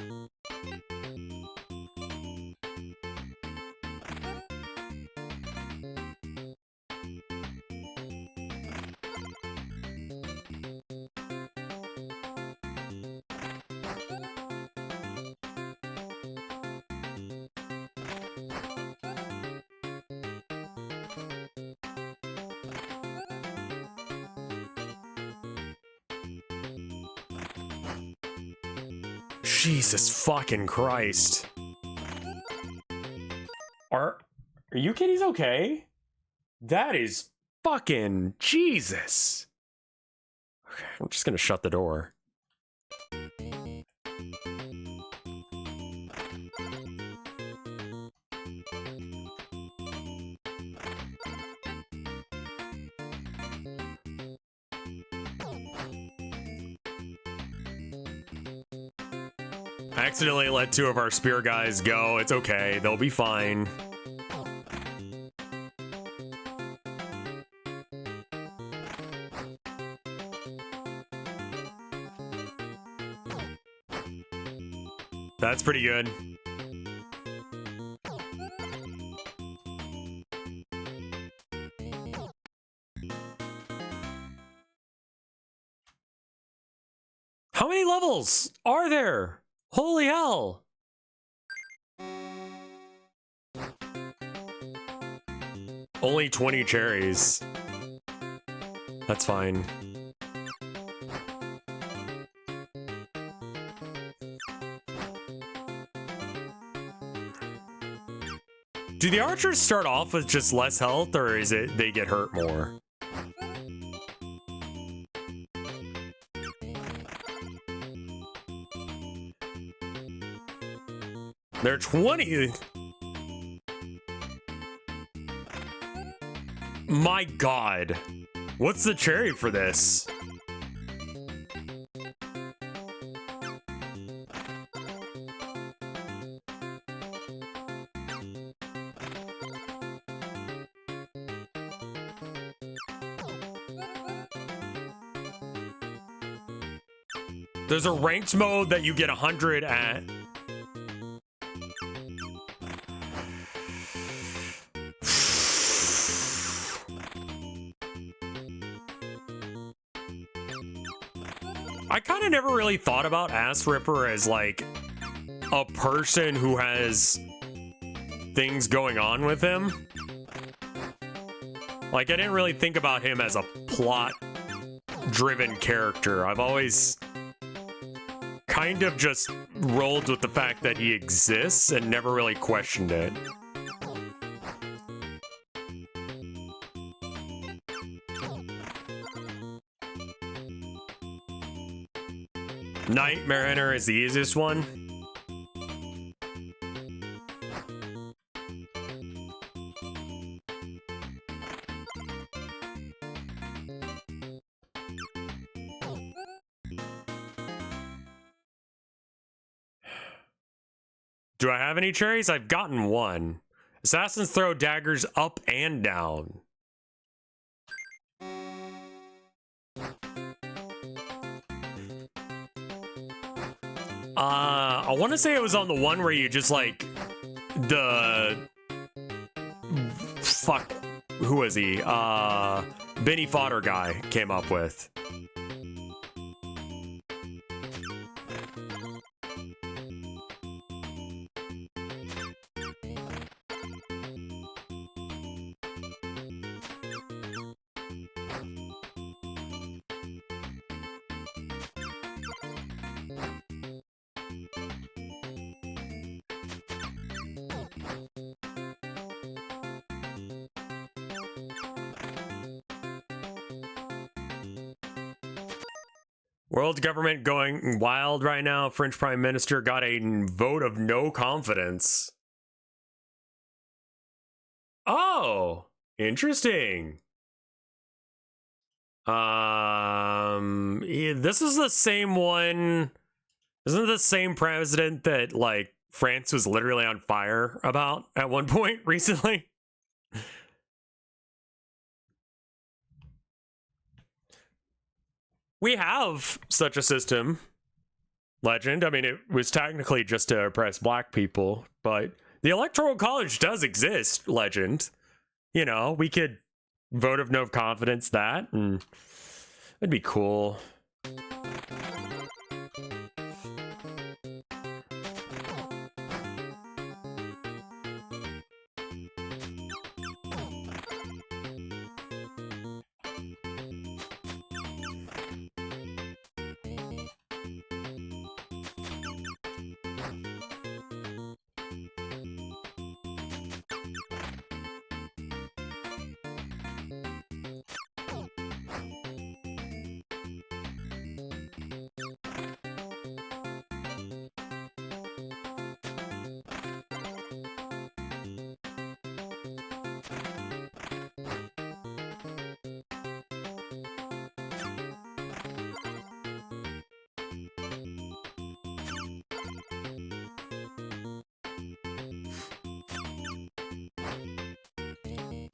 Jesus fucking Christ. Are you kidding? He's okay? That is fucking Jesus. Okay, I'm just gonna shut the door. I accidentally let 2 of our spear guys go. It's okay. They'll be fine. That's pretty good. How many levels are there? Holy hell! Only 20 cherries. That's fine. Do the archers start off with just less health, or is it they get hurt more? They're 20. My God. What's the cherry for this? There's a ranked mode that you get 100 at. I kind of never really thought about Ass Ripper as like a person who has things going on with him. Like, I didn't really think about him as a plot-driven character. I've always kind of just rolled with the fact that he exists and never really questioned it. Nightmare Enter is the easiest one. Do I have any cherries? I've gotten one. Assassins throw daggers up and down. I want to say it was on the one where you just like the fuck, who was he? Benny Fodder guy came up with. World government going wild right now. French Prime Minister got a vote of no confidence. Oh, interesting. This is the same one. Isn't it the same president that like France was literally on fire about at one point recently? We have such a system, Legend. I mean, it was technically just to oppress black people, but the Electoral College does exist, Legend. You know, we could vote of no confidence that, and it'd be cool.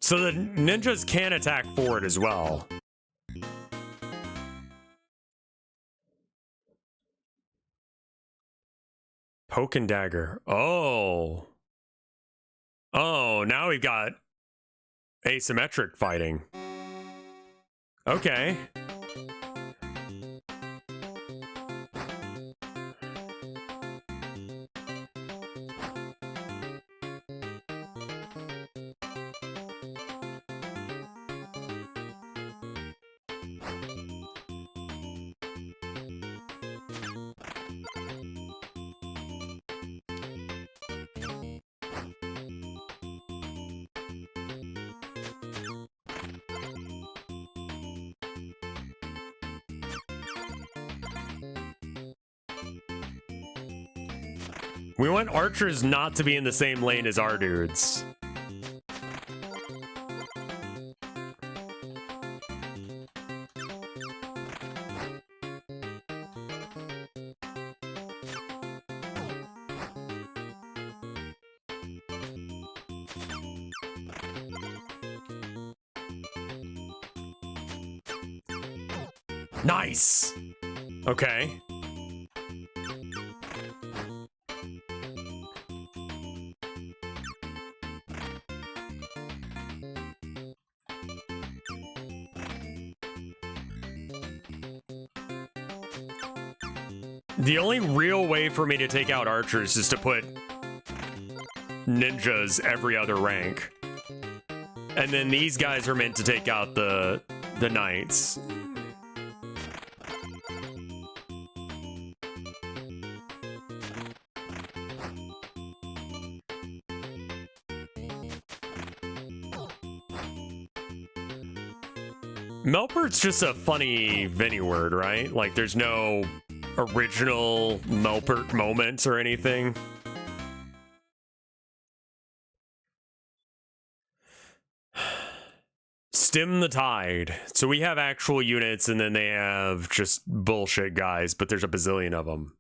So the ninjas can attack forward as well. Poke and dagger. Oh. Oh, now we've got asymmetric fighting. Okay. We want archers not to be in the same lane as our dudes. Nice. Okay. The only real way for me to take out archers is to put ninjas every other rank. And then these guys are meant to take out the knights. Melpert's just a funny Vinny word, right? Like, there's no original Melpert moments or anything. Stem the tide. So we have actual units and then they have just bullshit guys, but there's a bazillion of them.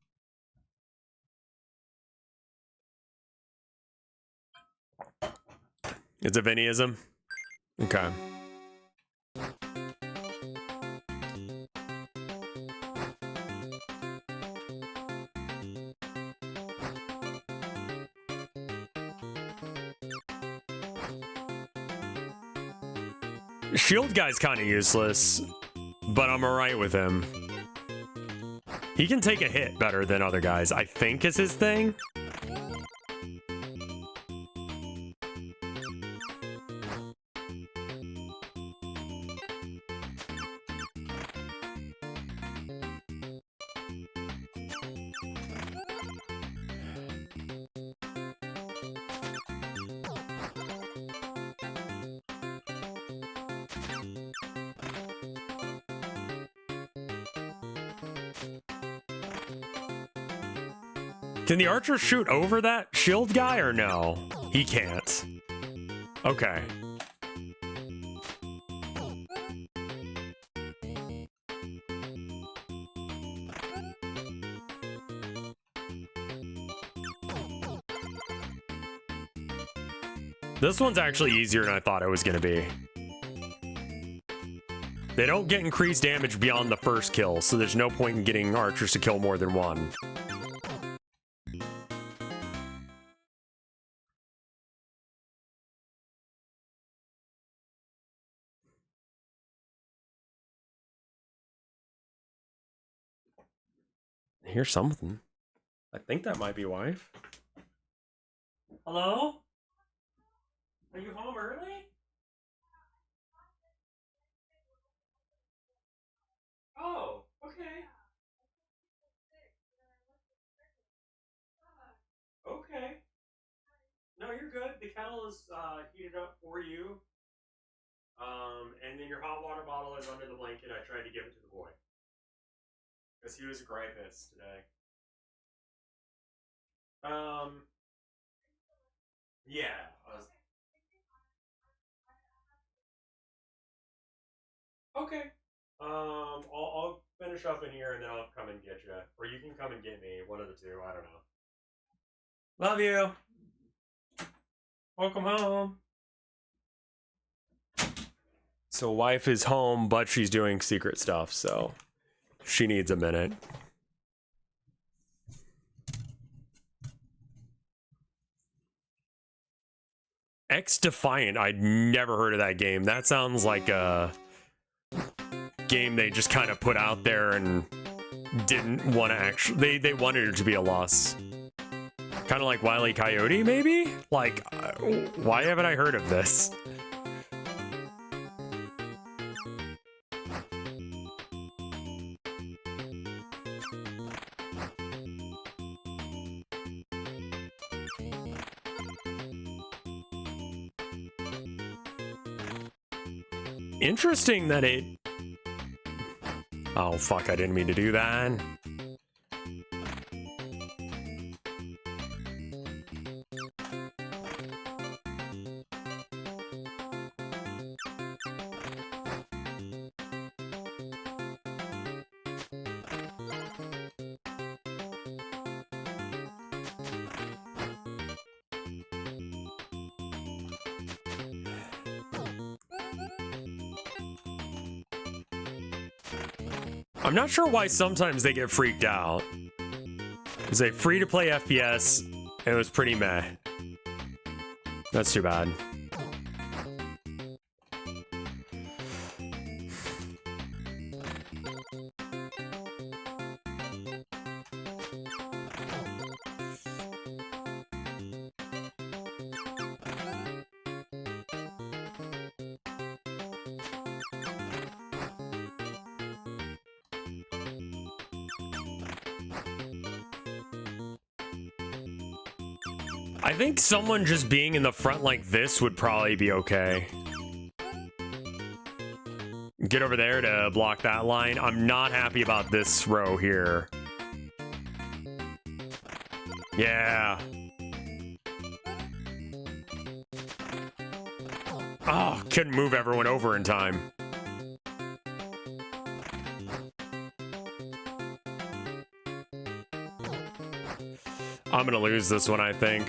It's a Vinnyism? Okay. Shield guy's kind of useless, but I'm alright with him. He can take a hit better than other guys, I think is his thing. Can the archer shoot over that shield guy or no? He can't. Okay. This one's actually easier than I thought it was going to be. They don't get increased damage beyond the first kill, so there's no point in getting archers to kill more than one. Here's something. I think that might be wife. Hello? Are you home early? Oh, okay. Okay. No, you're good. The kettle is heated up for you. And then your hot water bottle is under the blanket. I tried to give it to the boy. Because he was a gripist today. Yeah. Okay. I'll finish up in here and then I'll come and get you. Or you can come and get me. One of the two. I don't know. Love you. Welcome home. So wife is home, but she's doing secret stuff, so she needs a minute. X Defiant, I'd never heard of that game. That sounds like a game they just kind of put out there and didn't want to actually... They wanted it to be a loss. Kind of like Wile E. Coyote, maybe? Like, why haven't I heard of this? Interesting that it... Oh, fuck, I didn't mean to do that. I'm not sure why sometimes they get freaked out. It's a free-to-play FPS, and it was pretty meh. That's too bad. I think someone just being in the front like this would probably be okay. Get over there to block that line. I'm not happy about this row here. Yeah. Oh, couldn't move everyone over in time. I'm gonna lose this one, I think.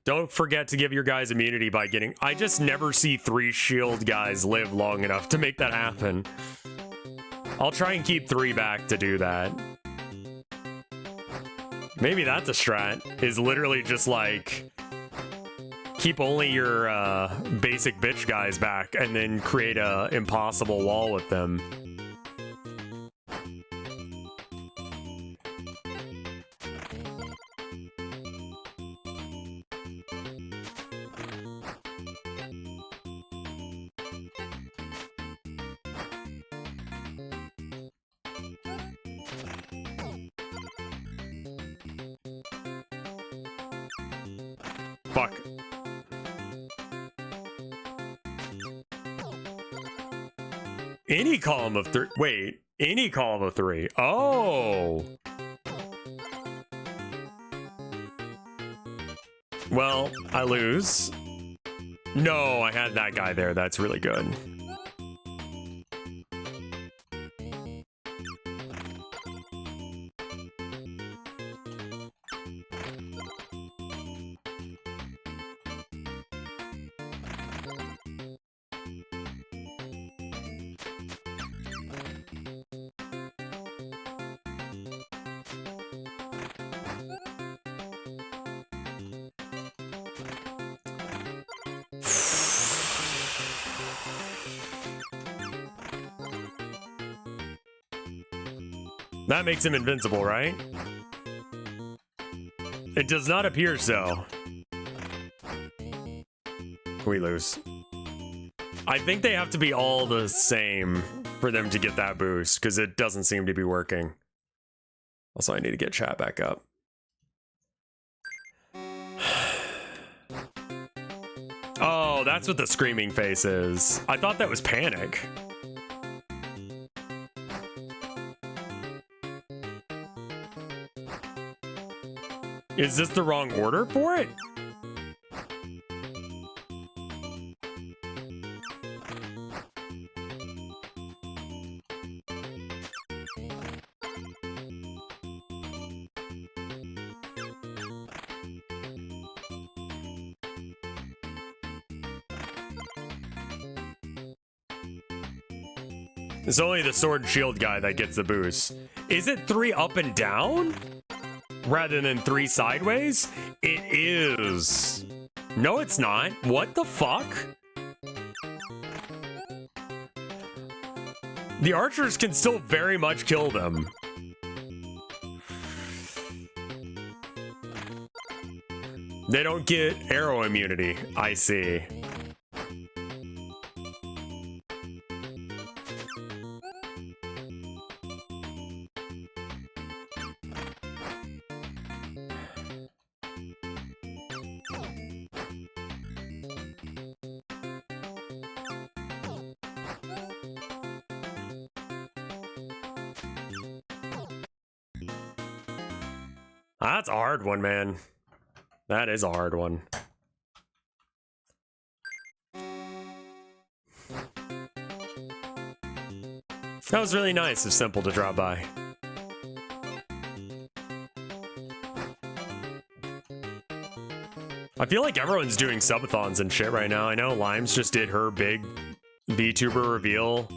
Don't forget to give your guys immunity by getting... I just never see 3 shield guys live long enough to make that happen. I'll try and keep 3 back to do that. Maybe that's a strat, is literally just like... keep only your basic bitch guys back and then create a impossible wall with them. Fuck. Any column of 3. Wait, any column of 3. Oh. Well, I lose. No, I had that guy there. That's really good. That makes him invincible, right? It does not appear so. We lose. I think they have to be all the same for them to get that boost, because it doesn't seem to be working. Also, I need to get chat back up. Oh, that's what the screaming face is. I thought that was panic. Is this the wrong order for it? It's only the sword and shield guy that gets the boost. Is it 3 up and down rather than 3 sideways? It is. No, it's not. What the fuck? The archers can still very much kill them. They don't get arrow immunity. I see. That's a hard one, man. That is a hard one. That was really nice of Simple to drop by. I feel like everyone's doing subathons and shit right now. I know Limes just did her big VTuber reveal.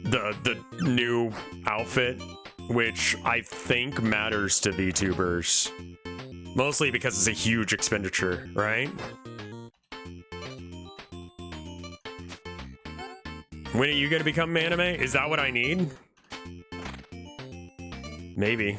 The new outfit, which I think matters to VTubers. Mostly because it's a huge expenditure, right? When are you gonna become anime? Is that what I need? Maybe.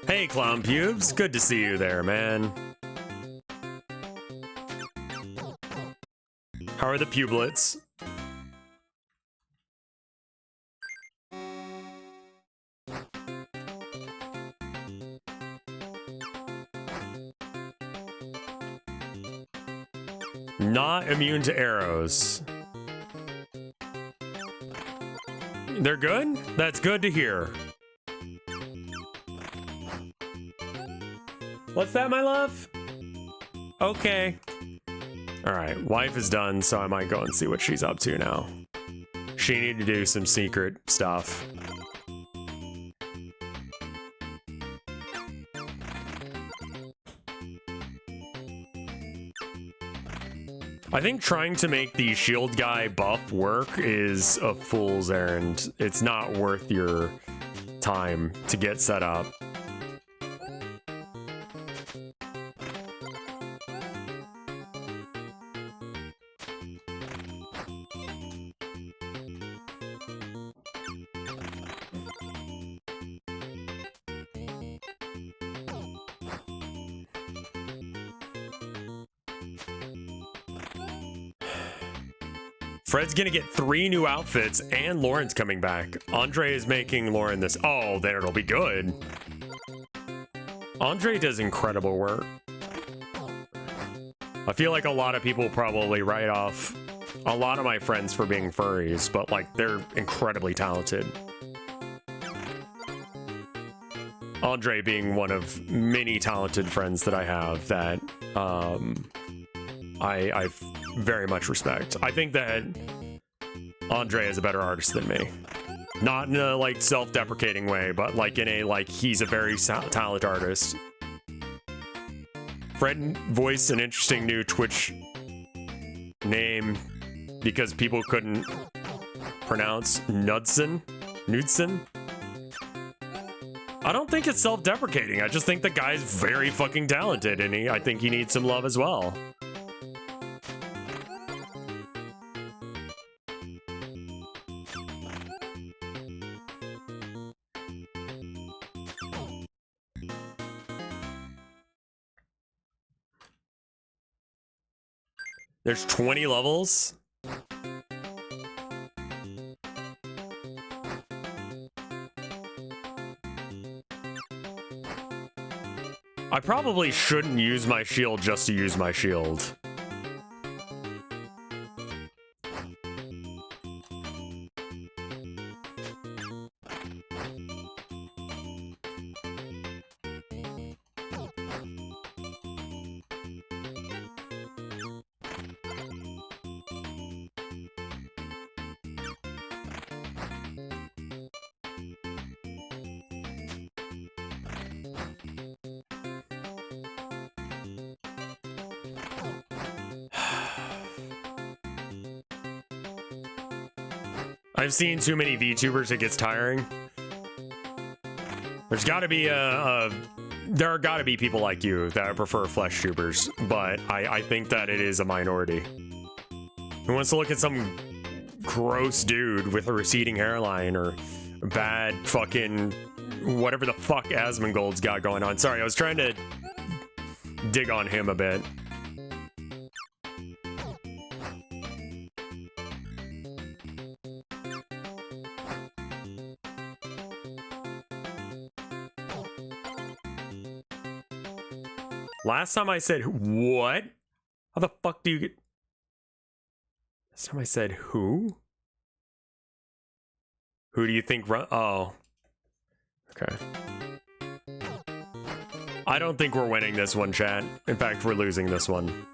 Hey, Clown Pubes. Good to see you there, man. How are the publets? Not immune to arrows. They're good? That's good to hear. What's that, my love? Okay. All right, wife is done, so I might go and see what she's up to now. She needed to do some secret stuff. I think trying to make the shield guy buff work is a fool's errand. It's not worth your time to get set up. Fred's gonna get 3 new outfits and Lauren's coming back. Andre is making Lauren this. Oh, there, it'll be good. Andre does incredible work. I feel like a lot of people probably write off a lot of my friends for being furries, but like they're incredibly talented. Andre being one of many talented friends that I have that I very much respect. I think that Andre is a better artist than me. Not in a like self-deprecating way, but like in a like he's a very talented artist. Fred voiced an interesting new Twitch name because people couldn't pronounce Knudsen. I don't think it's self-deprecating. I just think the guy's very fucking talented, and I think he needs some love as well. There's 20 levels. probably shouldn't use my shield just to use my shield. I've seen too many VTubers, it gets tiring. There's got to be there are got to be people like you that prefer flesh tubers, but I think that it is a minority. Who wants to look at some gross dude with a receding hairline or bad fucking whatever the fuck Asmongold's got going on? Sorry, I was trying to dig on him a bit. Last time I said what? How the fuck do you get? Last time I said who? Who do you think run? Oh. Okay. I don't think we're winning this one, chat. In fact, we're losing this one.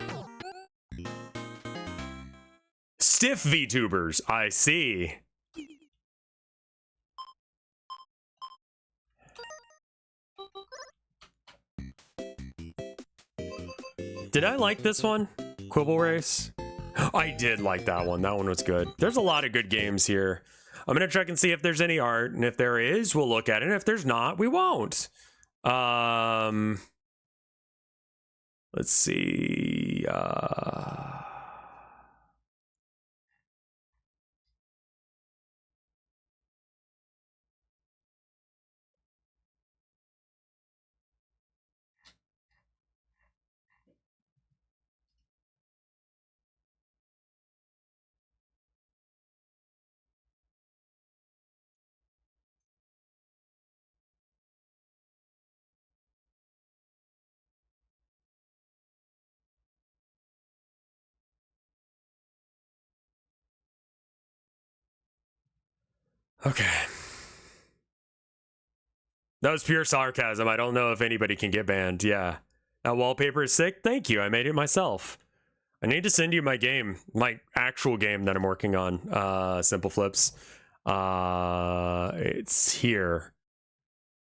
Stiff VTubers, I see. Did I like this one? Quibble Race? I did like that one. That one was good. There's a lot of good games here. I'm gonna check and see if there's any art, and if there is, we'll look at it. And if there's not, we won't. Let's see. Okay. That was pure sarcasm. I don't know if anybody can get banned. Yeah. That wallpaper is sick. Thank you. I made it myself. I need to send you my game, my actual game that I'm working on, Simple Flips. It's here.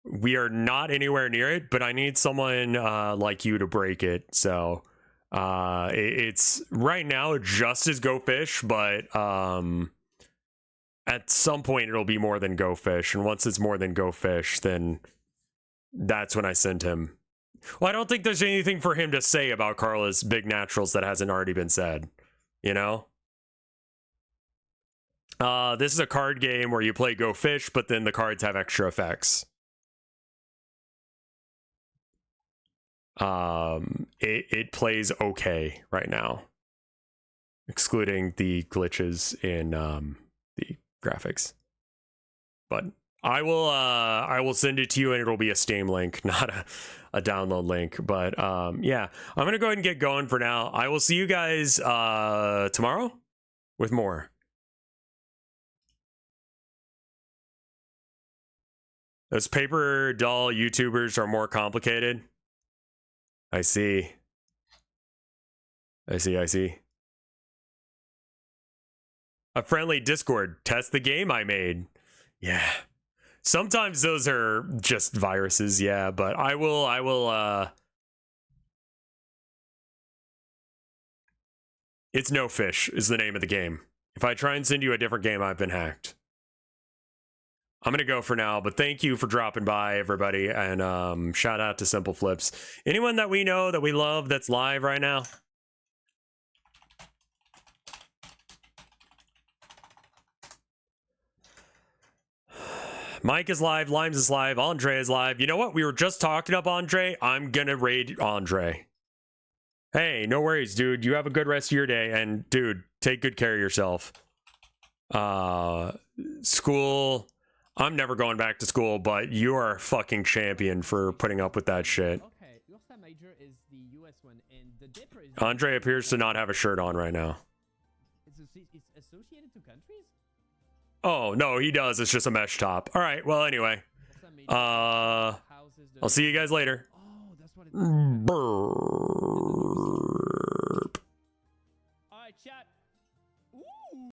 We are not anywhere near it, but I need someone like you to break it. So it's right now just as Go Fish, but at some point it'll be more than Go Fish, and once it's more than Go Fish, then that's when I send him. Well, I don't think there's anything for him to say about Carla's Big Naturals that hasn't already been said, you know? This is a card game where you play Go Fish, but then the cards have extra effects. It plays okay right now, excluding the glitches in the graphics. But I will send it to you, and it'll be a Steam link, not a download link. But yeah, I'm gonna go ahead and get going for now. I will see you guys tomorrow with more. Those paper doll YouTubers are more complicated. I see. I see. A friendly Discord. Test the game I made. Yeah. Sometimes those are just viruses, yeah, but I will It's No Fish is the name of the game. If I try and send you a different game, I've been hacked. I'm gonna go for now, but thank you for dropping by, everybody, and shout out to Simple Flips. Anyone that we know, that we love, that's live right now? Mike is live, Limes is live, Andre is live. You know what? We were just talking up Andre. I'm gonna raid Andre. Hey, no worries, dude. You have a good rest of your day, and dude, take good care of yourself. School, I'm never going back to school, but you are a fucking champion for putting up with that shit. major is the US one, and the Dipper is... Andre appears to not have a shirt on right now. It's associated to countries? Oh, no, he does. It's just a mesh top. All right, well, anyway. I'll see you guys later. Oh, that's what it is. Brrr.